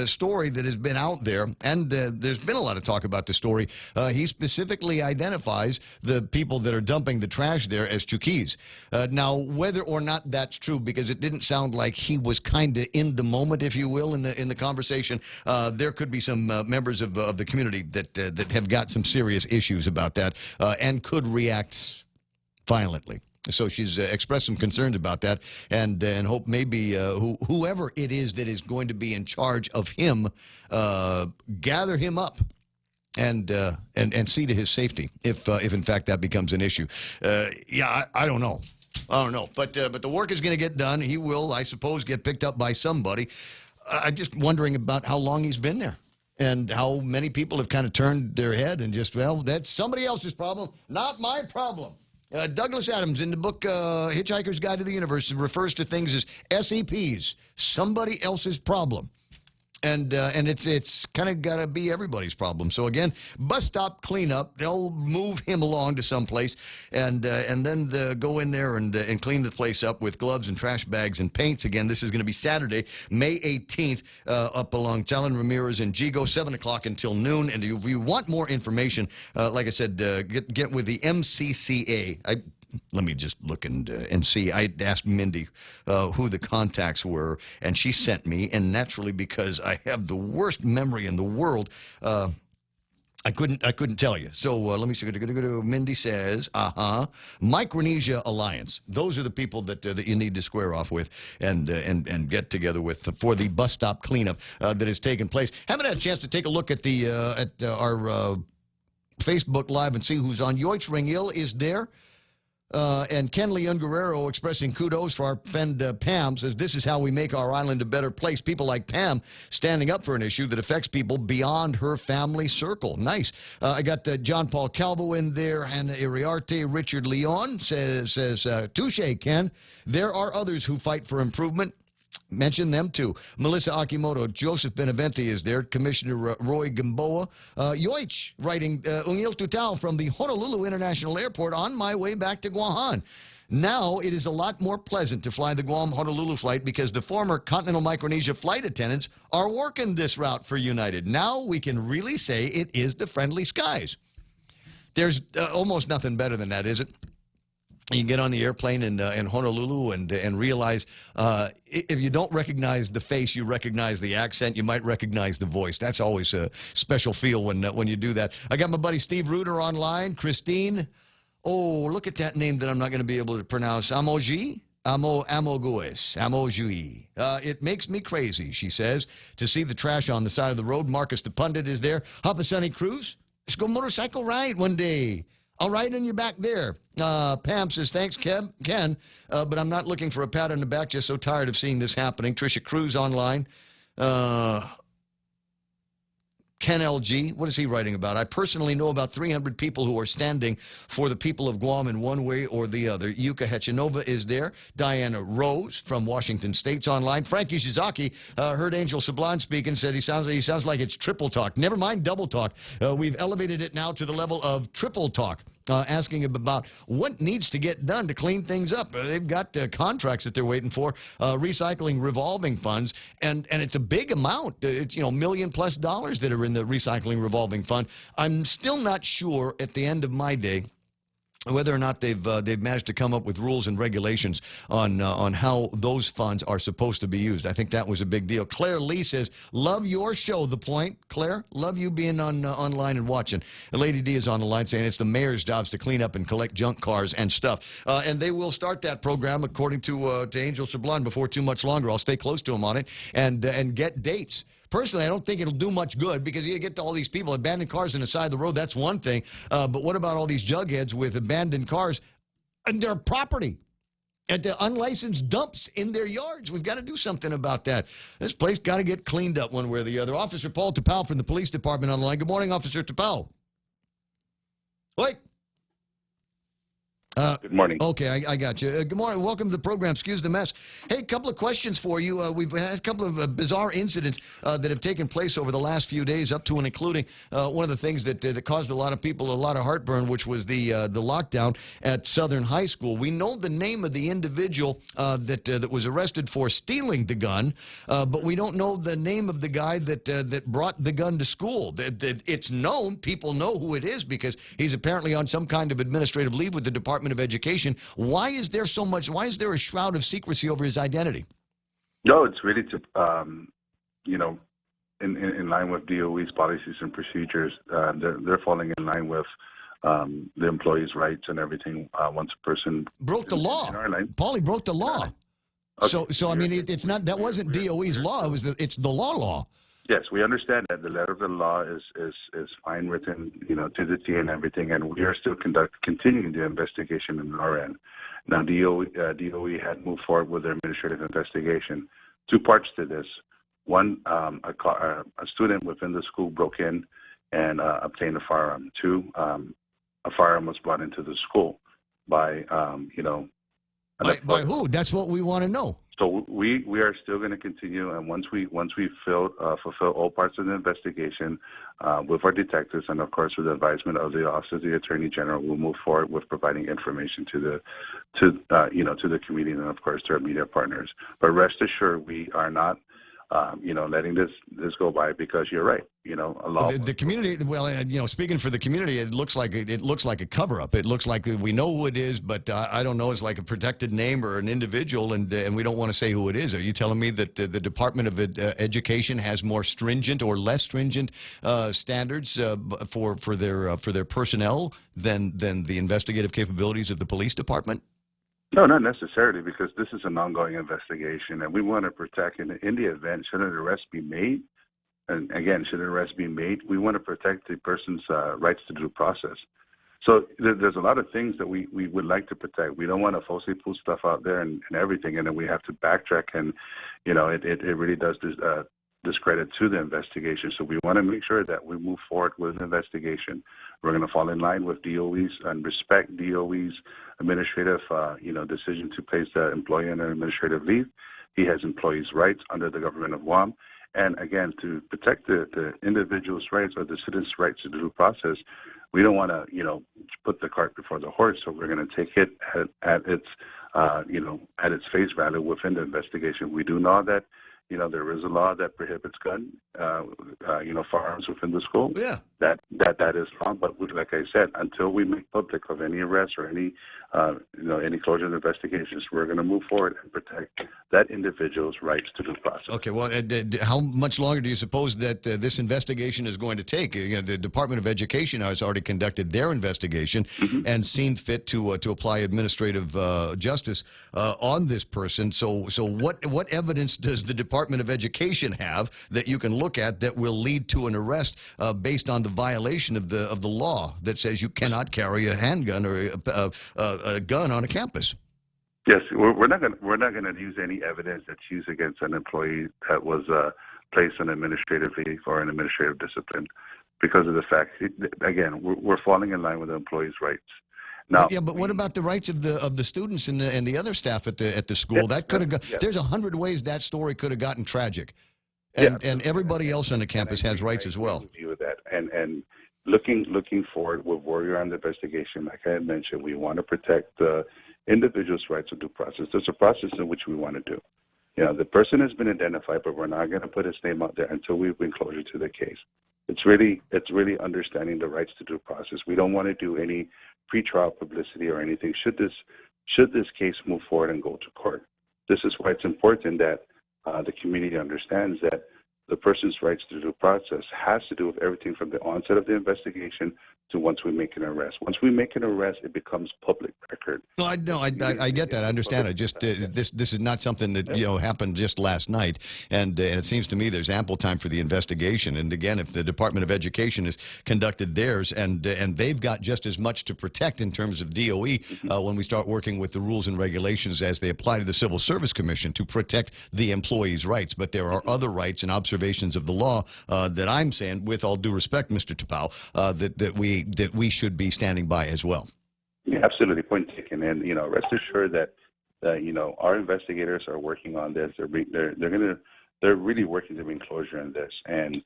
story that has been out there, and there's been a lot of talk about the story, he specifically identifies the people that are dumping the trash there as Chukis. Now, whether or not that's true, because it didn't sound like he was kind of in the moment, if you will, in the conversation, there could be some members of the community that have got some serious issues about that and could react violently. So she's expressed some concerns about that, and hope maybe whoever it is that is going to be in charge of him, gather him up and see to his safety if in fact that becomes an issue. I don't know. But the work is going to get done. He will, I suppose, get picked up by somebody. I'm just wondering about how long he's been there and how many people have kind of turned their head and just, well, that's somebody else's problem, not my problem. Douglas Adams in the book Hitchhiker's Guide to the Universe refers to things as SEPs, somebody else's problem. And it's kind of got to be everybody's problem. So again, bus stop cleanup. They'll move him along to someplace, and then go in there and clean the place up with gloves and trash bags and paints. Again, this is going to be Saturday, May 18th, up along Talon Ramirez and Gigo, 7 o'clock until noon. And if you want more information, like I said, get with the MCCA. Let me just look and see. I asked Mindy who the contacts were, and she sent me. And naturally, because I have the worst memory in the world, I couldn't tell you. So let me see. Mindy says, Micronesia Alliance. Those are the people that you need to square off with and get together with for the bus stop cleanup that has taken place. Haven't had a chance to take a look at our Facebook Live and see who's on. Yoitz Ringil is there. And Ken Leon Guerrero expressing kudos for our friend Pam says, this is how we make our island a better place. People like Pam standing up for an issue that affects people beyond her family circle. Nice. I got John Paul Calvo in there. Hannah Iriarte, Richard Leon says touche, Ken. There are others who fight for improvement. Mention them too. Melissa Akimoto, Joseph Beneventi is there. Commissioner Roy Gamboa. Yoich writing, Ungil Tutao from the Honolulu International Airport on my way back to Guahan. Now it is a lot more pleasant to fly the Guam-Honolulu flight because the former Continental Micronesia flight attendants are working this route for United. Now we can really say it is the friendly skies. There's almost nothing better than that, is it? You can get on the airplane in Honolulu and realize if you don't recognize the face, you recognize the accent. You might recognize the voice. That's always a special feel when you do that. I got my buddy Steve Reuter online. Christine. Oh, look at that name that I'm not going to be able to pronounce. Amoji? Amojui. It makes me crazy, she says, to see the trash on the side of the road. Marcus the Pundit is there. Hafasani Cruz. Let's go motorcycle ride one day. I'll ride on your back there. Pam says, thanks, Ken, but I'm not looking for a pat on the back, just so tired of seeing this happening. Tricia Cruz online. Ken LG, what is he writing about? I personally know about 300 people who are standing for the people of Guam in one way or the other. Yuka Hechinova is there. Diana Rose from Washington State's online. Frankie Shizaki heard Angel Sablan speak and said he sounds like it's triple talk. Never mind double talk. We've elevated it now to the level of triple talk. Asking about what needs to get done to clean things up. They've got contracts that they're waiting for, recycling revolving funds, and it's a big amount. It's $1 million+ that are in the recycling revolving fund. I'm still not sure at the end of my day whether or not they've managed to come up with rules and regulations on how those funds are supposed to be used. I think that was a big deal. Claire Lee says, love your show, The Point. Claire, love you being online and watching. And Lady D is on the line saying it's the mayor's jobs to clean up and collect junk cars and stuff. And they will start that program, according to Angel Sablan, before too much longer. I'll stay close to him on it and get dates. Personally, I don't think it'll do much good because you get to all these people, abandoned cars on the side of the road, that's one thing. But what about all these jugheads with abandoned cars and their property at the unlicensed dumps in their yards? We've got to do something about that. This place got to get cleaned up one way or the other. Officer Paul Tapau from the police department on the line. Good morning, Officer Tapau. Wait. Good morning. Okay, I got you. Good morning. Welcome to the program. Excuse the mess. Hey, a couple of questions for you. We've had a couple of bizarre incidents that have taken place over the last few days, up to and including one of the things that caused a lot of people a lot of heartburn, which was the lockdown at Southern High School. We know the name of the individual that was arrested for stealing the gun, but we don't know the name of the guy that brought the gun to school. It's known. People know who it is because he's apparently on some kind of administrative leave with the Department of Education. Why is there a shroud of secrecy over his identity? No, it's really to, in line with DOE's policies and procedures. They're falling in line with the employee's rights and everything. Once a person broke the law, Paulie broke the law. Okay. So I mean, it's not that wasn't DOE's law. It's the law. Yes, we understand that the letter of the law is fine written, to the T and everything, and we are still continuing the investigation on our end. Now, DOE had moved forward with their administrative investigation. Two parts to this. One, a student within the school broke in and obtained a firearm. Two, a firearm was brought into the school by who? That's what we want to know. So we are still going to continue, and once we fulfill all parts of the investigation with our detectives, and of course with the advisement of the Office of the Attorney General, we'll move forward with providing information to the community and of course to our media partners. But rest assured, we are not letting this go by, because you're right. A law. The community. Well, speaking for the community, it looks like a cover-up. It looks like we know who it is, but I don't know. It's like a protected name or an individual, and we don't want to say who it is. Are you telling me that the Department of Education has more stringent or less stringent standards for their personnel than the investigative capabilities of the police department? No, not necessarily, because this is an ongoing investigation, and we want to protect, in the event, should an arrest be made, and again, should an arrest be made, we want to protect the person's rights to due process. So there's a lot of things that we would like to protect. We don't want to falsely put stuff out there and everything, and then we have to backtrack, and it really does discredit to the investigation. So we want to make sure that we move forward with the investigation. We're going to fall in line with DOE's and respect DOE's administrative decision to place the employee on an administrative leave. He has employees' rights under the government of Guam. And again, to protect the individual's rights or the citizen's rights to due process, we don't want to, put the cart before the horse. So we're going to take it at its face value within the investigation. We do know that, there is a law that prohibits firearms within the school. Yeah. That is wrong. But like I said, until we make public of any arrests or any closure of investigations, we're going to move forward and protect that individual's rights to due process. Okay. Well, how much longer do you suppose that this investigation is going to take? The Department of Education has already conducted their investigation and seen fit to apply administrative justice on this person. So what evidence does the Department of Education have that you can look at that will lead to an arrest based on the violation of the law that says you cannot carry a handgun or a gun on a campus? Yes, we're not going to use any evidence that's used against an employee that was placed on administrative leave or an administrative discipline, because of the fact, again, we're falling in line with the employee's rights. Now, but what about the rights of the students and the other staff at the school? Yes, that could have. yes. There's 100 ways that story could have gotten tragic, and everybody else on the campus has rights as well. View of that, and looking forward with Warrior on the investigation, like I had mentioned, we want to protect the individual's rights of due process. There's a process in which we want to do. The person has been identified, but we're not going to put his name out there until we bring closure to the case. It's really understanding the rights to due process. We don't want to do any pretrial publicity or anything. Should this case move forward and go to court, this is why it's important that the community understands that the person's rights to due process has to do with everything from the onset of the investigation to once we make an arrest. Once we make an arrest, it becomes public record. Well, I get that. I understand. I just this is not something that happened just last night, and it seems to me there's ample time for the investigation. And again, if the Department of Education has conducted theirs, and they've got just as much to protect in terms of DOE when we start working with the rules and regulations as they apply to the Civil Service Commission to protect the employees' rights. But there are other rights and observations of the law that I'm saying, with all due respect, Mr. Tapao, that we should be standing by as well. Yeah, absolutely. Point taken. And rest assured that our investigators are working on this. They're really working to bring closure on this. And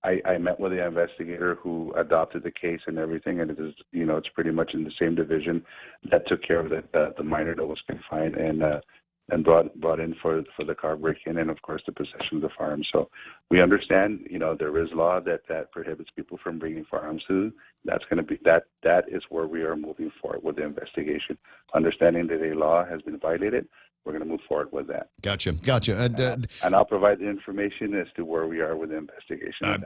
I met with the investigator who adopted the case and everything, and it is it's pretty much in the same division that took care of the minor that was confined and brought in for the car break-in and, of course, the possession of the firearms. So we understand, there is law that prohibits people from bringing firearms to. That's going to be that is where we are moving forward with the investigation. Understanding that a law has been violated, we're going to move forward with that. Gotcha. And I'll provide the information as to where we are with the investigation.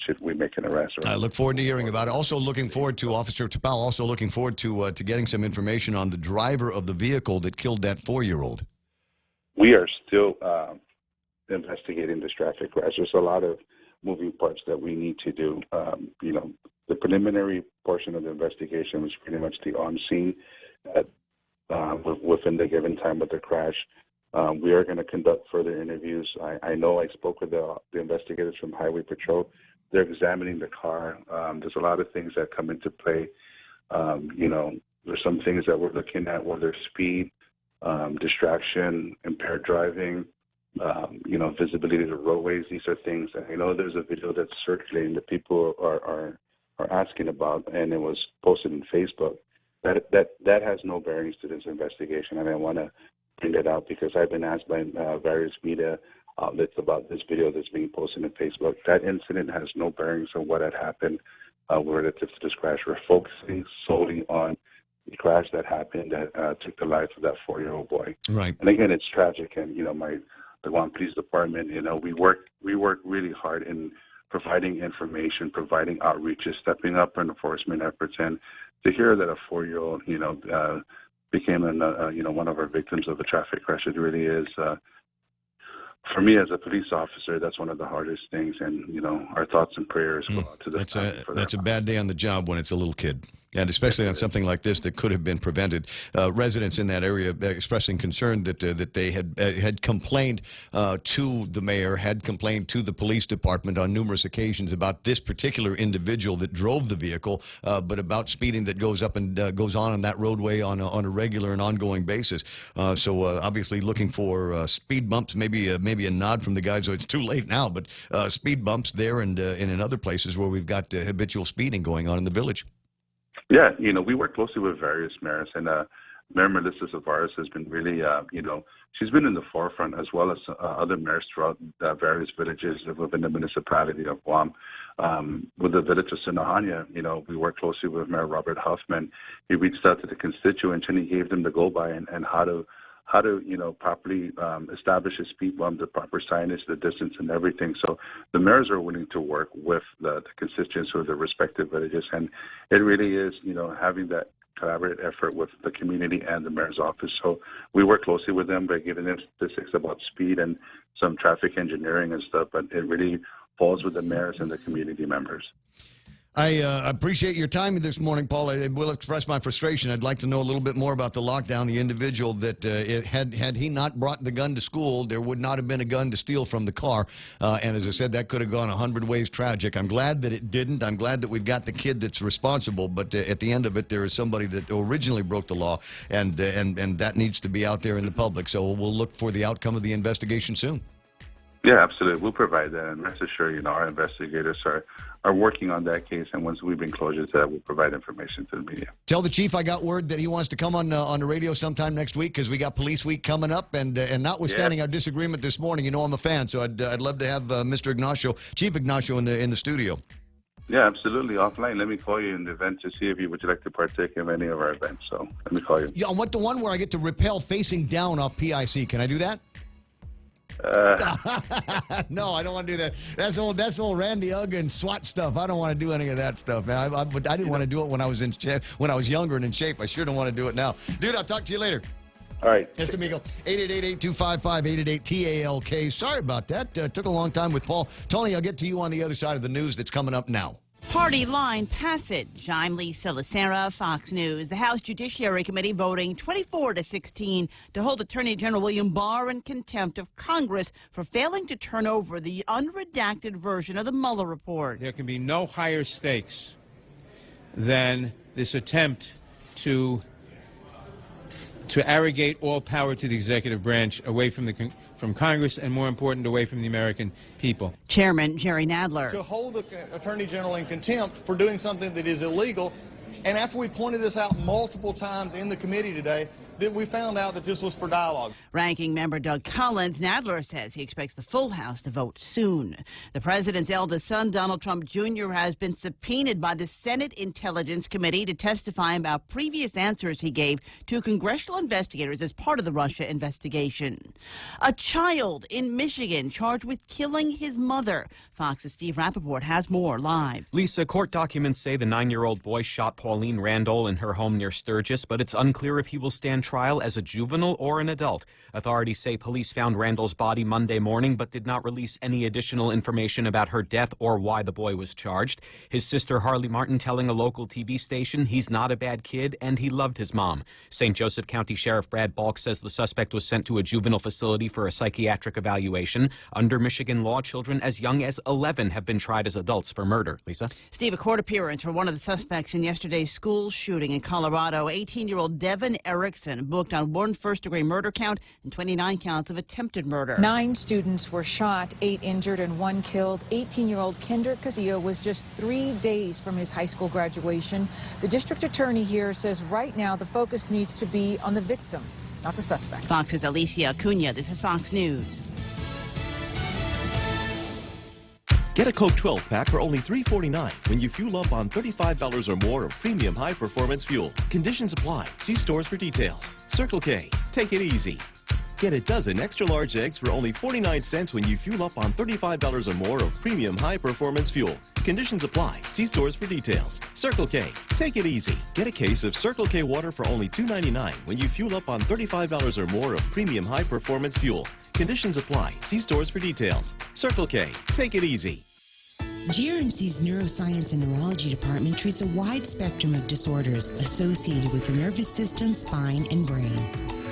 Should we make an arrest? I look forward to hearing about it. Also looking forward to, Officer Tapao, also looking forward to getting some information on the driver of the vehicle that killed that 4-year-old. We are still investigating this traffic crash. There's a lot of moving parts that we need to do. The preliminary portion of the investigation was pretty much the on-scene within the given time of the crash. We are going to conduct further interviews. I know I spoke with the investigators from Highway Patrol. They're examining the car. There's a lot of things that come into play. There's some things that we're looking at, whether speed, distraction, impaired driving, visibility to roadways. These are things. I know there's a video that's circulating that people are asking about, and it was posted on Facebook. That has no bearings to this investigation, and I want to bring that out because I've been asked by various media outlets about this video that's being posted on Facebook. That incident has no bearings on what had happened relative to this crash. We're focusing solely on the crash that happened that took the life of that 4-year-old boy. Right. And again, it's tragic. And the Guam Police Department, we work really hard in providing information, providing outreaches, stepping up in enforcement efforts, and to hear that a 4-year-old, became one of our victims of a traffic crash, it really is for me as a police officer, that's one of the hardest things, and our thoughts and prayers go out to the family for That's a bad day on the job when it's a little kid. And especially on something like this that could have been prevented. Residents in that area expressing concern that they had complained to the mayor, had complained to the police department on numerous occasions about this particular individual that drove the vehicle, but about speeding that goes up and goes on that roadway on a regular and ongoing basis. So obviously looking for speed bumps, maybe a nod from the guys. So it's too late now, but speed bumps there and in other places where we've got habitual speeding going on in the village. Yeah, we work closely with various mayors, and Mayor Melissa Zavares has been really, she's been in the forefront, as well as other mayors throughout various villages within the municipality of Guam. With the village of Sinahania, we work closely with Mayor Robert Huffman. He reached out to the constituents and he gave them the go-by and how to properly establish a speed bump, the proper signage, the distance, and everything. So the mayors are willing to work with the constituents of the respective villages, and it really is, having that collaborative effort with the community and the mayor's office. So we work closely with them by giving them statistics about speed and some traffic engineering and stuff, but it really falls with the mayors and the community members. I appreciate your time this morning, Paul. I will express my frustration. I'd like to know a little bit more about the lockdown, the individual that had he not brought the gun to school, there would not have been a gun to steal from the car. And as I said, that could have gone 100 ways tragic. I'm glad that it didn't. I'm glad that we've got the kid that's responsible. But at the end of it, there is somebody that originally broke the law, and that needs to be out there in the public. So we'll look for the outcome of the investigation soon. Yeah, absolutely. We'll provide that, and rest assured, our investigators are working on that case, and once we bring closure to that, we'll provide information to the media. Tell the chief I got word that he wants to come on the radio sometime next week, because we got Police Week coming up, and notwithstanding our disagreement this morning, I'm a fan, so I'd love to have Mr. Ignacio, Chief Ignacio, in the studio. Yeah, absolutely. Offline, let me call you in the event to see if you would like to partake in any of our events. So let me call you. Yeah, I want the one where I get to rappel facing down off PIC. Can I do that? No, I don't want to do that. That's old Randy Ugg and SWAT stuff. I don't want to do any of that stuff, man. I didn't want to do it when I was younger and in shape. I sure don't want to do it now. Dude, I'll talk to you later. All right. Yes, amigo. 888-8255-888-TALK. Sorry about that. Took a long time with Paul. Tony, I'll get to you on the other side of the news that's coming up now. Party line passage. I'm Lisa Lacera, Fox News. The House Judiciary Committee voting 24-16 to hold Attorney General William Barr in contempt of Congress for failing to turn over the unredacted version of the Mueller report. There can be no higher stakes than this attempt to arrogate all power to the executive branch away from Congress, and more important, away from the American people. Chairman Jerry Nadler. To hold the Attorney General in contempt for doing something that is illegal, and after we pointed this out multiple times in the committee today, that we found out that this was for dialogue. Ranking member Doug Collins, Nadler says he expects the full House to vote soon. The president's eldest son, Donald Trump Jr., has been subpoenaed by the Senate Intelligence Committee to testify about previous answers he gave to congressional investigators as part of the Russia investigation. A child in Michigan charged with killing his mother. Fox's Steve Rappaport has more live. Lisa, court documents say the 9-year-old boy shot Pauline Randall in her home near Sturgis, but it's unclear if he will stand trial as a juvenile or an adult. Authorities say police found Randall's body Monday morning but did not release any additional information about her death or why the boy was charged. His sister Harley Martin telling a local TV station he's not a bad kid and he loved his mom. St. Joseph County Sheriff Brad Balk says the suspect was sent to a juvenile facility for a psychiatric evaluation. Under Michigan law, children as young as 11 have been tried as adults for murder. Lisa? Steve, a court appearance for one of the suspects in yesterday's school shooting in Colorado. 18-year-old Devin Erickson booked on 1 first-degree murder count and 29 counts of attempted murder. 9 students were shot, 8 injured, and 1 killed. 18-year-old Kendrick Castillo was just 3 days from his high school graduation. The district attorney here says right now the focus needs to be on the victims, not the suspects. Fox's Alicia Acuna. This is Fox News. Get a Coke 12-pack for only $3.49 when you fuel up on $35 or more of premium high-performance fuel. Conditions apply. See stores for details. Circle K. Take it easy. Get a dozen extra-large eggs for only 49 cents when you fuel up on $35 or more of premium high-performance fuel. Conditions apply. See stores for details. Circle K. Take it easy. Get a case of Circle K water for only $2.99 when you fuel up on $35 or more of premium high-performance fuel. Conditions apply. See stores for details. Circle K. Take it easy. GRMC's Neuroscience and Neurology Department treats a wide spectrum of disorders associated with the nervous system, spine, and brain.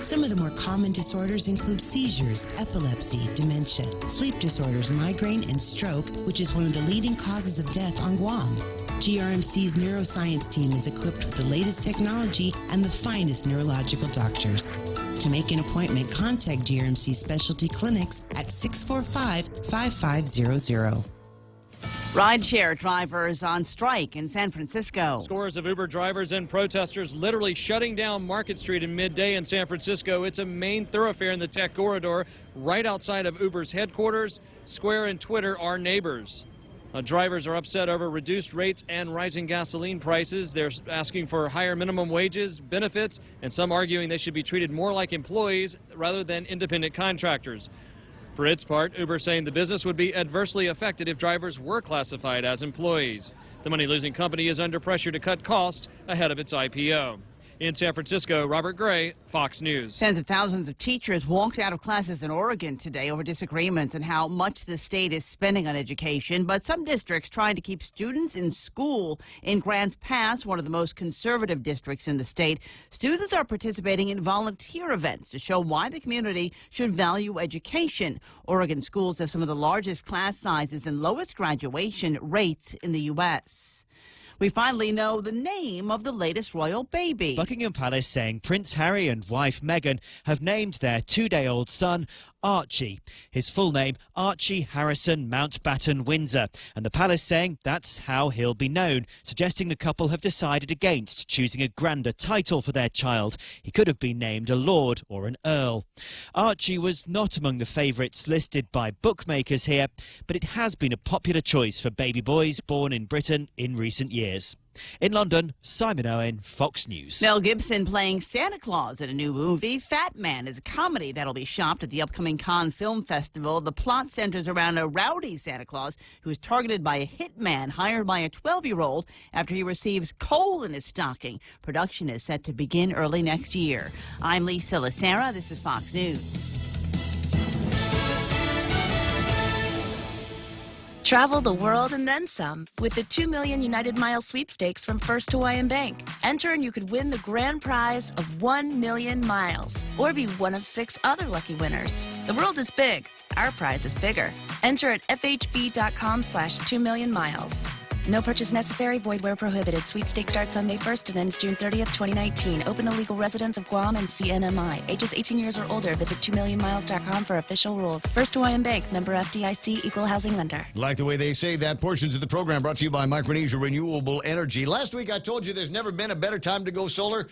Some of the more common disorders include seizures, epilepsy, dementia, sleep disorders, migraine, and stroke, which is one of the leading causes of death on Guam. GRMC's neuroscience team is equipped with the latest technology and the finest neurological doctors. To make an appointment, contact GRMC Specialty Clinics at 645-5500. Rideshare drivers on strike in San Francisco. Scores of Uber drivers and protesters literally shutting down Market Street in midday in San Francisco. It's a main thoroughfare in the tech corridor right outside of Uber's headquarters. Square and Twitter are neighbors. Drivers are upset over reduced rates and rising gasoline prices. They're asking for higher minimum wages, benefits, and some arguing they should be treated more like employees rather than independent contractors. For its part, Uber saying the business would be adversely affected if drivers were classified as employees. The money-losing company is under pressure to cut costs ahead of its IPO. In San Francisco, Robert Gray, Fox News. Tens of thousands of teachers walked out of classes in Oregon today over disagreements on how much the state is spending on education, but some districts trying to keep students in school. In Grants Pass, one of the most conservative districts in the state, students are participating in volunteer events to show why the community should value education. Oregon schools have some of the largest class sizes and lowest graduation rates in the U.S. We finally know the name of the latest royal baby. Buckingham Palace saying Prince Harry and wife Meghan have named their 2-day-old son Archie. His full name, Archie Harrison Mountbatten Windsor. And the palace saying that's how he'll be known, suggesting the couple have decided against choosing a grander title for their child. He could have been named a lord or an earl. Archie was not among the favourites listed by bookmakers here, but it has been a popular choice for baby boys born in Britain in recent years. In London, Simon Owen, Fox News. Mel Gibson playing Santa Claus in a new movie. Fat Man is a comedy that'll be shopped at the upcoming Cannes Film Festival. The plot centers around a rowdy Santa Claus who is targeted by a hitman hired by a 12-year-old after he receives coal in his stocking. Production is set to begin early next year. I'm Lisa Lacera. This is Fox News. Travel the world and then some with the 2 million United Miles sweepstakes from First Hawaiian Bank. Enter and you could win the grand prize of 1 million miles or be one of 6 other lucky winners. The world is big. Our prize is bigger. Enter at fhb.com/2 million miles. No purchase necessary. Void where prohibited. Sweepstake starts on May 1st and ends June 30th, 2019. Open to legal residents of Guam and CNMI. Ages 18 years or older. Visit 2millionmiles.com for official rules. First Hawaiian Bank. Member FDIC. Equal housing lender. Like the way they say that. Portions of the program brought to you by Micronesia Renewable Energy. Last week I told you there's never been a better time to go solar.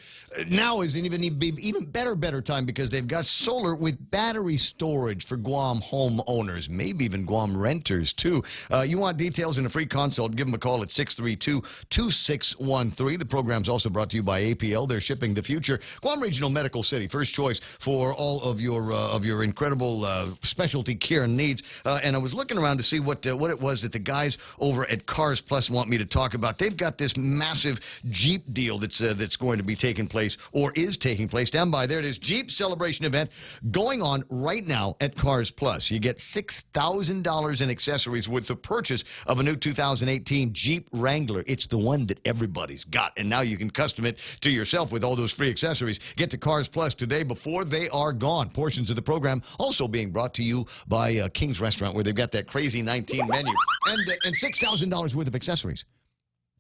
Now is an even better time because they've got solar with battery storage for Guam homeowners, maybe even Guam renters too. You want details in a free consult? Give them a call at 632-2613. The program's also brought to you by APL. They're shipping the future. Guam Regional Medical City, first choice for all of your incredible specialty care needs. And I was looking around to see what it was that the guys over at Cars Plus want me to talk about. They've got this massive Jeep deal that's going to be taking place or is taking place. Stand by. There it is. Jeep celebration event going on right now at Cars Plus. You get $6,000 in accessories with the purchase of a new 2018 Jeep Wrangler. It's the one that everybody's got, and now you can custom it to yourself with all those free accessories. Get to Cars Plus today before they are gone. Portions of the program also being brought to you by King's Restaurant, where they've got that crazy 19 menu and $6,000 worth of accessories.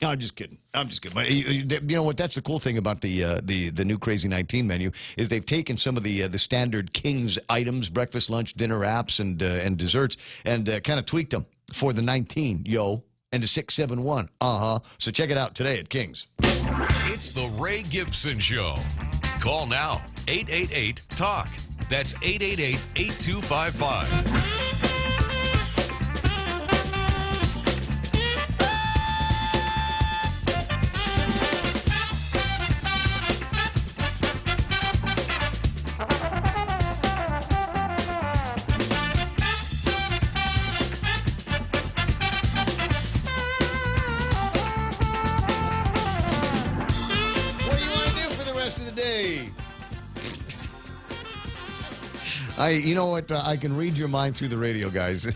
No, I'm just kidding. But you know what? That's the cool thing about the new Crazy 19 menu is they've taken some of the standard King's items, breakfast, lunch, dinner, apps, and desserts, and kind of tweaked them for the 19, and the 671. So check it out today at King's. It's the Ray Gibson Show. Call now, 888-TALK. That's 888-8255. You know what? I can read your mind through the radio, guys.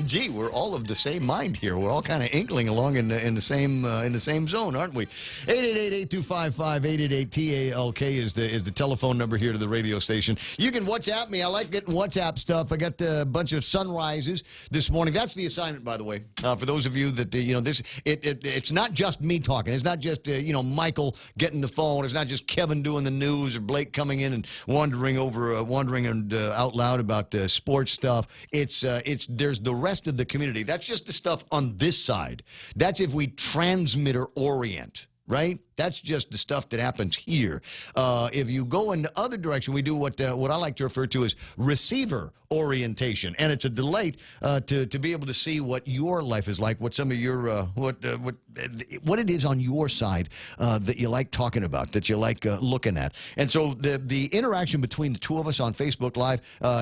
Gee, we're all of the same mind here. We're all kind of inkling along in the same zone, aren't we? 888-825-888-TALK is the telephone number here to the radio station. You can WhatsApp me. I like getting WhatsApp stuff. I got a bunch of sunrises this morning. That's the assignment, by the way, for those of you that it's not just me talking. It's not just Michael getting the phone. It's not just Kevin doing the news or Blake coming in and wandering out loud about the sports stuff. There's the rest of the community. That's just the stuff on this side. That's if we transmitter orient, right? That's just the stuff that happens here. If you go in the other direction, we do what I like to refer to as receiver orientation, and it's a delight to be able to see what your life is like, what some of your what it is on your side that you like talking about, that you like looking at. And so the interaction between the two of us on Facebook Live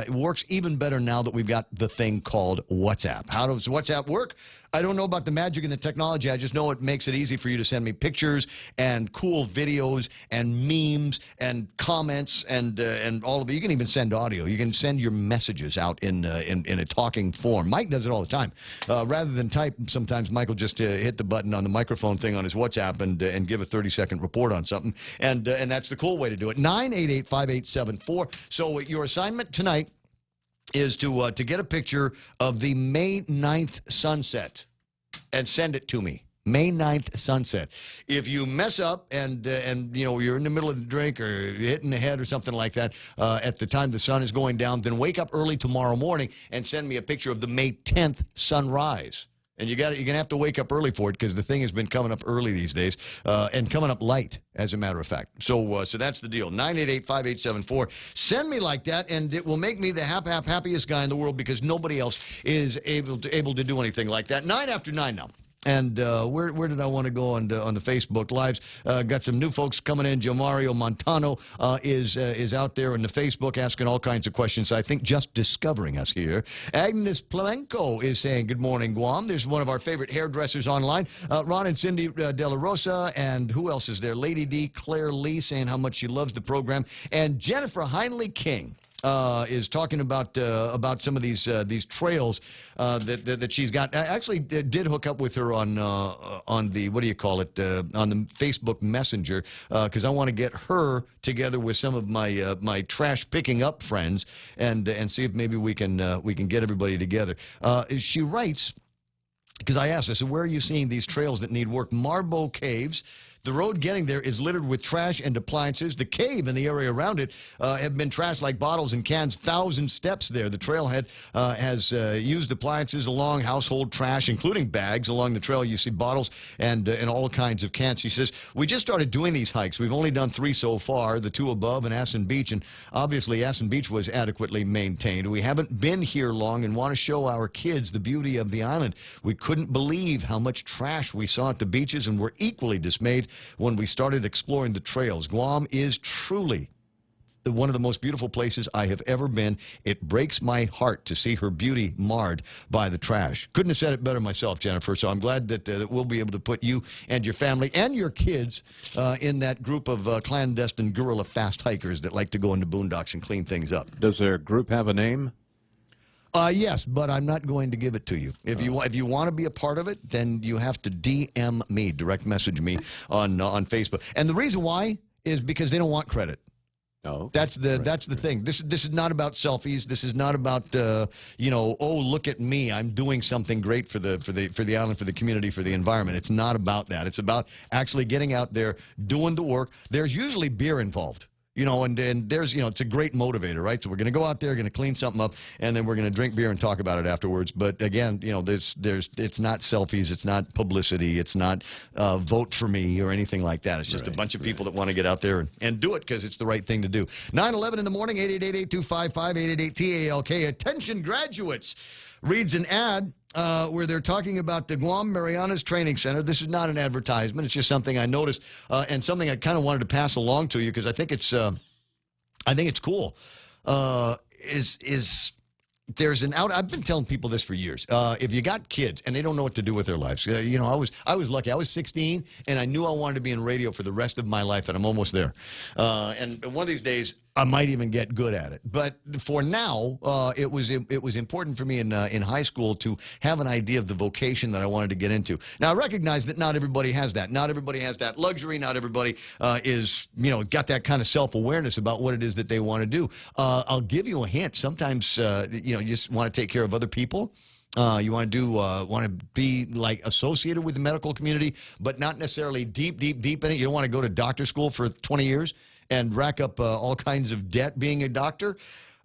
works even better now that we've got the thing called WhatsApp. How does WhatsApp work? I don't know about the magic and the technology. I just know it makes it easy for you to send me pictures and cool videos and memes and comments and all of it. You can even send audio. You can send your messages out in a talking form. Mike does it all the time. Rather than type, sometimes Michael just hit the button on the microphone thing on his WhatsApp and give a 30-second report on something. And that's the cool way to do it. 988-5874. So your assignment tonight is to get a picture of the May 9th sunset and send it to me. May 9th sunset. If you mess up and you're in the middle of the drink or you're hitting the head or something like that at the time the sun is going down, then wake up early tomorrow morning and send me a picture of the May 10th sunrise. And you're going to have to wake up early for it because the thing has been coming up early these days and coming up light, as a matter of fact. So that's the deal. 988-5874. Send me like that, and it will make me the happiest guy in the world because nobody else is able to do anything like that. 9 after 9 now. And where did I want to go on the Facebook Lives? Got some new folks coming in. Joe Mario Montano is out there on the Facebook asking all kinds of questions. I think just discovering us here. Agnes Plemenko is saying, good morning, Guam. There's one of our favorite hairdressers online. Ron and Cindy De La Rosa. And who else is there? Lady D, Claire Lee saying how much she loves the program. And Jennifer Heinley King is talking about some of these trails that she's got. I actually did hook up with her on the on the Facebook Messenger because I want to get her together with some of my trash picking up friends and see if maybe we can get everybody together. She writes, because I asked her, so where are you seeing these trails that need work? Marbo Caves. The road getting there is littered with trash and appliances. The cave and the area around it have been trashed like bottles and cans. 1,000 steps there. The trailhead has used appliances along household trash, including bags. Along the trail, you see bottles and all kinds of cans. She says, we just started doing these hikes. We've only done 3 so far, the 2 above and Aspen Beach. And obviously, Aspen Beach was adequately maintained. We haven't been here long and want to show our kids the beauty of the island. We couldn't believe how much trash we saw at the beaches and were equally dismayed when we started exploring the trails. Guam is truly one of the most beautiful places I have ever been. It breaks my heart to see her beauty marred by the trash. Couldn't have said it better myself, Jennifer, so I'm glad that we'll be able to put you and your family and your kids in that group of clandestine guerrilla fast hikers that like to go into boondocks and clean things up. Does their group have a name? Yes, but I'm not going to give it to you. If you want to be a part of it, then you have to DM me, direct message me on Facebook. And the reason why is because they don't want credit. Oh, that's the thing. This is not about selfies. This is not about oh, look at me, I'm doing something great for the island, for the community, for the environment. It's not about that. It's about actually getting out there, doing the work. There's usually beer involved. And there's, it's a great motivator, right? So we're going to go out there, going to clean something up, and then we're going to drink beer and talk about it afterwards. But again, it's not selfies, it's not publicity, it's not vote for me or anything like that. It's just a bunch of people that want to get out there and do it because it's the right thing to do. 9/11 in the morning, 888-8255-888-TALK. Attention graduates. Reads an ad where they're talking about the Guam Marianas Training Center. This is not an advertisement. It's just something I noticed and something I kind of wanted to pass along to you because I think it's cool. There's an out. I've been telling people this for years. If you got kids and they don't know what to do with their lives, I was lucky. I was 16 and I knew I wanted to be in radio for the rest of my life, and I'm almost there. And one of these days, I might even get good at it. But for now, it was important for me in high school to have an idea of the vocation that I wanted to get into. Now, I recognize that not everybody has that. Not everybody has that luxury. Not everybody is, got that kind of self-awareness about what it is that they want to do. I'll give you a hint. Sometimes, you just want to take care of other people. You want to be like associated with the medical community, but not necessarily deep in it. You don't want to go to doctor school for 20 years and rack up all kinds of debt being a doctor.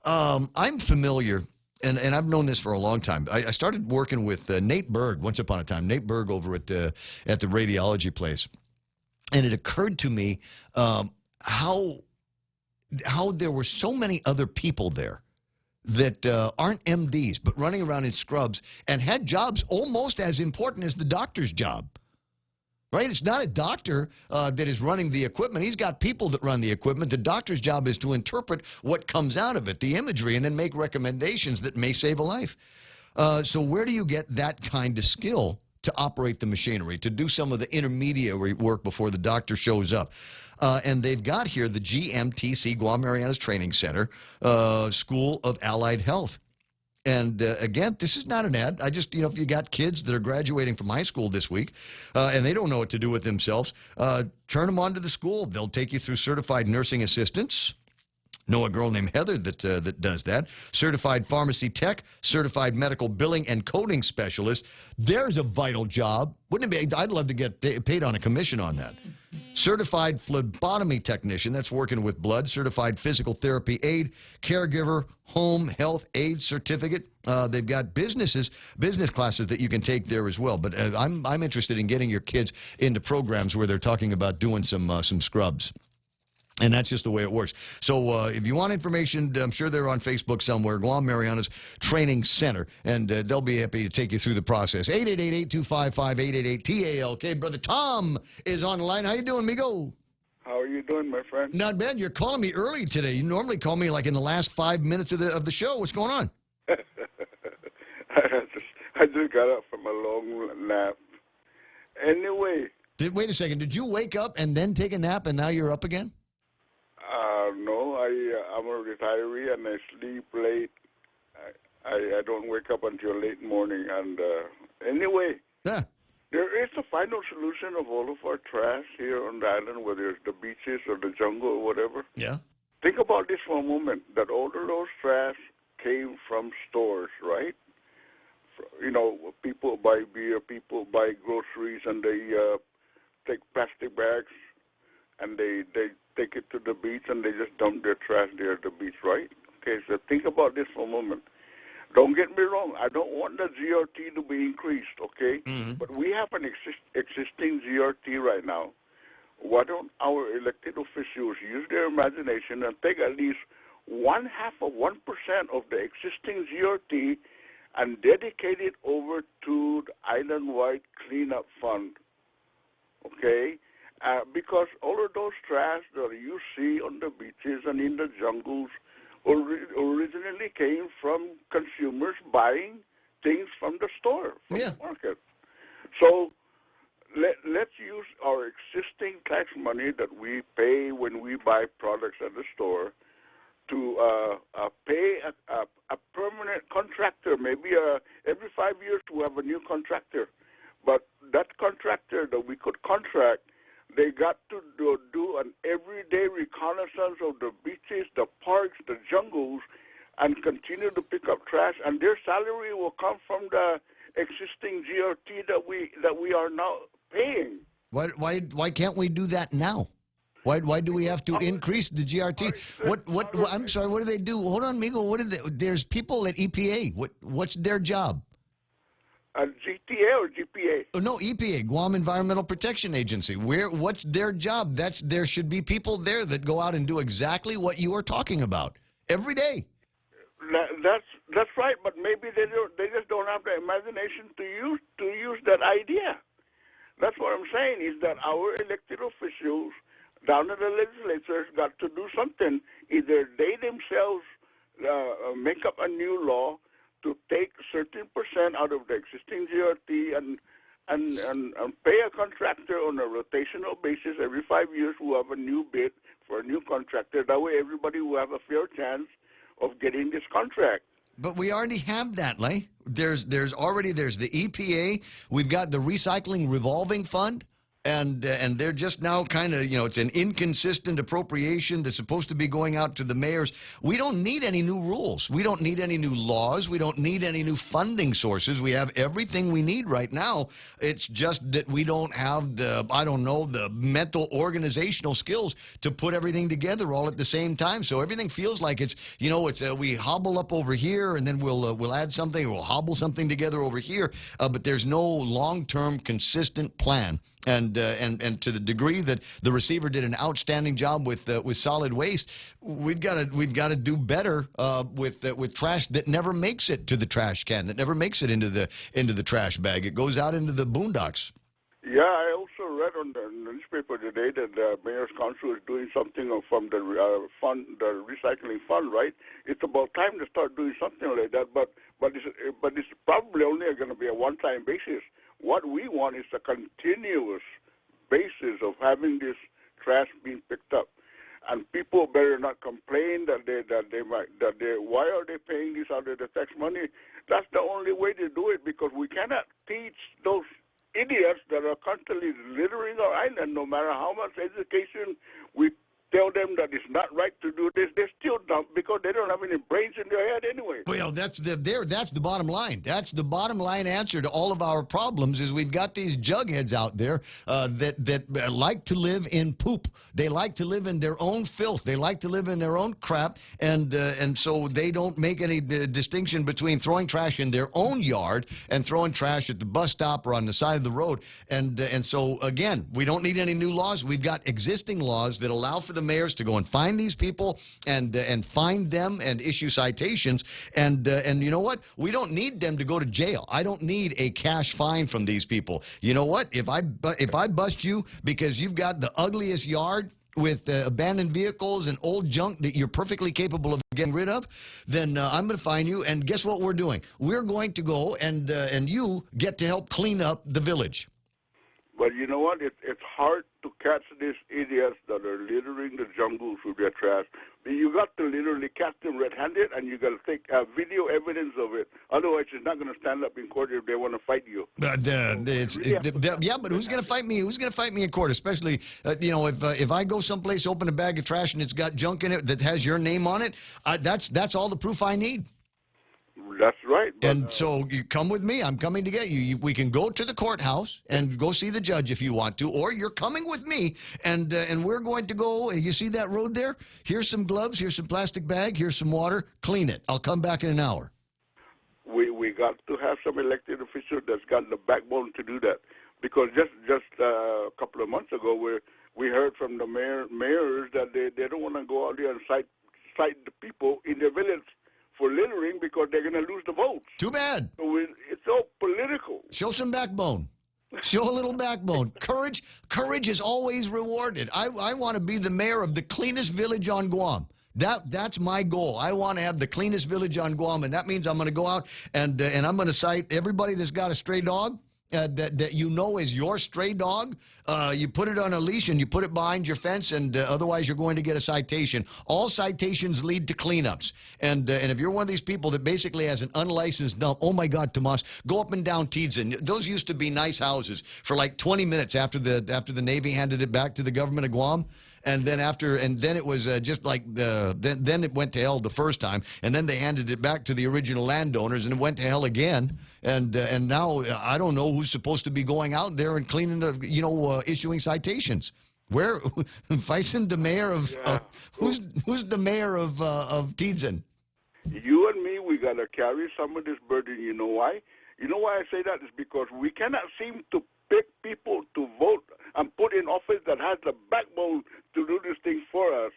I'm familiar, and I've known this for a long time. I started working with Nate Berg once upon a time. Nate Berg over at the radiology place, and it occurred to me how there were so many other people there that aren't MDs, but running around in scrubs and had jobs almost as important as the doctor's job. Right? It's not a doctor that is running the equipment. He's got people that run the equipment. The doctor's job is to interpret what comes out of it, the imagery, and then make recommendations that may save a life. So where do you get that kind of skill to operate the machinery, to do some of the intermediary work before the doctor shows up? And they've got here the GMTC, Guam Marianas Training Center, School of Allied Health. And again, this is not an ad. I just, if you got kids that are graduating from high school this week and they don't know what to do with themselves, turn them on to the school. They'll take you through certified nursing assistants. Know a girl named Heather that does that. Certified pharmacy tech, certified medical billing and coding specialist. There's a vital job. Wouldn't it be? I'd love to get paid on a commission on that. Certified phlebotomy technician, that's working with blood. Certified physical therapy aide, caregiver, home health aide certificate. They've got business classes that you can take there as well. But I'm interested in getting your kids into programs where they're talking about doing some scrubs. And that's just the way it works. So if you want information, I'm sure they're on Facebook somewhere, Guam Marianas Training Center, and they'll be happy to take you through the process. 888-825-5888-TALK. Brother Tom is on the line. How you doing, Migo? How are you doing, my friend? Not bad. You're calling me early today. You normally call me like in the last 5 minutes of the show. What's going on? I just got up from a long nap. Anyway. Wait a second. Did you wake up and then take a nap and now you're up again? No, I'm a retiree and I sleep late. I don't wake up until late morning. And anyway, there is a final solution of all of our trash here on the island, whether it's the beaches or the jungle or whatever. Yeah. Think about this for a moment, that all of those trash came from stores, right? People buy beer, people buy groceries, and they take plastic bags and they take it to the beach and they just dump their trash there at the beach, right? Okay, so think about this for a moment. Don't get me wrong. I don't want the GRT to be increased, okay? Mm-hmm. But we have an existing GRT right now. Why don't our elected officials use their imagination and take at least 0.5% of the existing GRT and dedicate it over to the island-wide cleanup fund, okay? Because all of those trash that you see on the beaches and in the jungles originally came from consumers buying things from the store, from the market. So let's use our existing tax money that we pay when we buy products at the store to pay a permanent contractor. Maybe every 5 years we have a new contractor. But that contractor that we could contract, they got to do an everyday reconnaissance of the beaches, the parks, the jungles, and continue to pick up trash. And their salary will come from the existing GRT that we are now paying. Why can't we do that now? Why do we have to increase the GRT? What? I'm sorry. What do they do? Hold on, Migo. There's people at EPA. What's their job? GTA or GPA? Oh, no, EPA, Guam Environmental Protection Agency. What's their job? There should be people there that go out and do exactly what you are talking about every day. That's right, but maybe they just don't have the imagination to use that idea. That's what I'm saying, is that our elected officials down in the legislatures got to do something. Either they themselves make up a new law to take certain percent out of the existing GRT and and pay a contractor on a rotational basis every 5 years who have a new bid for a new contractor. That way everybody will have a fair chance of getting this contract. But we already have that, Lay. There's the EPA. We've got the recycling revolving fund. And they're just now kind of, it's an inconsistent appropriation that's supposed to be going out to the mayors. We don't need any new rules. We don't need any new laws. We don't need any new funding sources. We have everything we need right now. It's just that we don't have the mental organizational skills to put everything together all at the same time. So everything feels like we hobble up over here and then we'll add something, we'll hobble something together over here. But there's no long-term consistent plan. And to the degree that the receiver did an outstanding job with solid waste, we've got to do better with trash that never makes it to the trash can, that never makes it into the trash bag. It goes out into the boondocks. Yeah, I also read on the newspaper today that the Mayor's Council is doing something from the the recycling fund, right? It's about time to start doing something like that, but it's probably only going to be a one-time basis. What we want is a continuous basis of having this trash being picked up, and people better not complain why are they paying this out of the tax money? That's the only way to do it, because we cannot teach those idiots that are constantly littering our island. No matter how much education we tell them that it's not right to do this, they're still dumb because they don't have any brains in their head anyway. Well, that's the bottom line. That's the bottom line answer to all of our problems is we've got these jugheads out there that like to live in poop. They like to live in their own filth. They like to live in their own crap, and so they don't make any distinction between throwing trash in their own yard and throwing trash at the bus stop or on the side of the road. And so, again, we don't need any new laws. We've got existing laws that allow for the mayors to go and find these people and find them and issue citations. And you know what? We don't need them to go to jail. I don't need a cash fine from these people. You know what? If I bust you because you've got the ugliest yard with abandoned vehicles and old junk that you're perfectly capable of getting rid of, then I'm going to fine you. And guess what we're doing? We're going to go and you get to help clean up the village. But you know what? It's hard to catch these idiots that are littering the jungles with their trash. You got to literally catch them red-handed, and you got to take video evidence of it. Otherwise, it's not going to stand up in court if they want to fight you. Yeah, but who's going to fight me? Who's going to fight me in court? Especially, if I go someplace, open a bag of trash, and it's got junk in it that has your name on it, that's all the proof I need. That's right. But, and so you come with me. I'm coming to get you. We can go to the courthouse and go see the judge if you want to, or you're coming with me, and we're going to go. You see that road there? Here's some gloves. Here's some plastic bag. Here's some water. Clean it. I'll come back in an hour. We got to have some elected official that's got the backbone to do that, because just a couple of months ago, we heard from the mayors that they don't want to go out there and cite the people in their village for littering because they're going to lose the votes. Too bad. So it's all political. Show some backbone. Show a little backbone. Courage is always rewarded. I want to be the mayor of the cleanest village on Guam. That's my goal. I want to have the cleanest village on Guam, and that means I'm going to go out and I'm going to cite everybody that's got a stray dog. That you know is your stray dog, you put it on a leash and you put it behind your fence, and otherwise you're going to get a citation. All citations lead to cleanups, and if you're one of these people that basically has an unlicensed dump, oh my God, Tomas, go up and down Teedson. Those used to be nice houses for like 20 minutes after the Navy handed it back to the government of Guam. And then it was just like then it went to hell the first time, and then they handed it back to the original landowners, and it went to hell again. And now I don't know who's supposed to be going out there and cleaning issuing citations. Where Faison, the mayor of who's the mayor of Teedson? You and me, we gotta carry some of this burden. You know why? You know why I say that is because we cannot seem to pick people to vote and put in office that has the backbone to do these things for us.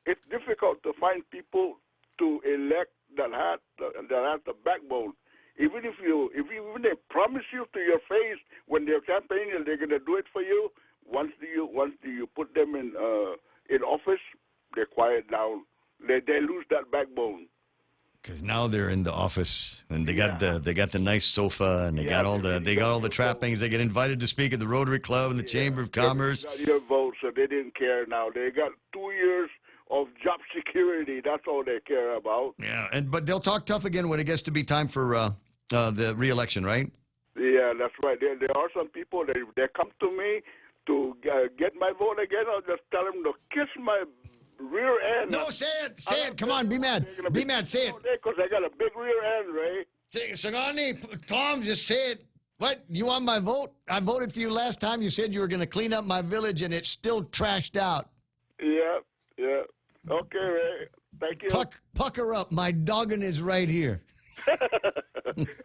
It's difficult to find people to elect that has the backbone. Even if they promise you to your face when they're campaigning they're going to do it for you, once you put them in office, they quiet down. They lose that backbone. because now they're in the office and they got the nice sofa and they got all the trappings. They get invited to speak at the Rotary Club and the Chamber of Commerce. They got your vote, so they didn't care now. They got 2 years of job security. That's all they care about. Yeah, but they'll talk tough again when it gets to be time for the re-election, right? Yeah, that's right. There are some people, they come to me to get my vote again. I'll just tell them to kiss my rear end. No, say it. Come on, be mad. Be mad, say it. Because I got a big rear end, Ray. Sagani, Tom, just say it. What? You want my vote? I voted for you last time. You said you were going to clean up my village, and it's still trashed out. Yeah. Okay, Ray. Thank you. Pucker up. My doggone is right here.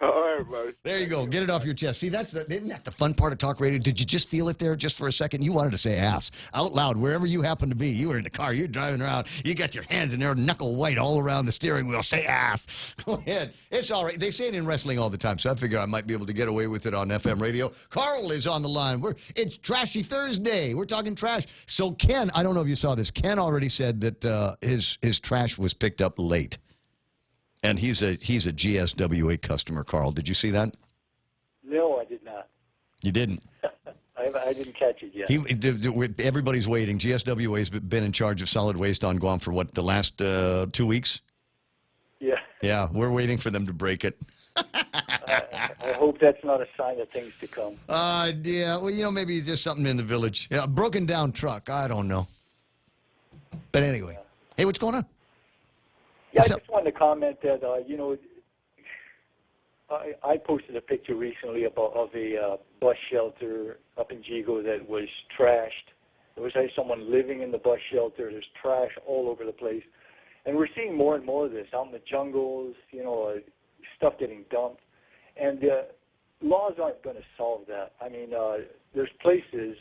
All right, buddy. There you go. Get it off your chest. See, isn't that the fun part of talk radio? Did you just feel it there just for a second? You wanted to say ass out loud wherever you happen to be. You were in the car. You're driving around. You got your hands in there, knuckle white all around the steering wheel. Say ass. Go ahead. It's all right. They say it in wrestling all the time, so I figure I might be able to get away with it on FM radio. Carl is on the line. It's Trashy Thursday. We're talking trash. So Ken, I don't know if you saw this. Ken already said that his trash was picked up late. And he's a GSWA customer, Carl. Did you see that? No, I did not. You didn't? I didn't catch it yet. Everybody's waiting. GSWA's been in charge of solid waste on Guam for, the last 2 weeks? Yeah. Yeah, we're waiting for them to break it. I hope that's not a sign of things to come. Yeah, well, maybe just something in the village. Yeah, a broken down truck. I don't know. But anyway. Hey, what's going on? Yeah, I just wanted to comment that, I posted a picture recently of a bus shelter up in Jigo that was trashed. There was someone living in the bus shelter. There's trash all over the place. And we're seeing more and more of this out in the jungles, stuff getting dumped. And laws aren't going to solve that. I mean, there's places,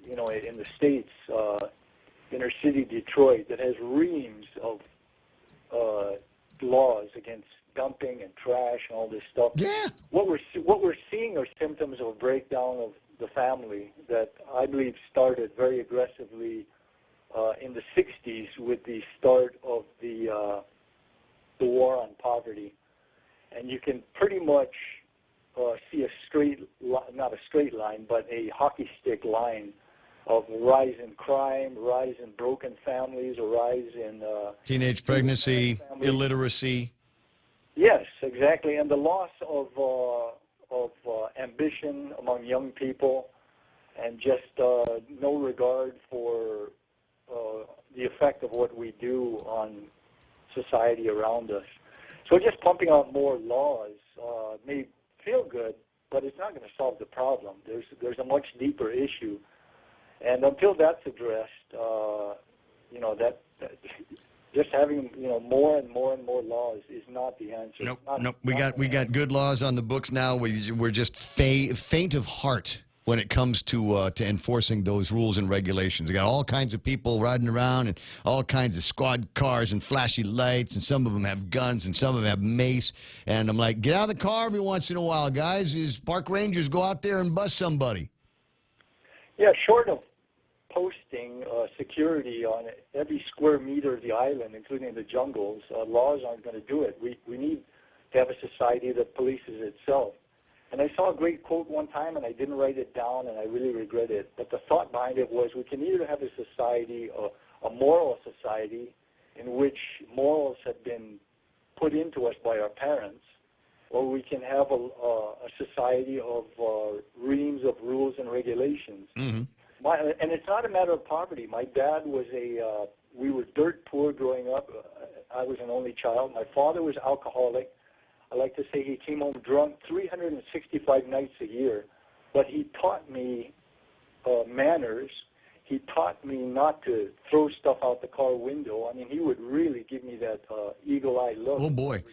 in the States, inner city Detroit, that has reams of laws against dumping and trash and all this stuff. Yeah. What we're seeing are symptoms of a breakdown of the family that I believe started very aggressively in the 60s with the start of the war on poverty, and you can pretty much see not a straight line, but a hockey stick line of rise in crime, rise in broken families, a rise in teenage pregnancy, illiteracy. Yes, exactly, and the loss of ambition among young people, and just no regard for the effect of what we do on society around us. So just pumping out more laws may feel good, but it's not going to solve the problem. There's a much deeper issue. And until that's addressed, that just having more and more and more laws is not the answer. Nope. We got good laws on the books now. We're just faint of heart when it comes to enforcing those rules and regulations. We got all kinds of people riding around and all kinds of squad cars and flashy lights, and some of them have guns and some of them have mace. And I'm like, get out of the car every once in a while, guys. These park rangers go out there and bust somebody. Yeah, short of posting security on every square meter of the island, including the jungles, laws aren't going to do it. We need to have a society that polices itself. And I saw a great quote one time, and I didn't write it down, and I really regret it. But the thought behind it was we can either have a society, a moral society, in which morals have been put into us by our parents, or we can have a society of reams of rules and regulations. Mm-hmm. And it's not a matter of poverty. My dad was we were dirt poor growing up. I was an only child. My father was alcoholic. I like to say he came home drunk 365 nights a year. But he taught me manners. He taught me not to throw stuff out the car window. I mean, he would really give me that eagle-eyed look. Oh, boy.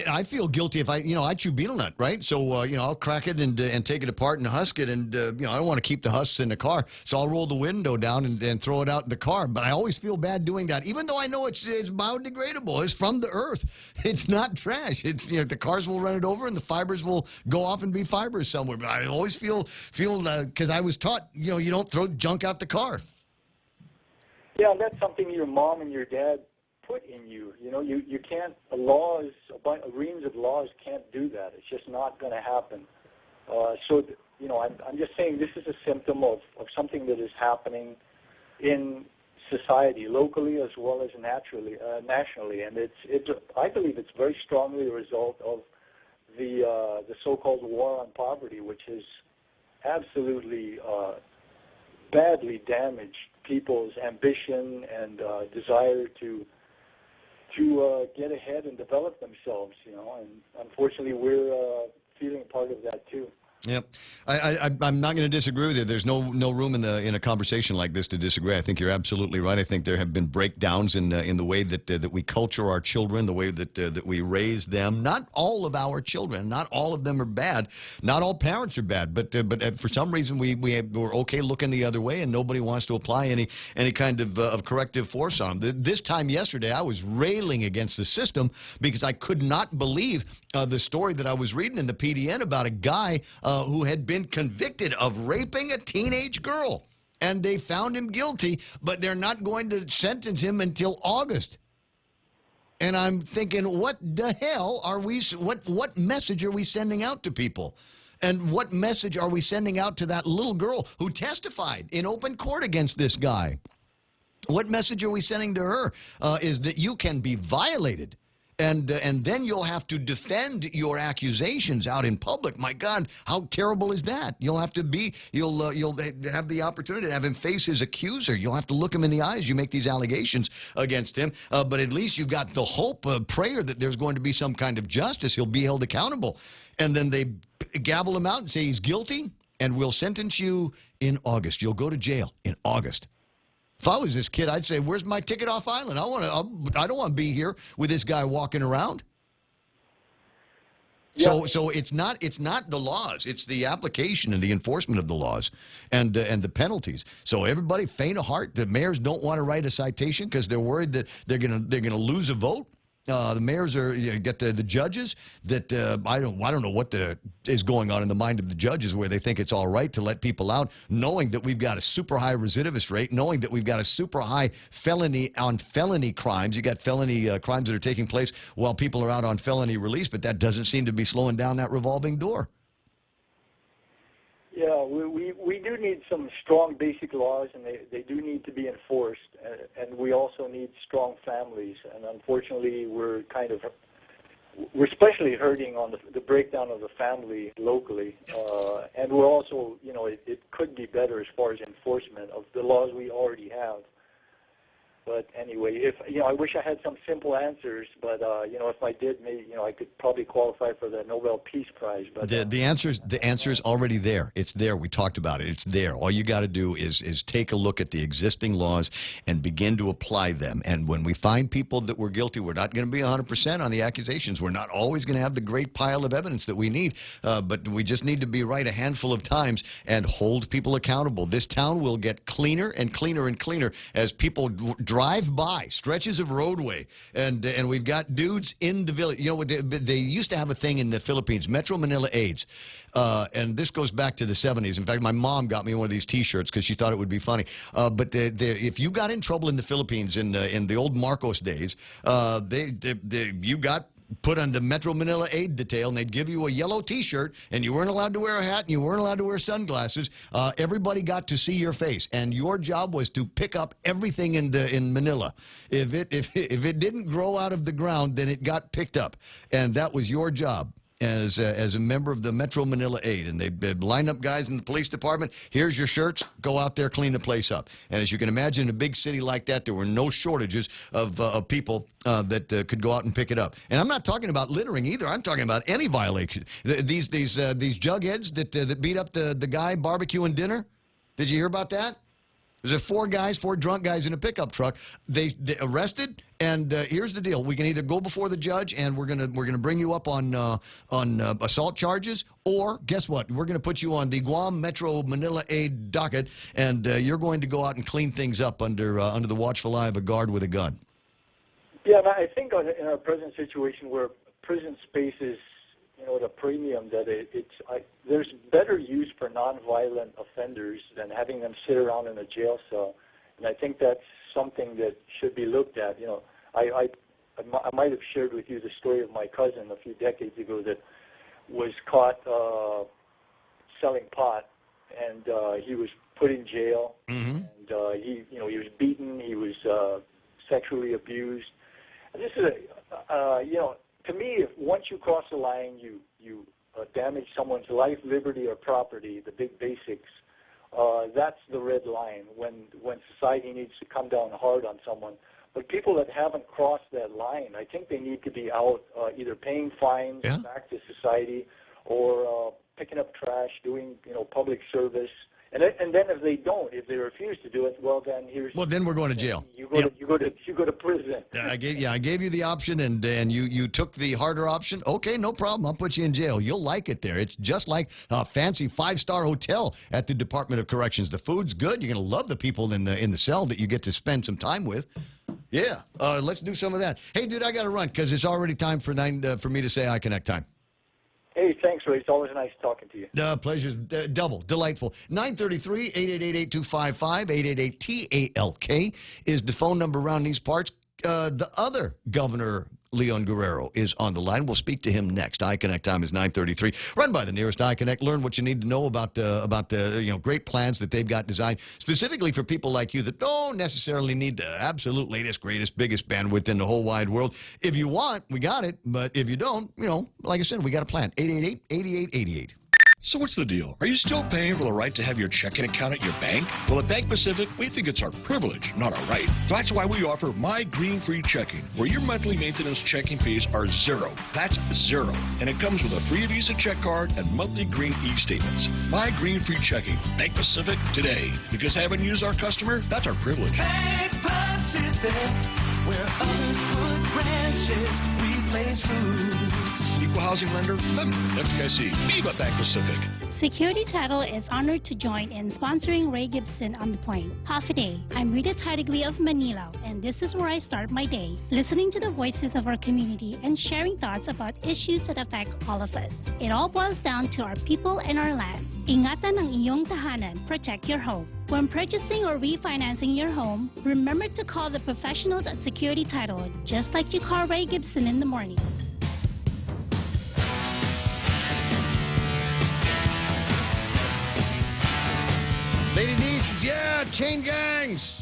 I feel guilty if I chew betel nut, right? So, I'll crack it and take it apart and husk it. And, I don't want to keep the husks in the car. So I'll roll the window down and throw it out in the car. But I always feel bad doing that, even though I know it's biodegradable. It's from the earth. It's not trash. It's, the cars will run it over and the fibers will go off and be fibers somewhere. But I always feel because I was taught, you don't throw junk out the car. Yeah, that's something your mom and your dad put in you. You know, you can't, reams of laws can't do that. It's just not going to happen. You know, I'm just saying this is a symptom of something that is happening in society, locally as well as nationally, and I believe it's very strongly a result of the so-called war on poverty, which has absolutely badly damaged people's ambition and desire to get ahead and develop themselves. You know, and unfortunately, we're feeling part of that too. Yep, I'm not going to disagree with you. There's no room in a conversation like this to disagree. I think you're absolutely right. I think there have been breakdowns in the way that we culture our children, the way that we raise them. Not all of our children, not all of them are bad. Not all parents are bad, but for some reason we're okay looking the other way, and nobody wants to apply any kind of corrective force on them. This time yesterday, I was railing against the system because I could not believe the story that I was reading in the PDN about a guy who had been convicted of raping a teenage girl. And they found him guilty, but they're not going to sentence him until August. And I'm thinking, what the hell are we, what message are we sending out to people? And what message are we sending out to that little girl who testified in open court against this guy? What message are we sending to her is that you can be violated. And then you'll have to defend your accusations out in public. My God, how terrible is that? You'll have to you'll have the opportunity to have him face his accuser. You'll have to look him in the eyes. You make these allegations against him, but at least you've got the hope, prayer that there's going to be some kind of justice. He'll be held accountable. And then they gavel him out and say he's guilty, and we'll sentence you in August. You'll go to jail in August. If I was this kid, I'd say, "Where's my ticket off island? I don't want to be here with this guy walking around." Yeah. So it's not the laws; it's the application and the enforcement of the laws, and the penalties. So everybody, faint of heart. The mayors don't want to write a citation because they're worried that they're gonna lose a vote. The mayors get the judges that I don't know what is going on in the mind of the judges where they think it's all right to let people out, knowing that we've got a super high recidivist rate, knowing that we've got a super high felony crimes. You got felony crimes that are taking place while people are out on felony release, but that doesn't seem to be slowing down that revolving door. Yeah, we do need some strong basic laws, and they do need to be enforced, and we also need strong families. And unfortunately, we're especially hurting on the breakdown of the family locally, and we're also, you know, it could be better as far as enforcement of the laws we already have. But anyway, I wish I had some simple answers. But if I did, maybe I could probably qualify for the Nobel Peace Prize. But the answer is already there. It's there. We talked about it. It's there. All you got to do is take a look at the existing laws and begin to apply them. And when we find people that were guilty, we're not going to be 100% on the accusations. We're not always going to have the great pile of evidence that we need. But we just need to be right a handful of times and hold people accountable. This town will get cleaner and cleaner and cleaner as people drive by stretches of roadway, and we've got dudes in the village. You know, they used to have a thing in the Philippines, Metro Manila AIDS, and this goes back to the 70s. In fact, my mom got me one of these T-shirts because she thought it would be funny. But if you got in trouble in the Philippines in the old Marcos days, you got put on the Metro Manila aid detail, and they'd give you a yellow T-shirt, and you weren't allowed to wear a hat, and you weren't allowed to wear sunglasses. Everybody got to see your face, and your job was to pick up everything in Manila. If it didn't grow out of the ground, then it got picked up, and that was your job as a member of the Metro Manila Aid. And they'd line up guys in the police department. Here's your shirts. Go out there, clean the place up. And as you can imagine, in a big city like that, there were no shortages of people that could go out and pick it up. And I'm not talking about littering either. I'm talking about any violation. These jugheads that beat up the guy barbecuing dinner. Did you hear about that? There's four drunk guys in a pickup truck. They arrested, and here's the deal: we can either go before the judge, and we're gonna bring you up on assault charges, or guess what? We're gonna put you on the Guam Metro Manila Aid docket, and you're going to go out and clean things up under the watchful eye of a guard with a gun. Yeah, I think in our present situation where prison space is, at a premium, that there's better use for nonviolent offenders than having them sit around in a jail cell, and I think that's something that should be looked at. I might have shared with you the story of my cousin a few decades ago that was caught selling pot, and he was put in jail. Mm-hmm. And he was beaten. He was sexually abused. And this is to me, if once you cross the line, you damage someone's life, liberty, or property, the big basics. That's the red line when society needs to come down hard on someone. But people that haven't crossed that line, I think they need to be out either paying fines back to society or picking up trash, doing public service. And then if they refuse to do it, well then we're going to jail. You go to prison. I gave you the option, and you took the harder option. Okay, no problem. I'll put you in jail. You'll like it there. It's just like a fancy 5-star hotel at the Department of Corrections. The food's good. You're going to love the people in the cell that you get to spend some time with. Yeah, let's do some of that. Hey, dude, I got to run because it's already time for me to say iConnect time. Hey, thanks, Ray. It's always nice talking to you. Pleasure's double. Delightful. 933-888-8255, 888-TALK is the phone number around these parts. The other Governor, Leon Guerrero, is on the line. We'll speak to him next. iConnect time is 9:33. Run by the nearest iConnect. Learn what you need to know about the great plans that they've got designed specifically for people like you that don't necessarily need the absolute latest, greatest, biggest bandwidth in the whole wide world. If you want, we got it. But if you don't, like I said, we got a plan. 888-8888. So what's the deal? Are you still paying for the right to have your checking account at your bank? Well, at Bank Pacific, we think it's our privilege, not our right. That's why we offer My Green Free Checking, where your monthly maintenance checking fees are zero. That's zero. And it comes with a free Visa check card and monthly green e-statements. My Green Free Checking. Bank Pacific today. Because having you as our customer, that's our privilege. Bank Pacific, where others put branches, we place roots. Equal housing lender? FDIC. Viva Bank Pacific. Security Title is honored to join in sponsoring Ray Gibson on The Point. Half a day. I'm Rita Tidegli of Manila, and this is where I start my day, listening to the voices of our community and sharing thoughts about issues that affect all of us. It all boils down to our people and our land. Ingatan ang iyong tahanan. Protect your home. When purchasing or refinancing your home, remember to call the professionals at Security Title, just like you call Ray Gibson in the morning. Lady D says, yeah, chain gangs.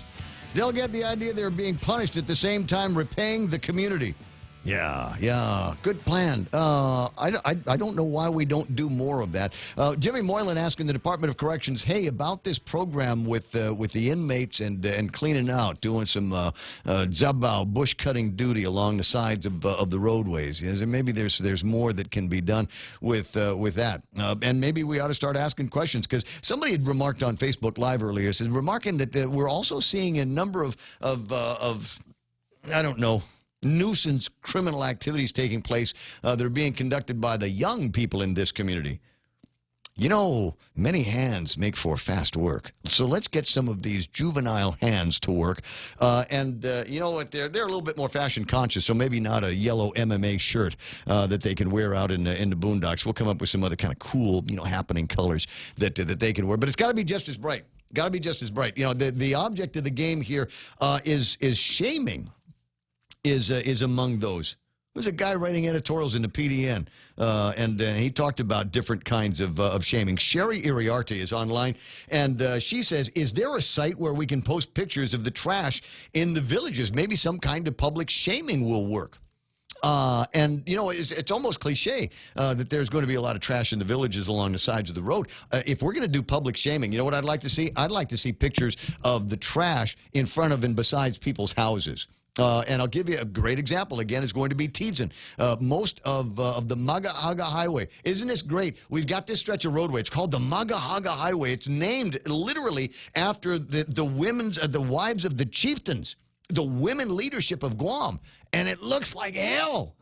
They'll get the idea they're being punished at the same time repaying the community. Yeah. Good plan. I don't know why we don't do more of that. Jimmy Moylan asking the Department of Corrections, hey, about this program with the inmates and cleaning out, doing some zabao, bush cutting duty along the sides of the roadways. Yes, and maybe there's more that can be done with that. And maybe we ought to start asking questions, because somebody had remarked on Facebook Live earlier, remarking that we're also seeing a number of I don't know, nuisance criminal activities taking place that are being conducted by the young people in this community. Many hands make for fast work. So let's get some of these juvenile hands to work. You know what? They're a little bit more fashion conscious, so maybe not a yellow MMA shirt that they can wear out in the boondocks. We'll come up with some other kind of cool, happening colors that they can wear. But it's got to be just as bright. Got to be just as bright. The object of the game here is shaming. Is among those. There's a guy writing editorials in the PDN, and he talked about different kinds of shaming. Sherry Iriarte is online, and she says, is there a site where we can post pictures of the trash in the villages? Maybe some kind of public shaming will work. It's almost cliche that there's going to be a lot of trash in the villages along the sides of the road. If we're going to do public shaming, you know what I'd like to see? I'd like to see pictures of the trash in front of and besides people's houses. And I'll give you a great example. Again, it's going to be Tizen. Most of the Magahaga Highway. Isn't this great? We've got this stretch of roadway. It's called the Magahaga Highway. It's named literally after the wives of the chieftains, the women leadership of Guam. And it looks like hell.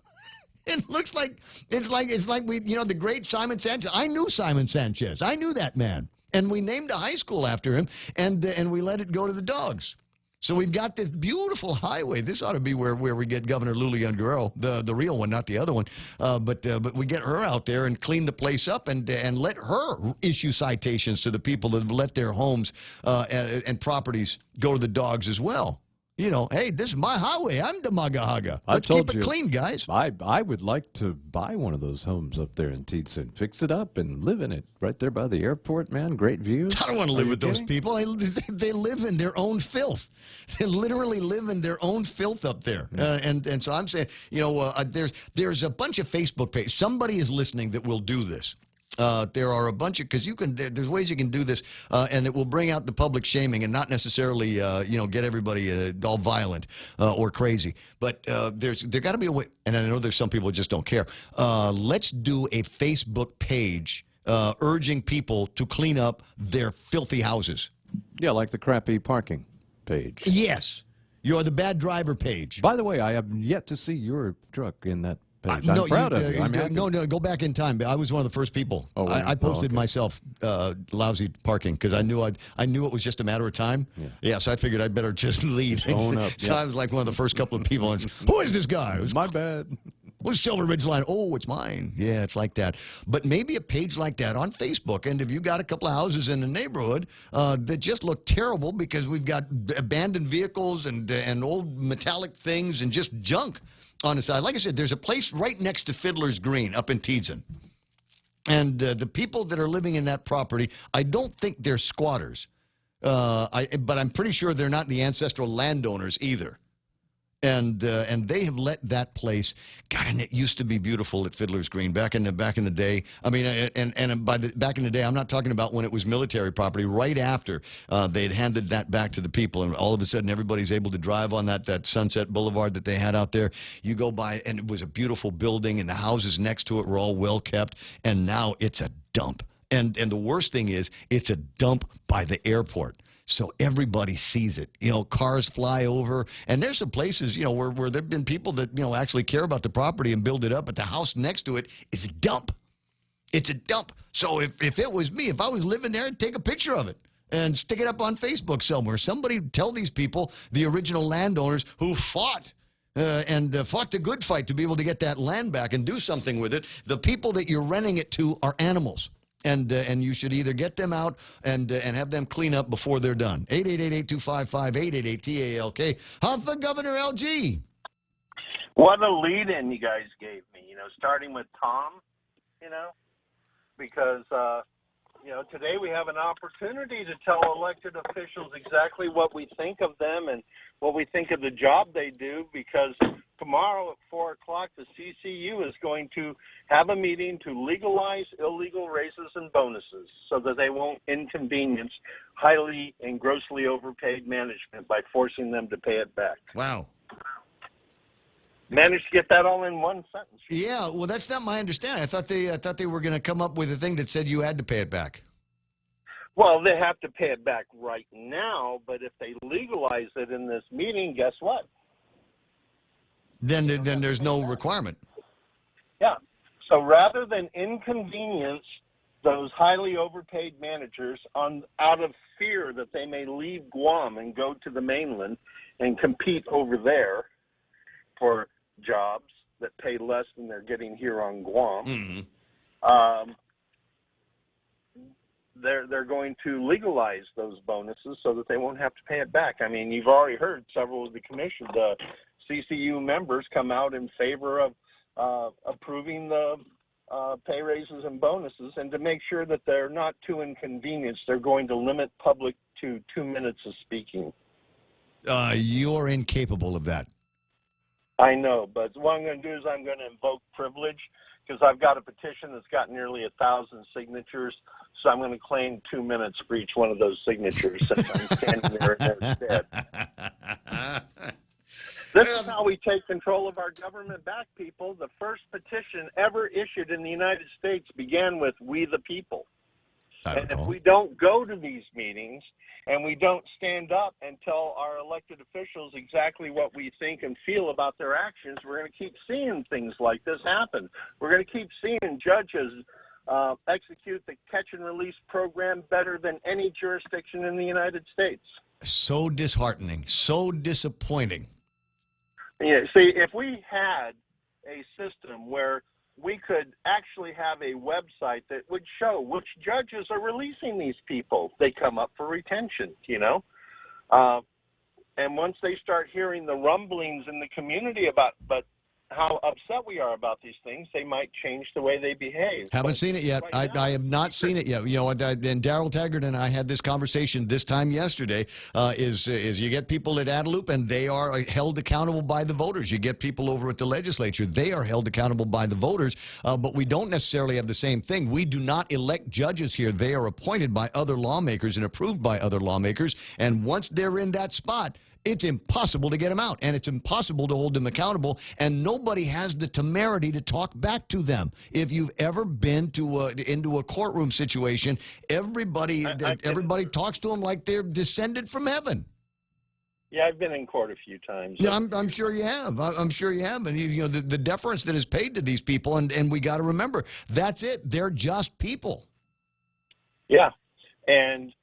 It looks like it's like we, the great Simon Sanchez. I knew Simon Sanchez. I knew that man. And we named a high school after him, and we let it go to the dogs. So we've got this beautiful highway. This ought to be where we get Governor Leon Guerrero, the real one, not the other one. But we get her out there and clean the place up and let her issue citations to the people that have let their homes and properties go to the dogs as well. You know, hey, this is my highway. I'm the Maga Haga. I Let's told keep it you, clean, guys. I would like to buy one of those homes up there in Teetson, fix it up and live in it right there by the airport, man. Great views. I don't want to live with those people. They live in their own filth. They literally live in their own filth up there. And so I'm saying, you know, there's a bunch of Facebook pages. Somebody is listening that will do this. There are a bunch of, because you can, there's ways you can do this, and it will bring out the public shaming and not necessarily, you know, get everybody all violent or crazy. But there got to be a way, and I know there's some people who just don't care. Let's do a Facebook page urging people to clean up their filthy houses. Yeah, like the crappy parking page. Yes. You're the bad driver page. By the way, I have yet to see your truck in that page. I'm proud of you. I'm happy. No, go back in time. I was one of the first people. Oh, I posted myself lousy parking because I knew it was just a matter of time. Yeah, so I figured I'd better just leave. Just own up. So I was like one of the first couple of people. And who is this guy? It was my bad. Who's Silver Ridge Line? Oh, it's mine. Yeah, it's like that. But maybe a page like that on Facebook. And if you got a couple of houses in the neighborhood that just look terrible because we've got abandoned vehicles and old metallic things and just junk on the side. Like I said, there's a place right next to Fiddler's Green up in Teetson. And the people that are living in that property, I don't think they're squatters. But I'm pretty sure they're not the ancestral landowners either. And they have let that place. God, and it used to be beautiful at Fiddler's Green back in the day. I mean, and by back in the day, I'm not talking about when it was military property. Right after they'd handed that back to the people, and all of a sudden everybody's able to drive on that Sunset Boulevard that they had out there. You go by, and it was a beautiful building, and the houses next to it were all well kept. And now it's a dump. And the worst thing is, it's a dump by the airport. So everybody sees it. You know, cars fly over. And there's some places, you know, where there have been people that, you know, actually care about the property and build it up. But the house next to it is a dump. It's a dump. So if it was me, if I was living there, I'd take a picture of it and stick it up on Facebook somewhere. Somebody tell these people, the original landowners who fought and fought the good fight to be able to get that land back and do something with it. The people that you're renting it to are animals. And you should either get them out and have them clean up before they're done. 888-825-5888-TALK. How for Governor LG? What a lead-in you guys gave me, you know, starting with Tom, you know, because, you know, today we have an opportunity to tell elected officials exactly what we think of them and what we think of the job they do, because tomorrow at 4 o'clock, the CCU is going to have a meeting to legalize illegal raises and bonuses so that they won't inconvenience highly and grossly overpaid management by forcing them to pay it back. Wow. Managed to get that all in one sentence. Yeah, well, that's not my understanding. I thought they were going to come up with a thing that said you had to pay it back. Well, they have to pay it back right now, but if they legalize it in this meeting, guess what? Then there's no requirement. Yeah. So rather than inconvenience those highly overpaid managers out of fear that they may leave Guam and go to the mainland and compete over there for jobs that pay less than they're getting here on Guam, they're going to legalize those bonuses so that they won't have to pay it back. I mean, you've already heard several of the CCU members come out in favor of approving the pay raises and bonuses, and to make sure that they're not too inconvenienced, they're going to limit public to 2 minutes of speaking. You're incapable of that. I know, but what I'm going to do is I'm going to invoke privilege because I've got a petition that's got nearly 1,000 signatures, so I'm going to claim 2 minutes for each one of those signatures since I'm standing there in their stead. This is how we take control of our government back, people. The first petition ever issued in the United States began with "We the People." And if we don't go to these meetings and we don't stand up and tell our elected officials exactly what we think and feel about their actions, we're going to keep seeing things like this happen. We're going to keep seeing judges execute the catch and release program better than any jurisdiction in the United States. So disheartening, so disappointing. Yeah, see, if we had a system where we could actually have a website that would show which judges are releasing these people, they come up for retention, you know. And once they start hearing the rumblings in the community about how upset we are about these things, they might change the way they behave. Haven't seen it yet. I have not seen it yet. You know, and Daryl Taggart and I had this conversation this time yesterday. Is you get people at Adelup and they are held accountable by the voters. You get people over at the legislature, they are held accountable by the voters. But we don't necessarily have the same thing. We do not elect judges here. They are appointed by other lawmakers and approved by other lawmakers. And once they're in that spot, it's impossible to get them out, and it's impossible to hold them accountable, and nobody has the temerity to talk back to them. If you've ever been to into a courtroom situation, everybody talks to them like they're descended from heaven. Yeah, I've been in court a few times. Yeah, I'm sure you have. I'm sure you have. And, you know, the deference that is paid to these people, and we got to remember, that's it. They're just people. Yeah, and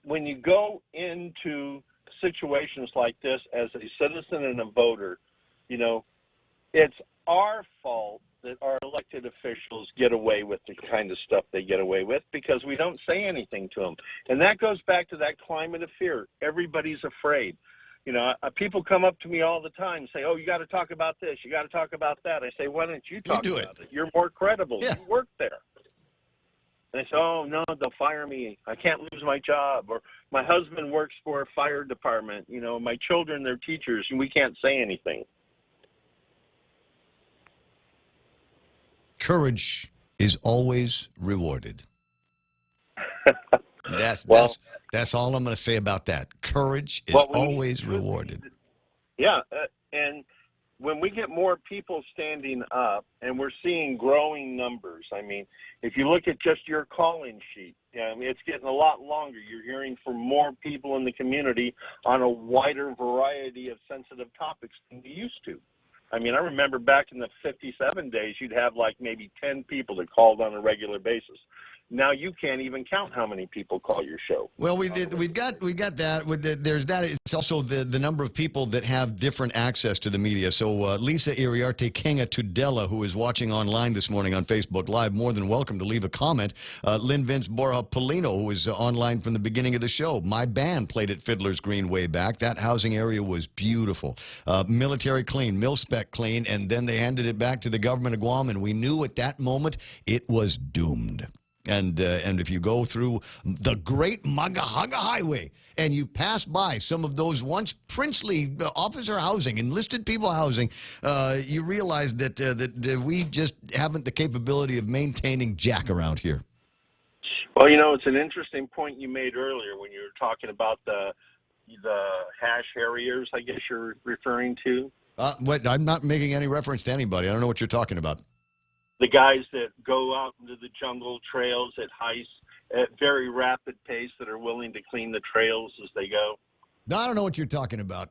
when you go into situations like this as a citizen and a voter, you know, it's our fault that our elected officials get away with the kind of stuff they get away with because we don't say anything to them. And that goes back to that climate of fear. Everybody's afraid. You know, people come up to me all the time and say, oh, you got to talk about this, you got to talk about that. I say, why don't you talk about it? You're more credible. Yeah. You work there. And they say, oh, no, they'll fire me. I can't lose my job. Or my husband works for a fire department. You know, my children, they're teachers, and we can't say anything. Courage is always rewarded. That's all I'm going to say about that. Courage is always rewarded. Yeah, and when we get more people standing up and we're seeing growing numbers, I mean, if you look at just your call-in sheet, I mean, it's getting a lot longer. You're hearing from more people in the community on a wider variety of sensitive topics than you used to. I mean, I remember back in the 57 days, you'd have like maybe 10 people that called on a regular basis. Now you can't even count how many people call your show. Well, we've got that. There's that. It's also the number of people that have different access to the media. So Lisa Iriarte Kenga Tudela, who is watching online this morning on Facebook Live, more than welcome to leave a comment. Lynn Vince Borja Polino, who is online from the beginning of the show. My band played at Fiddler's Green way back. That housing area was beautiful. Military clean, mil-spec clean, and then they handed it back to the government of Guam, and we knew at that moment it was doomed. And if you go through the Great Magahaga Highway and you pass by some of those once princely officer housing, enlisted people housing, you realize that we just haven't the capability of maintaining jack around here. Well, you know, it's an interesting point you made earlier when you were talking about the hash harriers, I guess you're referring to. I'm not making any reference to anybody. I don't know what you're talking about. The guys that go out into the jungle trails at very rapid pace that are willing to clean the trails as they go. No, I don't know what you're talking about.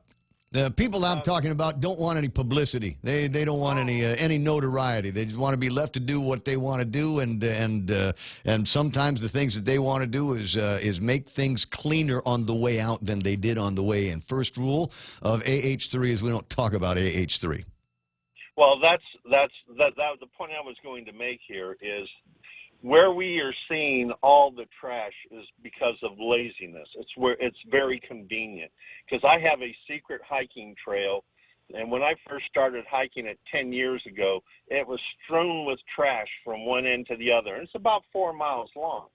The people I'm talking about don't want any publicity. They don't want any notoriety. They just want to be left to do what they want to do, and sometimes the things that they want to do is make things cleaner on the way out than they did on the way in. First rule of AH3 is we don't talk about AH3. Well, that's the point I was going to make here is where we are seeing all the trash is because of laziness. It's where it's very convenient because I have a secret hiking trail, and when I first started hiking it 10 years ago, it was strewn with trash from one end to the other, and it's about 4 miles long.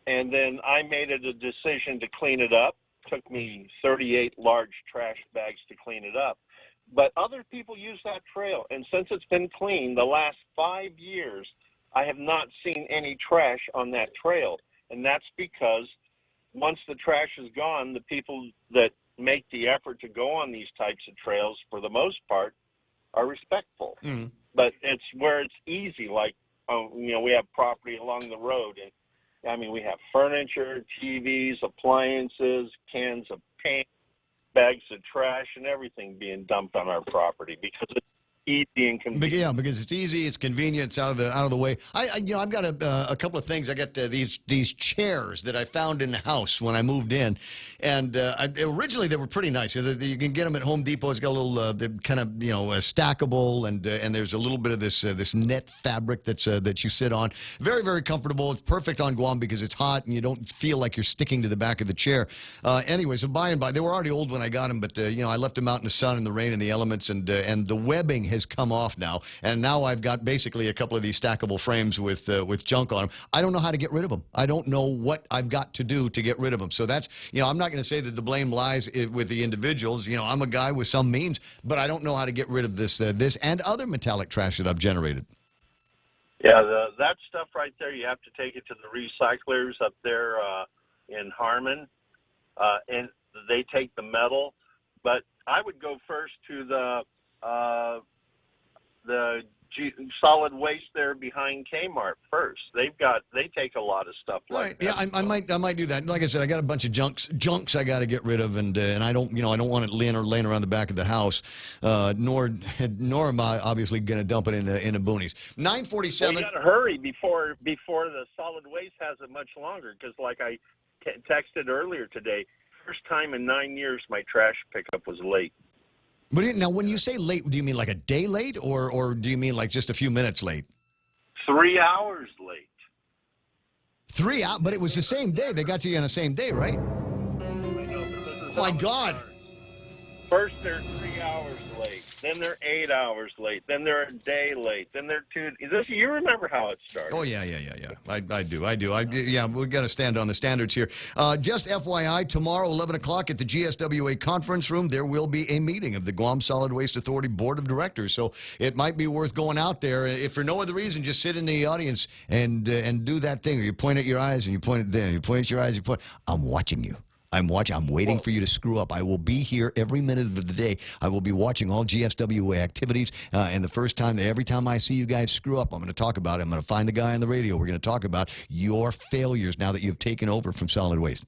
And then I made it a decision to clean it up. It took me 38 large trash bags to clean it up. But other people use that trail, and since it's been clean the last 5 years, I have not seen any trash on that trail. And that's because once the trash is gone, the people that make the effort to go on these types of trails, for the most part, are respectful. Mm. But it's where it's easy, like, you know, we have property along the road, and I mean, we have furniture, TVs, appliances, cans of paint, bags of trash and everything being dumped on our property because it's easy and convenient. Yeah, because it's easy, it's convenient, it's out of the way. I've got a couple of things. I got these chairs that I found in the house when I moved in, and originally they were pretty nice. You can get them at Home Depot. It's got a little kind of stackable, and there's a little bit of this net fabric that you sit on. Very, very comfortable. It's perfect on Guam because it's hot and you don't feel like you're sticking to the back of the chair. Anyway, so by and by, they were already old when I got them, but I left them out in the sun and the rain and the elements, and the webbing has come off now, and now I've got basically a couple of these stackable frames with junk on them. I don't know how to get rid of them. I don't know what I've got to do to get rid of them. So that's, I'm not going to say that the blame lies with the individuals. I'm a guy with some means, but I don't know how to get rid of this and other metallic trash that I've generated. Yeah, that stuff right there, you have to take it to the recyclers up there in Harmon, and they take the metal. But I would go first to the solid waste there behind Kmart first. They take a lot of stuff like that. Yeah, I might do that. Like I said, I got a bunch of junks I got to get rid of, and I don't want it laying around the back of the house. Nor am I obviously going to dump it in the boonies. 9:47. Well, you got to hurry before the solid waste has it much longer, because like I texted earlier today, first time in 9 years my trash pickup was late. But now, when you say late, do you mean like a day late, or do you mean like just a few minutes late? 3 hours late. 3 hours, but it was the same day. They got to you on the same day, right? Oh my God! First they're 3 hours late, then they're 8 hours late, then they're a day late, then they're 2. You remember how it started? Oh yeah. I do. We've got to stand on the standards here. Just FYI, tomorrow 11 o'clock at the GSWA conference room, there will be a meeting of the Guam Solid Waste Authority Board of Directors. So it might be worth going out there. If for no other reason, just sit in the audience and do that thing. Or you point at your eyes and you point at them. You point at your eyes. You point. I'm watching you. I'm waiting for you to screw up. I will be here every minute of the day. I will be watching all GSWA activities. And every time I see you guys screw up, I'm going to talk about it. I'm going to find the guy on the radio. We're going to talk about your failures now that you've taken over from solid waste.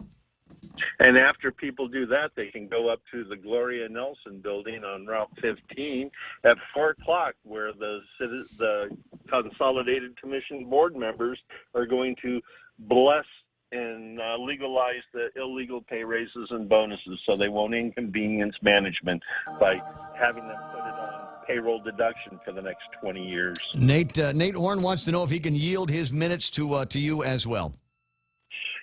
And after people do that, they can go up to the Gloria Nelson building on Route 15 at 4 o'clock, where the Consolidated Commission board members are going to bless and legalize the illegal pay raises and bonuses, so they won't inconvenience management by having them put it on payroll deduction for the next 20 years. Nate Horn wants to know if he can yield his minutes to you as well.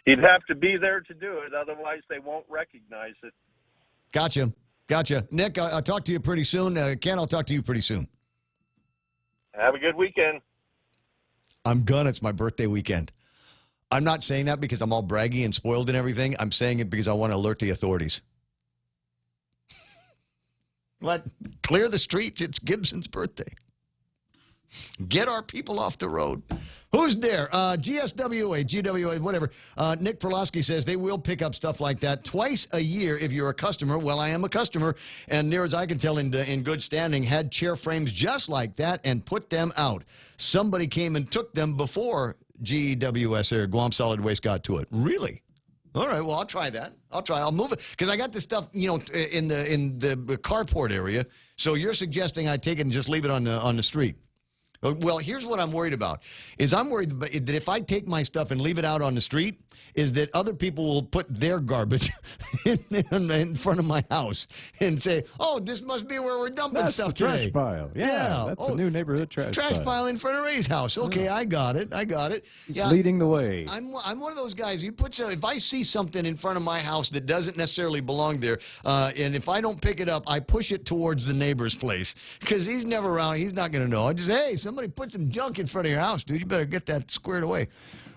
He'd have to be there to do it, otherwise they won't recognize it. Gotcha. Nick, I'll talk to you pretty soon. Ken, I'll talk to you pretty soon. Have a good weekend. It's my birthday weekend. I'm not saying that because I'm all braggy and spoiled and everything. I'm saying it because I want to alert the authorities. What? Clear the streets. It's Gibson's birthday. Get our people off the road. Who's there? GSWA, GWA, whatever. Nick Perlowski says they will pick up stuff like that twice a year if you're a customer. Well, I am a customer, and near as I can tell, in good standing, had chair frames just like that and put them out. Somebody came and took them before GWS or Guam Solid Waste got to it. Really? All right, well, I'll try that. I'll move it, because I got this stuff, in the carport area. So you're suggesting I take it and just leave it on the street? Well, here's what I'm worried about. I'm worried that if I take my stuff and leave it out on the street, is that other people will put their garbage in front of my house and say, oh, this must be where we're dumping stuff today. Trash pile. Yeah, that's a new neighborhood trash pile in front of Ray's house. Okay, I got it. He's leading the way. I'm one of those guys. If I see something in front of my house that doesn't necessarily belong there, and if I don't pick it up, I push it towards the neighbor's place, because he's never around. He's not going to know. I just, hey, somebody put some junk in front of your house, dude. You better get that squared away.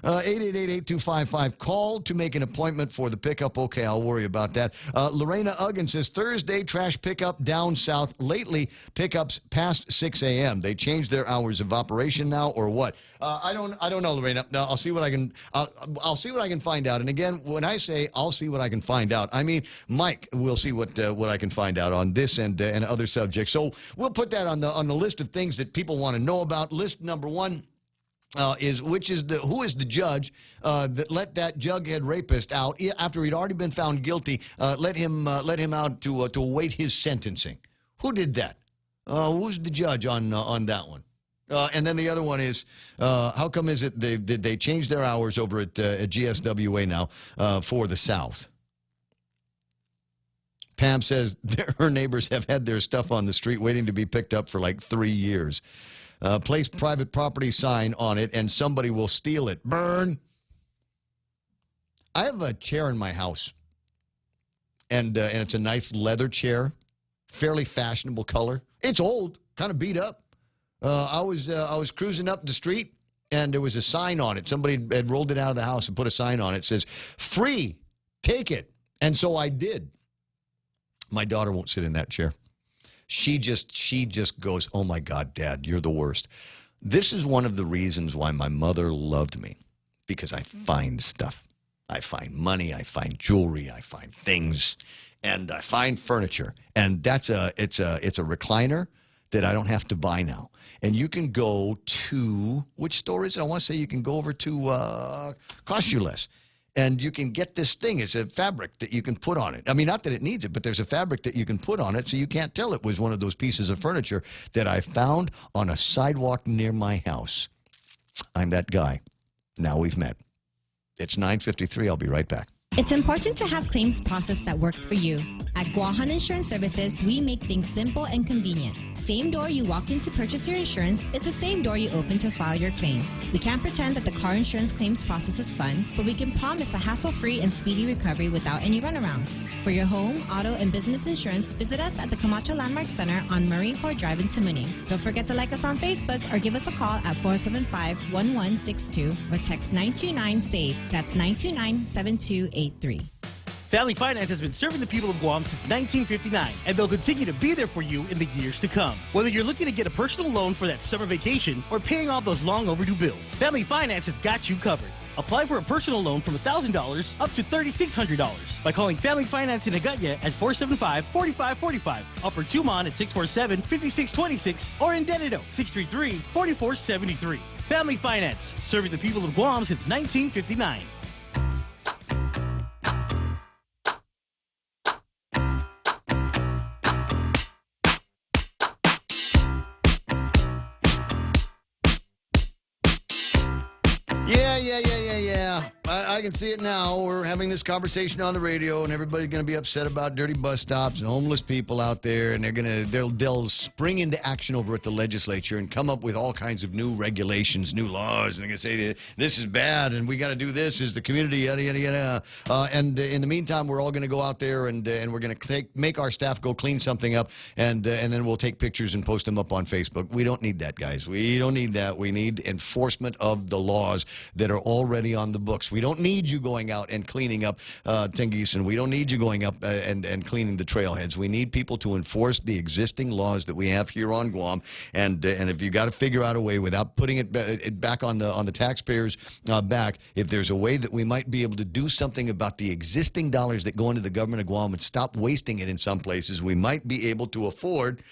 888-8255. Call to make an appointment for the pickup. Okay, I'll worry about that. Lorena Uggan says, Thursday, trash pickup down south. Lately, pickups past 6 a.m. They changed their hours of operation now, or what? I don't know, Lorena. I'll see what I can. I'll see what I can find out. And again, when I say I'll see what I can find out, I mean Mike will see what I can find out on this and other subjects. So we'll put that on the list of things that people want to know about. List number one. Who is the judge that let that jughead rapist out after he'd already been found guilty? Let him out to await his sentencing. Who did that? Who's the judge on that one? And then the other one is, how come is it they changed their hours over at GSWA now for the South? Pam says her neighbors have had their stuff on the street waiting to be picked up for like 3 years. Place private property sign on it and somebody will steal it. Burn. I have a chair in my house, and it's a nice leather chair, fairly fashionable color. It's old, kind of beat up. I was cruising up the street, and there was a sign on it. Somebody had rolled it out of the house and put a sign on it. It says, "Free, take it." And so I did. My daughter won't sit in that chair. She just goes, "Oh my God, Dad, you're the worst." This is one of the reasons why my mother loved me, because I find stuff. I find money, I find jewelry, I find things, and I find furniture. And it's a recliner that I don't have to buy now. And you can go to, which store is it? I want to say you can go over to Cost You Less. And you can get this thing. It's a fabric that you can put on it. I mean, not that it needs it, but there's a fabric that you can put on it so you can't tell it was one of those pieces of furniture that I found on a sidewalk near my house. I'm that guy. Now we've met. It's 9:53. I'll be right back. It's important to have claims process that works for you. At Guahan Insurance Services, we make things simple and convenient. Same door you walk in to purchase your insurance is the same door you open to file your claim. We can't pretend that the car insurance claims process is fun, but we can promise a hassle-free and speedy recovery without any runarounds. For your home, auto, and business insurance, visit us at the Camacho Landmark Center on Marine Corps Drive in Tamuning. Don't forget to like us on Facebook or give us a call at 475-1162 or text 929-SAVE. That's 929-7283. Family Finance has been serving the people of Guam since 1959, and they'll continue to be there for you in the years to come. Whether you're looking to get a personal loan for that summer vacation or paying off those long overdue bills, Family Finance has got you covered. Apply for a personal loan from $1,000 up to $3,600 by calling Family Finance in Agutya at 475-4545, Upper Tumon at 647-5626, or in Dededo 633-4473. Family Finance, serving the people of Guam since 1959. Yeah. I can see it now. We're having this conversation on the radio, and everybody's going to be upset about dirty bus stops and homeless people out there, and they'll spring into action over at the legislature and come up with all kinds of new regulations, new laws, and they're going to say this is bad, and we got to do this as the community, yada yada yada. And in the meantime, we're all going to go out there and we're going to make our staff go clean something up, and then we'll take pictures and post them up on Facebook. We don't need that, guys. We don't need that. We need enforcement of the laws that are already on the books. We don't need you going out and cleaning up Tengiz, we don't need you going up and cleaning the trailheads. We need people to enforce the existing laws that we have here on Guam, and if you got to figure out a way without putting it back on the taxpayers' back, if there's a way that we might be able to do something about the existing dollars that go into the government of Guam and stop wasting it in some places, we might be able to afford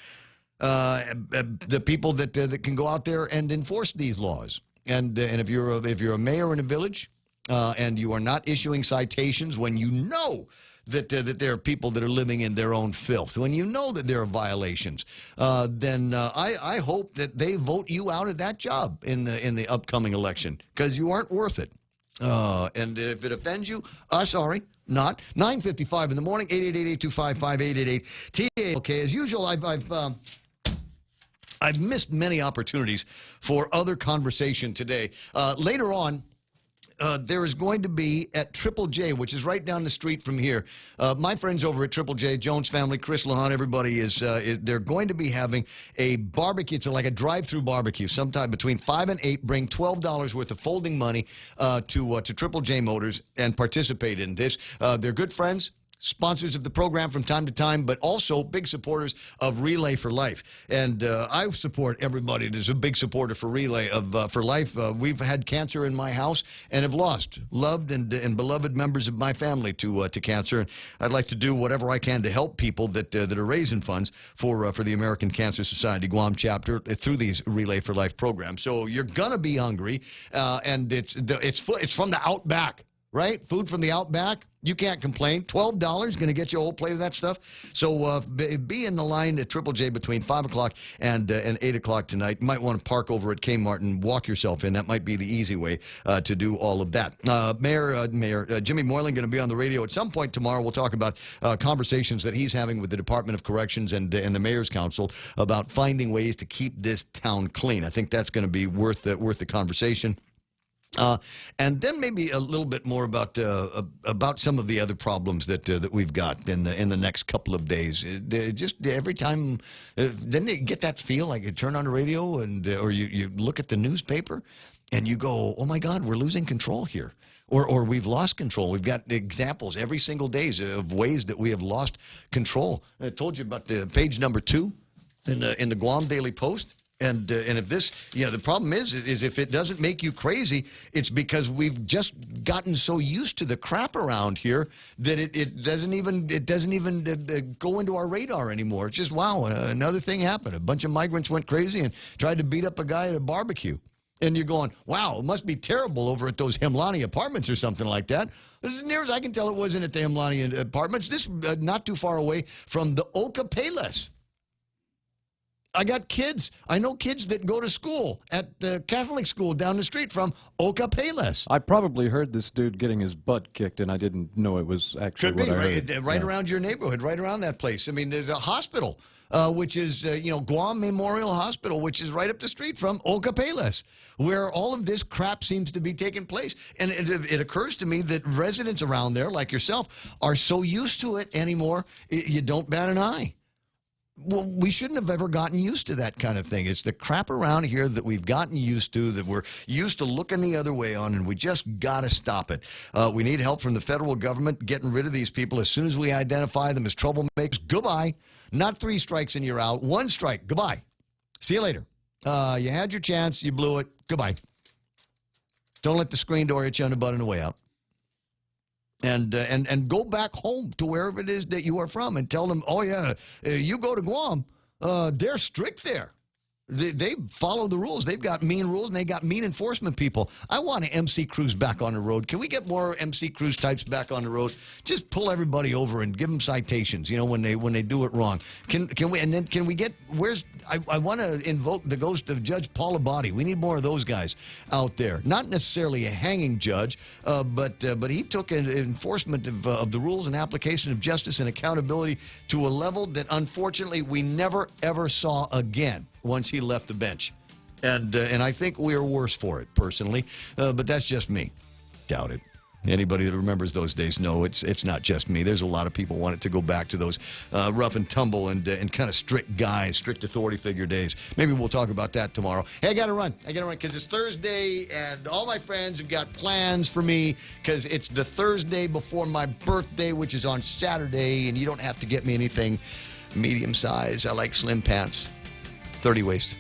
the people that can go out there and enforce these laws. And if you're a mayor in a village and you are not issuing citations when you know that there are people that are living in their own filth, when you know that there are violations, then I hope that they vote you out of that job in the upcoming election, because you aren't worth it. And if it offends you, sorry, not. 9:55 in the morning, 888-825-5888. TA. Okay, as usual, I've missed many opportunities for other conversation today. Later on, there is going to be at Triple J, which is right down the street from here. My friends over at Triple J, Jones family, Chris Lahan, everybody they're going to be having a barbecue. It's like a drive-through barbecue, sometime between 5 and 8. Bring $12 worth of folding money to Triple J Motors and participate in this. They're good friends, sponsors of the program from time to time, but also big supporters of Relay for Life. And I support everybody that's a big supporter for Relay for Life. We've had cancer in my house and have lost loved and beloved members of my family to cancer. And I'd like to do whatever I can to help people that are raising funds for the American Cancer Society Guam chapter through these Relay for Life programs. So you're gonna be hungry, and it's from the outback. right? Food from the Outback. You can't complain. $12 going to get you a whole plate of that stuff. So be in the line at Triple J between 5 o'clock and 8 o'clock tonight. You might want to park over at Kmart and walk yourself in. That might be the easy way to do all of that. Mayor Jimmy Moylan going to be on the radio at some point tomorrow. We'll talk about conversations that he's having with the Department of Corrections and the Mayor's Council about finding ways to keep this town clean. I think that's going to be worth the conversation. And then maybe a little bit more about some of the other problems that we've got in the next couple of days. Just every time, then they get that feel like you turn on the radio or you look at the newspaper and you go, oh my God, we're losing control here. Or we've lost control. We've got examples every single day of ways that we have lost control. I told you about the page number 2 in the Guam Daily Post. And if this, the problem is if it doesn't make you crazy, it's because we've just gotten so used to the crap around here that it doesn't even go into our radar anymore. It's just, wow, another thing happened. A bunch of migrants went crazy and tried to beat up a guy at a barbecue. And you're going, wow, it must be terrible over at those Himlani apartments or something like that. As near as I can tell, it wasn't at the Himlani apartments. This not too far away from the Oka Payless. I got kids. I know kids that go to school at the Catholic school down the street from Oka Payless. I probably heard this dude getting his butt kicked, and I didn't know it was actually Could be, what I heard. Right around your neighborhood, right around that place. I mean, there's a hospital, which is, Guam Memorial Hospital, which is right up the street from Oka Payless, where all of this crap seems to be taking place. And it occurs to me that residents around there, like yourself, are so used to it anymore, you don't bat an eye. Well, we shouldn't have ever gotten used to that kind of thing. It's the crap around here that we've gotten used to, that we're used to looking the other way on, and we just got to stop it. We need help from the federal government getting rid of these people as soon as we identify them as troublemakers. Goodbye. Not 3 strikes and you're out. 1 strike. Goodbye. See you later. You had your chance. You blew it. Goodbye. Don't let the screen door hit you on the butt on the way out. And go back home to wherever it is that you are from and tell them, oh, yeah, you go to Guam, they're strict there. They follow the rules. They've got mean rules, and they got mean enforcement people. I want an MC crews back on the road. Can we get more MC crews types back on the road? Just pull everybody over and give them citations, when they do it wrong. Can we? And then can we get? I want to invoke the ghost of Judge Paul Abadi. We need more of those guys out there. Not necessarily a hanging judge, but he took an enforcement of the rules and application of justice and accountability to a level that unfortunately we never ever saw again once he left the bench. And I think we are worse for it, personally. But that's just me. Doubt it. Anybody that remembers those days, no, it's not just me. There's a lot of people want it to go back to those rough and tumble and kind of strict guys, strict authority figure days. Maybe we'll talk about that tomorrow. Hey, I got to run because it's Thursday, and all my friends have got plans for me because it's the Thursday before my birthday, which is on Saturday, and you don't have to get me anything medium size. I like slim pants. 30 waist,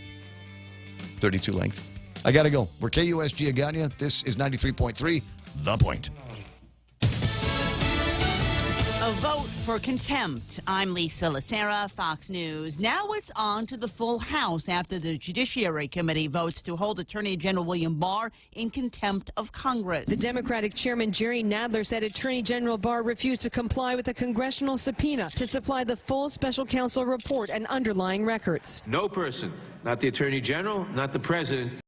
32 length. I got to go. We're KUSG Agania. This is 93.3, The Point. A vote for contempt. I'm Lisa Lacera, Fox News. Now it's on to the full House after the Judiciary Committee votes to hold Attorney General William Barr in contempt of Congress. The Democratic Chairman Jerry Nadler said Attorney General Barr refused to comply with a congressional subpoena to supply the full special counsel report and underlying records. No person, not the Attorney General, not the President,